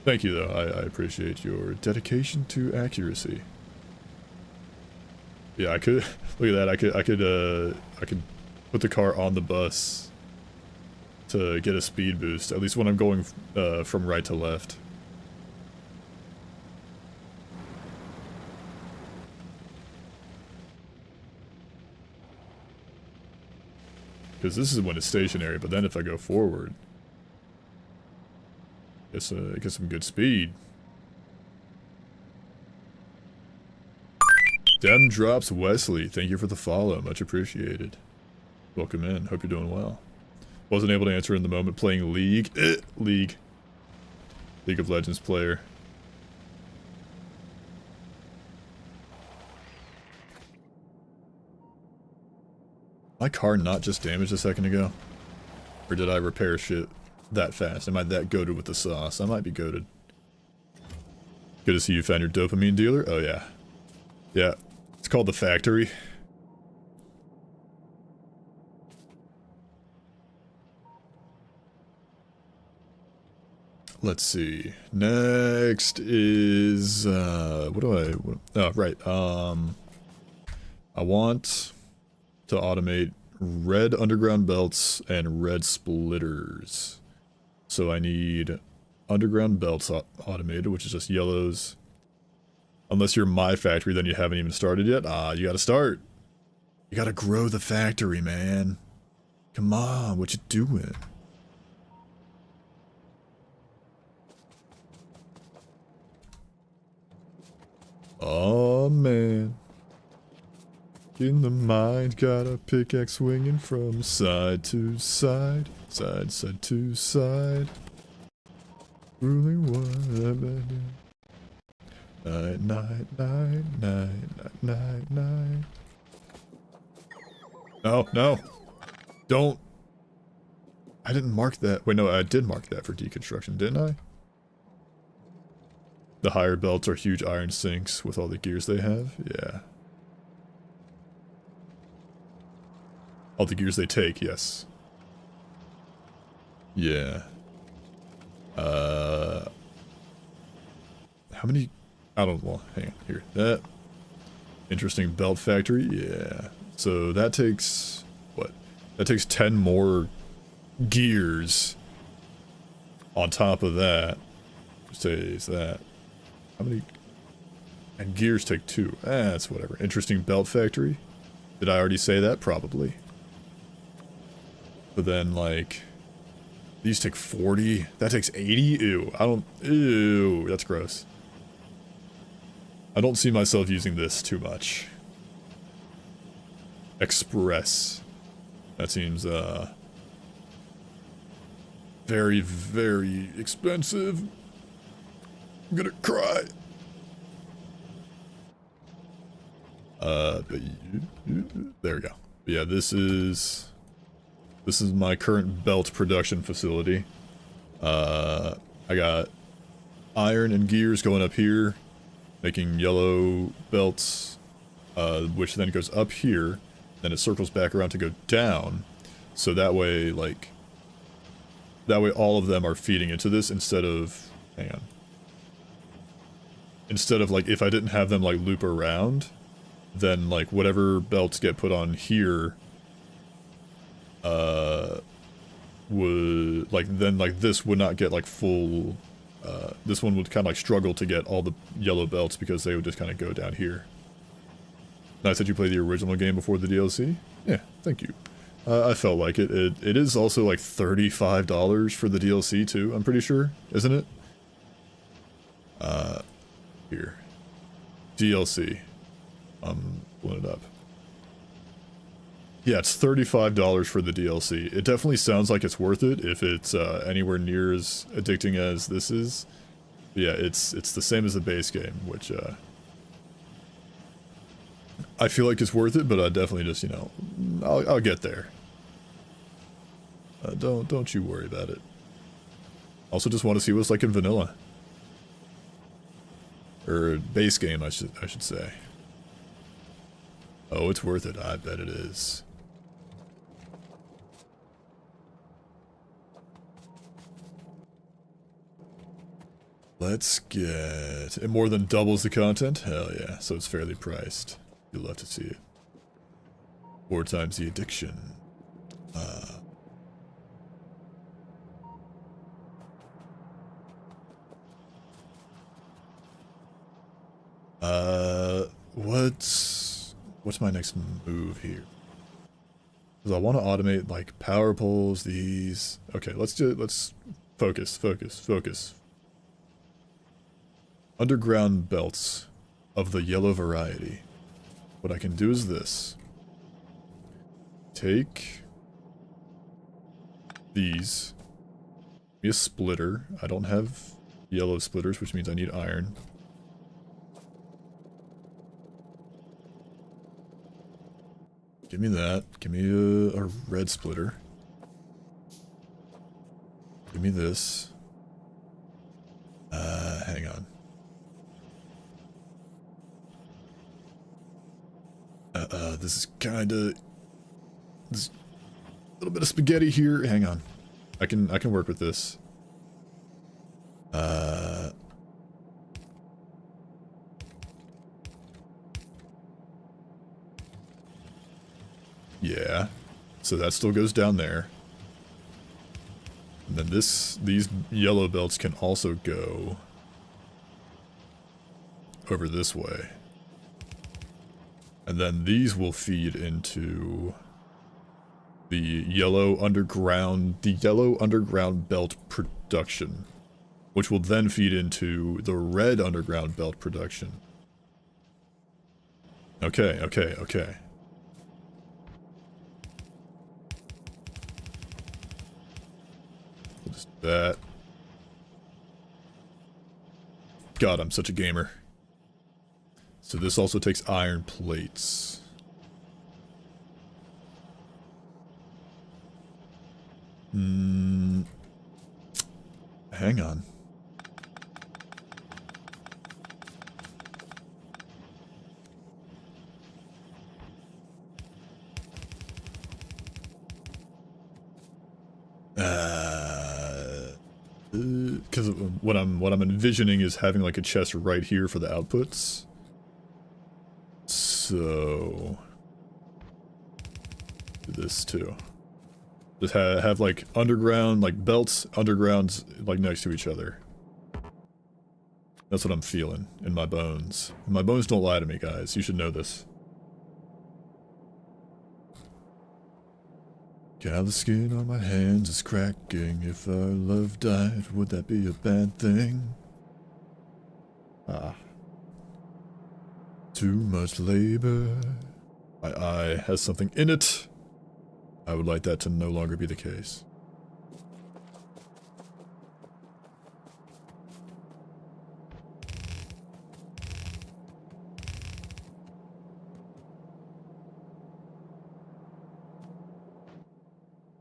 Thank you, though. I appreciate your dedication to accuracy. Yeah, I could. Look at that. I could put the car on the bus to get a speed boost. At least when I'm going from right to left. Because this is when it's stationary, but then if I go forward, it gets some good speed. Dem drops Wesley. Thank you for the follow. Much appreciated. Welcome in. Hope you're doing well. Wasn't able to answer in the moment playing League. League of Legends player. My car not just damaged a second ago? Or did I repair shit that fast? Am I that goated with the sauce? I might be goated. Good to see you found your dopamine dealer. Oh yeah. Yeah. It's called the Factory. Let's see. Next is what do I oh right. I want to automate red underground belts and red splitters. So I need underground belts automated, which is just yellows. Unless you're my factory, then you haven't even started yet. You gotta start. You gotta grow the factory, man. Come on, what you doing? Oh man. In the mind, got a pickaxe swinging from side to side, side to side. Ruling one. Night, night, night, night, night, night. No, no. Don't. I didn't mark that. Wait, no, I did mark that for deconstruction, didn't I? The higher belts are huge iron sinks with all the gears they have. Yeah. All the gears they take, yes. Yeah. How many? I don't, well, hang on, here. That. Interesting belt factory, yeah. So that takes, what? That takes 10 more gears on top of that. Just says that. How many? And gears take 2. That's whatever. Interesting belt factory. Did I already say that? Probably. But then, like, these take 40. That takes 80? Ew. Ew. That's gross. I don't see myself using this too much. Express. That seems, very, very expensive. I'm gonna cry. But there we go. But yeah, this is my current belt production facility. I got iron and gears going up here, making yellow belts, which then goes up here, then it circles back around to go down, so that way, like, all of them are feeding into this instead of, hang on. Instead of, like, if I didn't have them, like, loop around, then, like, whatever belts get put on here, would, like, then, like, this would not get, like, full, this one would kind of, like, struggle to get all the yellow belts because they would just kind of go down here. Nice that you played the original game before the DLC? Yeah, thank you. I felt like it. It is also, like, $35 for the DLC, too, I'm pretty sure, isn't it? Here. DLC. I'm pulling it up. Yeah, it's $35 for the DLC. It definitely sounds like it's worth it if it's anywhere near as addicting as this is. But yeah, it's the same as the base game, which I feel like it's worth it, but I definitely just, you know, I'll get there. Don't you worry about it. Also, just want to see what it's like in vanilla. Or base game, I should say. Oh, it's worth it. I bet it is. Let's get... It more than doubles the content? Hell yeah, so it's fairly priced. You'll love to see it. 4 times the addiction. What's my next move here? Because I want to automate like power poles, these. Okay, let's focus. Underground belts of the yellow variety. What I can do is this. Take these. Give me a splitter. I don't have yellow splitters, which means I need iron. Give me that. Give me a red splitter. Give me this. Hang on. This is kinda... There's a little bit of spaghetti here. Hang on. I can work with this. Yeah. So that still goes down there. And then these yellow belts can also go over this way. And then these will feed into the yellow underground belt production, which will then feed into the red underground belt production. Okay. Just that. God, I'm such a gamer. So this also takes iron plates. Hang on. Because what I'm envisioning is having like a chest right here for the outputs. So do this too. Just have like underground, like belts, undergrounds, like next to each other. That's what I'm feeling in my bones. And my bones don't lie to me, guys. You should know this. God, the skin on my hands is cracking. If our love died, would that be a bad thing? Ah. Too much labor. My eye has something in it. I would like that to no longer be the case.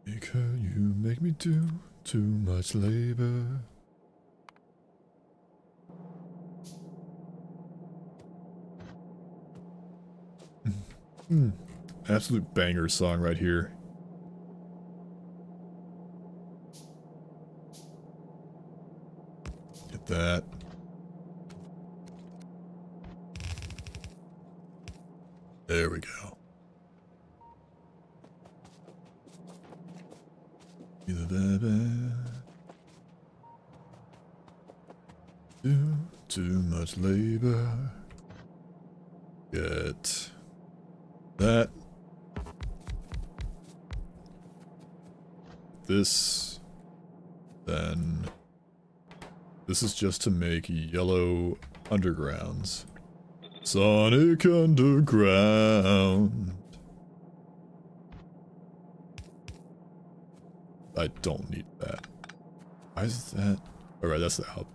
Because you make me do too much labor. Absolute banger song right here. Get that. There we go. Do too much labor. Get that. This. Then this is just to make yellow undergrounds. Sonic Underground. I don't need that. Why is that? Alright, that's the output.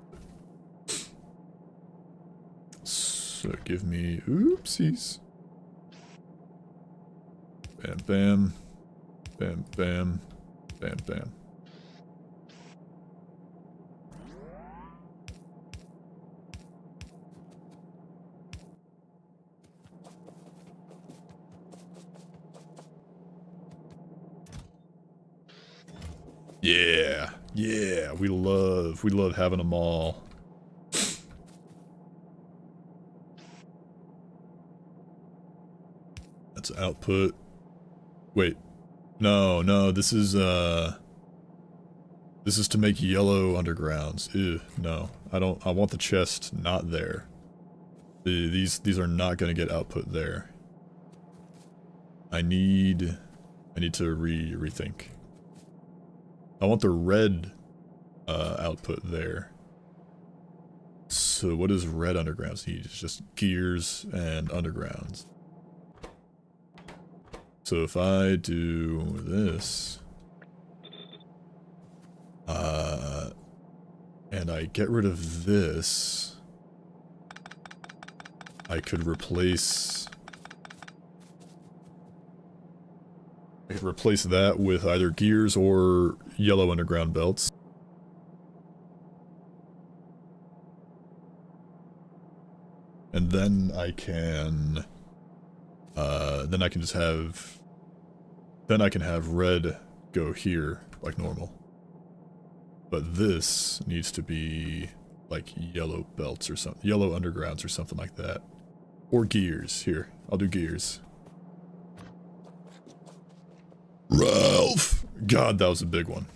So give me oopsies. Bam, bam. Bam, bam. Bam, bam. Yeah, we love having them all. output. Wait. No, this is to make yellow undergrounds. Ew, no. I want the chest not there. These are not gonna get output there. I need to rethink. I want the red output there. So what does red undergrounds need? It's just gears and undergrounds. So if I do this, and I get rid of this, I could replace that with either gears or yellow underground belts. And then I can just have, then I can have red go here like normal. But this needs to be like yellow belts or something, yellow undergrounds or something like that. Or gears. Here, I'll do gears. Ralph! God, that was a big one.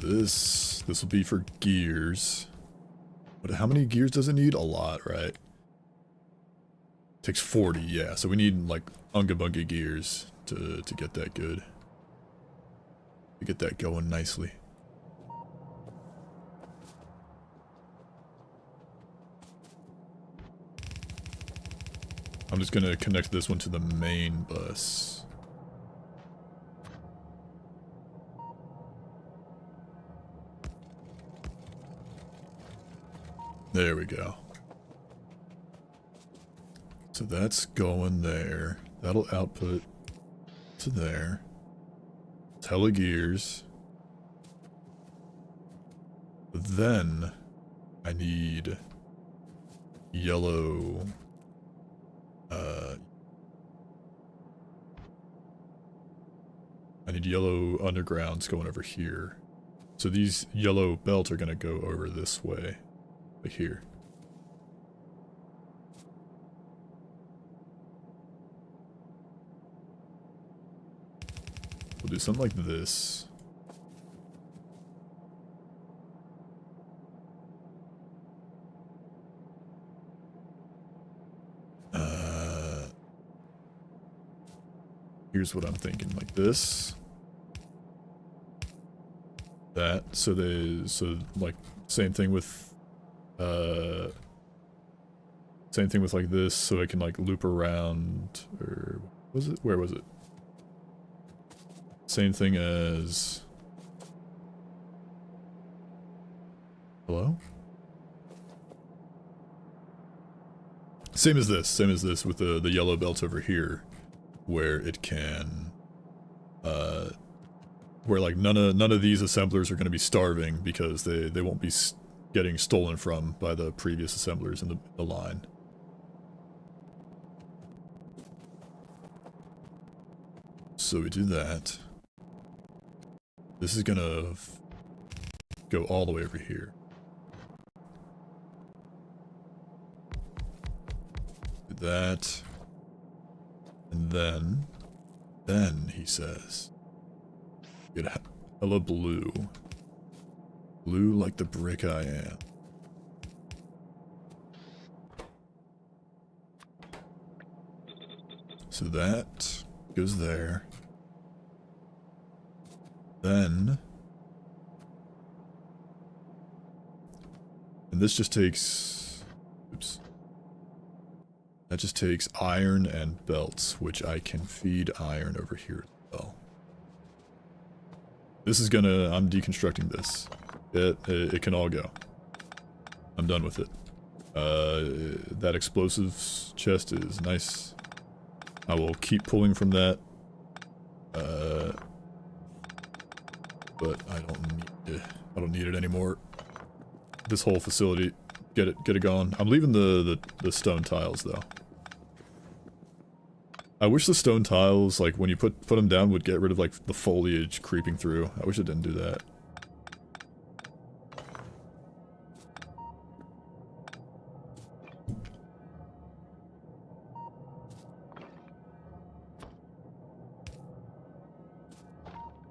This will be for gears. But how many gears does it need? A lot, right? Takes 40, yeah. So we need like unga bunga gears to get that good. To get that going nicely. I'm just gonna connect this one to the main bus. There we go. So that's going there. That'll output to there. Telegears. Then I need yellow I need yellow undergrounds going over here. So these yellow belts are gonna go over this way. Like here. We'll do something like this. Here's what I'm thinking, like this. That, so like, same thing with like this, so I can like loop around, or was it? Where was it? Same thing as. Hello? Same as this with the yellow belts over here, where it can, where like none of these assemblers are going to be starving because they won't be getting stolen from by the previous assemblers in the line. So we do that. This is gonna go all the way over here. Do that. And then he says, get hella blue. Blue like the brick I am. So that goes there. Then, and this just takes, oops. That just takes iron and belts, which I can feed iron over here as well. This is gonna, I'm deconstructing this. It can all go. I'm done with it. That explosives chest is nice. I will keep pulling from that. but I don't need it anymore. This whole facility, get it going. I'm leaving the stone tiles though. I wish the stone tiles, like when you put them down, would get rid of like the foliage creeping through. I wish it didn't do that.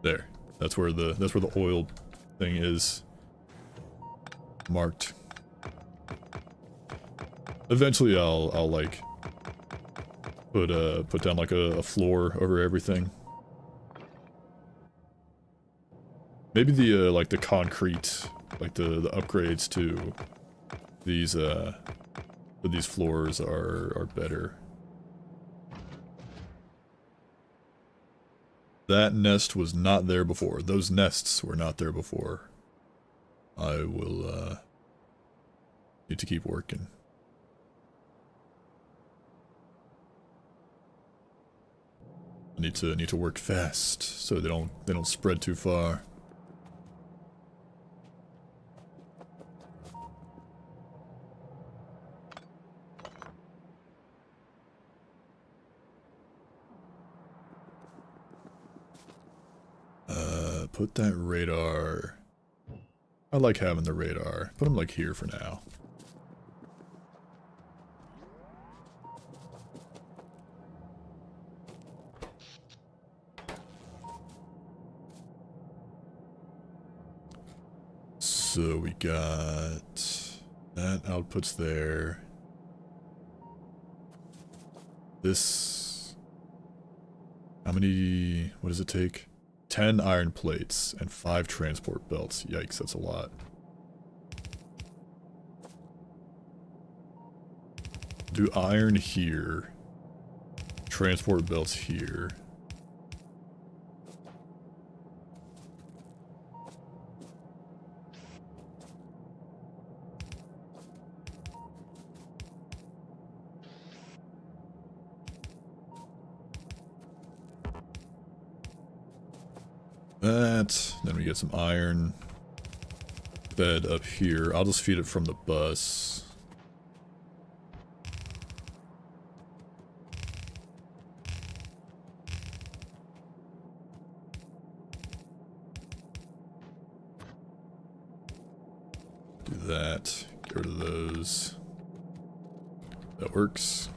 There. That's where the oil thing is marked. Eventually I'll like put down like a floor over everything. Maybe the like the concrete, like the upgrades to these floors are better. That nest was not there before. Those nests were not there before. I will need to keep working. I need to work fast so they don't spread too far. Put that radar. I like having the radar. Put them like here for now. So we got that outputs there. This, how many, what does it take? 10 iron plates and 5 transport belts. Yikes, that's a lot. Do iron here. Transport belts here. That, then we get some iron bed up here. I'll just feed it from the bus. Do that, get rid of those. That works.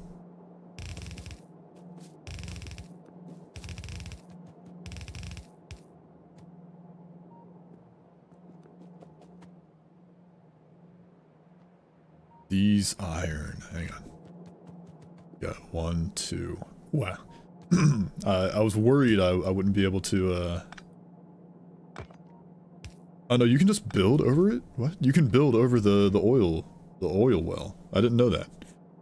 These iron, hang on. Got 1, 2. Wow. I was worried I wouldn't be able to, Oh no, you can just build over it? What? You can build over the oil well. I didn't know that.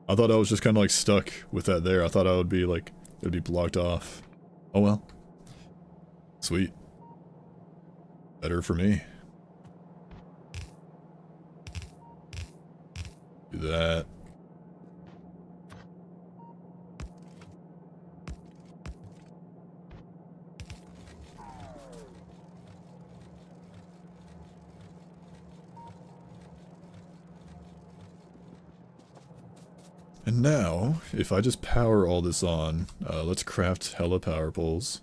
I thought I was just kind of like stuck with that there. I thought I would be like, it would be blocked off. Oh well. Sweet. Better for me. Do that. And now, if I just power all this on, let's craft hella power poles.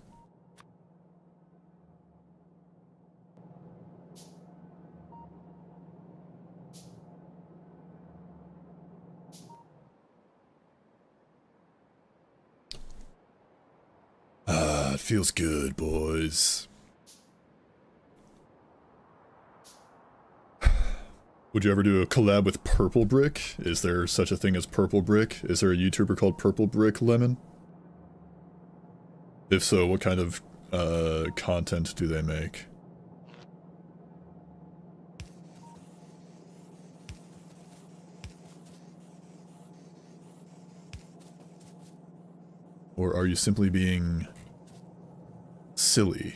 Ah, it feels good, boys. Would you ever do a collab with Purple Brick? Is there such a thing as Purple Brick? Is there a YouTuber called Purple Brick Lemon? If so, what kind of content do they make? Or are you simply being silly?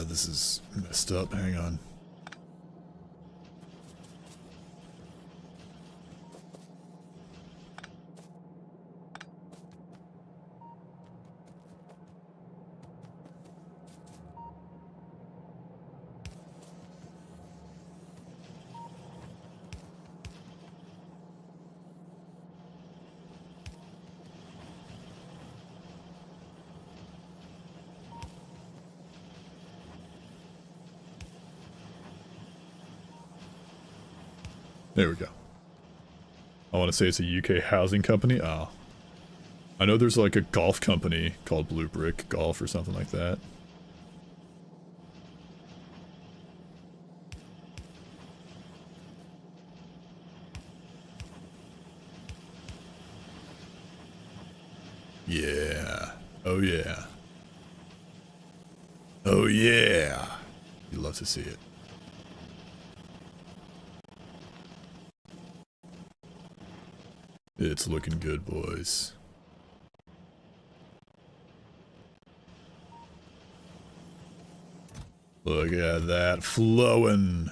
This is messed up. Hang on. There we go. I want to say it's a UK housing company. Oh. I know there's like a golf company called Blue Brick Golf or something like that. Yeah. Oh yeah. Oh yeah. You love to see it. It's looking good, boys. Look at that flowing.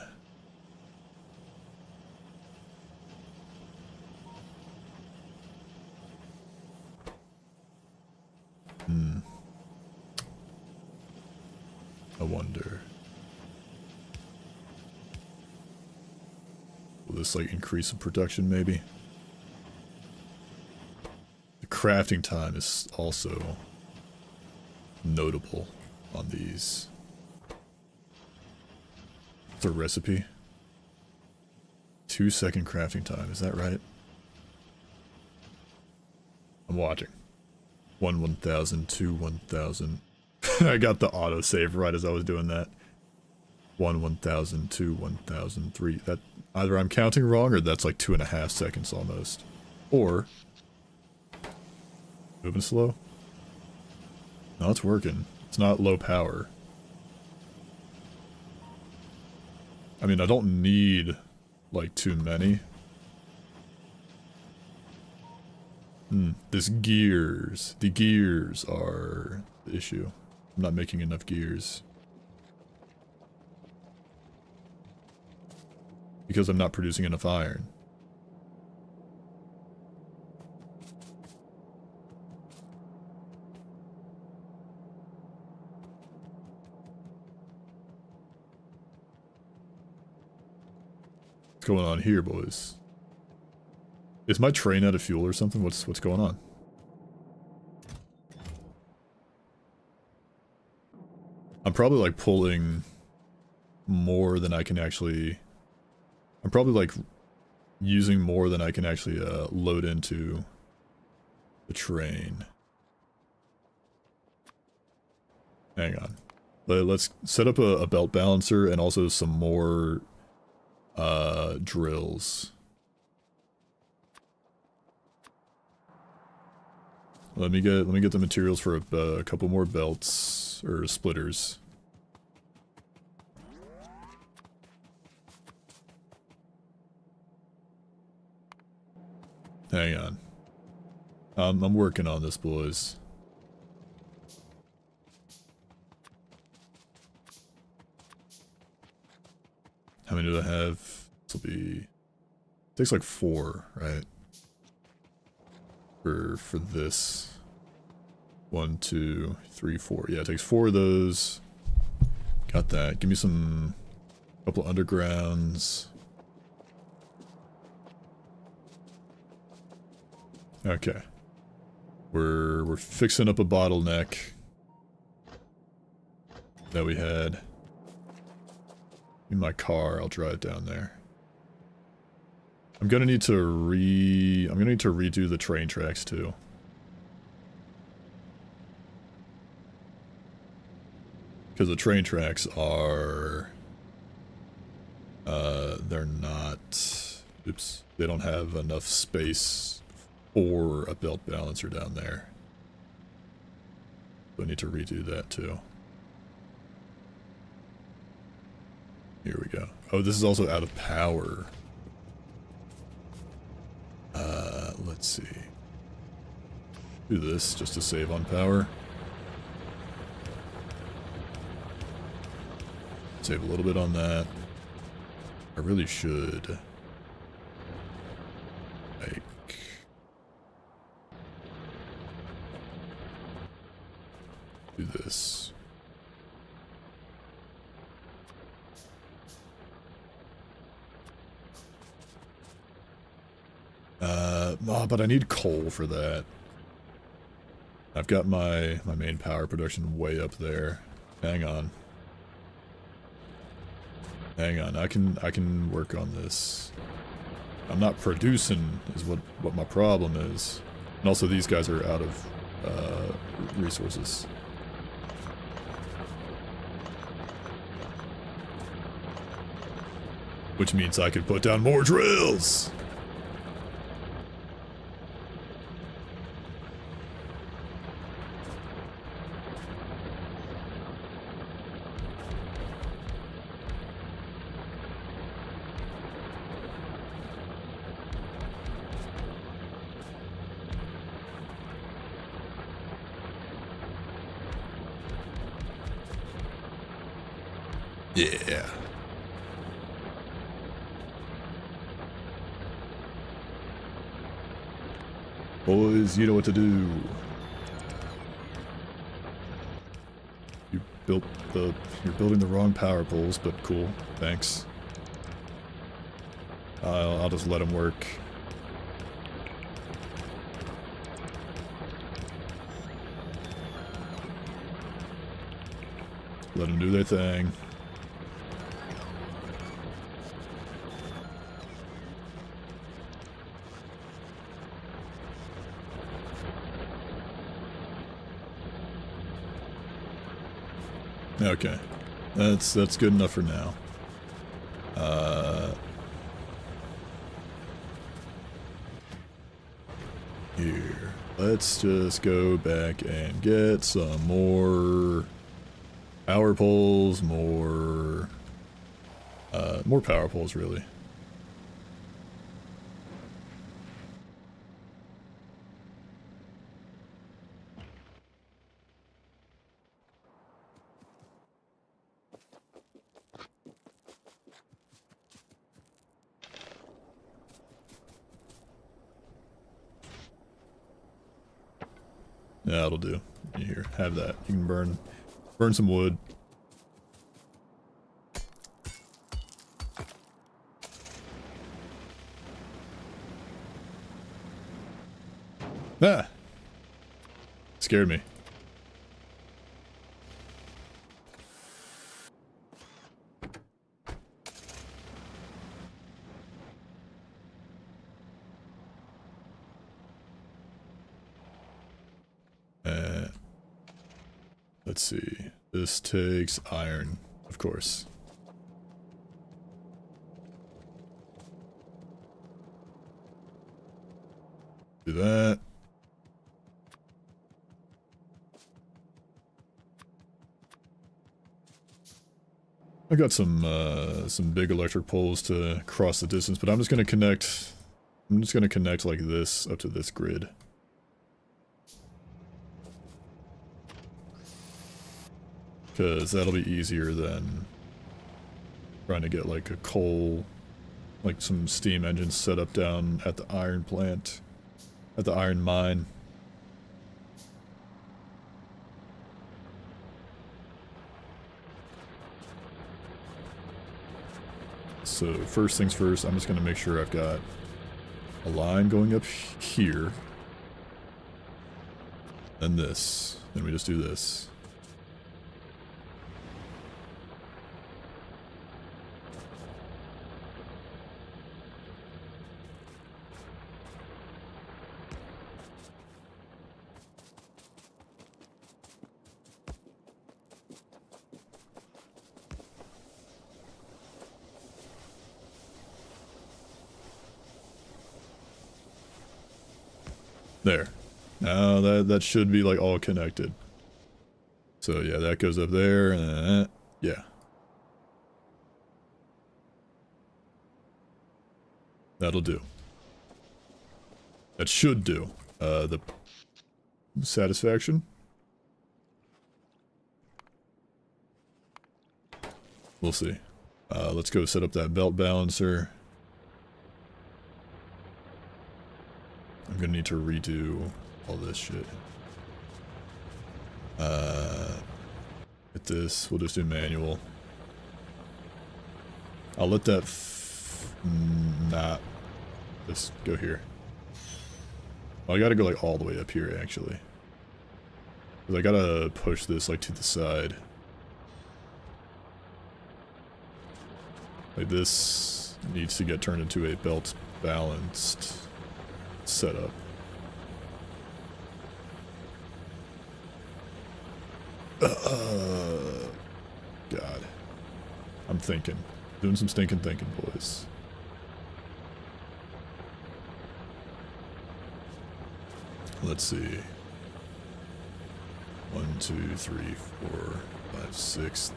I wonder. Will this like increase the production maybe? The crafting time is also notable on these. It's a recipe. 2-second crafting time, is that right? I'm watching. 1,000, 2, 1,000. I got the autosave right as I was doing that. 1,000, 2, 1,000, 3. That either I'm counting wrong or that's like 2.5 seconds almost. Or moving slow. No, it's working. It's not low power. I mean, I don't need like too many. This gears. The gears are the issue. I'm not making enough gears. Because I'm not producing enough iron. What's going on here, boys? Is my train out of fuel or something? What's going on? I'm probably like pulling more than I can actually... I'm probably like using more than I can actually load into the train. Hang on. Let's set up a belt balancer and also some more drills. Let me get the materials for a couple more belts or splitters. Hang on. I'm working on this, boys. How many do I have? This will be... takes like 4, right? For this. 1, 2, 3, 4. Yeah, it takes 4 of those. Got that. Give me some... couple undergrounds. Okay. We're fixing up a bottleneck that we had in my car. I'll drive down there. I'm gonna need to redo the train tracks too. Because the train tracks are they're not, oops, they don't have enough space for a belt balancer down there. So I need to redo that too. Here we go. Oh, this is also out of power. Let's see. Do this just to save on power. Save a little bit on that. I really should. Like... do this. Oh, but I need coal for that. I've got my main power production way up there. Hang on. Hang on, I can work on this. I'm not producing is what my problem is. And also these guys are out of resources. Which means I can put down more drills! Yeah. Boys, you know what to do. You're building the wrong power poles, but cool. Thanks. I'll just let them work. Let them do their thing. Okay, that's good enough for now. Here, let's just go back and get some more power poles, more power poles, really. Yeah, that'll do. Here, have that. You can burn some wood. Ah! Scared me. Let's see. This takes iron, of course. Do that. I got some big electric poles to cross the distance, but I'm just gonna connect like this up to this grid. Because that'll be easier than trying to get like a coal, like some steam engines set up down at the iron plant, at the iron mine. So first things first, I'm just going to make sure I've got a line going up here. And this. Then we just do this. There. Now that should be like all connected. So yeah, that goes up there and then, yeah. That'll do. That should do. The satisfaction. We'll see. Let's go set up that belt balancer. I'm gonna need to redo all this shit. Hit this. We'll just do manual. I'll let that just go here. Well, I gotta go like all the way up here actually. 'Cause I gotta push this like to the side. Like this needs to get turned into a belt balanced setup. God. I'm thinking. Doing some stinking thinking, boys. Let's see. 1, 2, 3, 4, 5, 6.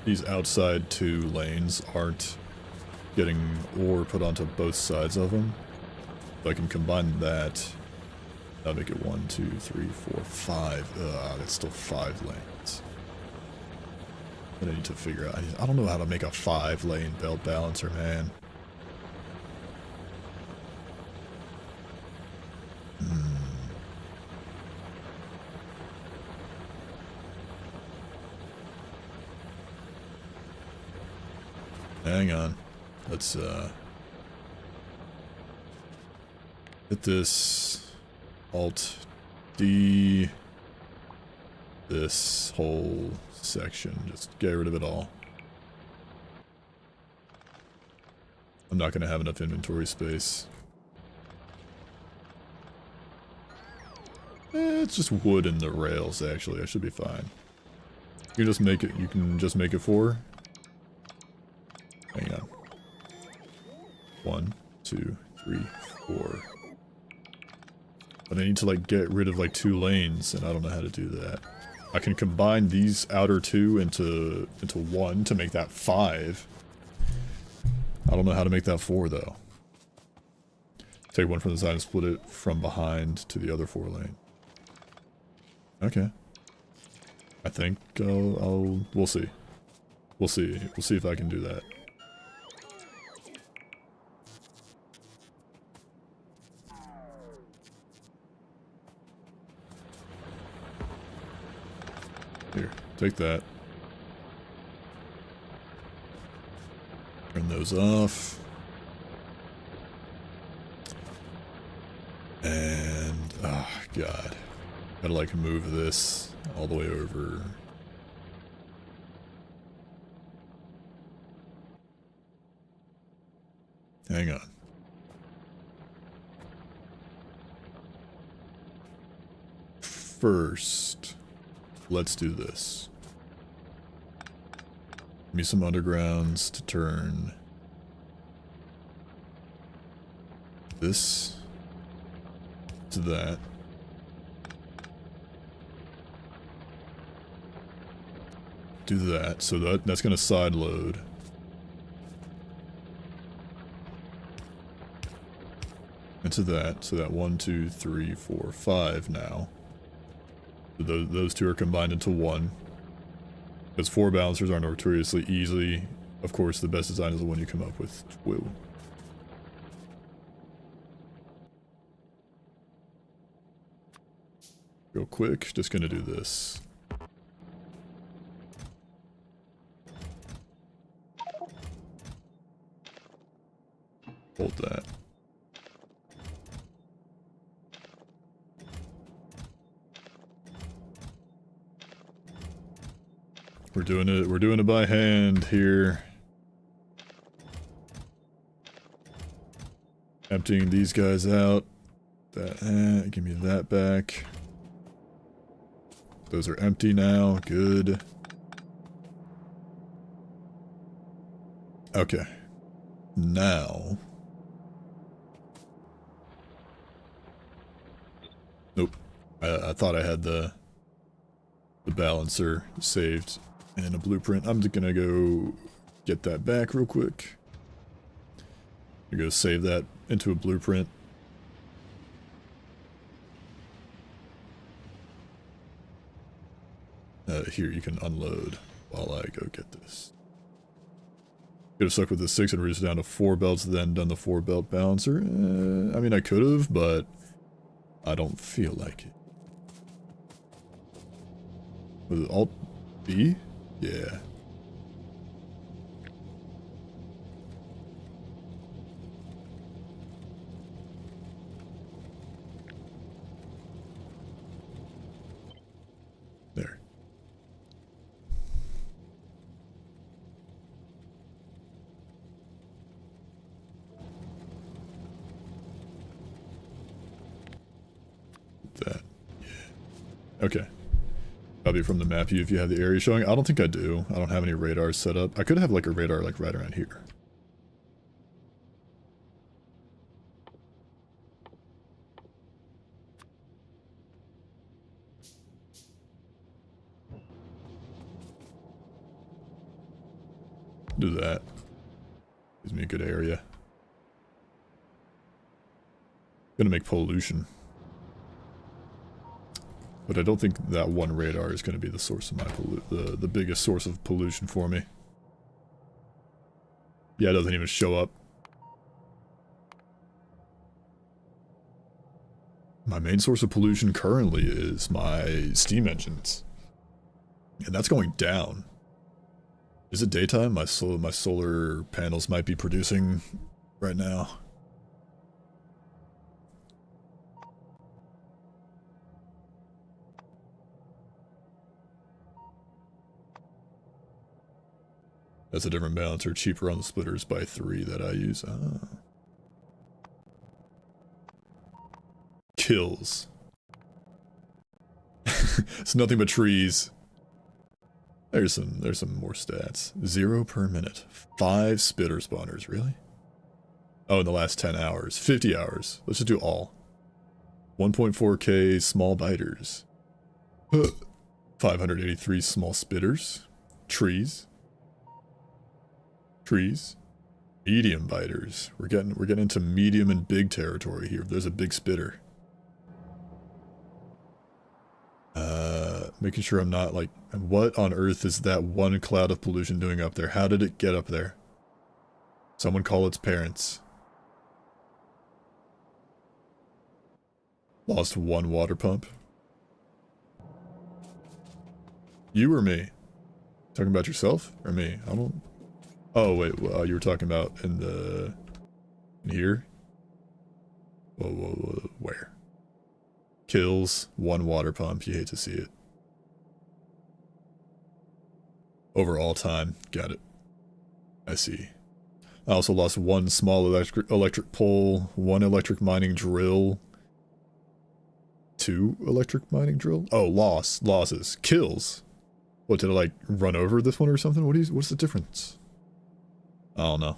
These outside 2 lanes aren't getting ore put onto both sides of them. If I can combine that, that'll make it 1, 2, 3, 4, 5. That's still 5 lanes. I need to figure out. I don't know how to make a 5-lane belt balancer, man. Hang on. Let's hit this Alt D, this whole section. Just get rid of it all. I'm not gonna have enough inventory space. It's just wood in the rails actually. I should be fine. You just make it. You can just make it 4. Hang on. 1, 2, 3, 4. But I need to like get rid of like 2 lanes, and I don't know how to do that. I can combine these outer 2 into 1 to make that 5. I don't know how to make that 4 though. Take one from the side and split it from behind to the other 4 lane. Okay. I think we'll see. We'll see. We'll see if I can do that. Here, take that. Turn those off. And, oh god. Gotta like move this all the way over. Hang on. First, let's do this. Give me some undergrounds to turn this to that. Do that, so that's gonna side load. Into that, so that 1, 2, 3, 4, 5 now. So those 2 are combined into 1. Because 4 balancers are notoriously easy. Of course, the best design is the one you come up with. Whoa. Real quick, just gonna do this. Hold that. We're doing it by hand here. Emptying these guys out. That, give me that back. Those are empty now, good. Okay. Now. Nope. I thought I had the balancer saved in a blueprint. I'm just gonna go get that back real quick. I'm gonna go save that into a blueprint. Here you can unload while I go get this. Could have stuck with the 6 and reduced it down to 4 belts, then done the 4 belt balancer. I mean, I could have, but I don't feel like it. Was it Alt B? Yeah. There. That. Yeah. Okay. Copy from the map if you have the area showing. I don't think I do. I don't have any radars set up. I could have like a radar like right around here. Do that. Gives me a good area. Gonna make pollution. But I don't think that one radar is going to be the source of my the biggest source of pollution for me. Yeah, it doesn't even show up. My main source of pollution currently is my steam engines. And that's going down. Is it daytime? My solar panels might be producing right now. That's a different balancer, cheaper on the splitters by 3 that I use. Ah. Kills. It's nothing but trees. There's some more stats. 0 per minute. 5 spitter spawners, really? Oh, in the last 10 hours. 50 hours. Let's just do all. 1.4k small biters. 583 small spitters. Trees. Trees. Medium biters. We're getting into medium and big territory here. There's a big spitter. Making sure I'm not like, what on earth is that one cloud of pollution doing up there? How did it get up there? Someone call its parents. Lost 1 water pump. You or me? Talking about yourself or me? I don't. Oh wait, you were talking about in here? Whoa, where? Kills, 1 water pump, you hate to see it. Overall time, got it. I see. I also lost 1 small electric pole, 1 electric mining drill. 2 electric mining drill? Oh, losses. Kills. What, did I like run over this one or something? What's the difference? I don't know.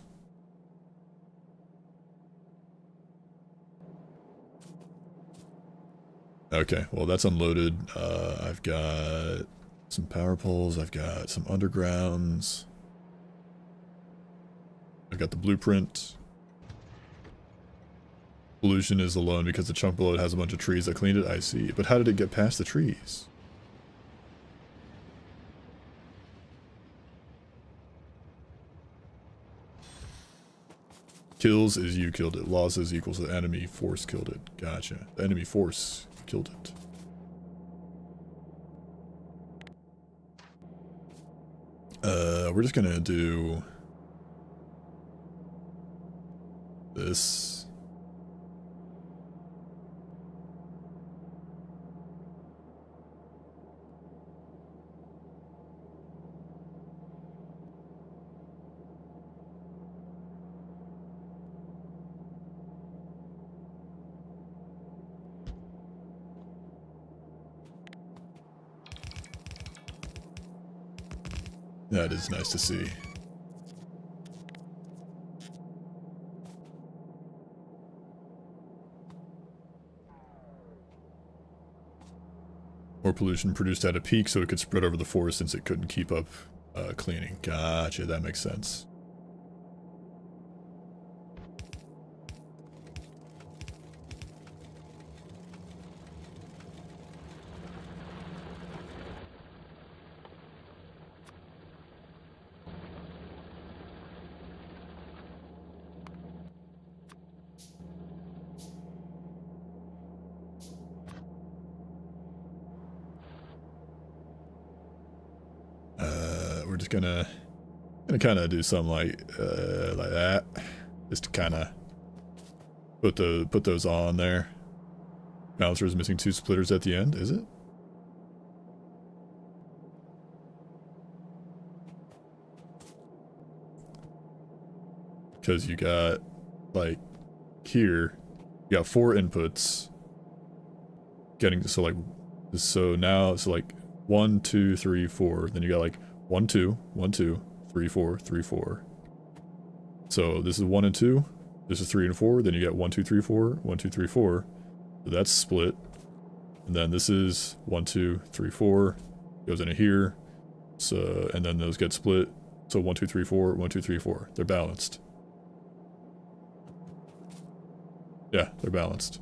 Okay, well that's unloaded. I've got some power poles, I've got some undergrounds. I've got the blueprint. Pollution is alone because the chunk below it has a bunch of trees that cleaned it. I see. But how did it get past the trees? Kills is you killed it. Losses equals the enemy force killed it. Gotcha. The enemy force killed it. We're just gonna do this. That is nice to see. More pollution produced at a peak so it could spread over the forest since it couldn't keep up cleaning. Gotcha, that makes sense. we're just gonna kind of do something like that, just to kind of put those on there. Balancer is missing 2 splitters at the end, is it? Because you got, like, here, you got 4 inputs. So now, so like 1, 2, 3, 4. Then you got like 1, 2, 1, 2, 3, 4, 3, 4. So this is 1 and 2. This is 3 and 4. Then you got 1, 2, 3, 4, 1, 2, 3, 4. So that's split. And then this is 1, 2, 3, 4. Goes into here. So, and then those get split. So 1, 2, 3, 4, 1, 2, 3, 4. They're balanced. Yeah, they're balanced.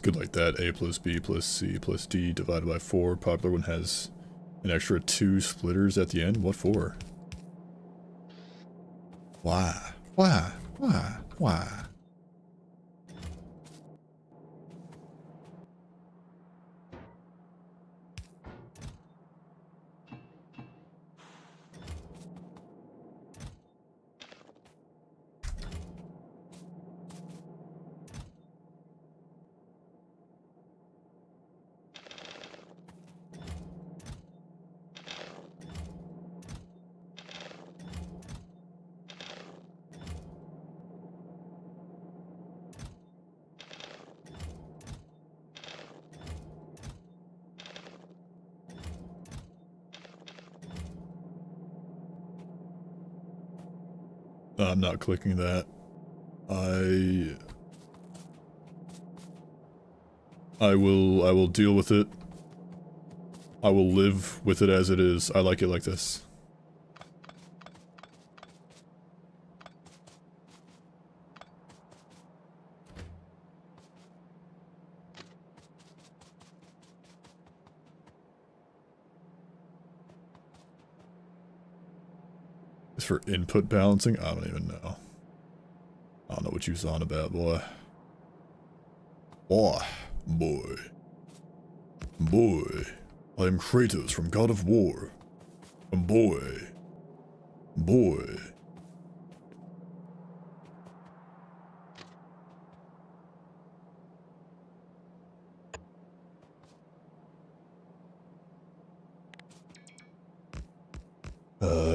Good like that. A plus B plus C plus D divided by 4. Popular one has an extra 2 splitters at the end. What for? Why? Why? Why? Why? I'm not clicking that. I will deal with it. I will live with it as it is. I like it like this. For input balancing? I don't even know. I don't know what you're on about, boy. Boy. I am Kratos from God of War. And boy.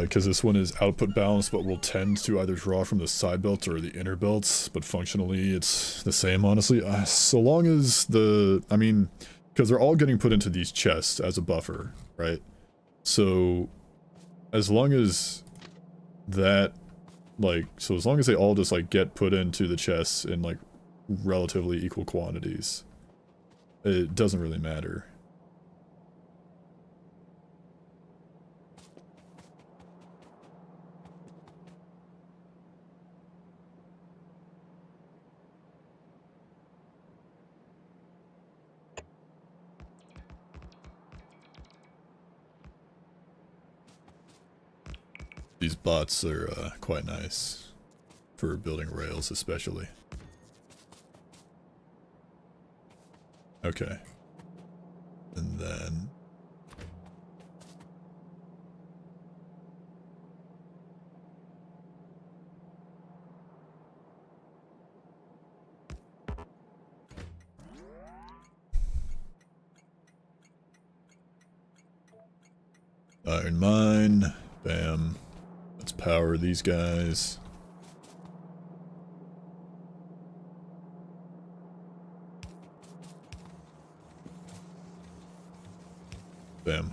Because this one is output balanced, but will tend to either draw from the side belts or the inner belts, but functionally it's the same, honestly. So long as I mean, because they're all getting put into these chests as a buffer, right? So, as long as that, like, so as long as they all just, like, get put into the chests in, like, relatively equal quantities, it doesn't really matter. These bots are quite nice for building rails, especially. Okay. And then... Iron mine. Bam. Let's power these guys. Bam.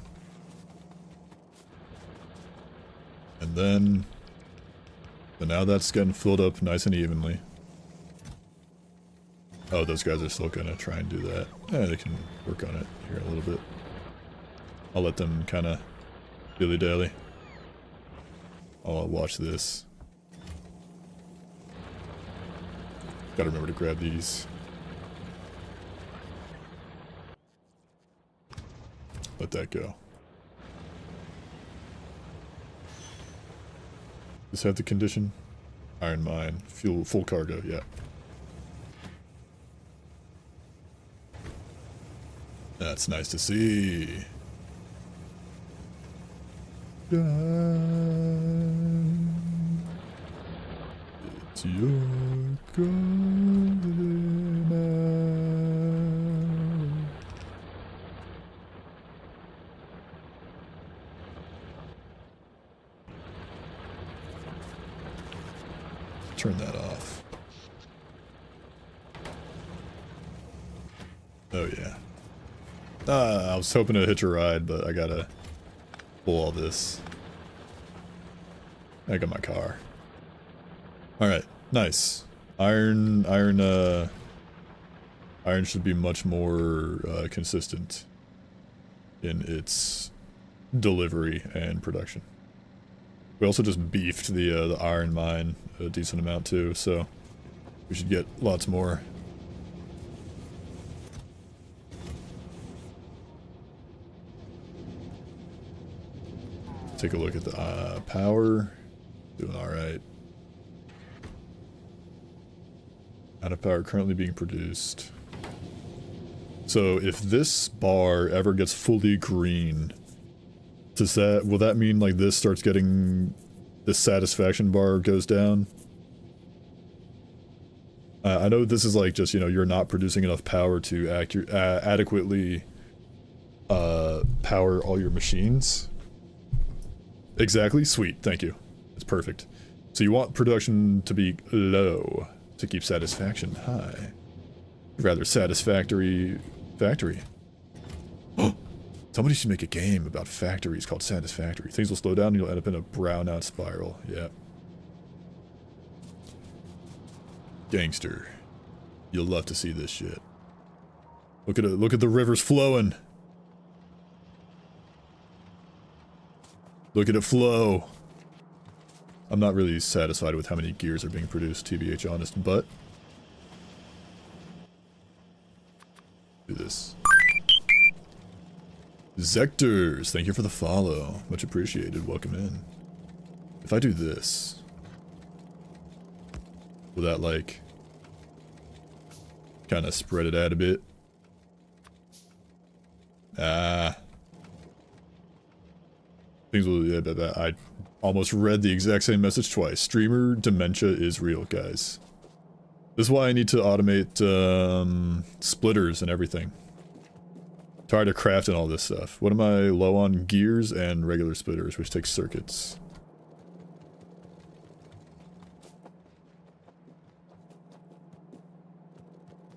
And then... So now that's getting filled up nice and evenly. Oh, those guys are still gonna try and do that. Yeah, they can work on it here a little bit. I'll let them kinda dilly-dally. I'll watch this. Gotta remember to grab these. Let that go. Does this have the condition? Iron mine. Fuel, full cargo, yeah. That's nice to see. It's your golden hour. Turn that off. Oh yeah. I was hoping to hitch a ride, but I gotta pull all this. I got my car. Alright, nice. Iron should be much more consistent in its delivery and production. We also just beefed the iron mine a decent amount too, so we should get lots more. Take a look at the power. Doing alright. Out of power currently being produced. So if this bar ever gets fully green, will that mean like this starts getting, the satisfaction bar goes down? I know this is like just, you know, you're not producing enough power to adequately power all your machines. Exactly, sweet, thank you. It's perfect. So you want production to be low to keep satisfaction high. Rather satisfactory factory. Somebody should make a game about factories called Satisfactory. Things will slow down and you'll end up in a brownout spiral. Yeah. Gangster. You'll love to see this shit. Look at it, look at the rivers flowing. Look at it flow. I'm not really satisfied with how many gears are being produced, TBH honest, but do this. Zectors, thank you for the follow. Much appreciated. Welcome in. If I do this, will that like kind of spread it out a bit? Things will, yeah, I almost read the exact same message twice. Streamer dementia is real, guys. This is why I need to automate splitters and everything. Tired of crafting all this stuff. What am I low on? Gears and regular splitters, which takes circuits.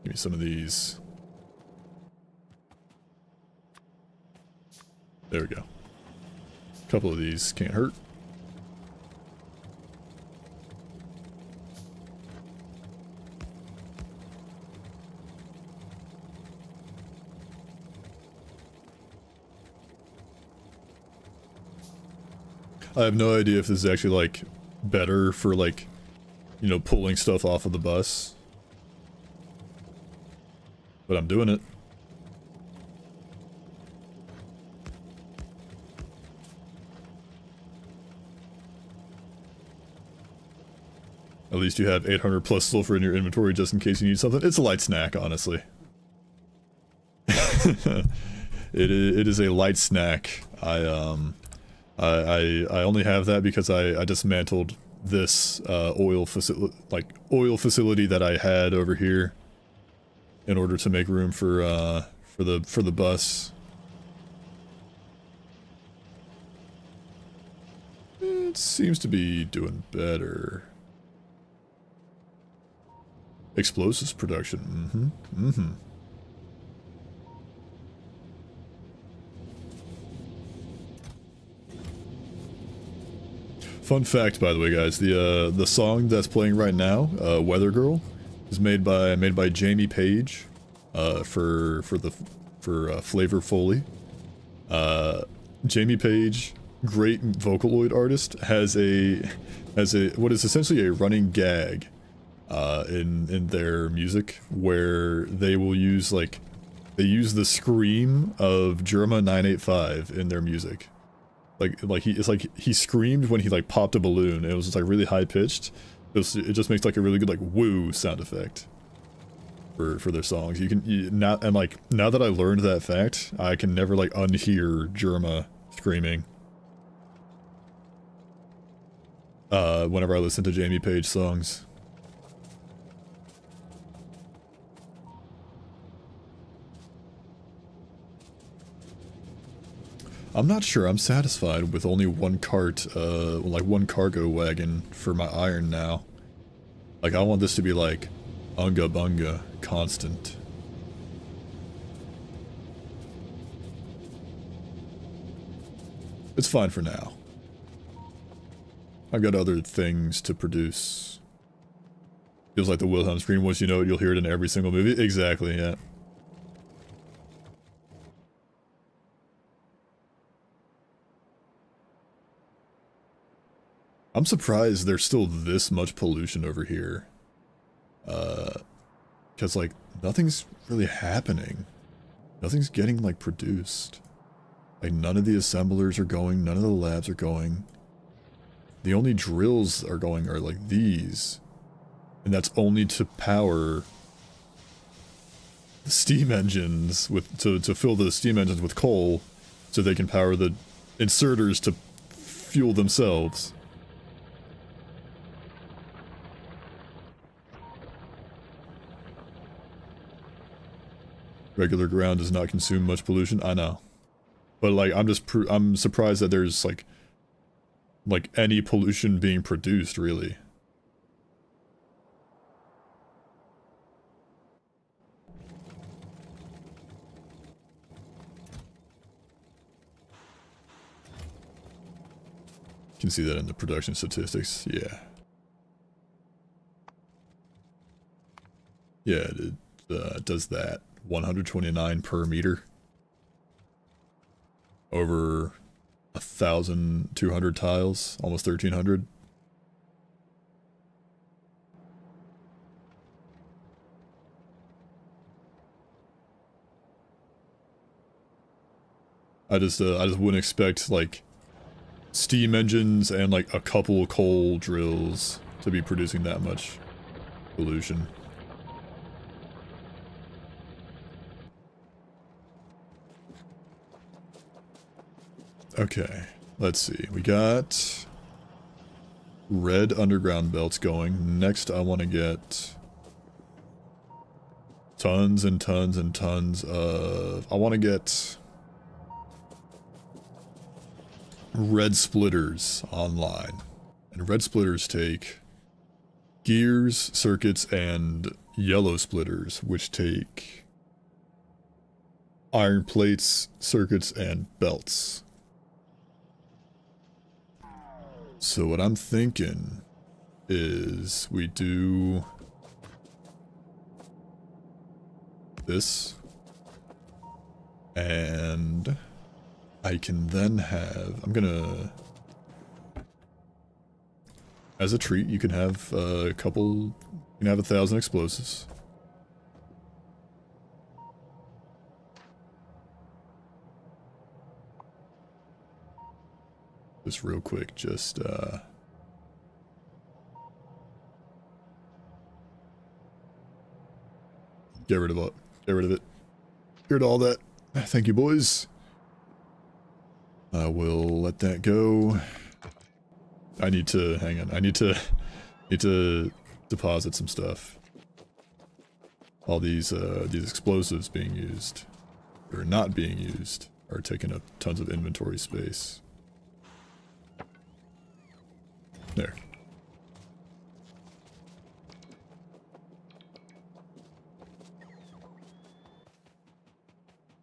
Give me some of these. There we go. A couple of these can't hurt. I have no idea if this is actually like better for like, you know, pulling stuff off of the bus. But I'm doing it. At least you have 800 plus sulfur in your inventory just in case you need something. It's a light snack, honestly. It is a light snack. I only have that because I dismantled this oil facility that I had over here in order to make room for the bus. It seems to be doing better. Explosives production. Fun fact, by the way, guys, the song that's playing right now, "Weather Girl," is made by Jamie Page, for Flavor Foley. Jamie Page, great Vocaloid artist, has a what is essentially a running gag in their music, where they will use like they use the scream of Germa 985 in their music. It's like he screamed when he like popped a balloon. It was just like really high pitched. It just makes like a really good like woo sound effect for their songs. Now that I learned that fact, I can never like unhear Germa screaming. Whenever I listen to Jamie Page songs. I'm not sure. I'm satisfied with only one cart, like one cargo wagon for my iron now. Like, I want this to be like unga bunga, constant. It's fine for now. I've got other things to produce. Feels like the Wilhelm scream. Once you know it, you'll hear it in every single movie. Exactly, yeah. I'm surprised there's still this much pollution over here. Because, like, nothing's really happening. Nothing's getting, like, produced. Like, none of the assemblers are going, none of the labs are going. The only drills are going are, like, these. And that's only to power the steam engines, to fill the steam engines with coal, so they can power the inserters to fuel themselves. Regular ground does not consume much pollution. I know, but like I'm surprised that there's like any pollution being produced really. You can see that in the production statistics. Yeah. Yeah, it does that. 129 per meter. Over 1,200 tiles, almost 1,300. I just wouldn't expect like steam engines and like a couple coal drills to be producing that much pollution. Okay, let's see. We got red underground belts going. Next, I want to get tons and tons and tons of... I want to get red splitters online. And red splitters take gears, circuits, and yellow splitters, which take iron plates, circuits, and belts. So what I'm thinking is we do this, and I can then have, as a treat, you can have a couple, you can have 1,000 explosives. Just real quick, just, get rid of it. Get rid of it. Get rid of all that. Thank you, boys. I will let that go. I need to, hang on, I need to deposit some stuff. All these explosives being used, or not being used, are taking up tons of inventory space. There.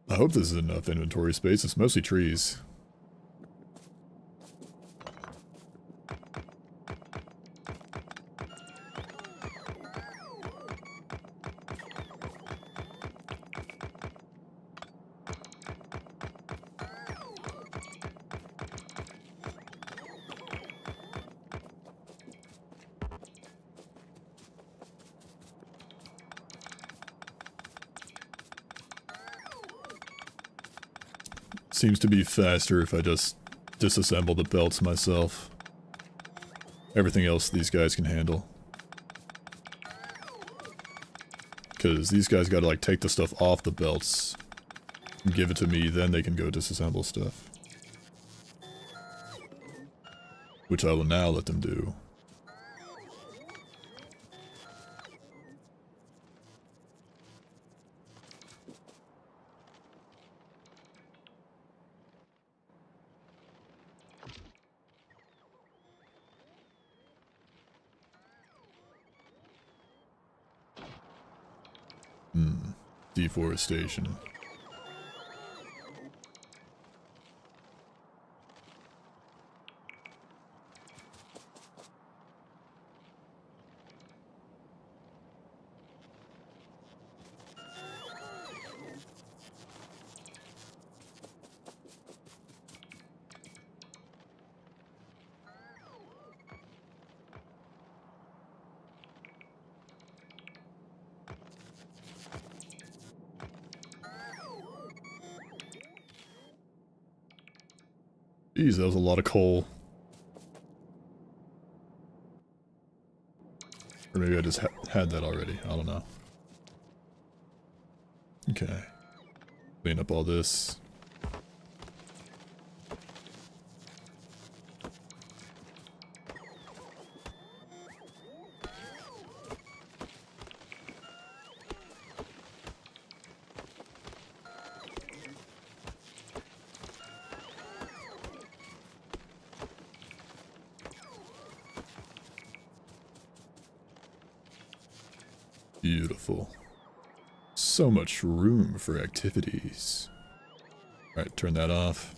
I hope this is enough inventory space. It's mostly trees. seems to be faster if I just disassemble the belts myself. Everything else these guys can handle. Because these guys gotta like take the stuff off the belts and give it to me, then they can go disassemble stuff. Which I will now let them do. Deforestation. Jeez, that was a lot of coal. Or maybe I just had that already. I don't know. Okay. Clean up all this. Beautiful. So much room for activities. Alright, turn that off.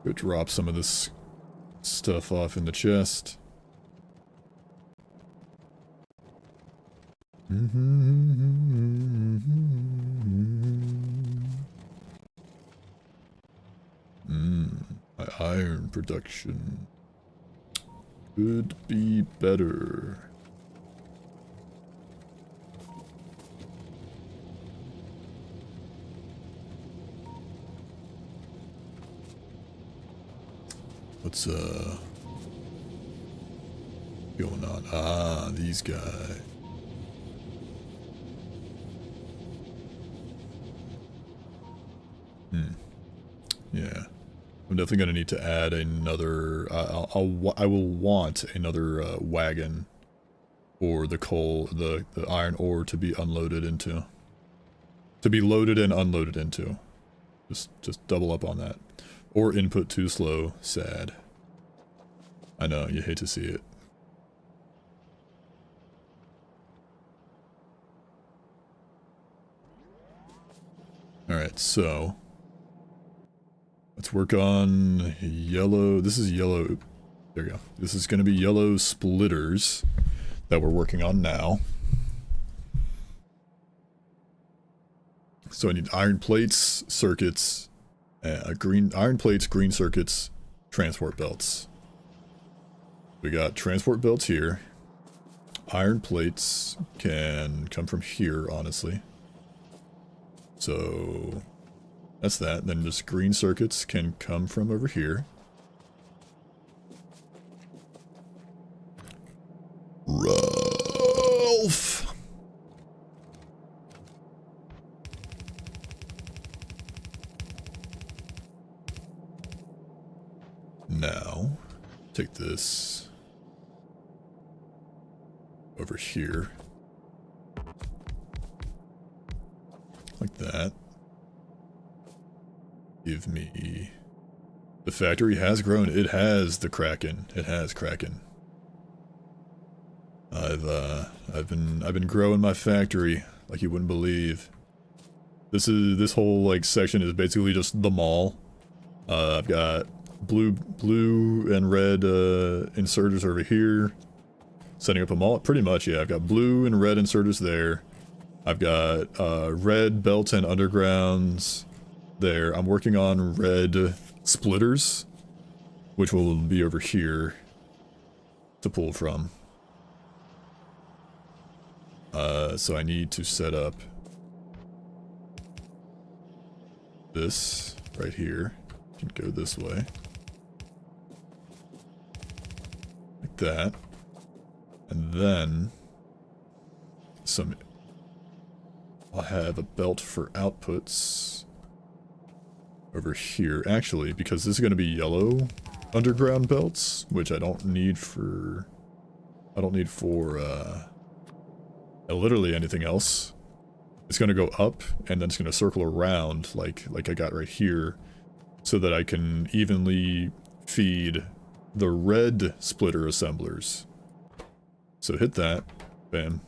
Go drop some of this stuff off in the chest. My iron production could be better. What's going on? Ah, these guys. Yeah. I'm definitely gonna need to add another, I will want another wagon for the coal, the iron ore to be unloaded into. To be loaded and unloaded into. Just double up on that. Or input too slow, sad. I know, you hate to see it. Alright, so let's work on yellow. This is yellow. There we go. This is going to be yellow splitters that we're working on now. So I need iron plates, circuits, green iron plates, green circuits, transport belts. We got transport belts here. Iron plates can come from here, honestly. So that's that. Then just green circuits can come from over here. Ralph! Now, take this over here. Like that. Give me... The factory has grown. It has the Kraken. It has Kraken. I've been growing my factory like you wouldn't believe. This whole like section is basically just the mall. I've got blue and red inserters over here. Setting up a mall, pretty much, yeah. I've got blue and red inserters there. I've got red belts and undergrounds there. I'm working on red splitters, which will be over here to pull from. So I need to set up this right here can go this way. Like that. And then I'll have a belt for outputs over here. Actually, because this is going to be yellow underground belts, which I don't need for literally anything else. It's going to go up, and then it's going to circle around like I got right here, so that I can evenly feed the red splitter assemblers. So hit that, bam.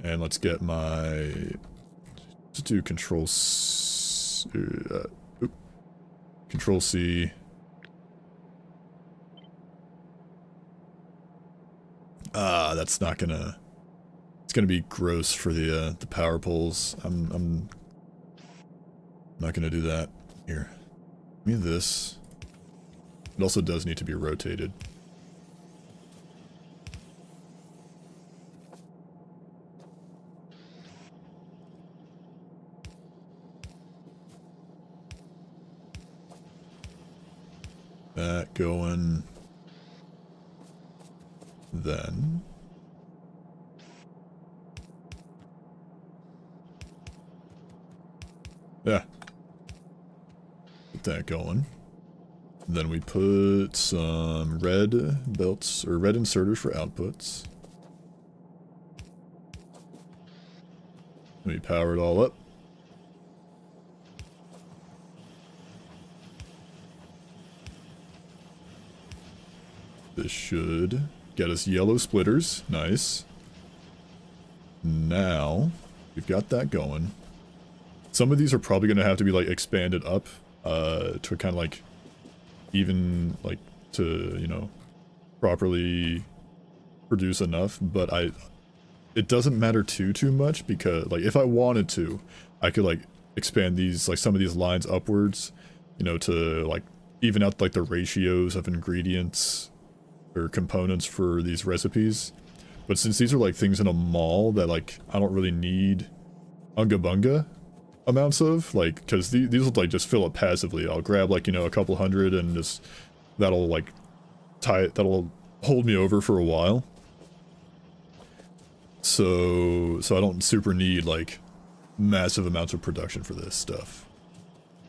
And let's get my, let's do Control Control C. That's not gonna, it's gonna be gross for the power poles. I'm not gonna do that. Here, give me this. It also does need to be rotated. That going. Then. Yeah. Get that going. Then we put some red belts, or red inserters for outputs. Let me power it all up. This should get us yellow splitters. Nice. Now, we've got that going. Some of these are probably going to have to be, like, expanded up to kind of, like, even, like, to, you know, properly produce enough. But it doesn't matter too much, because, like, if I wanted to, I could, like, expand these, like, some of these lines upwards, you know, to, like, even out, like, the ratios of ingredients or components for these recipes. But since these are like things in a mall that like I don't really need unga bunga amounts of, like, because these will like just fill up passively. I'll grab like, you know, a couple hundred and just that'll like that'll hold me over for a while. So I don't super need like massive amounts of production for this stuff.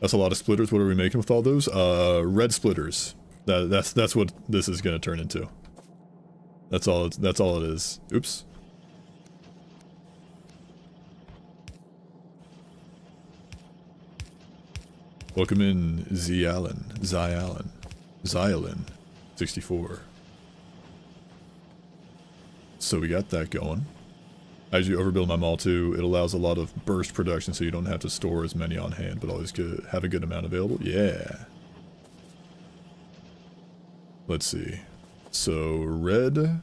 That's a lot of splitters. What are we making with all those? Red splitters. That's what this is gonna turn into. That's all it is. Oops. Welcome in, Zyalin, 64. So we got that going. As you overbuild my mall too, it allows a lot of burst production, so you don't have to store as many on hand, but always have a good amount available. Yeah. Let's see. So red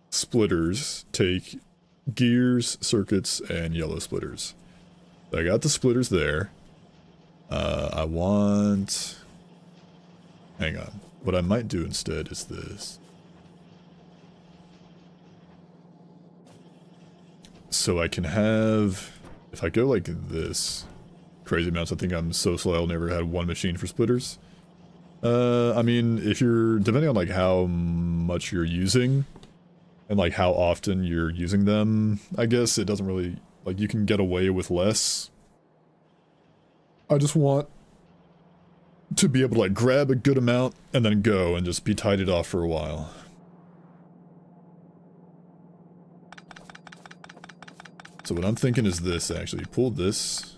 splitters take gears, circuits, and yellow splitters. So I got the splitters there. I want... Hang on. What I might do instead is this. So I can have... If I go like this... Crazy amounts, I think I'm so slow I'll never had one machine for splitters. I mean, if you're, depending on like how much you're using and like how often you're using them, I guess it doesn't really, like you can get away with less. I just want to be able to like grab a good amount and then go and just be tidied off for a while. So what I'm thinking is this, actually. Pull this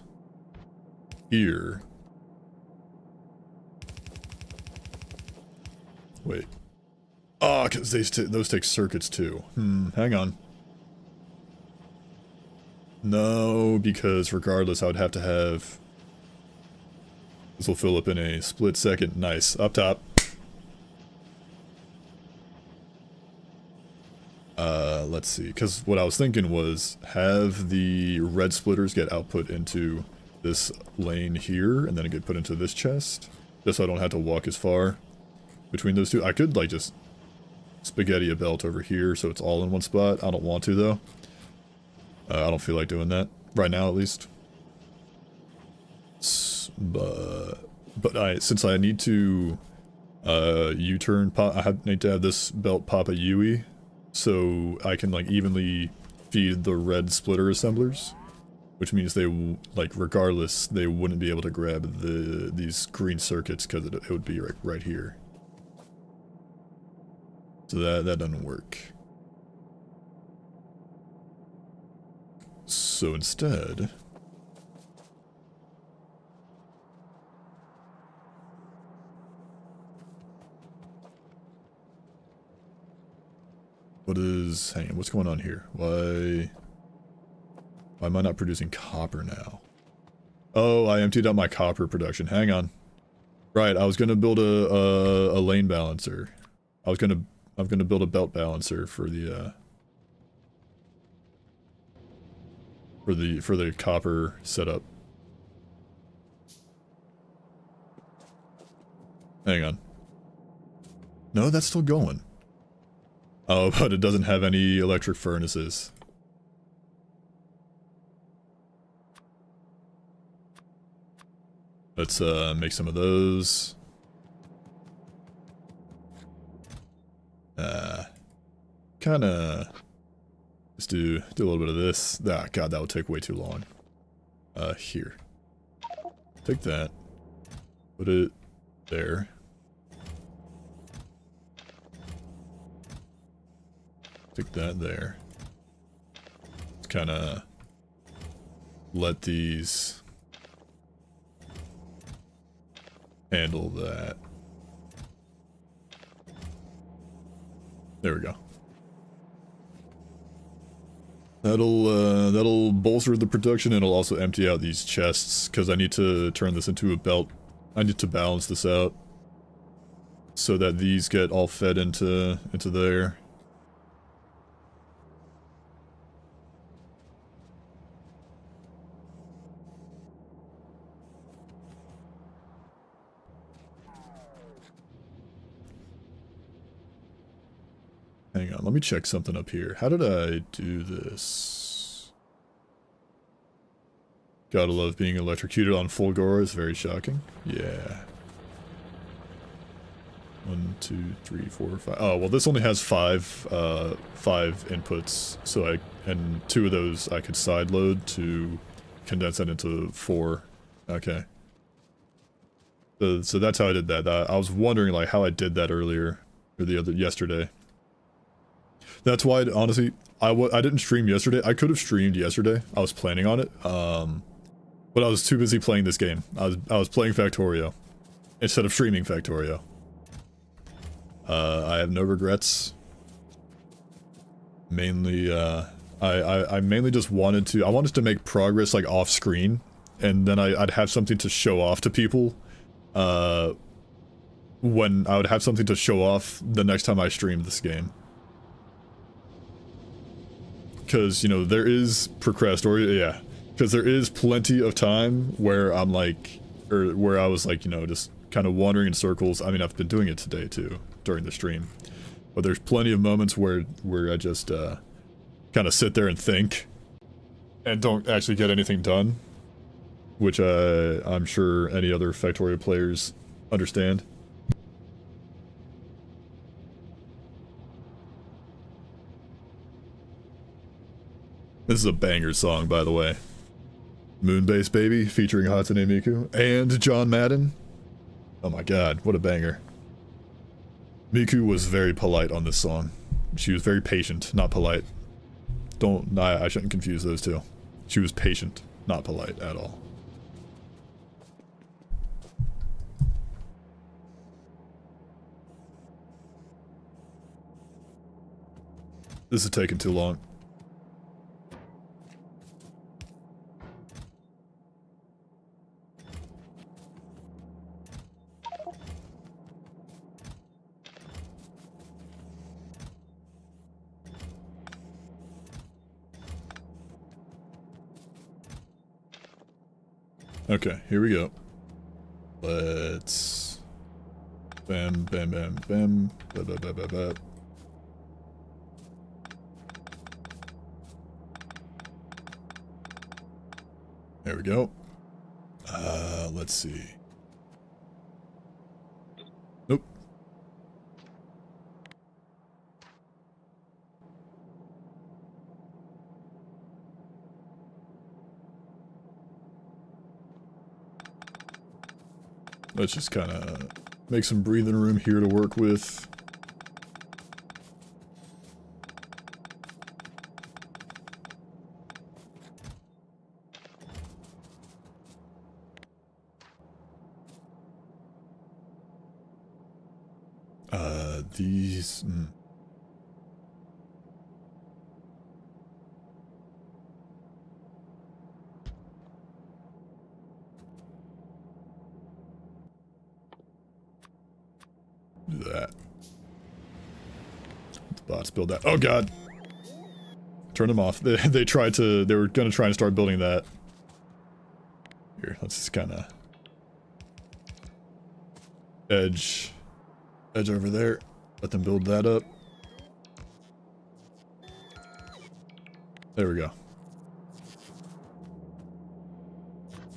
here. Wait. Oh, because those take circuits too. Hang on. No, because regardless, I would have to have... This will fill up in a split second. Nice. Up top. Let's see. Because what I was thinking was have the red splitters get output into this lane here, and then it get put into this chest, just so I don't have to walk as far between those two. I could like just spaghetti a belt over here so it's all in one spot. I don't want to though. I don't feel like doing that right now, at least. but since I need to U-turn pop, need to have this belt pop a UE, so I can like evenly feed the red splitter assemblers, which means they like regardless they wouldn't be able to grab these green circuits because it would be right here. So that doesn't work. So instead, hang on, what's going on here? Why am I not producing copper now? Oh, I emptied out my copper production. Hang on. Right, I was gonna build a lane balancer. I'm gonna build a belt balancer for the copper setup. Hang on. No, that's still going. Oh, but it doesn't have any electric furnaces. Let's make some of those. Kinda let's do a little bit of this. Ah, God, that would take way too long. Here. Take that. Put it there. Take that there. Let's kinda let these handle that. There we go. That'll bolster the production, and it'll also empty out these chests, because I need to turn this into a belt. I need to balance this out so that these get all fed into there. Hang on, let me check something up here. How did I do this? Gotta love being electrocuted on full gore, is very shocking. Yeah. 1, 2, 3, 4, 5. Oh, well, this only has five inputs, so and 2 of those I could side load to condense that into 4. Okay. So that's how I did that. I was wondering like how I did that earlier, or yesterday. That's why, honestly, I didn't stream yesterday. I could have streamed yesterday. I was planning on it, but I was too busy playing this game. I was playing Factorio instead of streaming Factorio. I have no regrets. Mainly, I mainly just wanted to make progress like off screen, and then I'd have something to show off to people. When I would have something to show off the next time I streamed this game. Because, you know, there is because there is plenty of time where I'm like, or where I was like, you know, just kind of wandering in circles. I mean, I've been doing it today too, during the stream. But there's plenty of moments where I just kind of sit there and think and don't actually get anything done. Which I'm sure any other Factorio players understand. This is a banger song, by the way. Moonbase Baby, featuring Hatsune Miku, and John Madden. Oh my god, what a banger. Miku was very polite on this song. She was very patient, not polite. I shouldn't confuse those two. She was patient, not polite at all. This is taking too long. Okay, here we go. Let's... Bam, bam, bam, bam. Ba, ba, ba, ba, ba. There we go. Let's see. Nope. Let's just kind of make some breathing room here to work with. These... Do that. The bots build that. Oh god! Turn them off. They tried to... They were gonna try and start building that. Here, let's just kinda... Edge over there. Let them build that up. There we go.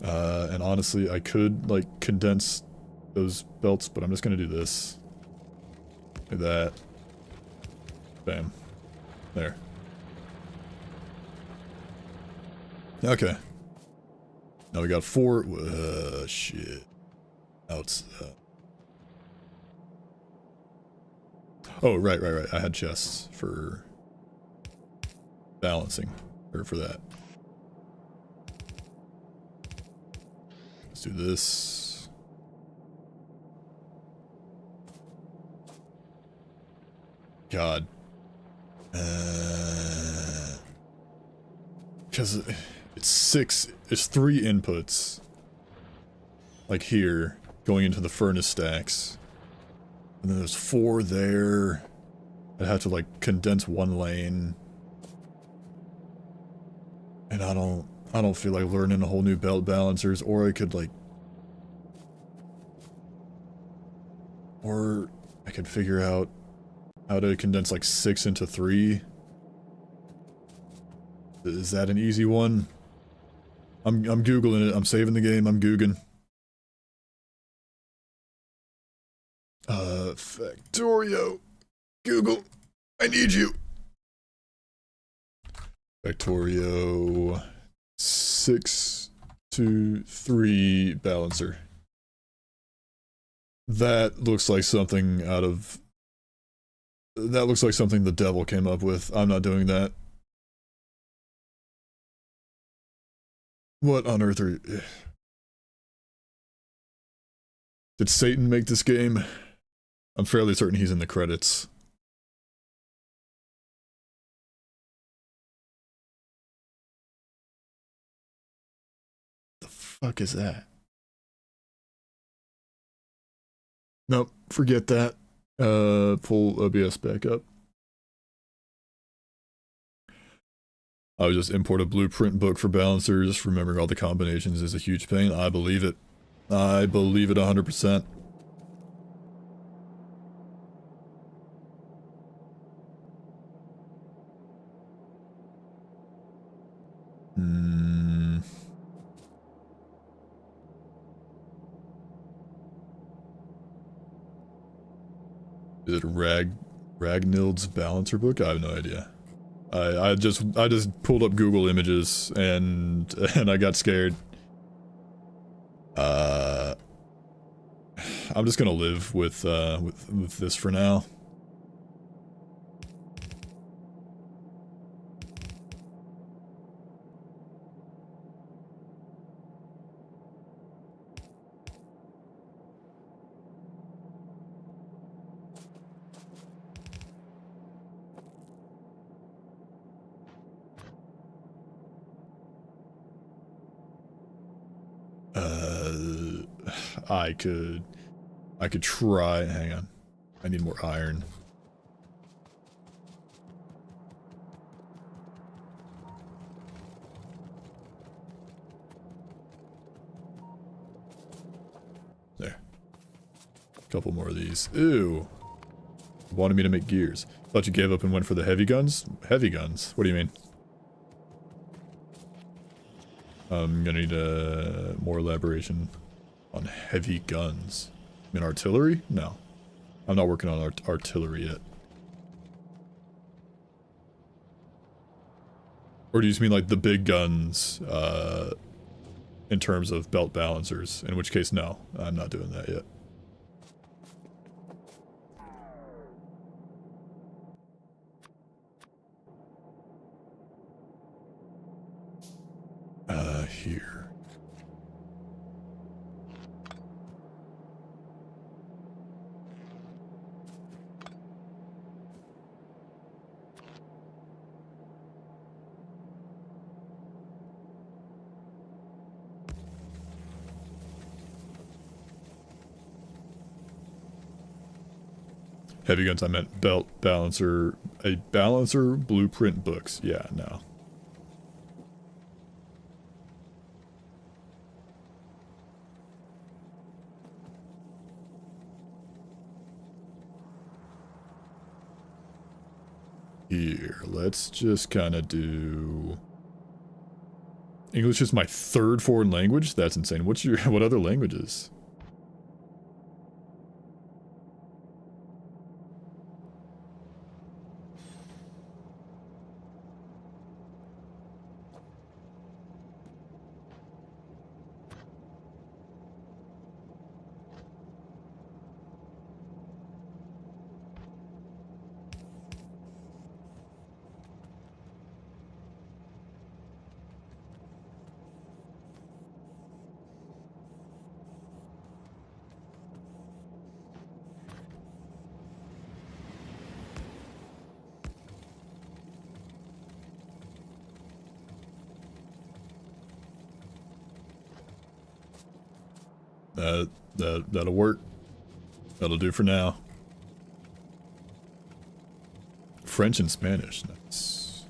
And honestly, I could, like, condense those belts, but I'm just gonna do this. Do that. Bam. There. Okay. Now we got 4... shit. Now it's... Oh, right. I had chests for balancing, or for that. Let's do this. God. Because it's 3 inputs. Like here, going into the furnace stacks. And then there's 4 there. I'd have to like condense 1 lane. And I don't feel like learning a whole new belt balancers, or I could like... Or I could figure out how to condense like 6 into 3. Is that an easy one? I'm Googling it. I'm saving the game. I'm Googing. Factorio. Google. I need you. Factorio 6 to 3 balancer. That looks like something out of... That looks like something the devil came up with. I'm not doing that. What on earth are you... Did Satan make this game? I'm fairly certain he's in the credits. The fuck is that? Nope, forget that. Pull OBS back up. I would just import a blueprint book for balancers. Remembering all the combinations is a huge pain. I believe it. I believe it 100%. Is it Ragnild's balancer book? I have no idea. I just pulled up Google Images and I got scared. I'm just gonna live with this for now. I could try. Hang on. I need more iron. There. A couple more of these. Ew. Wanted me to make gears. Thought you gave up and went for the heavy guns? Heavy guns? What do you mean? I'm gonna need more elaboration on heavy guns. I mean, artillery? No. I'm not working on artillery yet. Or do you just mean like the big guns, in terms of belt balancers? In which case, no. I'm not doing that yet. Here. Heavy guns, I meant belt balancer, a balancer blueprint books. Yeah, no. Here, let's just kind of do... English is my third foreign language? That's insane. What's your... what other languages? That'll work. That'll do for now. French and Spanish. Nice.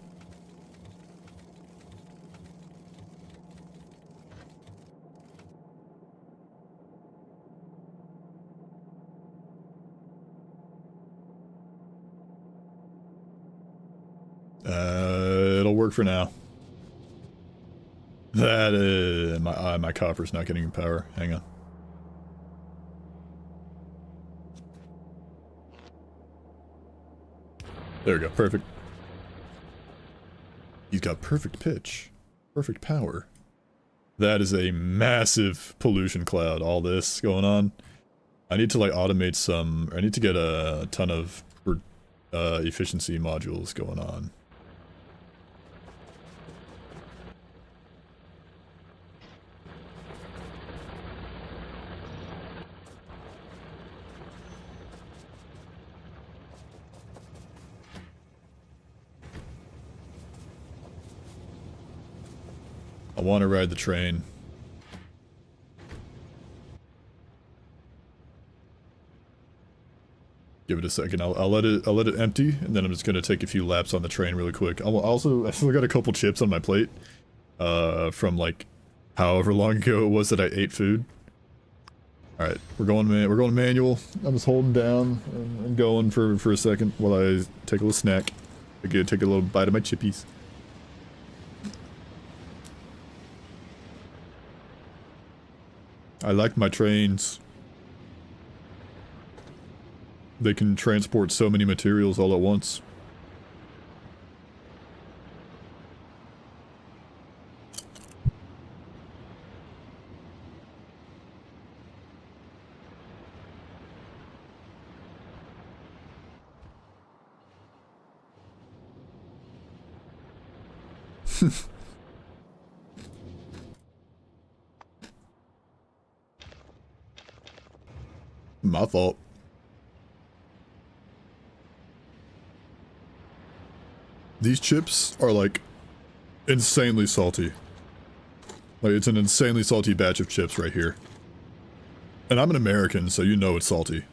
It'll work for now. That is my copper's not getting power. Hang on. There we go. Perfect. He's got perfect pitch. Perfect power. That is a massive pollution cloud, all this going on. I need to like automate some... I need to get a ton of efficiency modules going on. I want to ride the train. Give it a second. I'll let it empty, and then I'm just gonna take a few laps on the train really quick. I still got a couple chips on my plate, from like however long ago it was that I ate food. All right, we're going manual. I'm just holding down and going for a second while I take a little snack. Again, take a little bite of my chippies. I like my trains. They can transport so many materials all at once. My fault. These chips are like insanely salty. Like it's an insanely salty batch of chips right here. And I'm an American, so you know it's salty.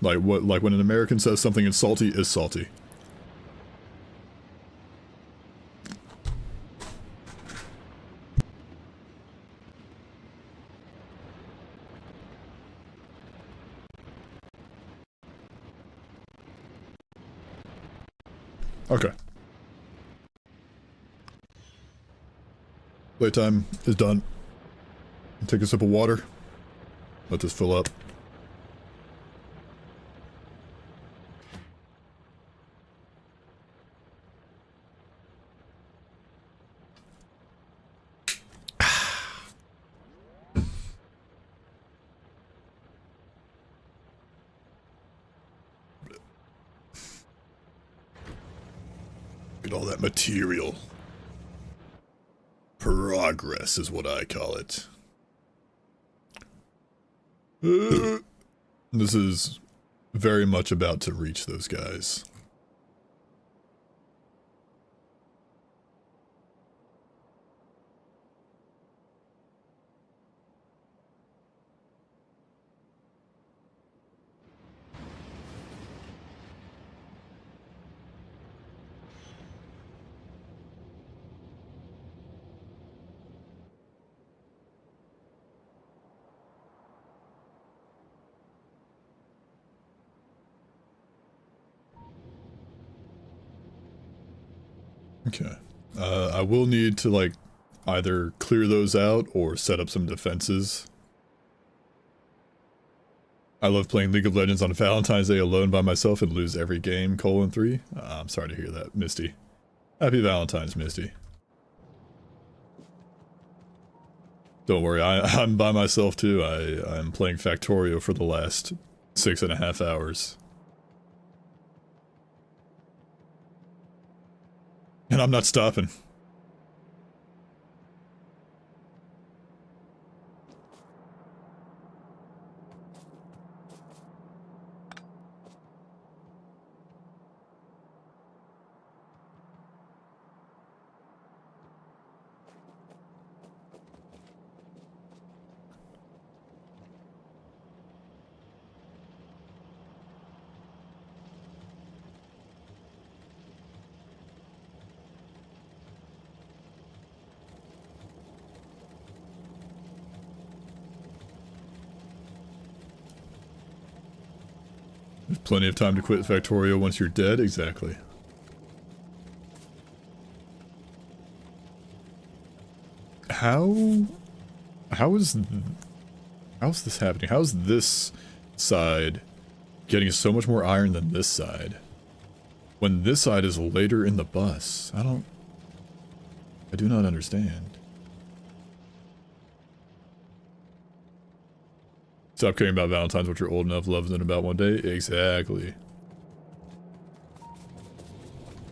Like when an American says something is salty, it's salty. Okay. Playtime is done. Take a sip of water. Let this fill up. Get all that material. Progress is what I call it. This is very much about to reach those guys. Okay. I will need to, like, either clear those out or set up some defenses. I love playing League of Legends on Valentine's Day alone by myself and lose every game, :3. I'm sorry to hear that, Misty. Happy Valentine's, Misty. Don't worry, I'm by myself too. I'm playing Factorio for the last 6.5 hours. And I'm not stopping. There's plenty of time to quit Factorio once you're dead, exactly. How's this happening? How's this side getting so much more iron than this side? When this side is later in the bus. I do not understand. Stop caring about Valentine's when you're old enough, loves in about one day. Exactly.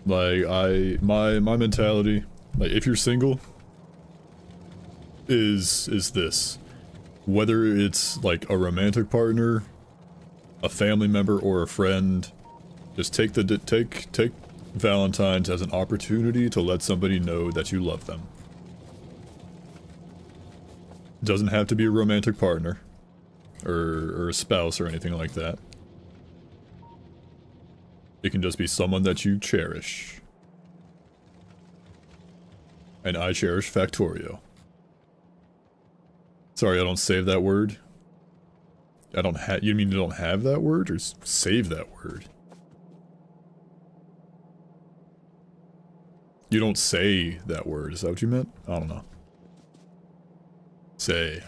Like, my mentality, like, if you're single, is this. Whether it's, like, a romantic partner, a family member, or a friend, just take Valentine's as an opportunity to let somebody know that you love them. Doesn't have to be a romantic partner. Or a spouse or anything like that. It can just be someone that you cherish. And I cherish Factorio. Sorry, I don't save that word. You mean you don't have that word, or save that word? You don't say that word, is that what you meant? I don't know. Say,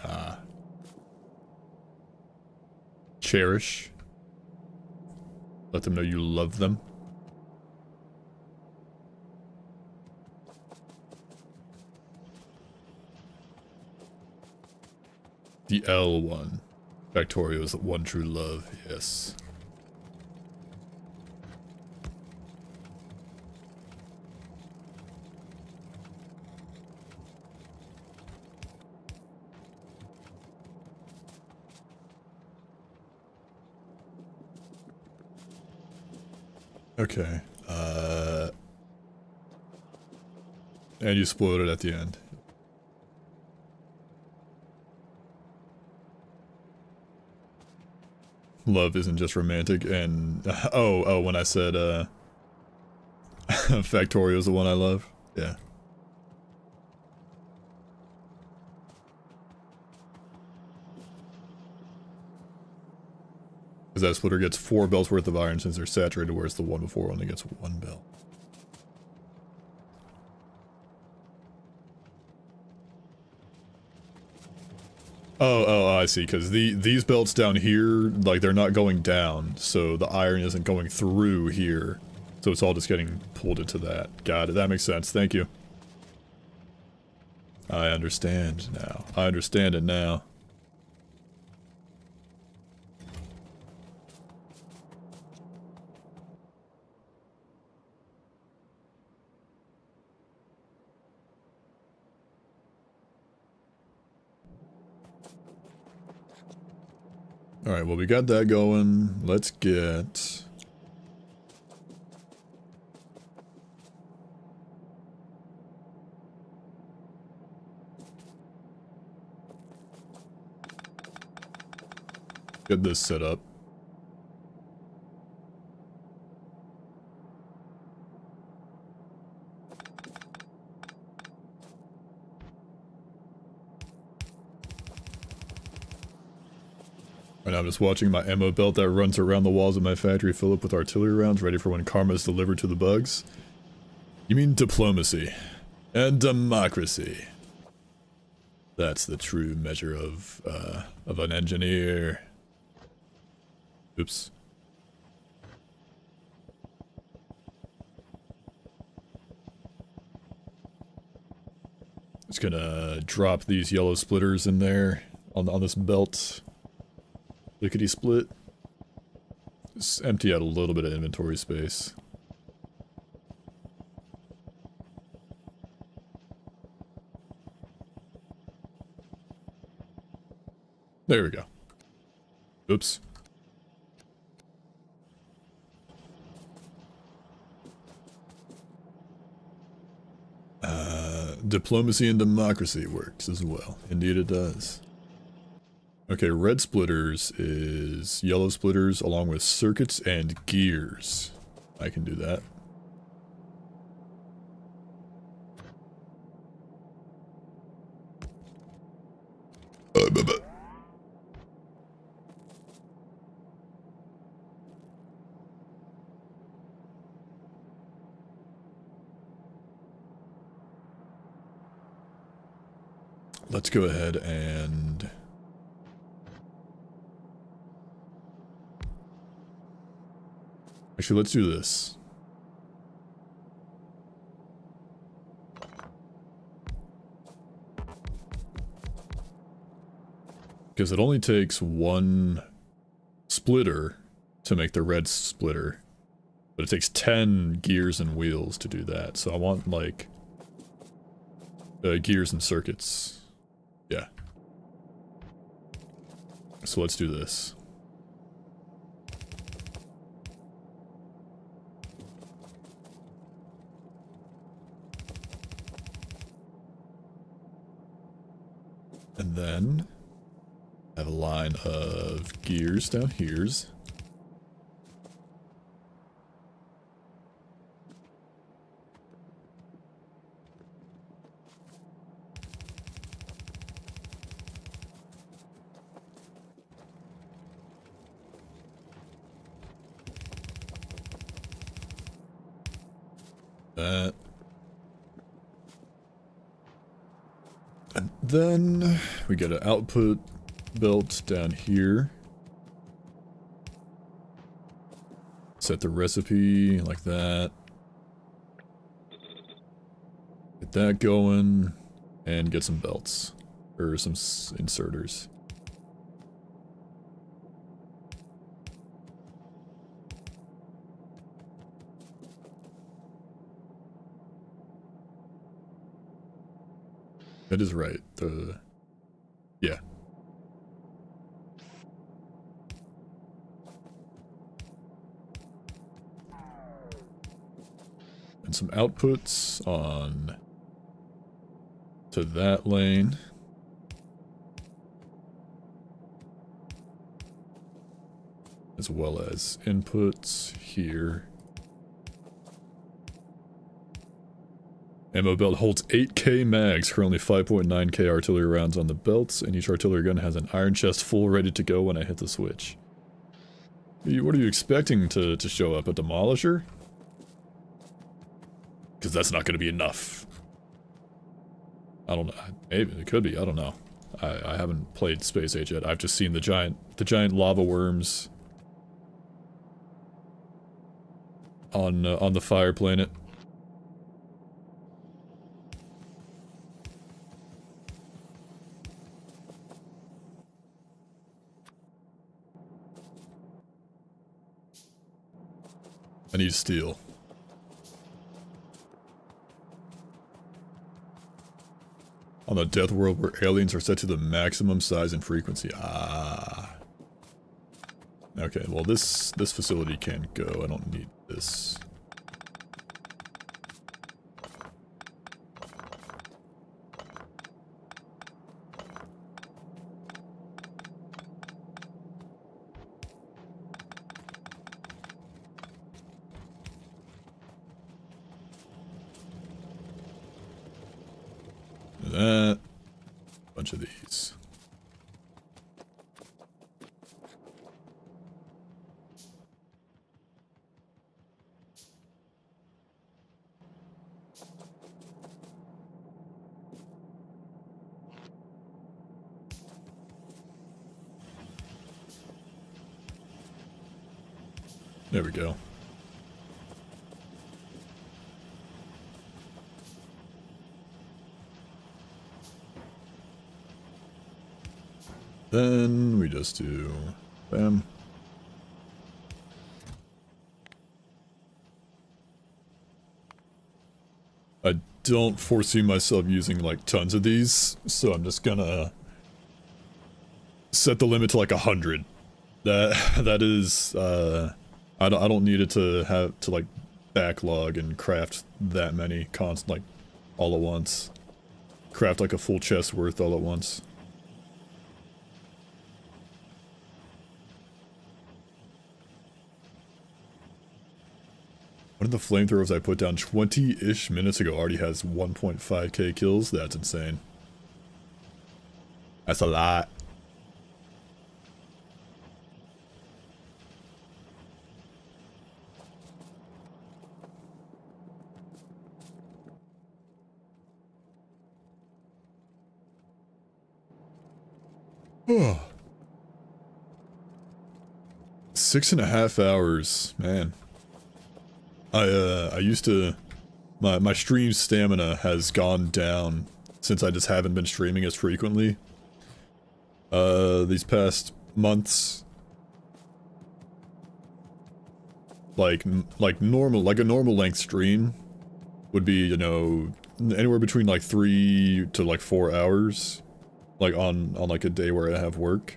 cherish. Let them know you love them. The L one. Factorio is the one true love, yes. Okay, and you exploded at the end. Love isn't just romantic, and oh, when I said Factorio is the one I love, yeah. Because that splitter gets 4 belts worth of iron since they're saturated, whereas the one before only gets 1 belt. Oh, I see, because these belts down here, like, they're not going down, so the iron isn't going through here. So it's all just getting pulled into that. Got it, that makes sense, thank you. I understand now. I understand it now. Alright, well we got that going. Let's get... get this set up. Right now I'm just watching my ammo belt that runs around the walls of my factory fill up with artillery rounds ready for when karma is delivered to the bugs. You mean diplomacy. And democracy. That's the true measure of an engineer. Oops. Just gonna drop these yellow splitters in there on this belt. Lickety split. Just empty out a little bit of inventory space. There we go. Oops. Diplomacy and democracy works as well. Indeed it does. Okay, red splitters is yellow splitters along with circuits and gears. I can do that. Let's go ahead and... actually, let's do this. Because it only takes one splitter to make the red splitter. But it takes 10 gears and wheels to do that. So I want, like, gears and circuits. Yeah. So let's do this. And then I have a line of gears down here's. That. And then we get an output belt down here. Set the recipe like that. Get that going. And get some belts. Or some inserters. That is right. Yeah. And some outputs on to that lane. As well as inputs here. Ammo belt holds 8k mags, currently 5.9k artillery rounds on the belts, and each artillery gun has an iron chest full ready to go when I hit the switch. What are you expecting to show up? A demolisher? Because that's not going to be enough. I don't know. Maybe it could be. I don't know. I haven't played Space Age yet. I've just seen the giant lava worms on the Fire Planet. I need steel. On the Death World where aliens are set to the maximum size and frequency. Ah. Okay, well this facility can't go. I don't need this. That. Bunch of these. There we go. Then we just do bam. I don't foresee myself using like tons of these, so I'm just gonna set the limit to like 100. That is I don't need it to have to like backlog and craft that many like all at once. Craft like a full chest worth all at once. One of the flamethrowers I put down 20-ish minutes ago already has 1.5k kills. That's insane. That's a lot. Oh. 6.5 hours, man. I used to, my stream stamina has gone down since I just haven't been streaming as frequently. These past months, like a normal length stream would be, you know, anywhere between like 3 to like 4 hours, like on like a day where I have work.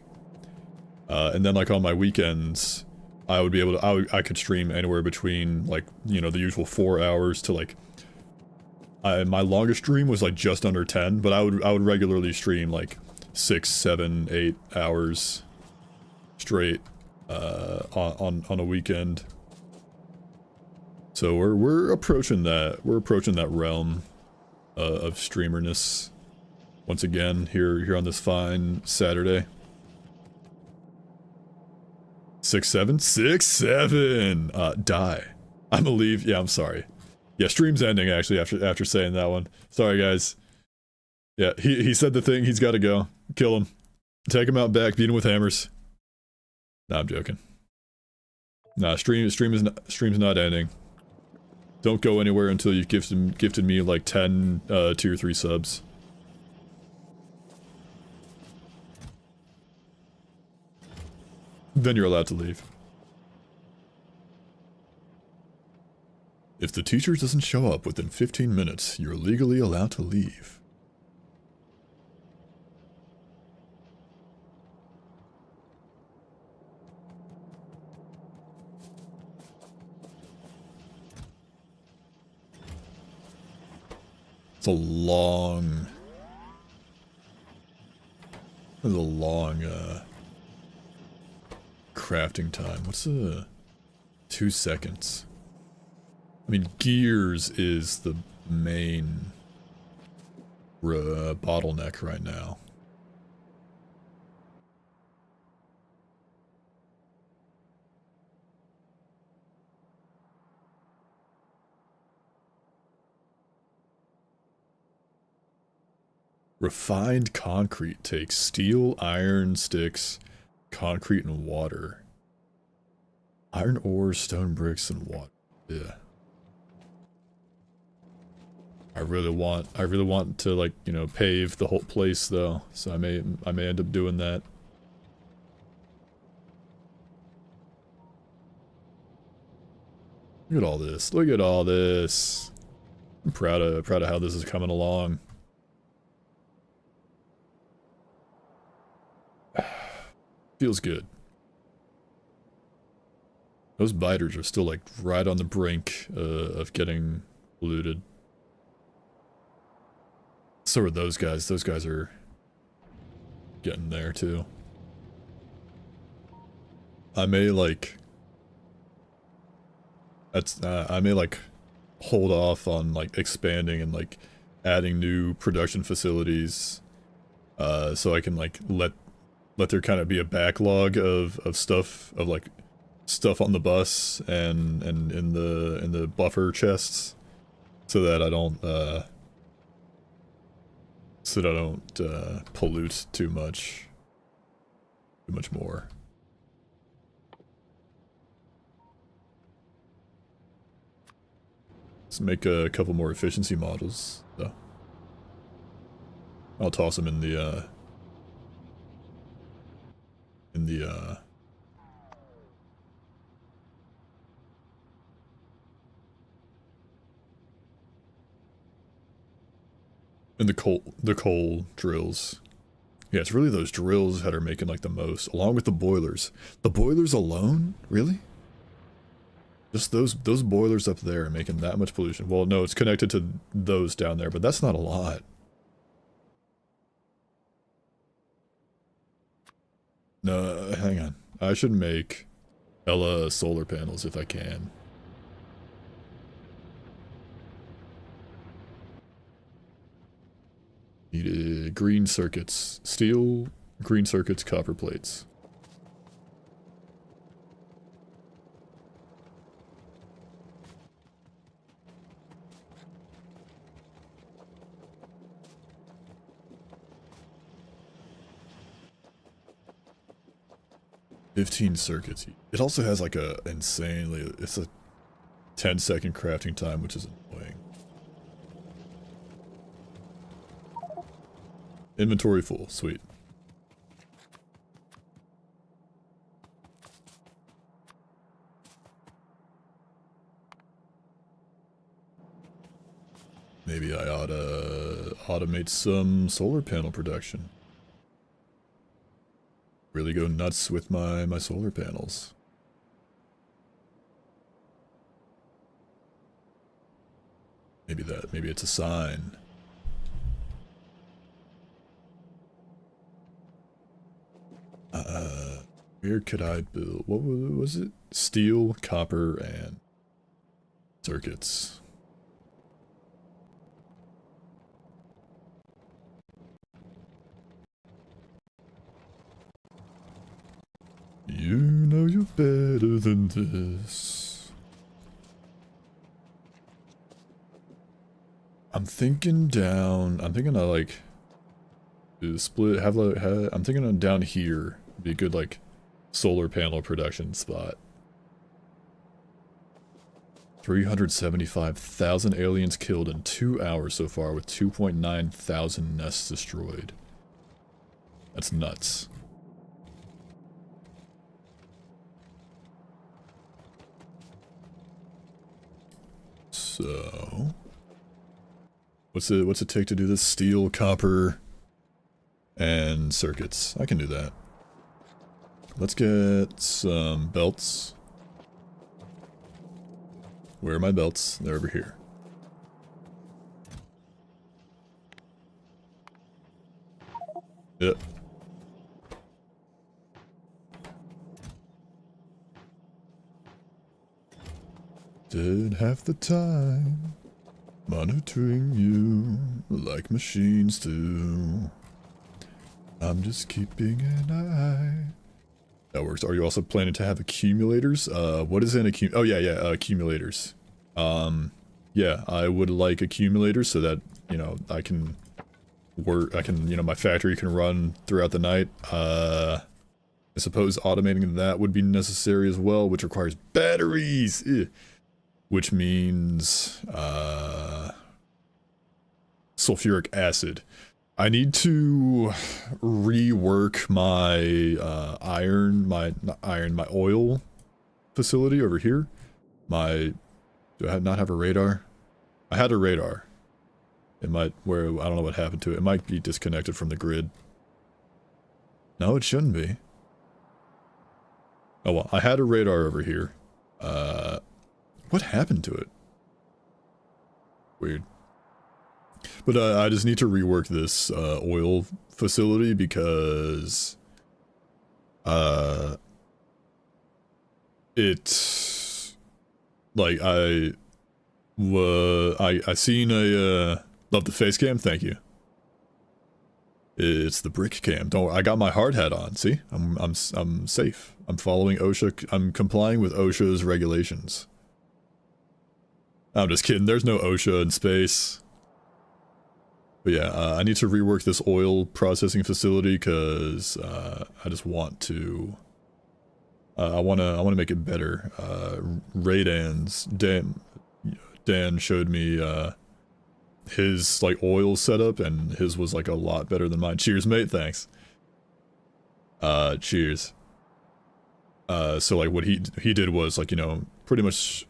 And then like on my weekends, I would be able to, I could stream anywhere between like, you know, the usual 4 hours to like, my longest stream was like just under 10, but I would regularly stream like 6, 7, 8 hours straight, on a weekend. So we're approaching that realm, of streamerness once again here on this fine Saturday. 6-7? 6-7! Die. I believe, yeah, I'm sorry. Yeah, stream's ending actually after saying that one. Sorry guys. Yeah, he said the thing, he's gotta go. Kill him. Take him out back, beat him with hammers. Nah, I'm joking. Nah, stream's not ending. Don't go anywhere until you've gifted me like 10 tier 3 subs. Then you're allowed to leave. If the teacher doesn't show up within 15 minutes, you're legally allowed to leave. It's a long... There's a long, crafting time. What's 2 seconds? I mean, gears is the main bottleneck right now. Refined concrete takes steel, iron, sticks, concrete, and water. Iron ore, stone bricks, and water. Yeah. I really want to, like, you know, pave the whole place though, so I may end up doing that. Look at all this. Look at all this. I'm proud of how this is coming along. Feels good. Those biters are still like right on the brink of getting looted. So are those guys. Those guys are getting there too. I may like I may like hold off on like expanding and like adding new production facilities so I can like let there kind of be a backlog of stuff like stuff on the bus and in the buffer chests so that I don't pollute too much more. Let's make a couple more efficiency models though. I'll toss them in the in the coal drills. Yeah, it's really those drills that are making like the most, along with the boilers. The boilers alone, really? Just those boilers up there are making that much pollution. Well, no, it's connected to those down there, but that's not a lot. No, hang on. I should make Ella solar panels if I can. Needed green circuits. Steel, green circuits, copper plates. $15 circuits. It also has like a insanely, it's a 10-second crafting time, which is annoying. Inventory full, sweet. Maybe I ought to automate some solar panel production. Really go nuts with my solar panels. Maybe it's a sign. Where could I build? What was it? Steel, copper, and circuits. You know you're better than this. I'm thinking I like split, I'm thinking on down here be a good like solar panel production spot. 375,000 aliens killed in 2 hours so far with 2.9 thousand nests destroyed. That's nuts. So, what's it take to do this? Steel, copper, and circuits. I can do that. Let's get some belts. Where are my belts? They're over here. Yep. Did half the time monitoring you like machines do. I'm just keeping an eye. That works. Are you also planning to have accumulators? What is an oh yeah, accumulators. Yeah, I would like accumulators so that, you know, I can work. I can, you know, my factory can run throughout the night. I suppose automating that would be necessary as well, which requires batteries. Which means sulfuric acid. I need to rework my my oil facility over here. Do I not have a radar? I had a radar. It might, I don't know what happened to it. It might be disconnected from the grid. No, it shouldn't be. Oh well, I had a radar over here. What happened to it? Weird. But I just need to rework this oil facility because it's like I seen a love the face cam, thank you. It's the brick cam. I got my hard hat on. See, I'm safe. I'm following OSHA. I'm complying with OSHA's regulations. I'm just kidding. There's no OSHA in space. But yeah, I need to rework this oil processing facility because I just want to. I wanna make it better. Dan showed me his like oil setup, and his was like a lot better than mine. Cheers, mate. Thanks. Cheers. So like what he did was like, you know, pretty much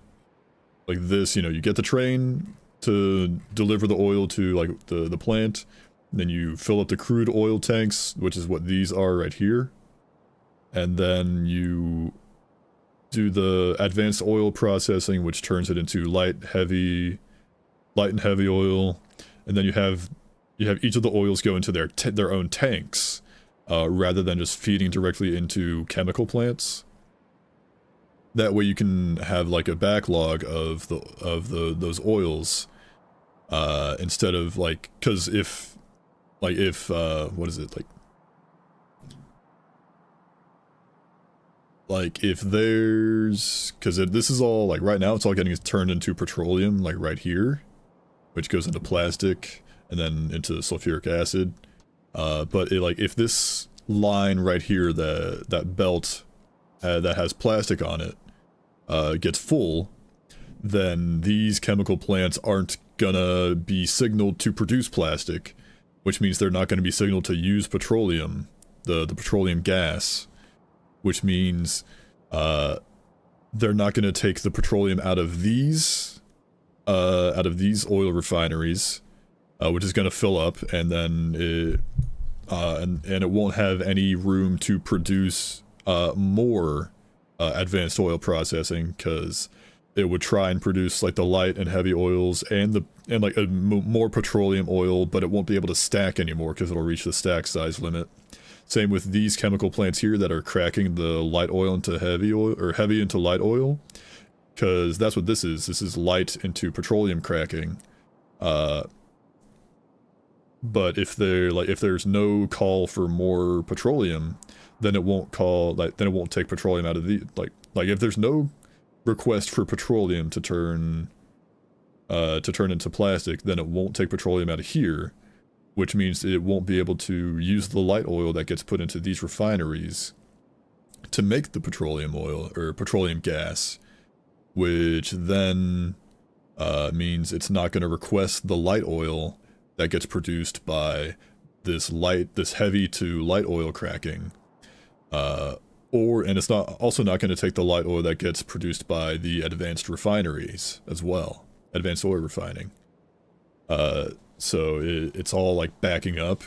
like this. You know, you get the train to deliver the oil to like the plant, and then you fill up the crude oil tanks, which is what these are right here, and then you do the advanced oil processing, which turns it into light and heavy oil, and then you have each of the oils go into their own tanks, rather than just feeding directly into chemical plants. That way you can have like a backlog of those oils, instead of like, because if what is it like if there's, because this is all like right now it's all getting turned into petroleum like right here, which goes into plastic and then into sulfuric acid, but like if this line right here, that belt that has plastic on it gets full, then these chemical plants aren't gonna be signaled to produce plastic, which means they're not gonna be signaled to use petroleum, the petroleum gas, which means they're not gonna take the petroleum out of these oil refineries, which is gonna fill up, and then it won't have any room to produce more advanced oil processing, because it would try and produce like the light and heavy oils and like more petroleum oil, but it won't be able to stack anymore because it'll reach the stack size limit. Same with these chemical plants here that are cracking the light oil into heavy oil, or heavy into light oil, because that's what this is. This is light into petroleum cracking. But if there's no call for more petroleum, then it won't take petroleum out of the like if there's no request for petroleum to turn into plastic, then it won't take petroleum out of here, which means it won't be able to use the light oil that gets put into these refineries to make the petroleum oil or petroleum gas, which then means it's not going to request the light oil that gets produced by this heavy to light oil cracking, and it's also not going to take the light oil that gets produced by the advanced refineries as well, advanced oil refining. So it's all like backing up,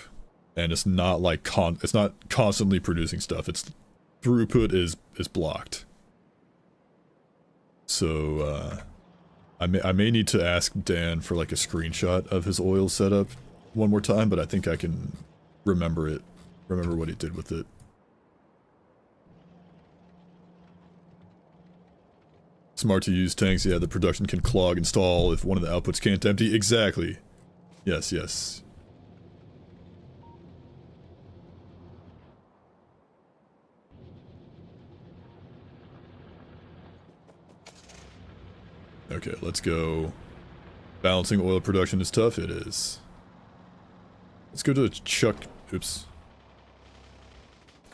and it's not like it's not constantly producing stuff. Its throughput is blocked. So I may need to ask Dan for like a screenshot of his oil setup one more time, but I think I can remember what he did with it. Smart to use tanks, yeah, the production can clog and stall if one of the outputs can't empty. Exactly. Yes, yes. Okay, let's go. Balancing oil production is tough, it is. Let's go to chuck. Oops.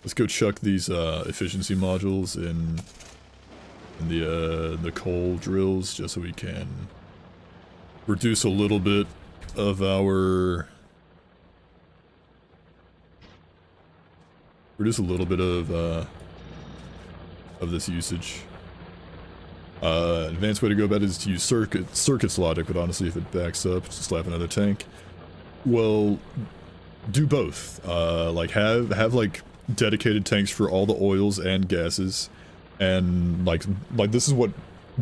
Let's go chuck these efficiency modules in the coal drills, just so we can reduce a little bit of our of this usage. Advanced way to go about it is to use circuits logic, but honestly, if it backs up, just slap another tank. Well, do both. Like have like dedicated tanks for all the oils and gases, and like this is what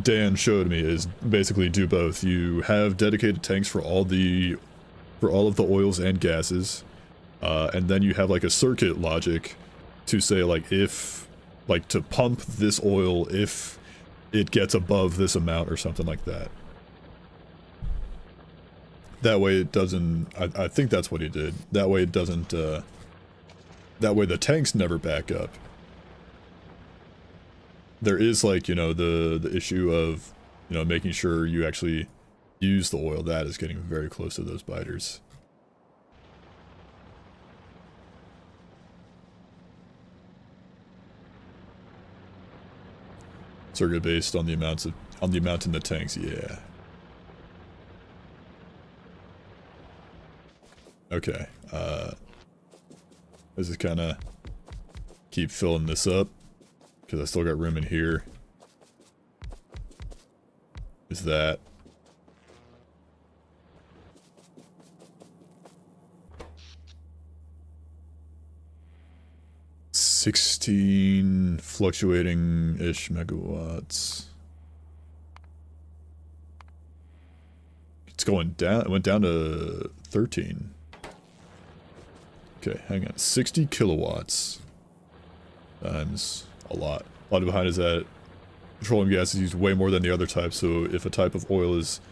Dan showed me, is basically do both. You have dedicated tanks for all of the oils and gases, and then you have like a circuit logic to say like if like to pump this oil if it gets above this amount or something like that. That way it doesn't, I think that's what he did. That way it doesn't, that way the tanks never back up. There is like, you know, the issue of, you know, making sure you actually use the oil. That is getting very close to those biters. Circuit based on the amount in the tanks, yeah. Okay, let's just kind of keep filling this up, because I still got room in here. Is that... $16 fluctuating-ish megawatts. It's going down. It went down to 13. Okay, hang on. 60 kilowatts times a lot. A lot behind is that petroleum gas is used way more than the other types, so if a type of oil is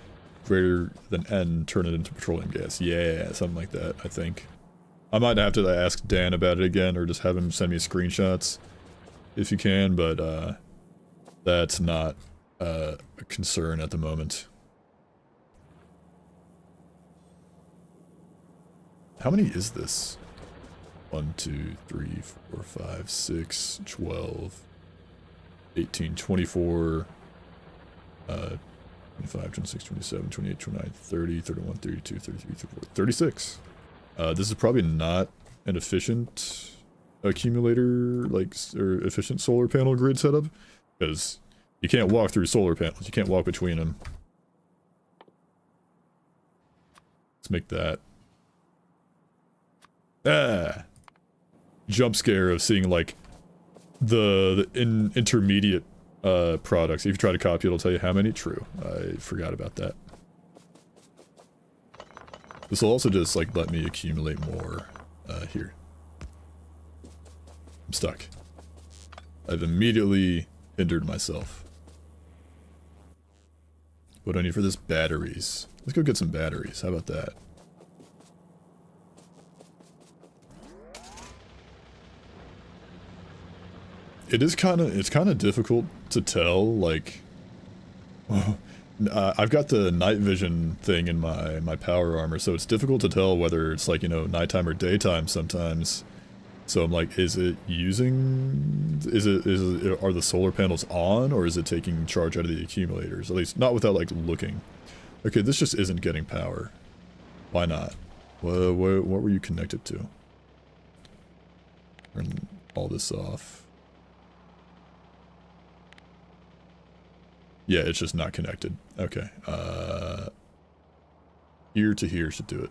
greater than N, turn it into petroleum gas. Yeah, something like that, I think. I might have to ask Dan about it again, or just have him send me screenshots if you can, but that's not a concern at the moment. How many is this? 1, 2, 3, 4, 5, 6, 12, 18, 24, 25, 26, 27, 28, 29, 30, 31, 32, 33, 34, 36. This is probably not an efficient accumulator, like, or efficient solar panel grid setup, because you can't walk through solar panels, you can't walk between them. Let's make that. Ah! Jump scare of seeing, like, the intermediate products. If you try to copy, it'll tell you how many. True. I forgot about that. This will also just, like, let me accumulate more, here. I'm stuck. I've immediately hindered myself. What do I need for this? Batteries. Let's go get some batteries. How about that? It's kind of difficult to tell, like... I've got the night vision thing in my power armor, so it's difficult to tell whether it's like, you know, nighttime or daytime sometimes. So I'm like, are the solar panels on, or is it taking charge out of the accumulators? At least not without like looking. Okay, this just isn't getting power. Why not? What were you connected to? Turn all this off. Yeah, it's just not connected. Okay. Here to here should do it.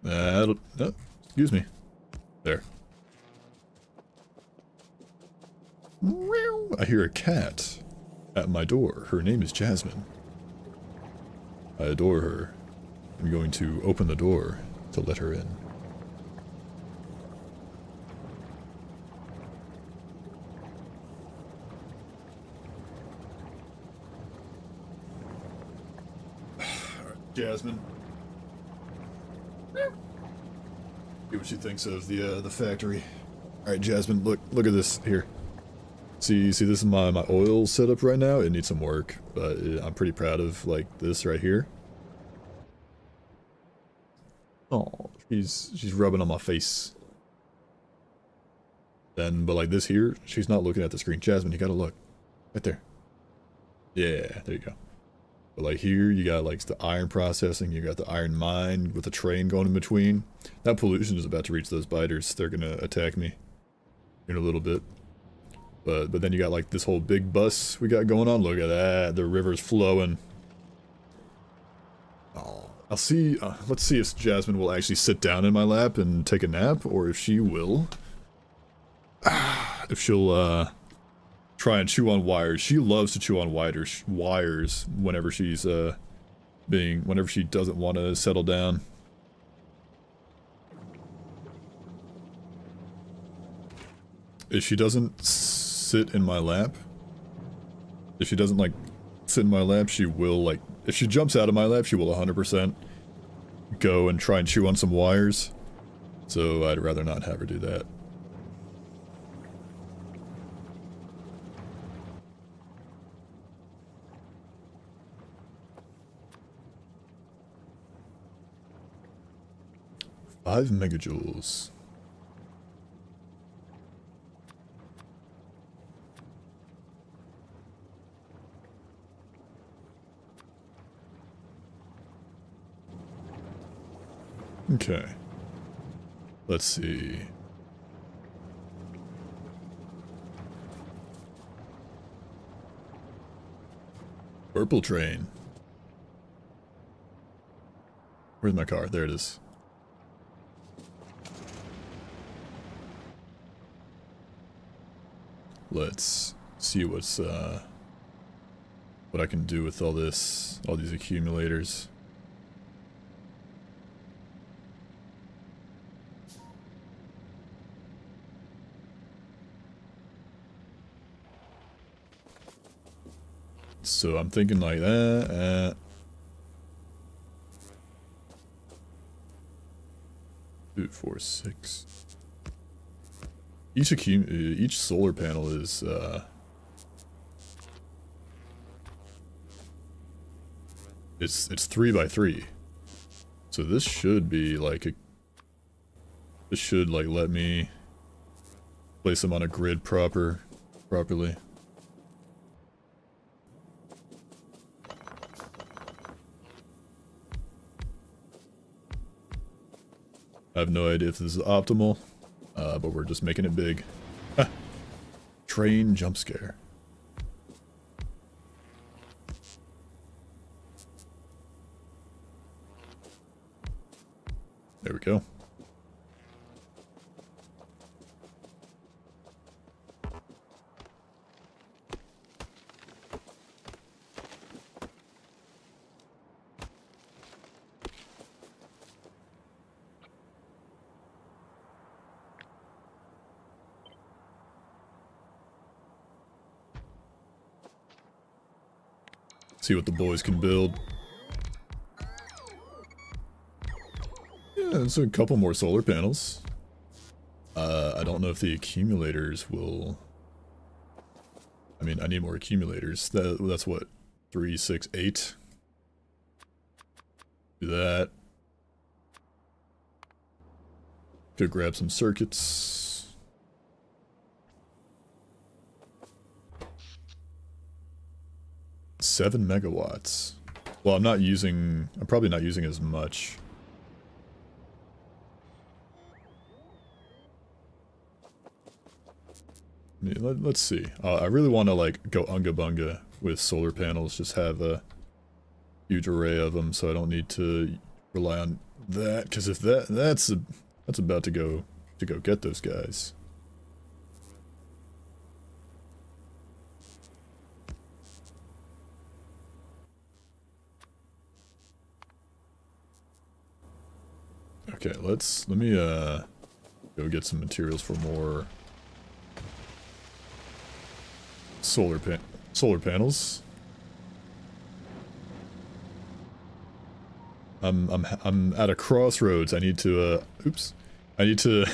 Oh, excuse me. There. I hear a cat at my door. Her name is Jasmine. I adore her. I'm going to open the door to let her in. Jasmine. See what she thinks of the factory. Alright, Jasmine, look at this here. See, this is my oil setup right now. It needs some work, but I'm pretty proud of, like, this right here. Oh, she's rubbing on my face. Then, but like this here, she's not looking at the screen. Jasmine, you gotta look. Right there. Yeah, there you go. But like here, you got like the iron processing, you got the iron mine with the train going in between. That pollution is about to reach those biters. They're gonna attack me in a little bit. But then you got like this whole big bus we got going on. Look at that, the river's flowing. Oh, I'll see, let's see if Jasmine will actually sit down in my lap and take a nap, or if she will. If she'll, try and chew on wires. She loves to chew on wires whenever she's, whenever she doesn't want to settle down. If she doesn't sit in my lap, if she doesn't, like, sit in my lap, she will, like, if she jumps out of my lap, she will 100% go and try and chew on some wires. So I'd rather not have her do that. Five megajoules. Okay. Let's see. Purple train. Where's my car? There it is. Let's see what I can do with all these accumulators. So I'm thinking like that. 2, 4, 6. Each solar panel is it's 3 by 3. So this should be like this should like let me place them on a grid properly. I have no idea if this is optimal, but we're just making it big. Ah, train jump scare. There we go. See what the boys can build. Yeah, there's a couple more solar panels. I don't know if the accumulators will... I mean, I need more accumulators. That's what? 3, 6, 8? Do that. Go grab some circuits. $7 megawatts. Well, I'm probably not using as much. Let's see. I really want to like go unga bunga with solar panels. Just have a huge array of them, so I don't need to rely on that. Because if that's about to go get those guys. Okay, let me go get some materials for more solar panels. I'm at a crossroads. I need to oops. I need to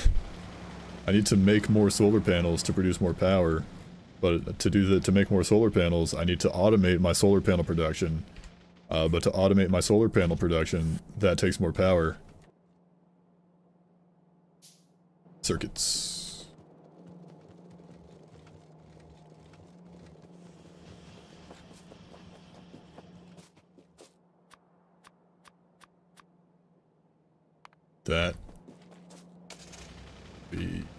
I need to make more solar panels to produce more power. But to make more solar panels, I need to automate my solar panel production. But to automate my solar panel production, that takes more power. Circuits. That.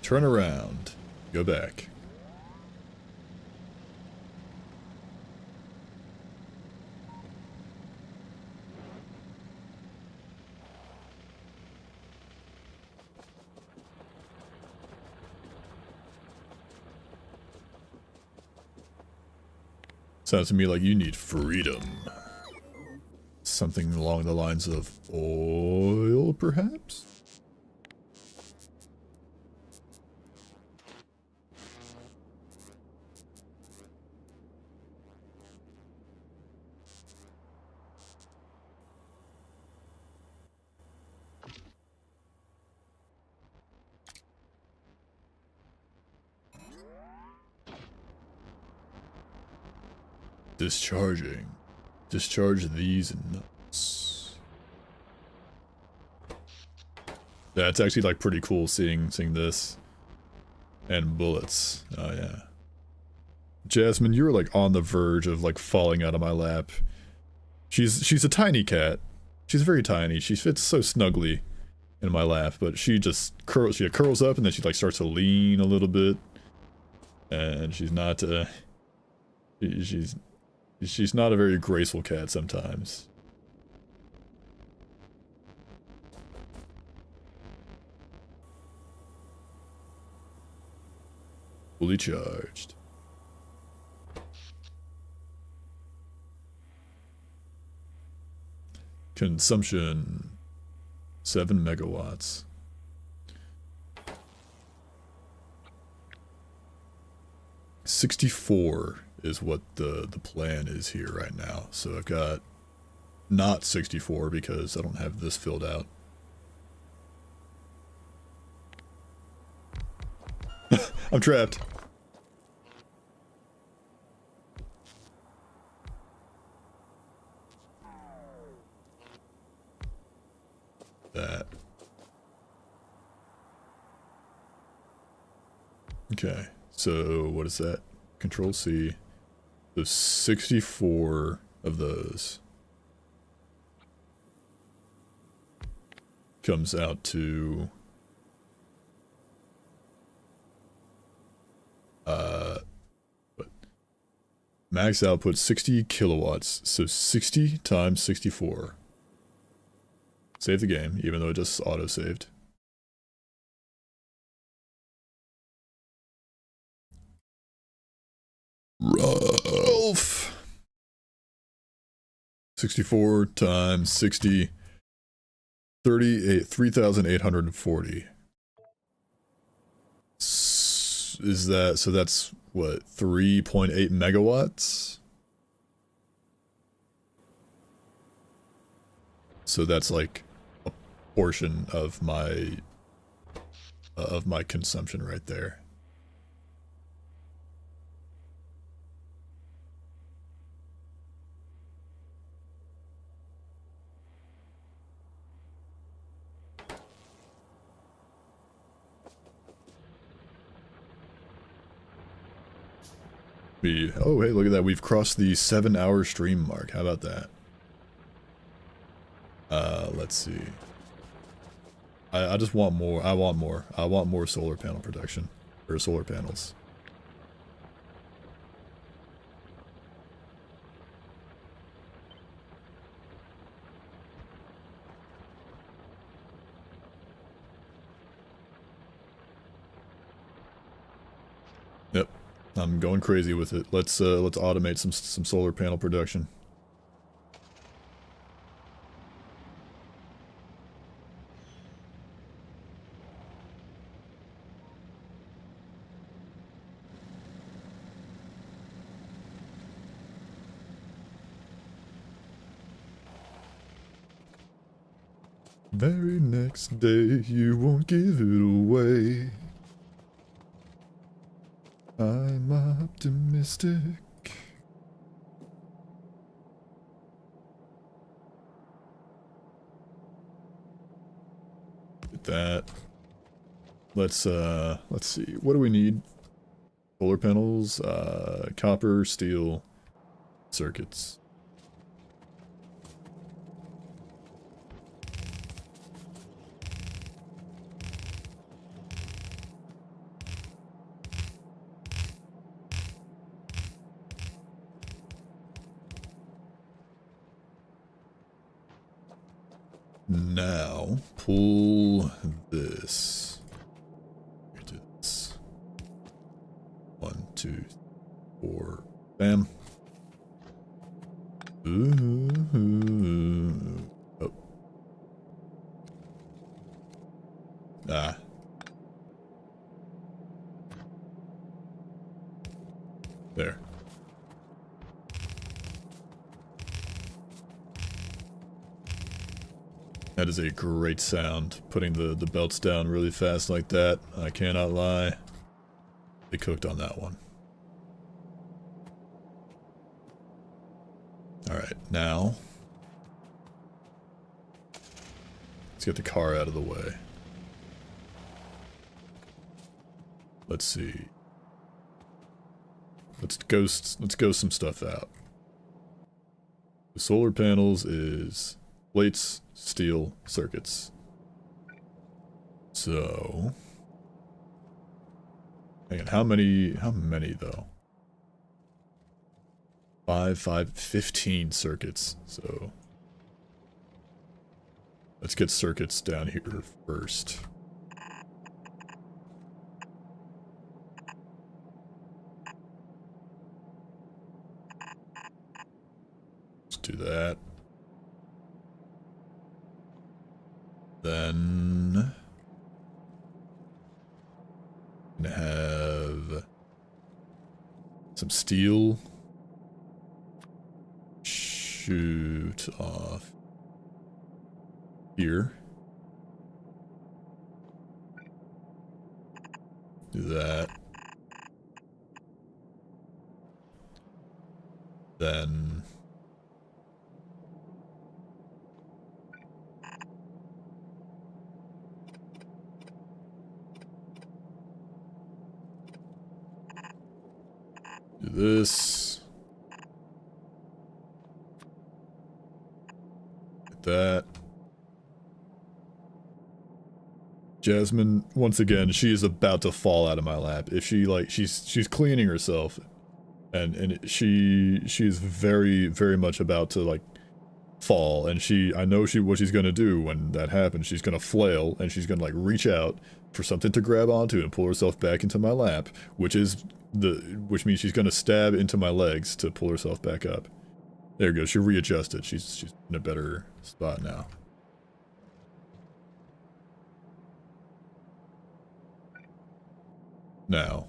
Turn around. Go back. Sounds to me like you need freedom. Something along the lines of oil, perhaps? Discharging. Discharge these nuts. Yeah, it's actually like pretty cool seeing this. And bullets. Oh yeah. Jasmine, you're like on the verge of like falling out of my lap. She's a tiny cat. She's very tiny. She fits so snugly in my lap, but she curls up and then she like starts to lean a little bit. And she's not she's not a very graceful cat sometimes. Fully charged. Consumption 7 megawatts. $64 is what the plan is here right now. So I've got not 64 because I don't have this filled out. I'm trapped. That. Okay, so what is that? Control C. So 64 of those comes out to what? Max output 60 kilowatts, so 60 times 64. Save the game, even though it just auto-saved. Ralph! 64 times 60. 3,840. Is that, so that's what, 3.8 megawatts? So that's like a portion of my consumption right there. Oh, hey, look at that. We've crossed the 7-hour stream mark. How about that? Let's see. I just want more. I want more. I want more solar panel production. Or solar panels. Yep. I'm going crazy with it. Let's automate some solar panel production. Very next day, you won't give it away. I'm optimistic. Get that. Let's see. What do we need? Solar panels, copper, steel, circuits. Now, pull this. Here, do this. 1, 2, 4. Bam. Ooh. Oh. Ah. There. That is a great sound, putting the belts down really fast like that. I cannot lie. They cooked on that one. Alright, now let's get the car out of the way. Let's see. Let's ghost some stuff out. The solar panels is plates, steel, circuits. So, hang on, how many though? 15 circuits. So, let's get circuits down here first. Let's do that. Then I'm gonna have some steel shoot off here. Do that. Then do this. Like that. Jasmine, once again, she is about to fall out of my lap. If she she's cleaning herself, and she's very much about to fall, and I know what she's gonna do when that happens. She's gonna flail, and she's gonna reach out for something to grab onto and pull herself back into my lap, which means she's gonna stab into my legs to pull herself back up. There we go. She readjusted. She's in a better spot now. Now,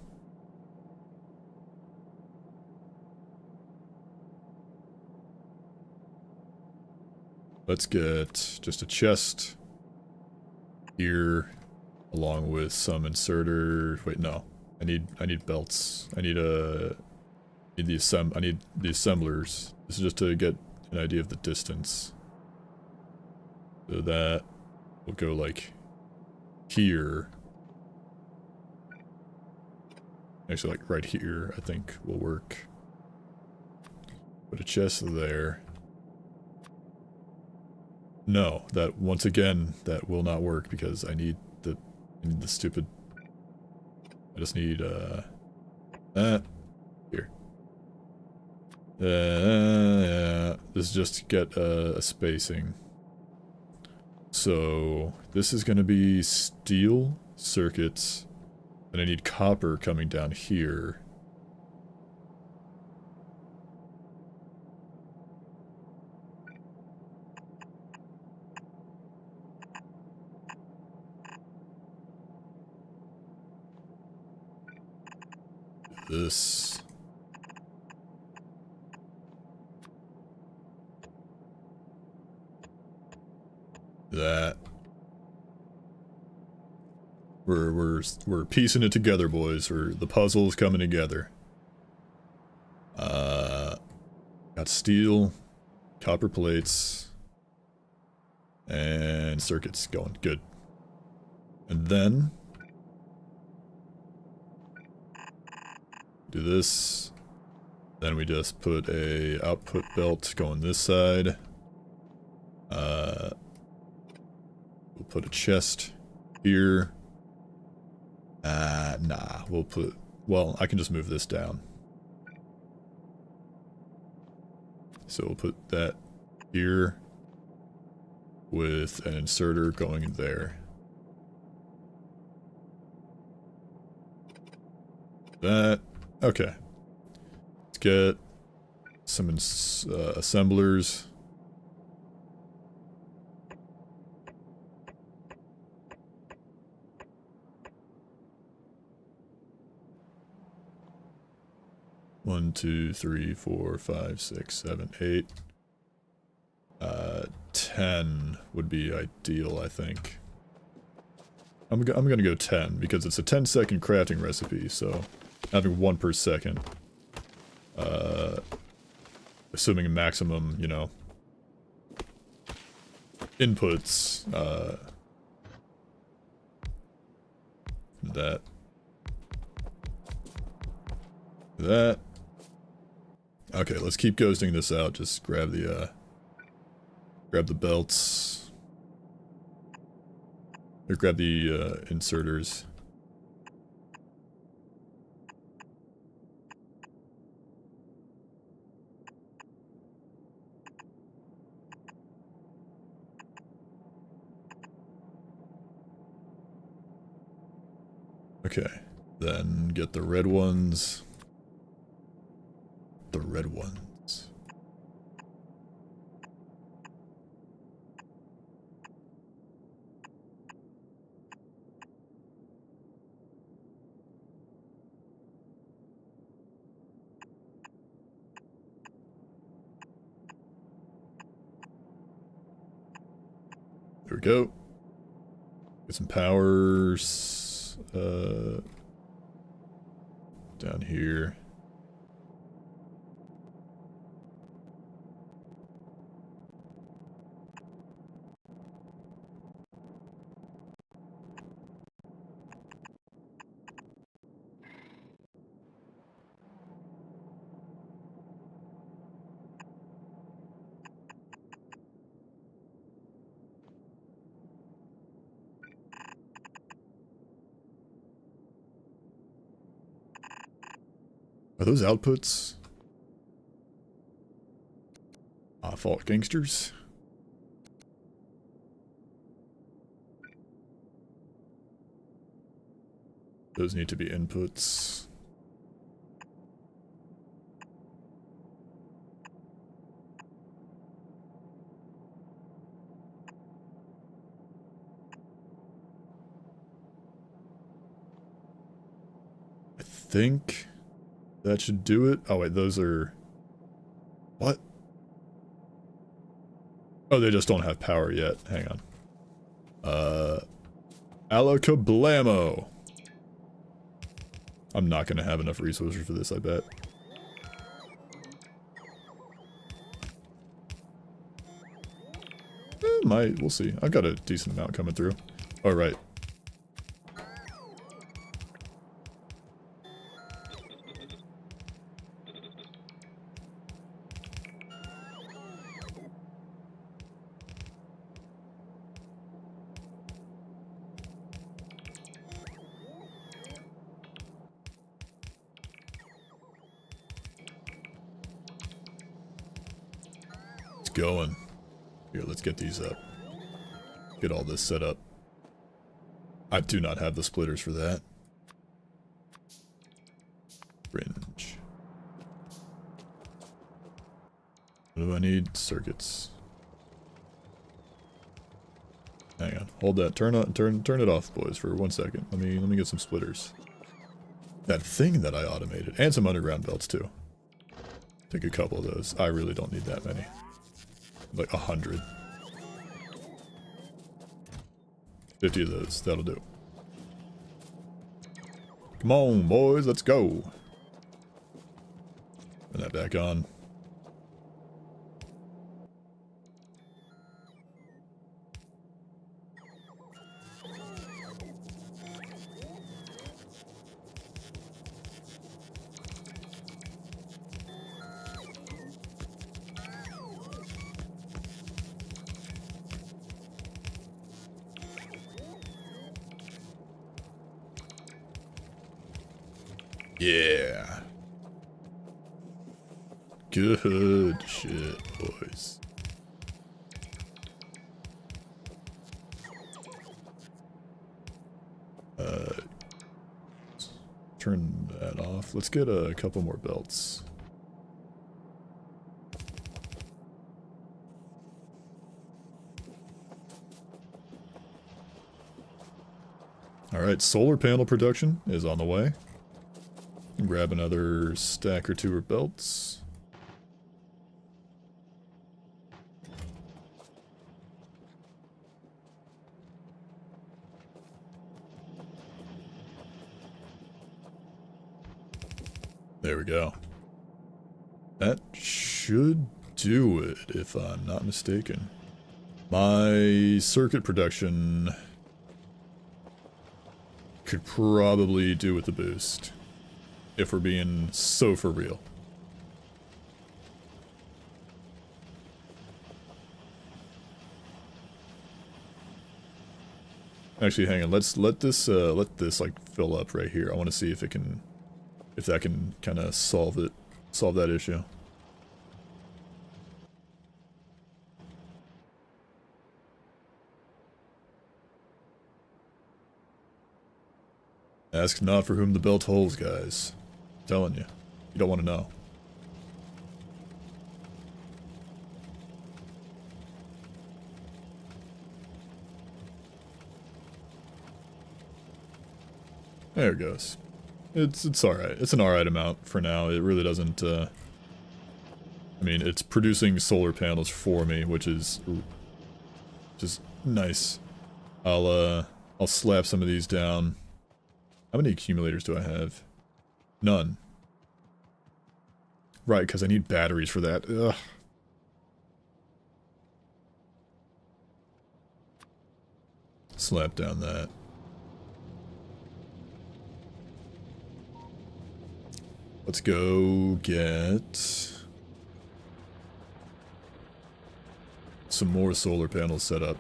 let's get just a chest here, along with some inserter. Wait, no, I need belts. I need the assemblers. This is just to get an idea of the distance. So that will go here. Actually, right here, I think will work. Put a chest there. No, once again, that will not work because I need the stupid. I just need that here. Yeah, this is just to get a spacing. So this is going to be steel circuits, and I need copper coming down here. This. That. We're piecing it together, boys. The puzzle's coming together. Got steel, copper plates, and circuits going. Good. And then do this. Then we just put a output belt going this side. We'll put a chest here. Nah, we'll put... Well, I can just move this down. So we'll put that here with an inserter going in there. That... Okay. Let's get some assemblers. One, two, three, four, five, six, seven, 8. 10 would be ideal, I think. I'm gonna go 10 because it's a 10-second crafting recipe, so having 1 per second. Assuming a maximum, you know, inputs. That. Okay, let's keep ghosting this out. Just grab the belts. Or grab the inserters. Okay, then get the red ones. The red ones. There we go. Get some powers down here. Are those outputs? Fault gangsters? Those need to be inputs. I think that should do it. Oh wait, those are... What? Oh, they just don't have power yet. Hang on. Alakablamo! I'm not gonna have enough resources for this, I bet. We'll see. I've got a decent amount coming through. Alright. Going. Here, let's get these up. Get all this set up. I do not have the splitters for that. Fringe. What do I need? Circuits. Hang on. Hold that. Turn it off, boys, for 1 second. Let me get some splitters. That thing that I automated. And some underground belts too. Take a couple of those. I really don't need that many. Like 100. 50 of those, that'll do. Come on, boys, let's go. Turn that back on. Yeah. Good shit, boys. Turn that off. Let's get a couple more belts. Alright, solar panel production is on the way. Grab another stack or two of belts. There we go. That should do it, if I'm not mistaken. My circuit production could probably do with a boost, if we're being so for real. Actually, hang on. Let this like fill up right here. I want to see if it can, if that can kind of solve that issue. Ask not for whom the belt holds, guys. I'm telling you, you don't want to know. There it goes. It's alright. It's an alright amount for now. It really doesn't, I mean, it's producing solar panels for me, which is just nice. I'll slap some of these down. How many accumulators do I have? None. Right, because I need batteries for that. Ugh. Slap down that. Let's go get some more solar panels set up.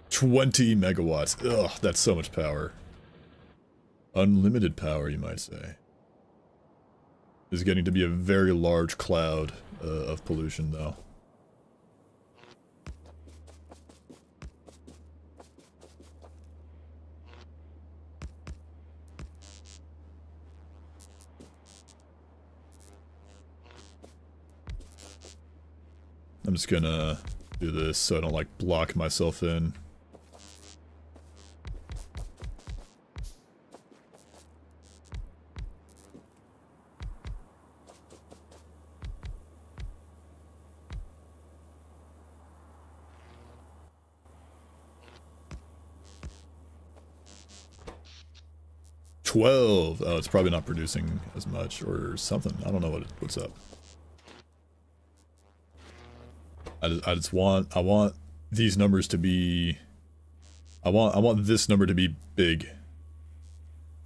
20 megawatts. Ugh, that's so much power. Unlimited power, you might say. This is getting to be a very large cloud of pollution, though. I'm just gonna do this so I don't, like, block myself in. Oh, it's probably not producing as much or something. I don't know what's up. I want these numbers to be, I want this number to be big.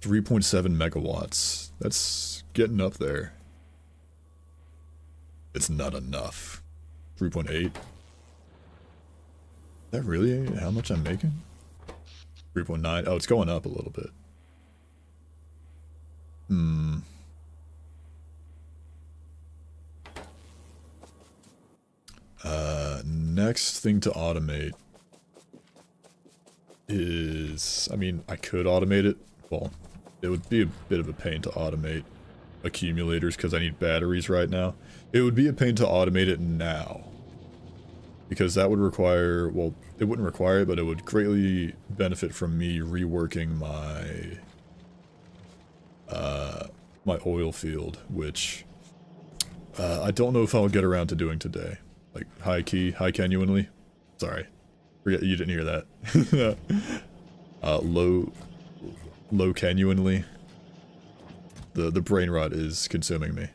3.7 megawatts. That's getting up there. It's not enough. 3.8. Is that really how much I'm making? 3.9. Oh, it's going up a little bit. Next thing to automate is, I mean, I could automate it. Well, it would be a bit of a pain to automate accumulators because I need batteries right now. It would be a pain to automate it now, because that would require, well, it wouldn't require it, but it would greatly benefit from me reworking my my oil field, which I don't know if I'll get around to doing today. Like, high genuinely. Sorry. Forget you didn't hear that. low genuinely. The brain rot is consuming me.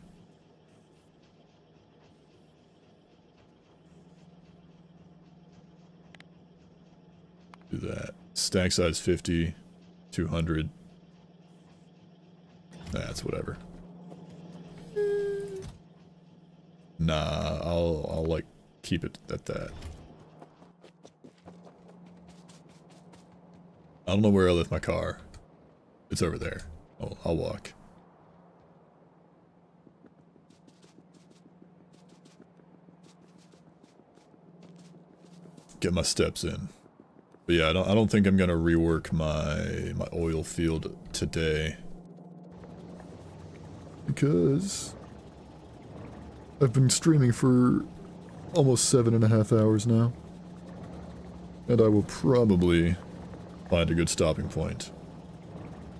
Do that. Stack size 50, 200. That's whatever. Nah, I'll like keep it at that. I don't know where I left my car. It's over there. I'll walk. Get my steps in. But yeah, I don't think I'm gonna rework my oil field today. Because I've been streaming for almost 7.5 hours now. And I will probably find a good stopping point.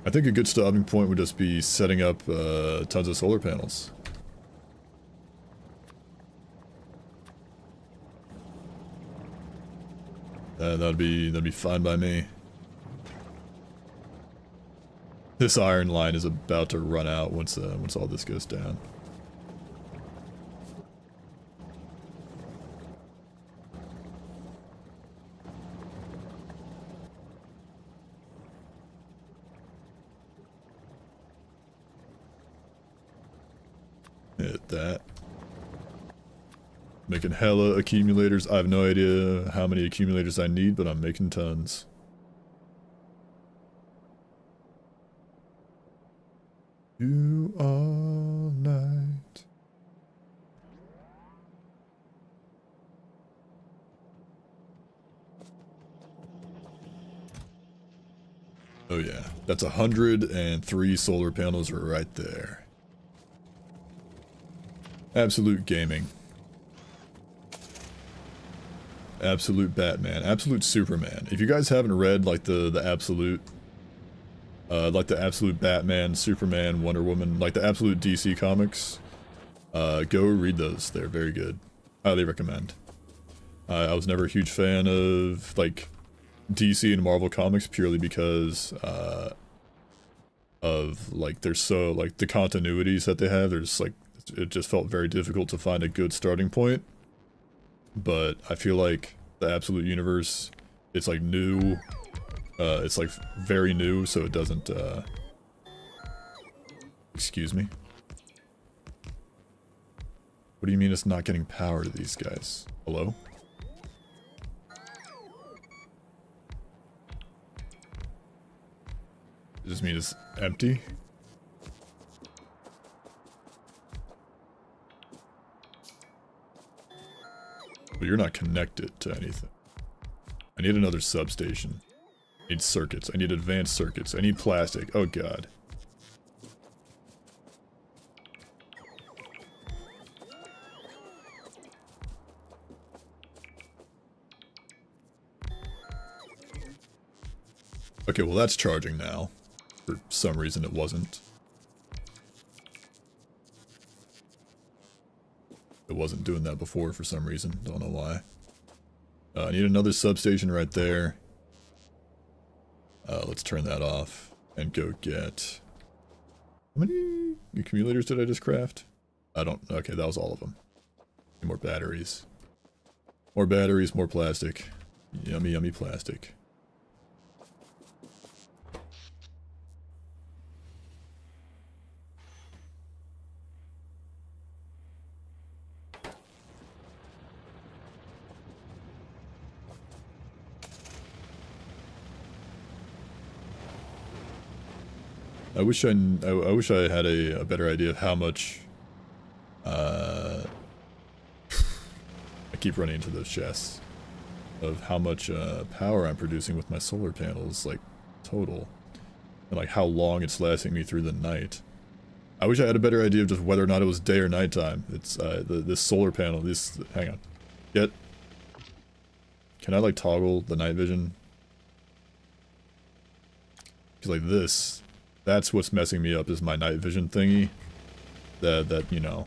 I think a good stopping point would just be setting up tons of solar panels. That'd be fine by me. This iron line is about to run out once all this goes down. Hit that. Making hella accumulators. I have no idea how many accumulators I need, but I'm making tons. You all night. Oh yeah, that's 103 solar panels right there. Absolute gaming. Absolute Batman. Absolute Superman. If you guys haven't read like the absolute Batman, Superman, Wonder Woman, like the absolute DC comics, go read those. They're very good. Highly recommend. I was never a huge fan of like DC and Marvel comics purely because of like there's so like the continuities that they have. There's like it just felt very difficult to find a good starting point. But I feel like the Absolute Universe, it's like new, it's like very new, so it doesn't, excuse me? What do you mean it's not getting power to these guys? Hello? Does this mean it's empty? But you're not connected to anything. I need another substation. I need circuits. I need advanced circuits. I need plastic. Oh god. Okay, well that's charging now. For some reason it wasn't. It wasn't doing that before for some reason. Don't know why. I need another substation right there. Let's turn that off and go get... How many accumulators did I just craft? I don't... Okay, that was all of them. Need more batteries. More batteries, more plastic. Yummy, yummy plastic. I wish I had a better idea of how much, I keep running into those chests, of how much power I'm producing with my solar panels, like, total, and like how long it's lasting me through the night. I wish I had a better idea of just whether or not it was day or nighttime. It's, this solar panel, hang on, can I like toggle the night vision? Because like this, that's what's messing me up, is my night vision thingy. That, you know,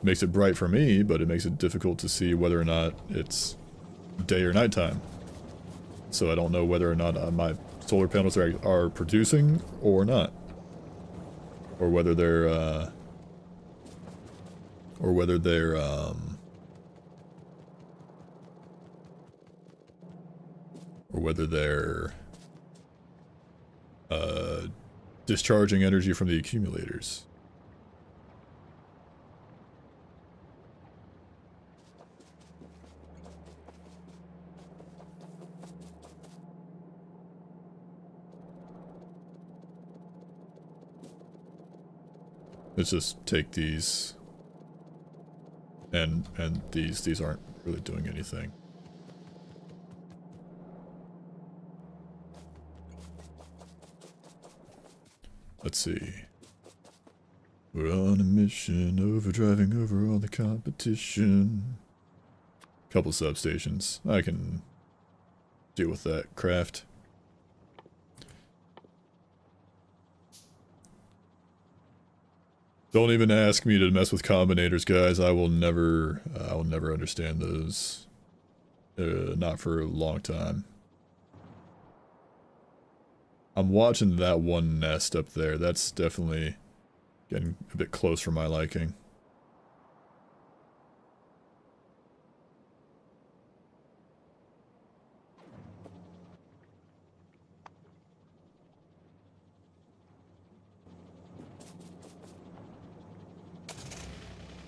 makes it bright for me, but it makes it difficult to see whether or not it's day or nighttime. So I don't know whether or not my solar panels are producing or not, or whether they're or whether they're discharging energy from the accumulators. Let's just take these, and these aren't really doing anything. Let's see. We're on a mission, overdriving over all the competition. Couple substations. I can deal with that craft. Don't even ask me to mess with combinators, guys. I will never understand those. Not for a long time. I'm watching that one nest up there. That's definitely getting a bit close for my liking.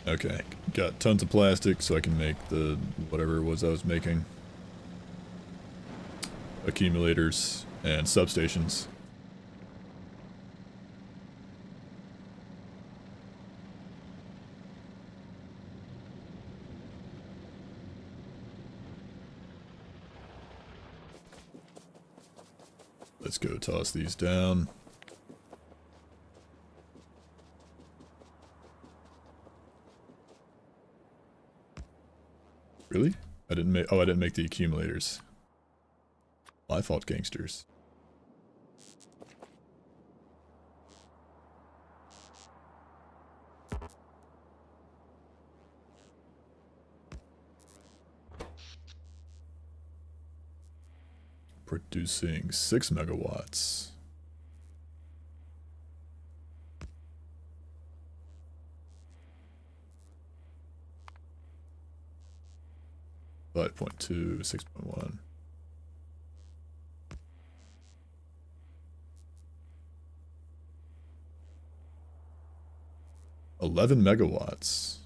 Okay, got tons of plastic so I can make the whatever it was I was making. Accumulators and substations. Let's go toss these down. Really? I didn't make the accumulators. My fault, gangsters. Producing 6 megawatts. Five 5.2, 6.1. $11 megawatts.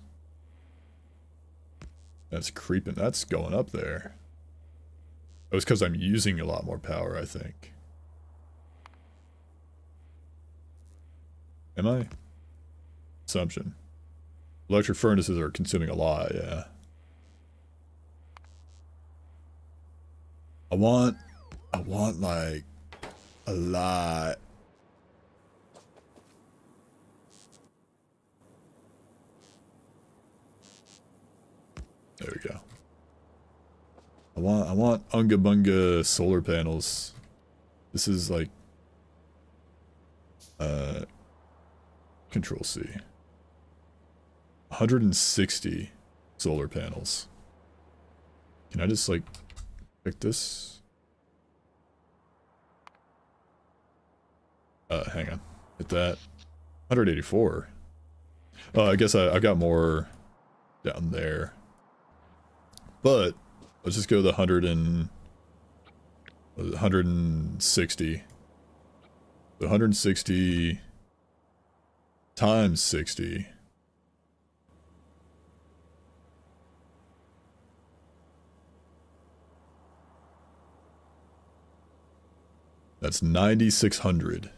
That's creeping. That's going up there. That was because I'm using a lot more power, I think. Am I? Assumption. Electric furnaces are consuming a lot, yeah. I want like a lot. There we go. I want Unga Bunga solar panels. This is like Control C. 160 solar panels. Can I just like pick this? Hang on. Hit that. 184. I guess I've got more down there. But let's just go the 160. The 160 times 60. That's 9,600.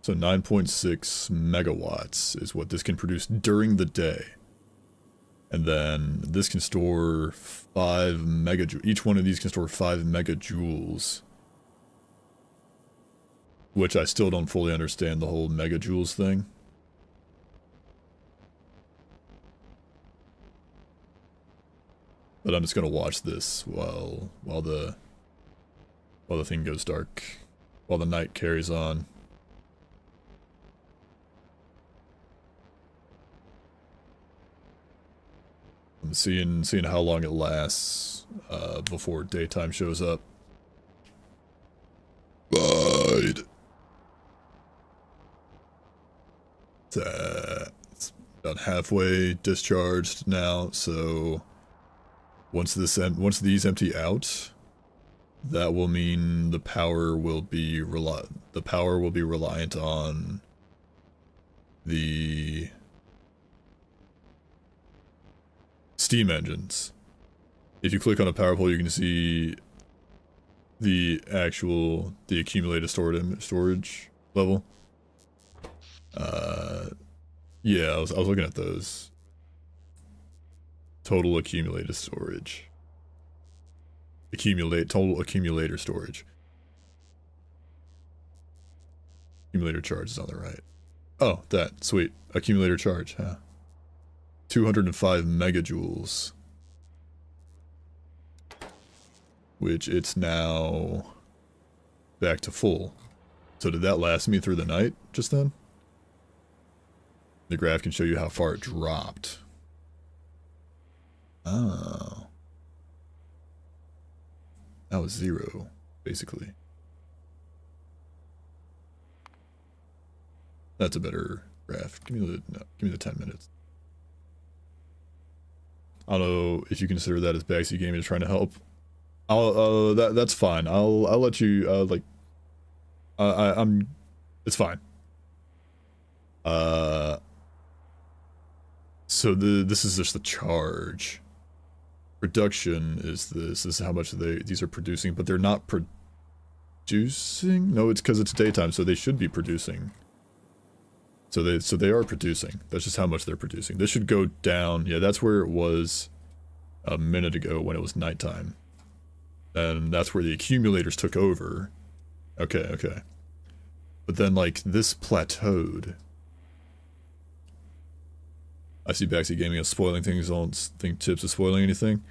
So 9.6 megawatts is what this can produce during the day. And then this can store 5 megajoules. Each one of these can store 5 megajoules. Which I still don't fully understand the whole megajoules thing. But I'm just gonna watch this while the thing goes dark. While the night carries on. I'm seeing how long it lasts before daytime shows up. Right. It's about halfway discharged now, so once these empty out, that will mean the power will be reliant on the steam engines. If you click on a power pole, you can see the accumulated storage level. Yeah, I was looking at those. Total accumulated storage. Total accumulator storage. Accumulator charge is on the right. Oh, that, sweet. Accumulator charge, huh? 205 megajoules. Which it's now back to full. So did that last me through the night just then? The graph can show you how far it dropped. Oh. That was 0, basically. That's a better graph. Give me the 10 minutes. I don't know if you consider that as backseat gaming is trying to help. That's fine. I'll let you I'm it's fine. So this is just the charge. Production is this. This is how much these are producing, but they're not producing? No, it's because it's daytime, so they should be producing. So they are producing. That's just how much they're producing. This should go down. Yeah, that's where it was a minute ago when it was nighttime. And that's where the accumulators took over. Okay. But then, like, this plateaued. I see backseat gaming as spoiling things. I don't think Chips is spoiling anything.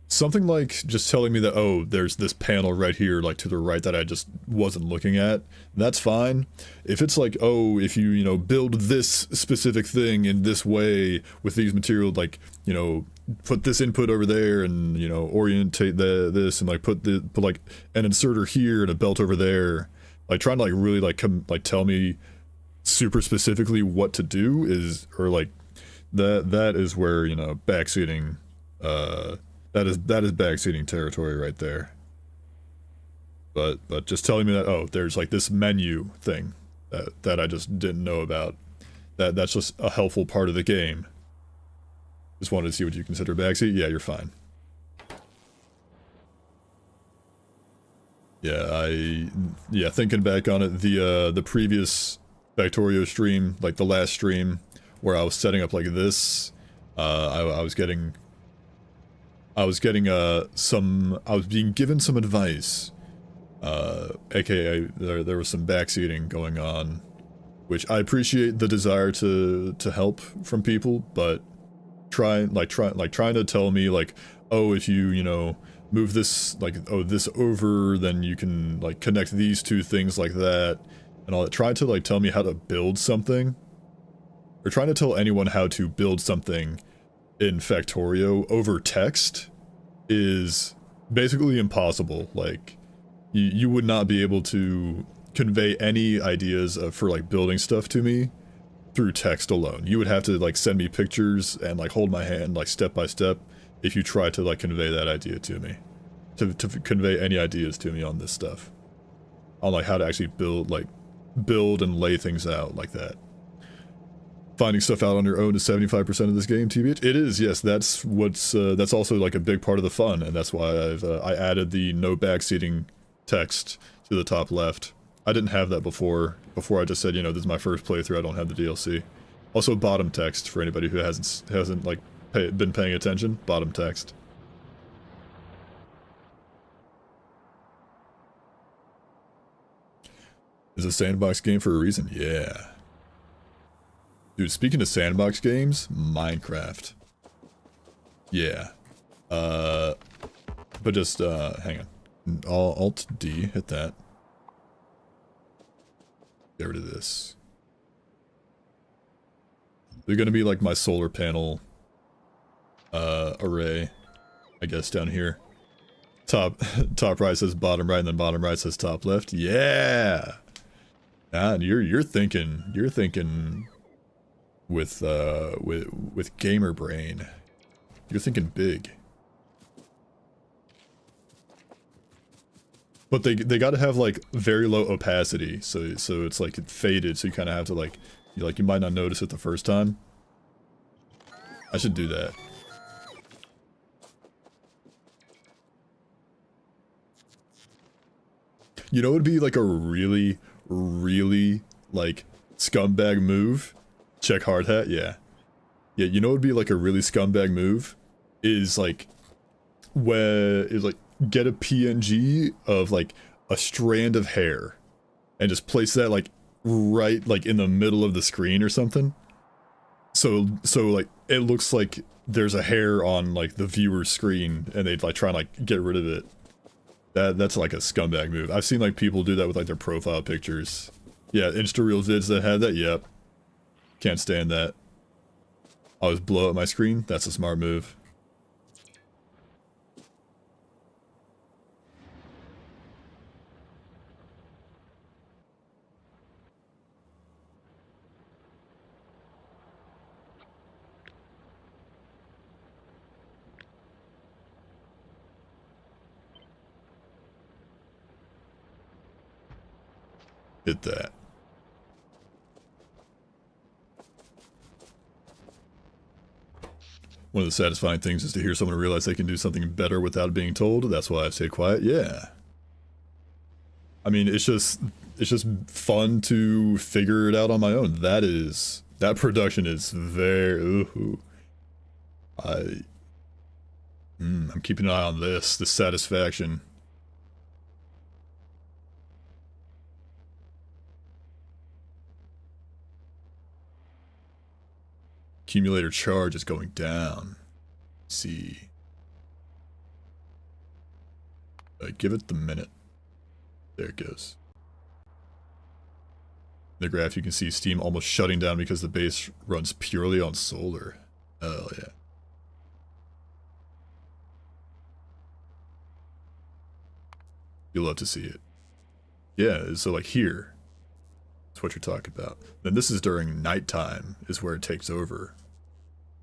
Something like just telling me that, oh, there's this panel right here, like to the right that I just wasn't looking at. That's fine. If it's like, oh, if you build this specific thing in this way with these materials, like, put this input over there and, orientate this and like put like an inserter here and a belt over there. Like trying to like really like tell me super specifically what to do is, or like, that is where backseating that is backseating territory right there. But just telling me that, oh, there's like this menu thing that I just didn't know about, that's just a helpful part of the game. Just wanted to see what you consider backseat. Yeah, you're fine. Yeah, thinking back on it, the previous Factorio stream, like the last stream where I was setting up like this, I was being given some advice, aka there was some backseating going on, which I appreciate the desire to help from people, but trying to tell me like, oh, if you move this, like, oh, this over, then you can like connect these two things like that and all that. Trying to like tell me how to build something, or trying to tell anyone how to build something in Factorio over text is basically impossible. Like, you would not be able to convey any ideas for like building stuff to me through text alone. You would have to like send me pictures and like hold my hand like step by step if you try to like convey that idea to me, to convey any ideas to me on this stuff, on like how to actually build and lay things out like that. Finding stuff out on your own is 75% of this game, TBH. It is, yes. That's what's that's also like a big part of the fun, and that's why I added the no backseating text to the top left. I didn't have that before. Before I just said, this is my first playthrough. I don't have the DLC. Also, bottom text for anybody who hasn't like been paying attention. Bottom text. Is a sandbox game for a reason? Yeah. Dude, speaking of sandbox games, Minecraft. Yeah. But just, hang on. Alt-D, hit that. Get rid of this. They're gonna be like my solar panel, array, I guess, down here. Top top right says bottom right, and then bottom right says top left. Yeah. Ah, you're thinking with gamer brain. You're thinking big. But they got to have like very low opacity, so it's like faded, so you kind of have to like you might not notice it the first time. I should do that. You know, it would be like a really, really like scumbag move. Check hard hat, yeah. Yeah, you know, it would be like a really scumbag move is like get a PNG of like a strand of hair and just place that like right like in the middle of the screen or something. So like it looks like there's a hair on like the viewer's screen and they'd like try and like get rid of it. That's like a scumbag move. I've seen like people do that with like their profile pictures. Yeah, Insta-reel vids that have that, yep. Can't stand that. Always blow up my screen, that's a smart move. Hit that. One of the satisfying things is to hear someone realize they can do something better without being told. That's why I've stayed quiet. Yeah. I mean, it's just fun to figure it out on my own. That production is very. Ooh. I'm keeping an eye on this. The satisfaction. Accumulator charge is going down. Let's see. Give it the minute. There it goes. In the graph, you can see Steam almost shutting down because the base runs purely on solar. Oh, yeah. You'll love to see it. Yeah, so like here. That's what you're talking about. Then this is during nighttime, is where it takes over.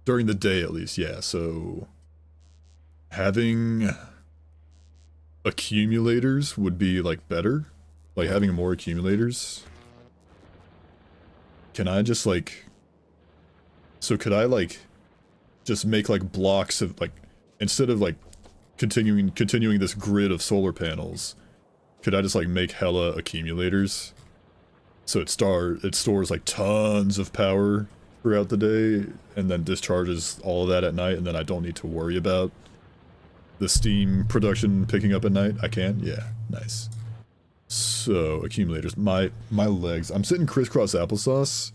During the day, at least, yeah. So having accumulators would be like better. Like having more accumulators. Can I just like... So could I like just make like blocks of like... Instead of like continuing this grid of solar panels, could I just like make hella accumulators? So it stores like tons of power throughout the day and then discharges all of that at night, and then I don't need to worry about the steam production picking up at night. I can? Yeah, nice. So, accumulators. My legs. I'm sitting crisscross applesauce,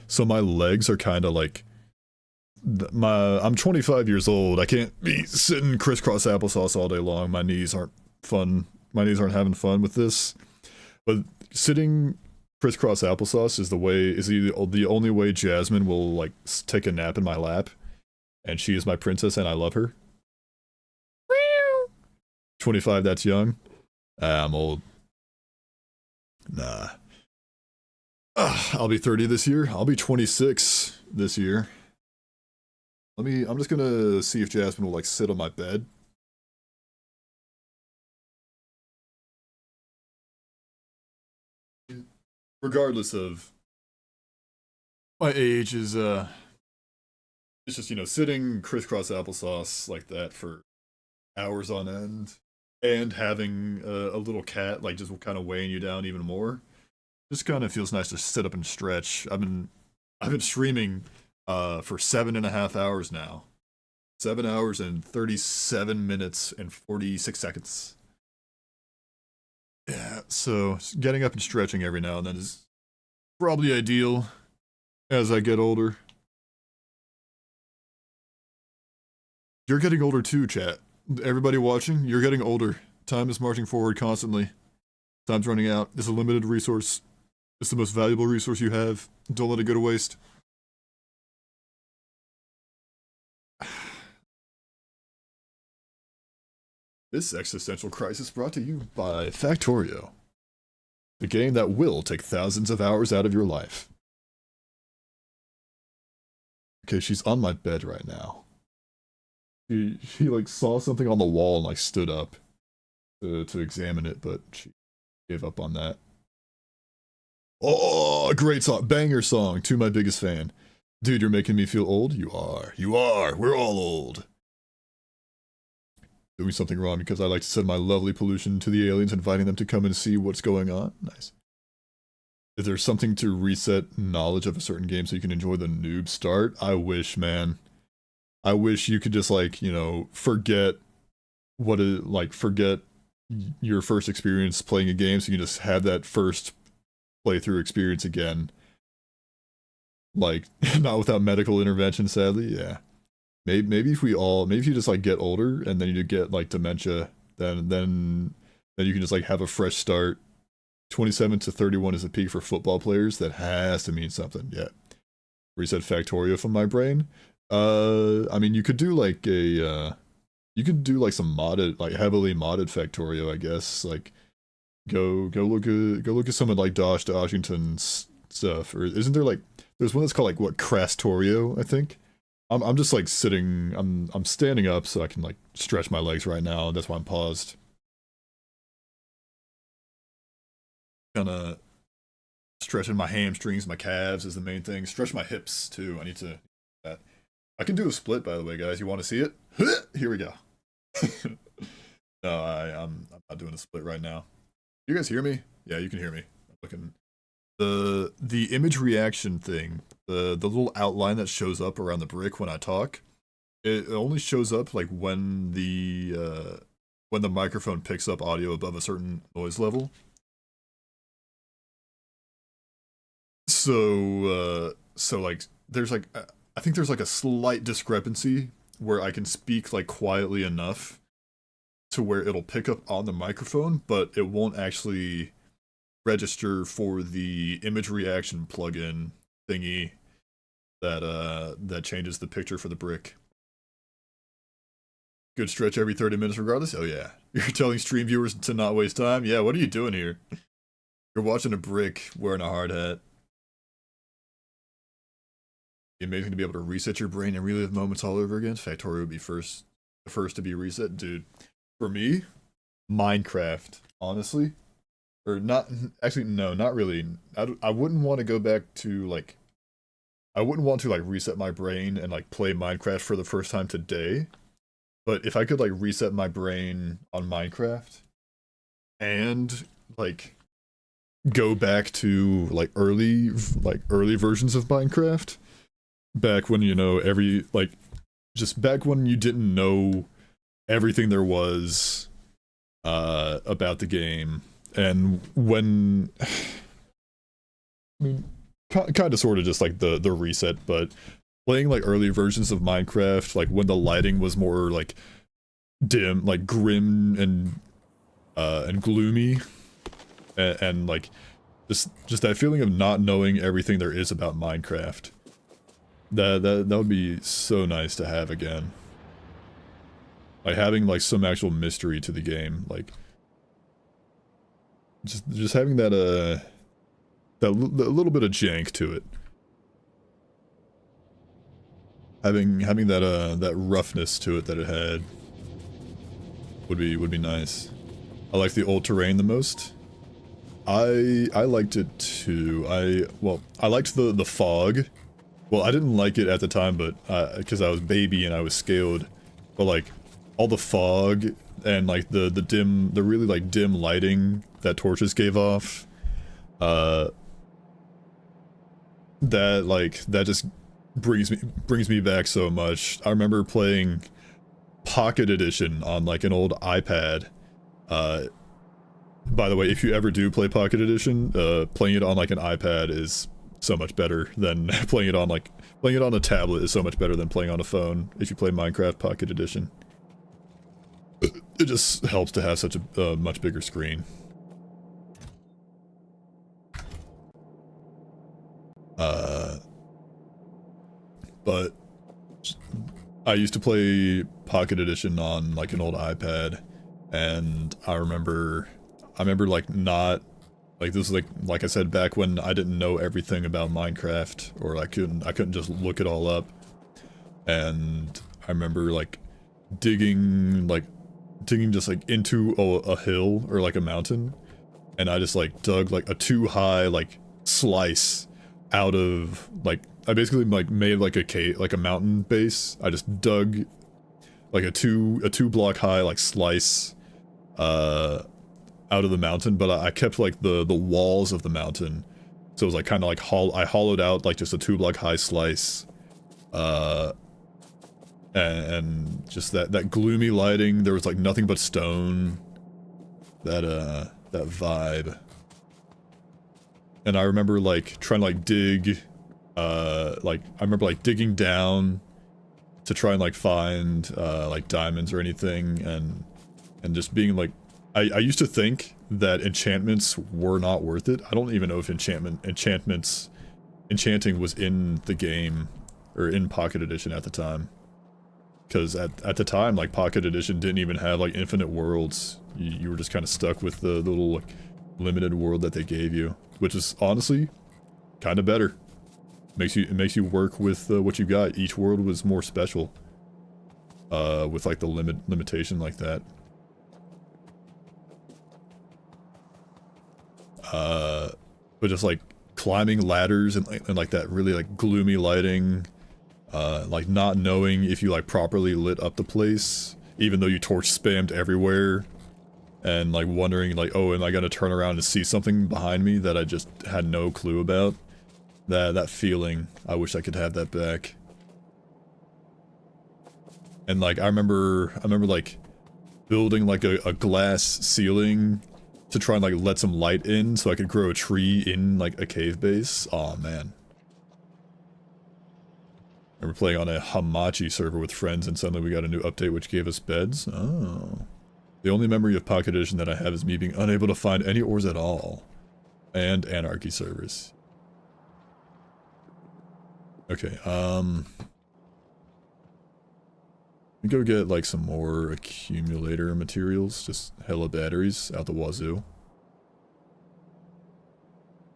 so my legs are kind of like... I'm 25 years old. I can't be sitting crisscross applesauce all day long. My knees aren't fun. My knees aren't having fun with this. But sitting crisscross applesauce is the only way Jasmine will like take a nap in my lap, and she is my princess and I love her. 25, that's young. I'm old. Nah. I'll be 30 this year. I'll be 26 this year. I'm just gonna see if Jasmine will like sit on my bed. Regardless of my age is it's just, you know, sitting crisscross applesauce like that for hours on end and having a little cat like just kind of weighing you down even more. Just kind of feels nice to sit up and stretch. I've been streaming for 7.5 hours now. 7 hours and 37 minutes and 46 seconds. Yeah, so getting up and stretching every now and then is probably ideal as I get older. You're getting older too, chat. Everybody watching, you're getting older. Time is marching forward constantly. Time's running out. It's a limited resource. It's the most valuable resource you have. Don't let it go to waste. This existential crisis brought to you by Factorio, the game that will take thousands of hours out of your life. Okay, she's on my bed right now. She like saw something on the wall and like stood up to examine it, but she gave up on that. Oh, great song, banger song. To my biggest fan. Dude, you're making me feel old. You are. You are. We're all old. Doing something wrong because I like to send my lovely pollution to the aliens, inviting them to come and see what's going on. Nice. Is there something to reset knowledge of a certain game so you can enjoy the noob start? I wish, man. I wish you could just like, you know, forget forget your first experience playing a game so you can just have that first playthrough experience again. Like, not without medical intervention, sadly, yeah. Maybe if you just like get older and then you get like dementia, then you can just like have a fresh start. 27 to 31 is a peak for football players. That has to mean something. Yeah. Reset Factorio from my brain. I mean, you could do like you could do like some modded, like heavily modded Factorio, I guess. Like, go look at some of like Josh Washington's stuff. Or isn't there like there's one that's called like what Crastorio, I think. I'm just like sitting, I'm standing up so I can like stretch my legs right now, and that's why I'm paused. Kinda stretching my hamstrings, my calves is the main thing. Stretch my hips too. I need to that. I can do a split, by the way, guys. You want to see it? Here we go. No, I'm not doing a split right now. You guys hear me? Yeah, you can hear me. I'm looking. The image reaction thing, the little outline that shows up around the brick when I talk, it only shows up like when the microphone picks up audio above a certain noise level. So like there's like I think there's like a slight discrepancy where I can speak like quietly enough to where it'll pick up on the microphone, but it won't actually register for the image reaction plugin thingy that changes the picture for the brick. Good stretch every 30 minutes regardless? Oh yeah. You're telling stream viewers to not waste time? Yeah, what are you doing here? You're watching a brick wearing a hard hat. Amazing to be able to reset your brain and relive moments all over again. Factorio would be the first to be reset. Dude, for me, Minecraft, honestly. Or not, actually, no, not really. I wouldn't want to go back to, like, I wouldn't want to, like, reset my brain and, like, play Minecraft for the first time today. But if I could, like, reset my brain on Minecraft and, like, go back to, like, early versions of Minecraft, back when, you know, just back when you didn't know everything there was about the game. And when, I mean, kind of sort of just like the reset, but playing like early versions of Minecraft, like when the lighting was more like dim, like grim and gloomy, and like just that feeling of not knowing everything there is about Minecraft. That would be so nice to have again. Like having like some actual mystery to the game, like. Just having that little bit of jank to it, having that roughness to it that it had would be nice. I like the old terrain the most. I liked it too. I liked the fog. Well, I didn't like it at the time, but because I was baby and I was scaled, but like all the fog and like the really like dim lighting that torches gave off, that just brings me back so much. I remember playing Pocket Edition on like an old iPad. By the way, if you ever do play Pocket Edition, playing it on like an iPad is so much better than playing it on a tablet is so much better than playing on a phone if you play Minecraft Pocket Edition. It just helps to have such a much bigger screen. But I used to play Pocket Edition on like an old iPad, And I remember like not, like this was like I said, back when I didn't know everything about Minecraft, or I couldn't just look it all up. And I remember like digging just like into a hill or like a mountain, and I just like dug like a too high like slice out of like, I basically like made like a cave, like a mountain base. I just dug like a two block high like slice out of the mountain, but I kept like the walls of the mountain, so it was like kind of like I hollowed out like just a 2 block high slice, and just that gloomy lighting. There was like nothing but stone. That vibe. And I remember like trying to like dig, like I remember like digging down to try and like find like diamonds or anything, and just being like, I used to think that enchantments were not worth it. I don't even know if enchanting was in the game or in Pocket Edition at the time. Because at the time, like, Pocket Edition didn't even have like infinite worlds. You were just kind of stuck with the little like limited world that they gave you, which is honestly kind of better. It makes you work with what you got. Each world was more special, with like the limitation like that. But just like climbing ladders and like that really like gloomy lighting, like not knowing if you like properly lit up the place, even though you torch spammed everywhere, and like wondering like, oh, am I gonna turn around and see something behind me that I just had no clue about? That feeling, I wish I could have that back. And like I remember like building like a glass ceiling to try and like let some light in so I could grow a tree in like a cave base. Aw, man. I remember playing on a Hamachi server with friends, and suddenly we got a new update which gave us beds. Oh. The only memory of Pocket Edition that I have is me being unable to find any ores at all. And Anarchy servers. Okay, let me go get like some more accumulator materials, just hella batteries out the wazoo.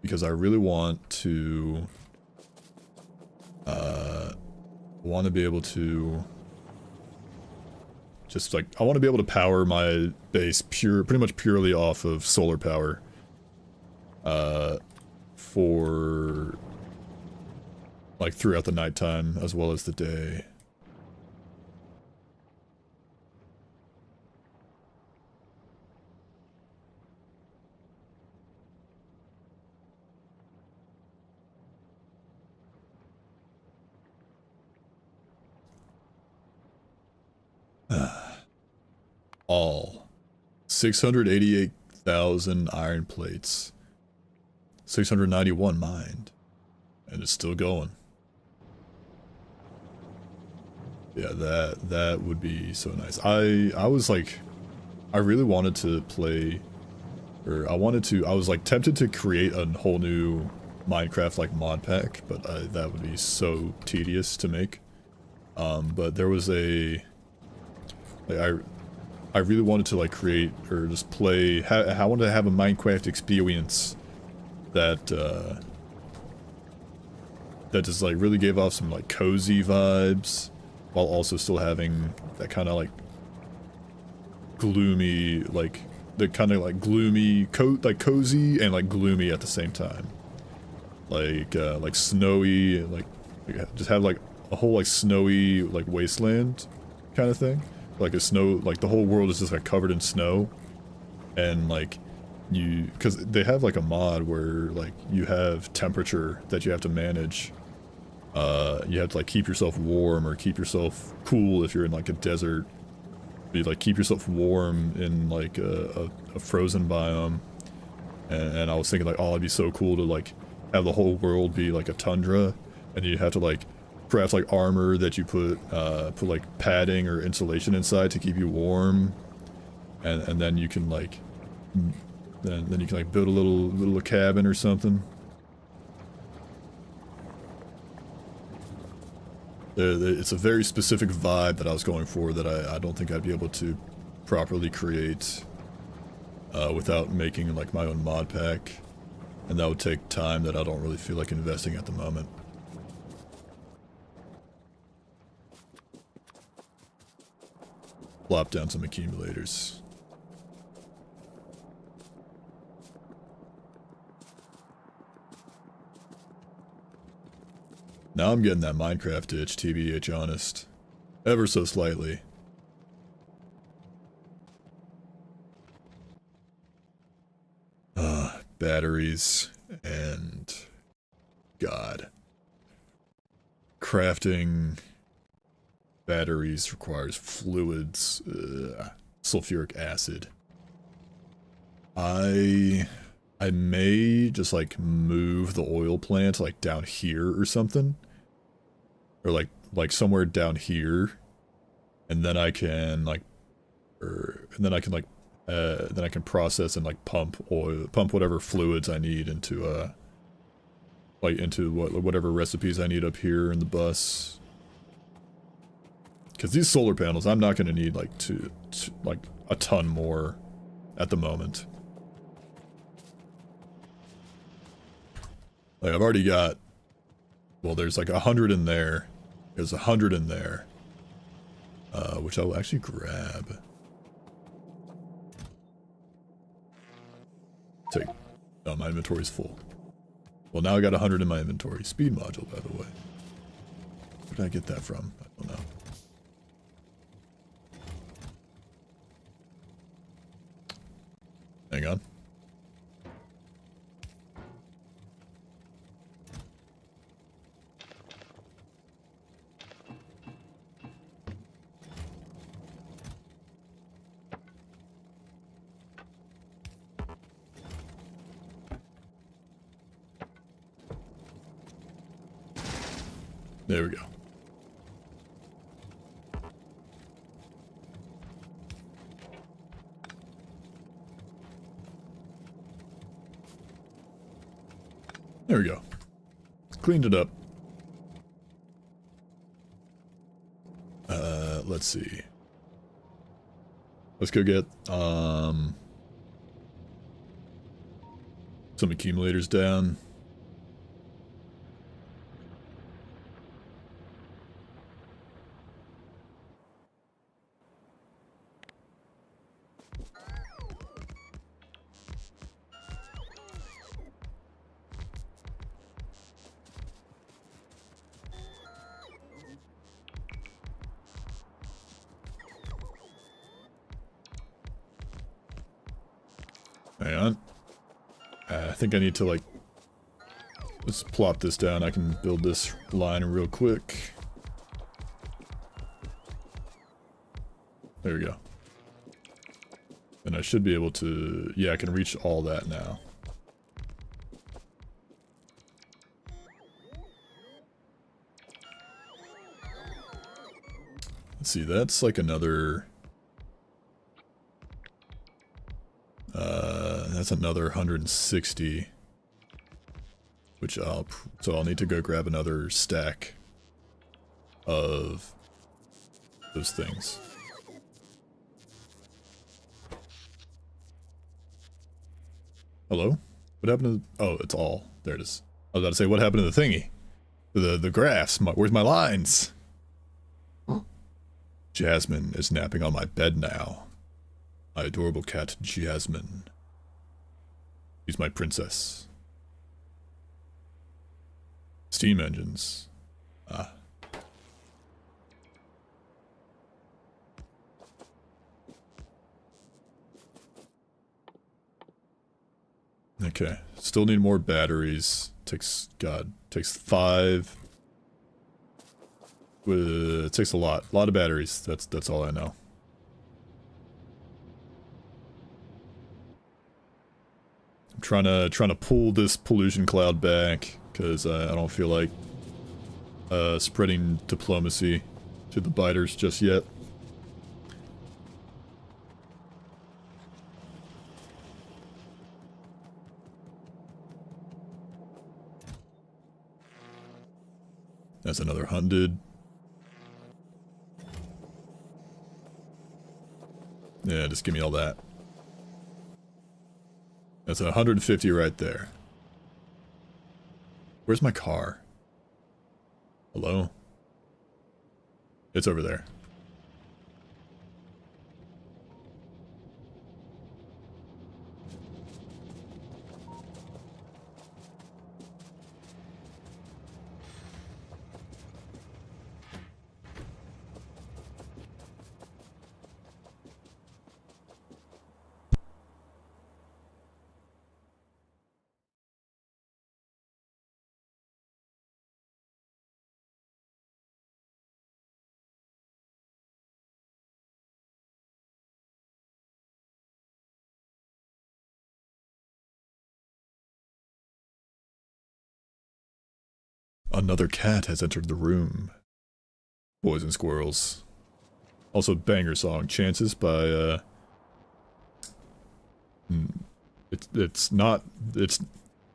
Because I really want to be able to just like, I want to be able to power my base pretty much purely off of solar power, for like throughout the nighttime as well as the day. All 688,000 iron plates, 691 mined, and it's still going. Yeah, that would be so nice. I was like, I really wanted to play, or I was like tempted to create a whole new Minecraft like mod pack, but that would be so tedious to make. But there was a, like I really wanted to like create or just play. I wanted to have a Minecraft experience that that just like really gave off some like cozy vibes, while also still having that kind of like gloomy, like the kind of like gloomy, like cozy and like gloomy at the same time. Like snowy, like just have like a whole like snowy like wasteland kind of thing. Like a snow, like the whole world is just like covered in snow, and like because they have like a mod where like you have temperature that you have to manage. You have to like keep yourself warm or keep yourself cool if you're in like a desert. You like keep yourself warm in like a frozen biome, and I was thinking like, oh, it'd be so cool to like have the whole world be like a tundra, and you have to like craft like armor that you put like padding or insulation inside to keep you warm, and then you can like then you can like build a little cabin or something. It's a very specific vibe that I was going for that I don't think I'd be able to properly create without making like my own mod pack, and that would take time that I don't really feel like investing at the moment. Plop down some accumulators. Now I'm getting that Minecraft itch, TBH honest. Ever so slightly. Batteries and... God. Crafting batteries requires fluids. Sulfuric acid. I may just like move the oil plant like down here or something. Or like somewhere down here. And then I can like then I can process and like pump whatever fluids I need into like into whatever recipes I need up here in the bus. Because these solar panels, I'm not going to need like like a ton more at the moment. Like I've already got, well, there's like 100 in there. There's 100 in there, which I will actually grab. Take. Oh, my inventory's full. Well, now I got 100 in my inventory. Speed module, by the way. Where did I get that from? I don't know. Hang on. There we go. There we go. Cleaned it up. Let's see. Let's go get some accumulators down. Hang on. I think I need to like, let's plop this down. I can build this line real quick. There we go. And I should be able to, yeah, I can reach all that now. Let's see, that's like another... that's another 160. Which so I'll need to go grab another stack of those things. Hello? What happened to... Oh, it's all. There it is. I was about to say, what happened to the thingy? The graphs. Where's my lines? Jasmine is napping on my bed now. My adorable cat, Jasmine. She's my princess. Steam engines. Ah. Okay. Still need more batteries. Takes 5. It takes a lot of batteries. That's all I know. I'm trying to pull this pollution cloud back because I don't feel like spreading diplomacy to the biters just yet. That's another 100. Yeah, just give me all that. That's 150 right there. Where's my car? Hello? It's over there. Another cat has entered the room. Boys and Squirrels. Also banger song, Chances by, it's not, the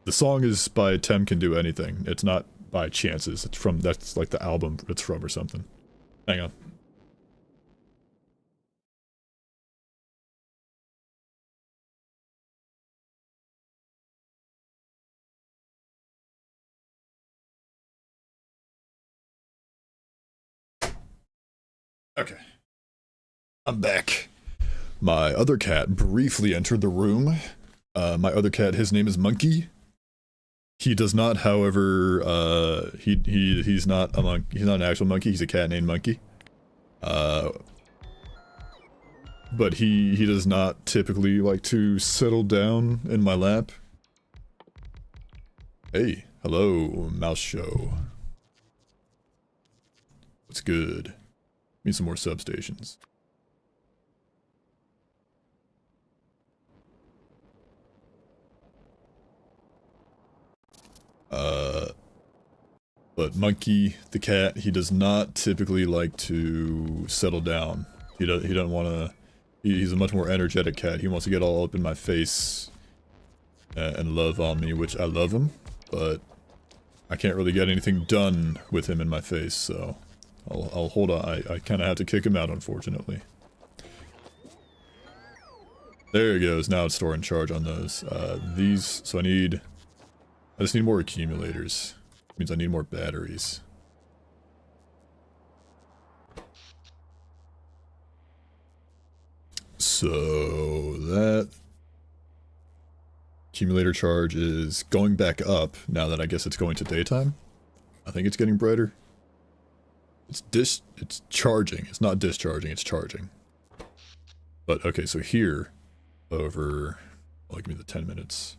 song is by Tem Can Do Anything. It's not by Chances. It's from, that's like the album it's from or something. Hang on. Okay. I'm back. My other cat briefly entered the room. My other cat, his name is Monkey. He does not, however, he's not he's not an actual monkey, he's a cat named Monkey. But he does not typically like to settle down in my lap. Hey, hello, Mouse Show. What's good? Need some more substations. But Monkey, the cat, he does not typically like to settle down. He doesn't want to. He's a much more energetic cat. He wants to get all up in my face and love on me, which I love him, but I can't really get anything done with him in my face, so I'll hold on. I kind of have to kick him out, unfortunately. There he goes. Now it's storing charge on those. These, so I just need more accumulators. Means I need more batteries. So that accumulator charge is going back up now that I guess it's going to daytime. I think it's getting brighter. It's charging. It's not discharging, it's charging. But okay, so here over, well, give me the 10 minutes.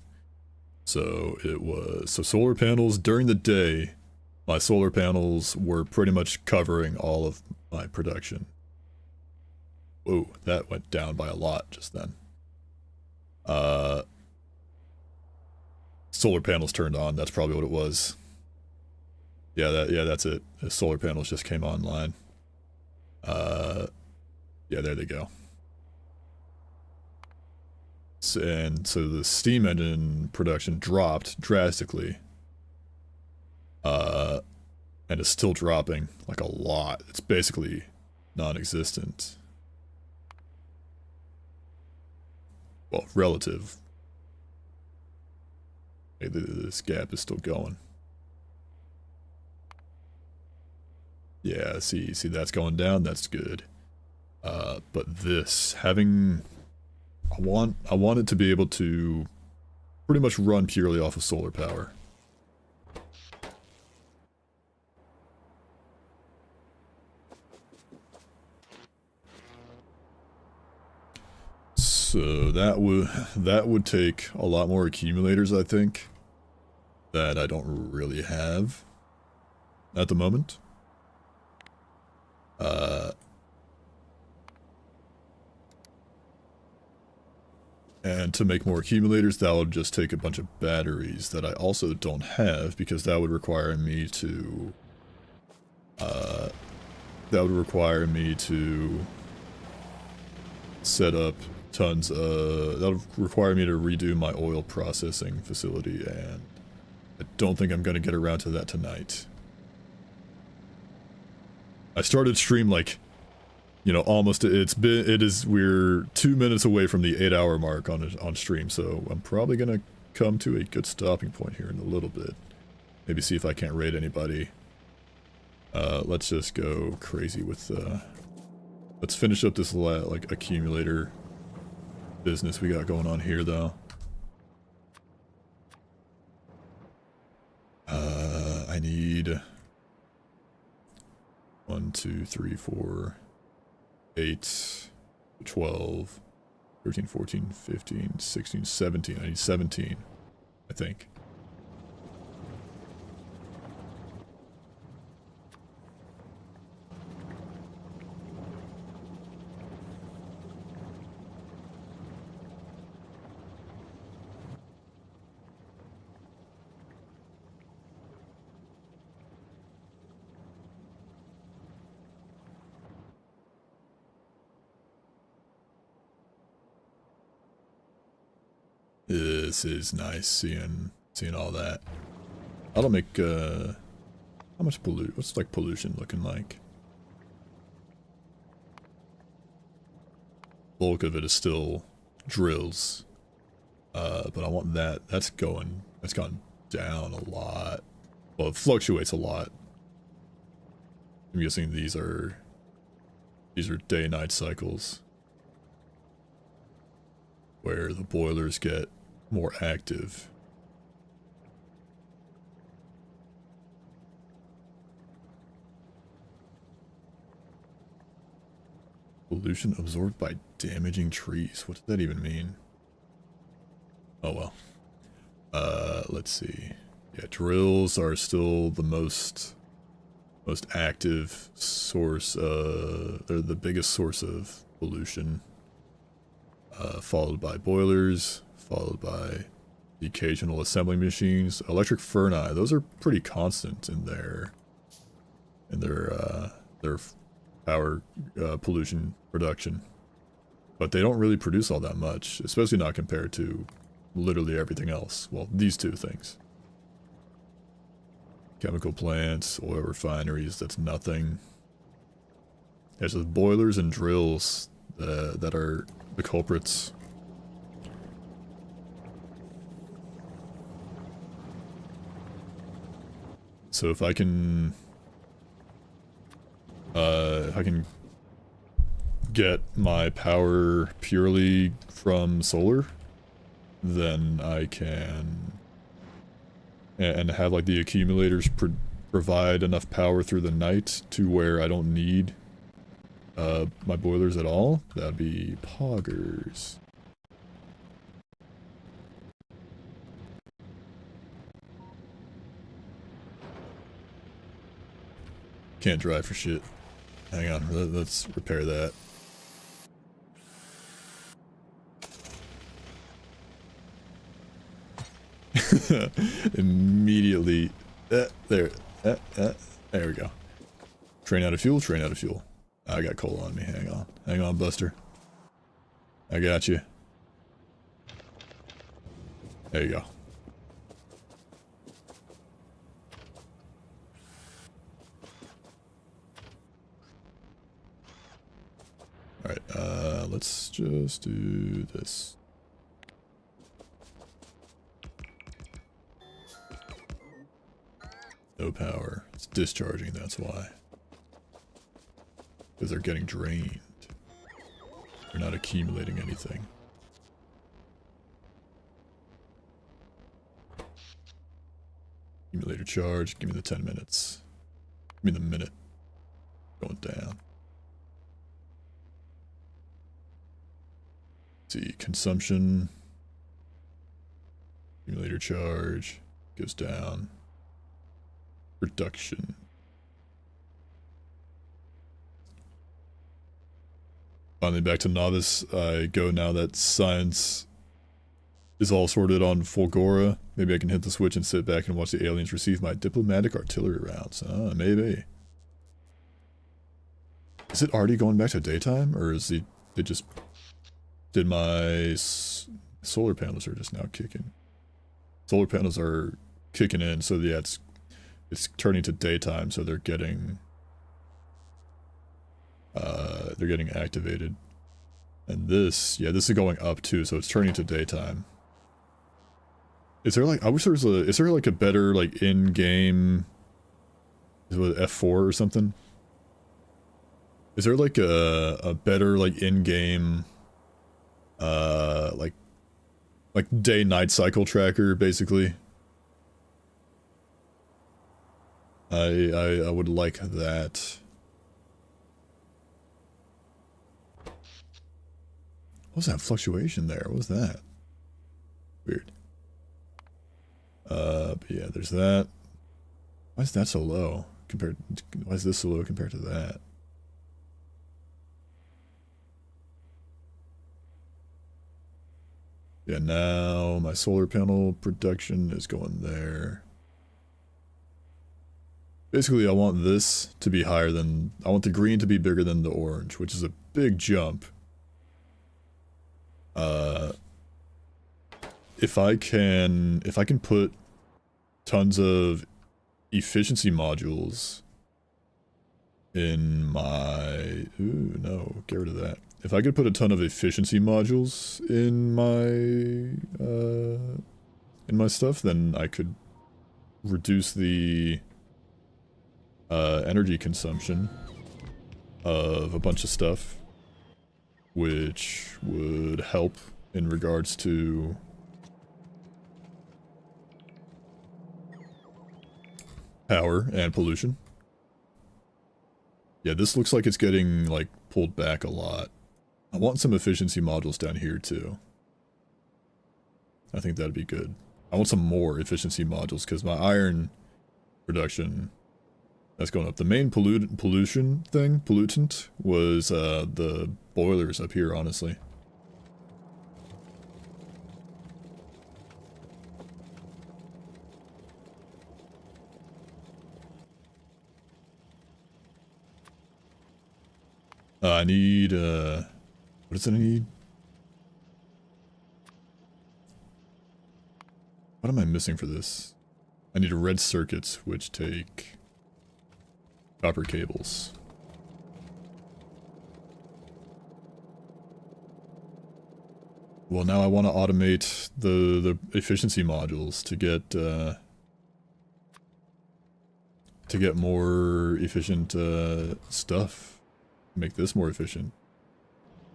So it was, so solar panels during the day, my solar panels were pretty much covering all of my production. Whoa, that went down by a lot just then. Solar panels turned on, that's probably what it was. Yeah, that's it. The solar panels just came online. Yeah, there they go. And so the steam engine production dropped drastically. And it's still dropping, like a lot. It's basically non-existent. Well, relative. Hey, this gap is still going. Yeah, see that's going down, that's good. But this, having... I want it to be able to pretty much run purely off of solar power. So that would take a lot more accumulators, I think, that I don't really have at the moment. And to make more accumulators, that would just take a bunch of batteries that I also don't have, because that would require me to set up tons of, that would require me to redo my oil processing facility, and I don't think I'm going to get around to that tonight. I started stream like you know, almost, we're 2 minutes away from the 8-hour mark on stream, so I'm probably gonna come to a good stopping point here in a little bit. Maybe see if I can't raid anybody. Let's just go crazy with, let's finish up this, like, accumulator business we got going on here, though. I need 1, 2, 3, 4, 8, 12, 13, 14, 15, 16, 17. I need 17, I think. This is nice seeing all that. I don't make how much what's like pollution looking like? Bulk of it is still drills. But I want that's gone down a lot. Well, it fluctuates a lot. I'm guessing these are day-night cycles where the boilers get more active. Pollution absorbed by damaging trees. What does that even mean? Oh well. Let's see. Yeah, drills are still the most active source. They're the biggest source of pollution. Followed by boilers, followed by the occasional assembling machines. Electric furnace, those are pretty constant in their power pollution production. But they don't really produce all that much, especially not compared to literally everything else. Well, these two things. Chemical plants, oil refineries, that's nothing. It's just boilers and drills that are the culprits. So if I can get my power purely from solar, then I can and have like the accumulators provide enough power through the night to where I don't need my boilers at all. That'd be poggers. Can't drive for shit. Hang on, let's repair that. Immediately. There we go. Train out of fuel, train out of fuel. I got coal on me. Hang on, Buster. I got you. There you go. Alright, let's just do this. No power. It's discharging, that's why. Because they're getting drained. They're not accumulating anything. Accumulator charge, give me the 10 minutes. Give me the minute. Going down. Let's see, consumption. Accumulator charge goes down. Production. Finally back to novice. I go now that science is all sorted on Fulgora. Maybe I can hit the switch and sit back and watch the aliens receive my diplomatic artillery rounds. Maybe. Is it already going back to daytime, or is it just did my solar panels are just now kicking? Solar panels are kicking in, so yeah, it's turning to daytime, so they're getting they're getting activated. And this, yeah, this is going up too, so it's turning to daytime. Is there like, I wish there was a, is there like a better like in-game, is it with F4 or something? Is there like a better like in-game, like day-night cycle tracker basically? I would like that. What was that fluctuation there? What was that? Weird. But yeah, there's that. Why is that so low compared? Why is this so low compared to that? Yeah, now my solar panel production is going there. Basically, I want this to be higher than, I want the green to be bigger than the orange, which is a big jump. If I can put tons of efficiency modules in my, ooh, no, get rid of that. If I could put a ton of efficiency modules in my stuff, then I could reduce the energy consumption of a bunch of stuff, which would help in regards to power and pollution. Yeah, this looks like it's getting like pulled back a lot. I want some efficiency modules down here too. I think that'd be good. I want some more efficiency modules because my iron production, that's going up. The main pollutant was the boilers up here, honestly. I need, what does it need? What am I missing for this? I need red circuits, which take copper cables. Well, now I want to automate the efficiency modules to get more efficient stuff. Make this more efficient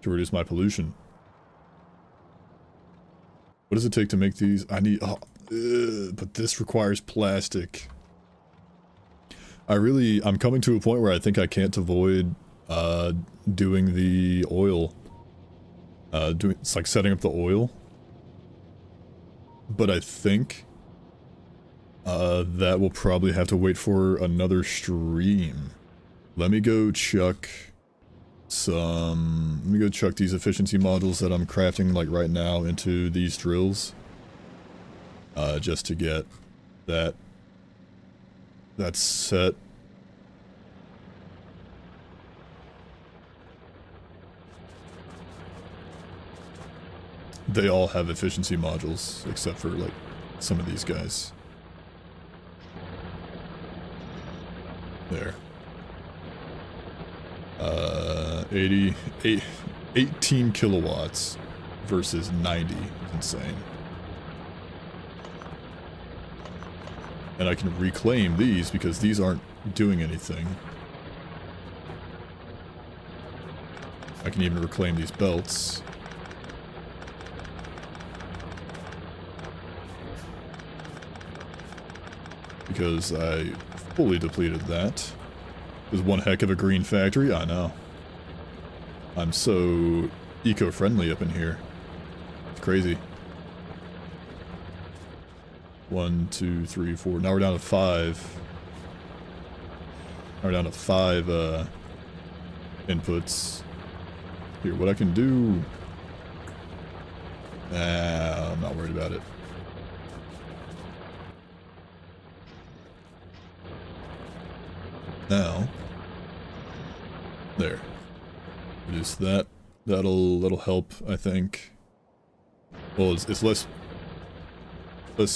to reduce my pollution. What does it take to make these? I need, but this requires plastic. I'm coming to a point where I think I can't avoid doing the oil. It's like setting up the oil. But I think that will probably have to wait for another stream. Let me go chuck these efficiency modules that I'm crafting like right now into these drills. Just to get that set. They all have efficiency modules, except for like some of these guys. There. 18 kilowatts versus 90. Insane. And I can reclaim these because these aren't doing anything. I can even reclaim these belts. Because I fully depleted that. It was one heck of a green factory, I know. I'm so eco-friendly up in here. It's crazy. 1, 2, 3, 4. Now we're down to 5. Now we're down to 5 inputs. Here, what I can do... I'm not worried about it. Now, there. Reduce that. That'll help, I think. Well, it's less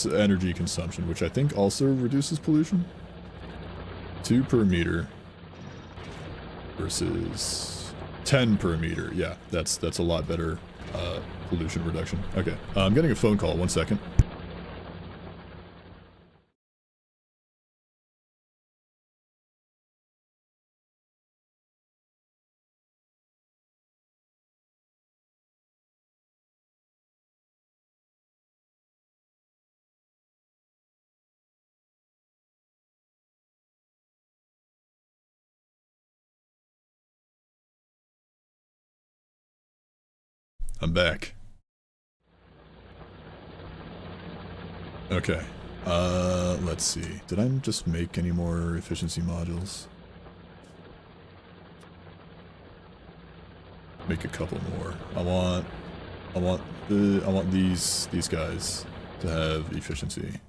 energy consumption, which I think also reduces pollution. 2 per meter. versus 10 per meter. Yeah, that's a lot better pollution reduction. Okay, I'm getting a phone call. 1 second. I'm back. Okay. Let's see. Did I just make any more efficiency modules? Make a couple more. I want these guys to have efficiency.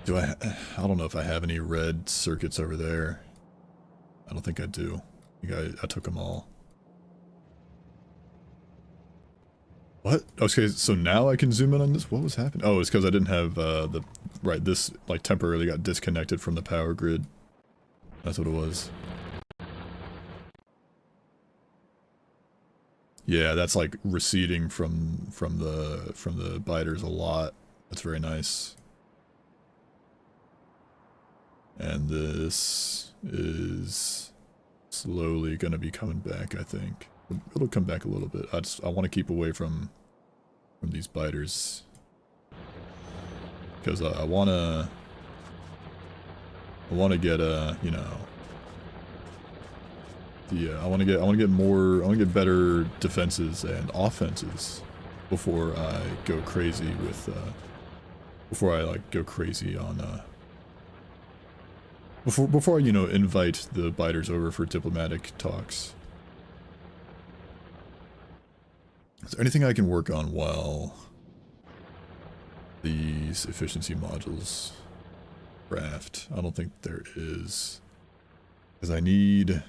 I don't know if I have any red circuits over there. I don't think I do. I think I took them all. What? Okay, so now I can zoom in on this? What was happening? Oh, it's because I didn't have right, this like temporarily got disconnected from the power grid. That's what it was. Yeah, that's like receding from the biters a lot. That's very nice. And this is slowly gonna be coming back, I think. It'll come back a little bit. I want to keep away from these biters because I want to get you know, I want to get better defenses and offenses before I go crazy with before I like go crazy on before I, you know, invite the biters over for diplomatic talks. Is there anything I can work on while these efficiency modules craft? I don't think there is. Because I need...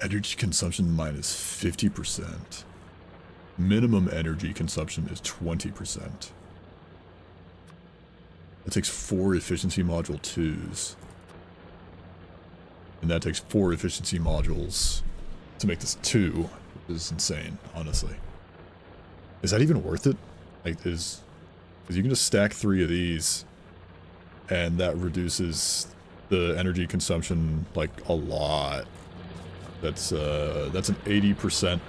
energy consumption minus 50%. Minimum energy consumption is 20%. That takes 4 efficiency module 2s. And that takes 4 efficiency modules to make this 2, which is insane, honestly. Is that even worth it? Like, because you can just stack 3 of these, and that reduces the energy consumption, like, a lot. That's an 80%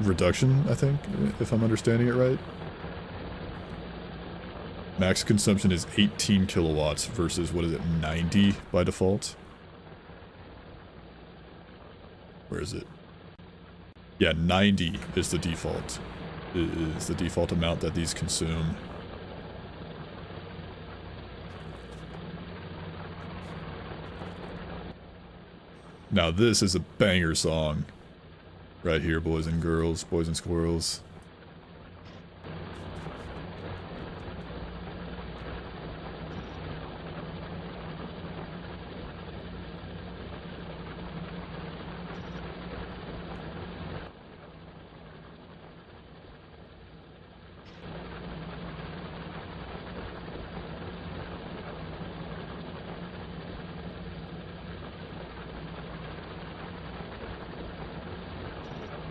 reduction, I think, if I'm understanding it right. Max consumption is 18 kilowatts versus, what is it, 90 by default? Where is it? Yeah, 90 is the default. Is the default amount that these consume. Now this is a banger song. Right here, boys and girls, boys and squirrels.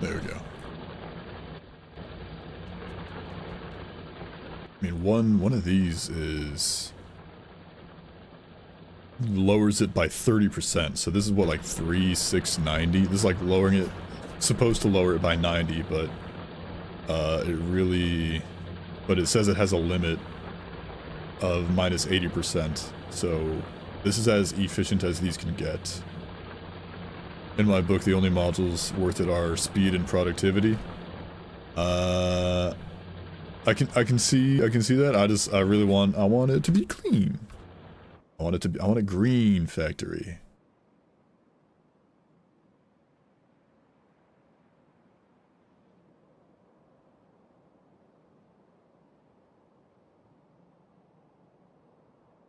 There we go. I mean, one of these is... lowers it by 30%, so this is what, like 3,690? This is like lowering it, supposed to lower it by 90, but it really... but it says it has a limit of minus 80%, so this is as efficient as these can get. In my book, the only modules worth it are speed and productivity. I can see that. I really want it to be clean. I want a green factory.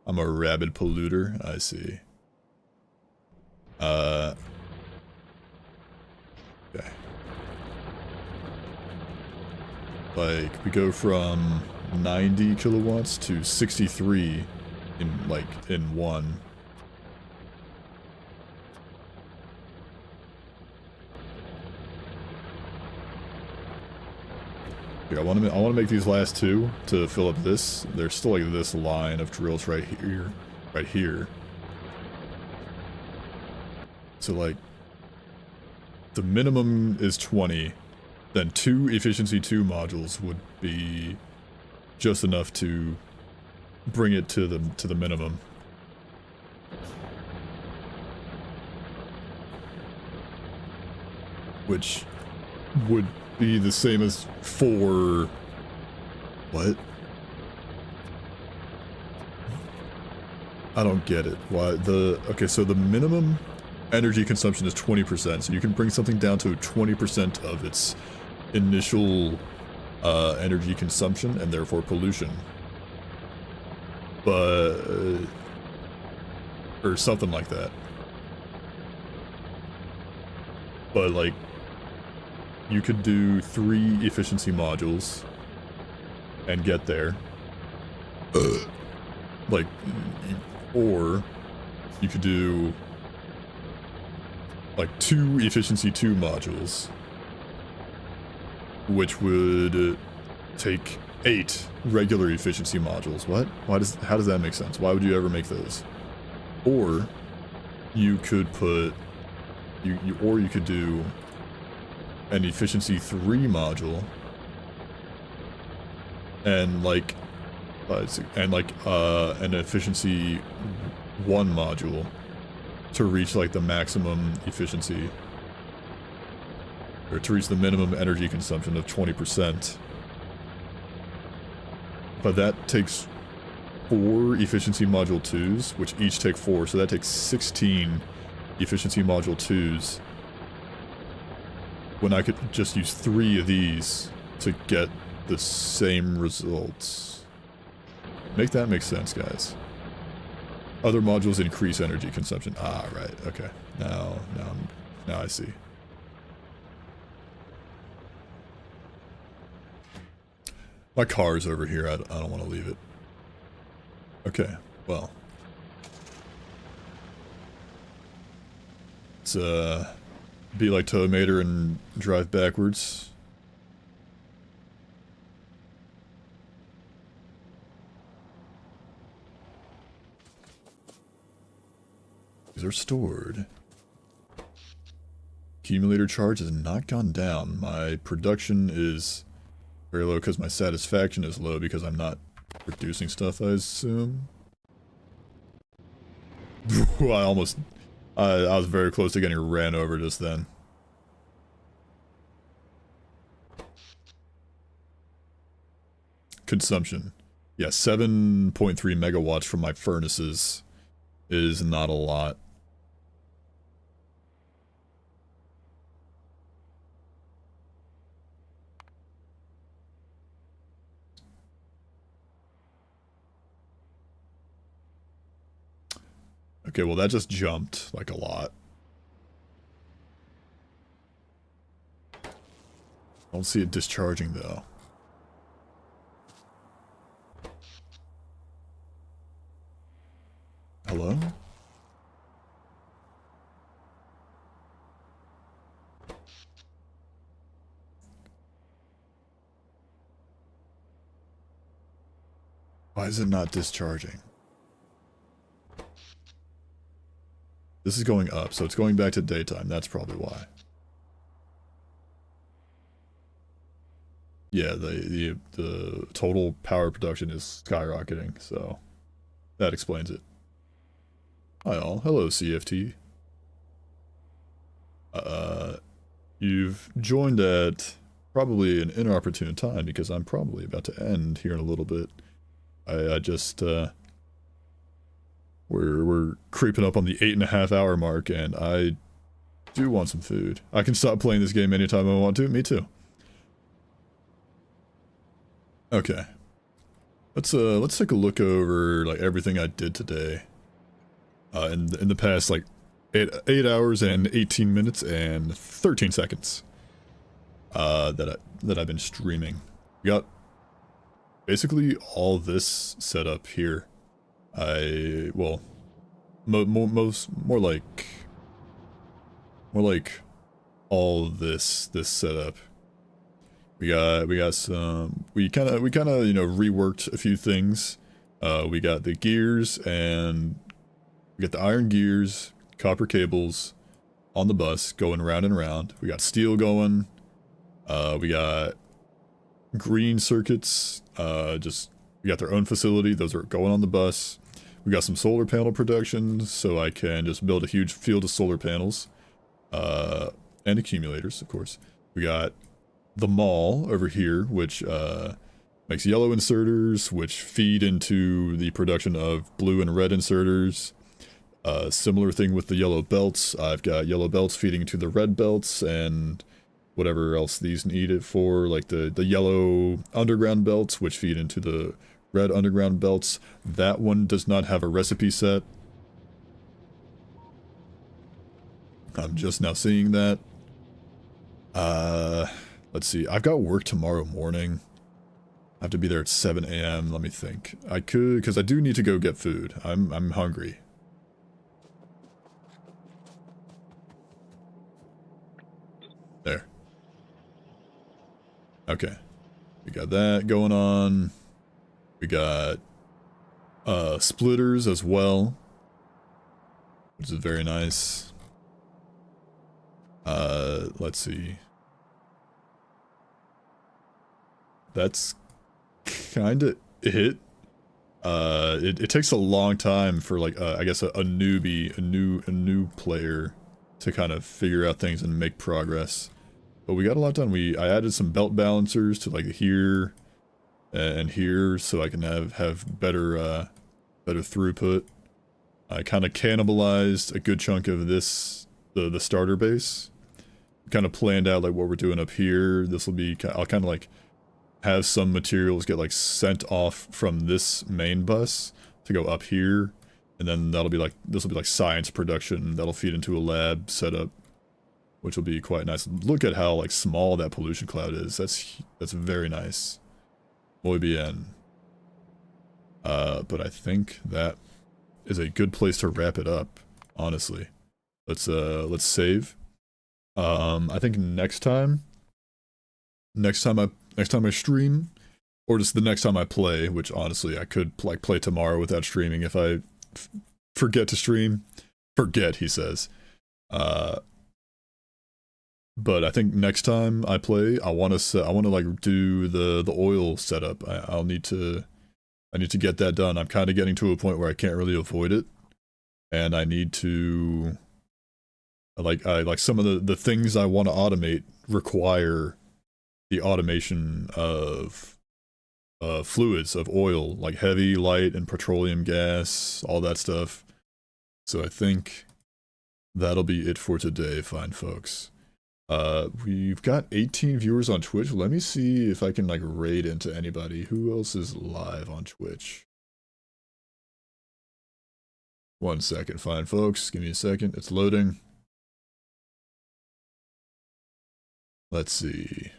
I'm a rabid polluter, I see. Like, we go from 90 kilowatts to 63 in one. Here, I want to make these last two to fill up this. There's still like this line of drills right here. So like, the minimum is 20. Then 2 efficiency 2 modules would be just enough to bring it to the minimum. Which would be the same as 4... What? I don't get it. Why okay, so the minimum energy consumption is 20%, so you can bring something down to 20% of its initial energy consumption and therefore pollution. But or something like that. But like, you could do 3 efficiency modules and get there. Like, or you could do like 2 efficiency 2 modules, which would take 8 regular efficiency modules. What? How does that make sense? Why would you ever make those? Or you could put or you could do an efficiency 3 module and like an efficiency 1 module to reach like the maximum efficiency, or to reach the minimum energy consumption of 20%. But that takes 4 efficiency module 2s, which each take 4, so that takes 16 efficiency module 2s, when I could just use 3 of these to get the same results. Make that make sense, guys. Other modules increase energy consumption. Ah, right, okay. Now I see. My car's over here, I don't want to leave it. Okay, well. Let's, be like Toadmater and drive backwards. These are stored. Accumulator charge has not gone down. My production is very low because my satisfaction is low because I'm not producing stuff, I assume. I was very close to getting ran over just then. Consumption. Yeah, 7.3 megawatts from my furnaces is not a lot. Okay, well that just jumped, like, a lot. I don't see it discharging, though. Hello? Why is it not discharging? This is going up, so it's going back to daytime. That's probably why. Yeah, the total power production is skyrocketing, so that explains it. Hi all. Hello, CFT. You've joined at probably an inopportune time because I'm probably about to end here in a little bit. I just, we're creeping up on the 8.5 hour mark, and I do want some food. I can stop playing this game anytime I want to. Me too. Okay. Let's take a look over like everything I did today. In the past like 8 hours and 18 minutes and 13 seconds. That I've been streaming. We got basically all this set up here. Well, more like all this setup. We got some, we kind of, you know, reworked a few things. We got the gears, and we got the iron gears, copper cables on the bus going round and round. We got steel going. We got green circuits, we got their own facility. Those are going on the bus. We got some solar panel production, so I can just build a huge field of solar panels. And accumulators, of course. We got the mall over here, which makes yellow inserters, which feed into the production of blue and red inserters. Similar thing with the yellow belts. I've got yellow belts feeding to the red belts, and whatever else these need it for, like the yellow underground belts, which feed into the red underground belts. That one does not have a recipe set. I'm just now seeing that. Let's see. I've got work tomorrow morning. I have to be there at 7 a.m. Let me think. I could, because I do need to go get food. I'm hungry. There. Okay. We got that going on. We got splitters as well, which is very nice. Let's see. That's kind of it. It takes a long time for, like, I guess a newbie, a new player to kind of figure out things and make progress. But we got a lot done. I added some belt balancers to, like, here and here, so I can have better better throughput. I kind of cannibalized a good chunk of this, the starter base. Kind of planned out like what we're doing up here. This will be, I'll kind of like have some materials get like sent off from this main bus to go up here, and then that'll be like, this will be like science production that'll feed into a lab setup, which will be quite nice. Look at how like small that pollution cloud is. That's very nice. Muy bien. But I think that is a good place to wrap it up, honestly. Let's save. I think next time I stream, or just the next time I play, which honestly I could like play tomorrow without streaming if I forget to stream. Forget, he says. But I think next time I play, I want to like do the oil setup. I need to get that done. I'm kind of getting to a point where I can't really avoid it, and I need to like some of the things I want to automate require the automation of fluids, of oil, like heavy, light, and petroleum gas, all that stuff. So I think that'll be it for today, fine folks. We've got 18 viewers on Twitch. Let me see if I can like raid into anybody. Who else is live on Twitch? 1 second, fine folks. Give me a second. It's loading. Let's see.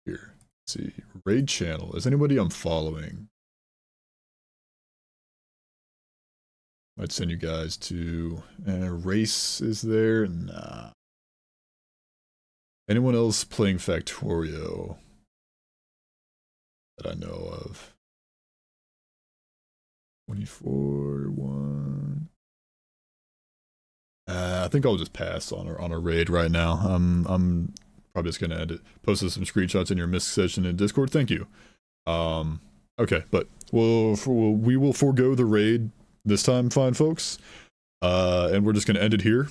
Here. Let's see. Raid channel. Is anybody I'm following? I'd send you guys to Race is there? Nah. Anyone else playing Factorio that I know of? 24-1. I think I'll just pass on a raid right now. I'm probably just gonna end it. Posted some screenshots in your missed session in Discord. Thank you. Okay, but we will forego the raid this time, fine folks. And we're just gonna end it here.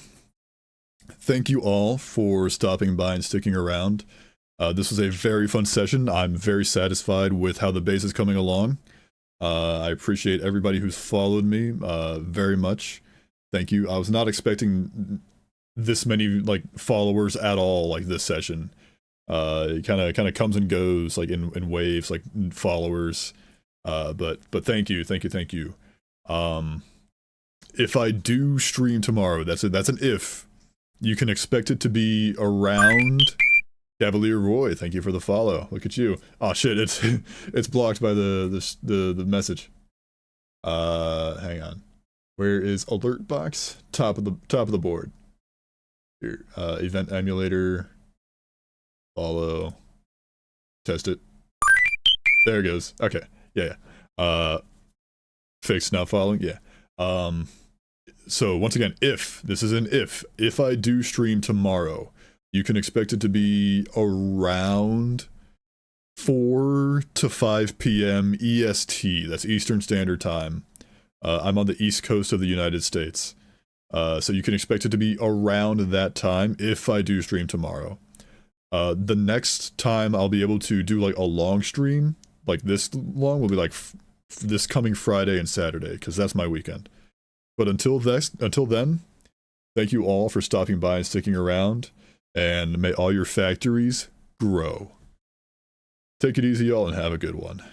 Thank you all for stopping by and sticking around. This was a very fun session. I'm very satisfied with how the base is coming along. I appreciate everybody who's followed me very much. Thank you. I was not expecting this many like followers at all like this session. It kind of comes and goes like in waves, like followers. But thank you. If I do stream tomorrow, that's an if. You can expect it to be around Cavalier Roy, thank you for the follow. Look at you. Oh shit, it's it's blocked by the message. Hang on. Where is alert box? Top of the board. Here, event emulator. Follow. Test it. There it goes. Okay. Yeah. Fixed not following. Yeah. So once again, if this is an if I do stream tomorrow, you can expect it to be around 4 to 5 p.m. EST. That's Eastern Standard Time. I'm on the East Coast of the United States. So you can expect it to be around that time if I do stream tomorrow. The next time I'll be able to do like a long stream, like this long, will be like this coming Friday and Saturday, because that's my weekend. But until then, thank you all for stopping by and sticking around, and may all your factories grow. Take it easy, y'all, and have a good one.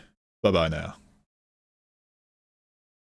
Bye-bye now.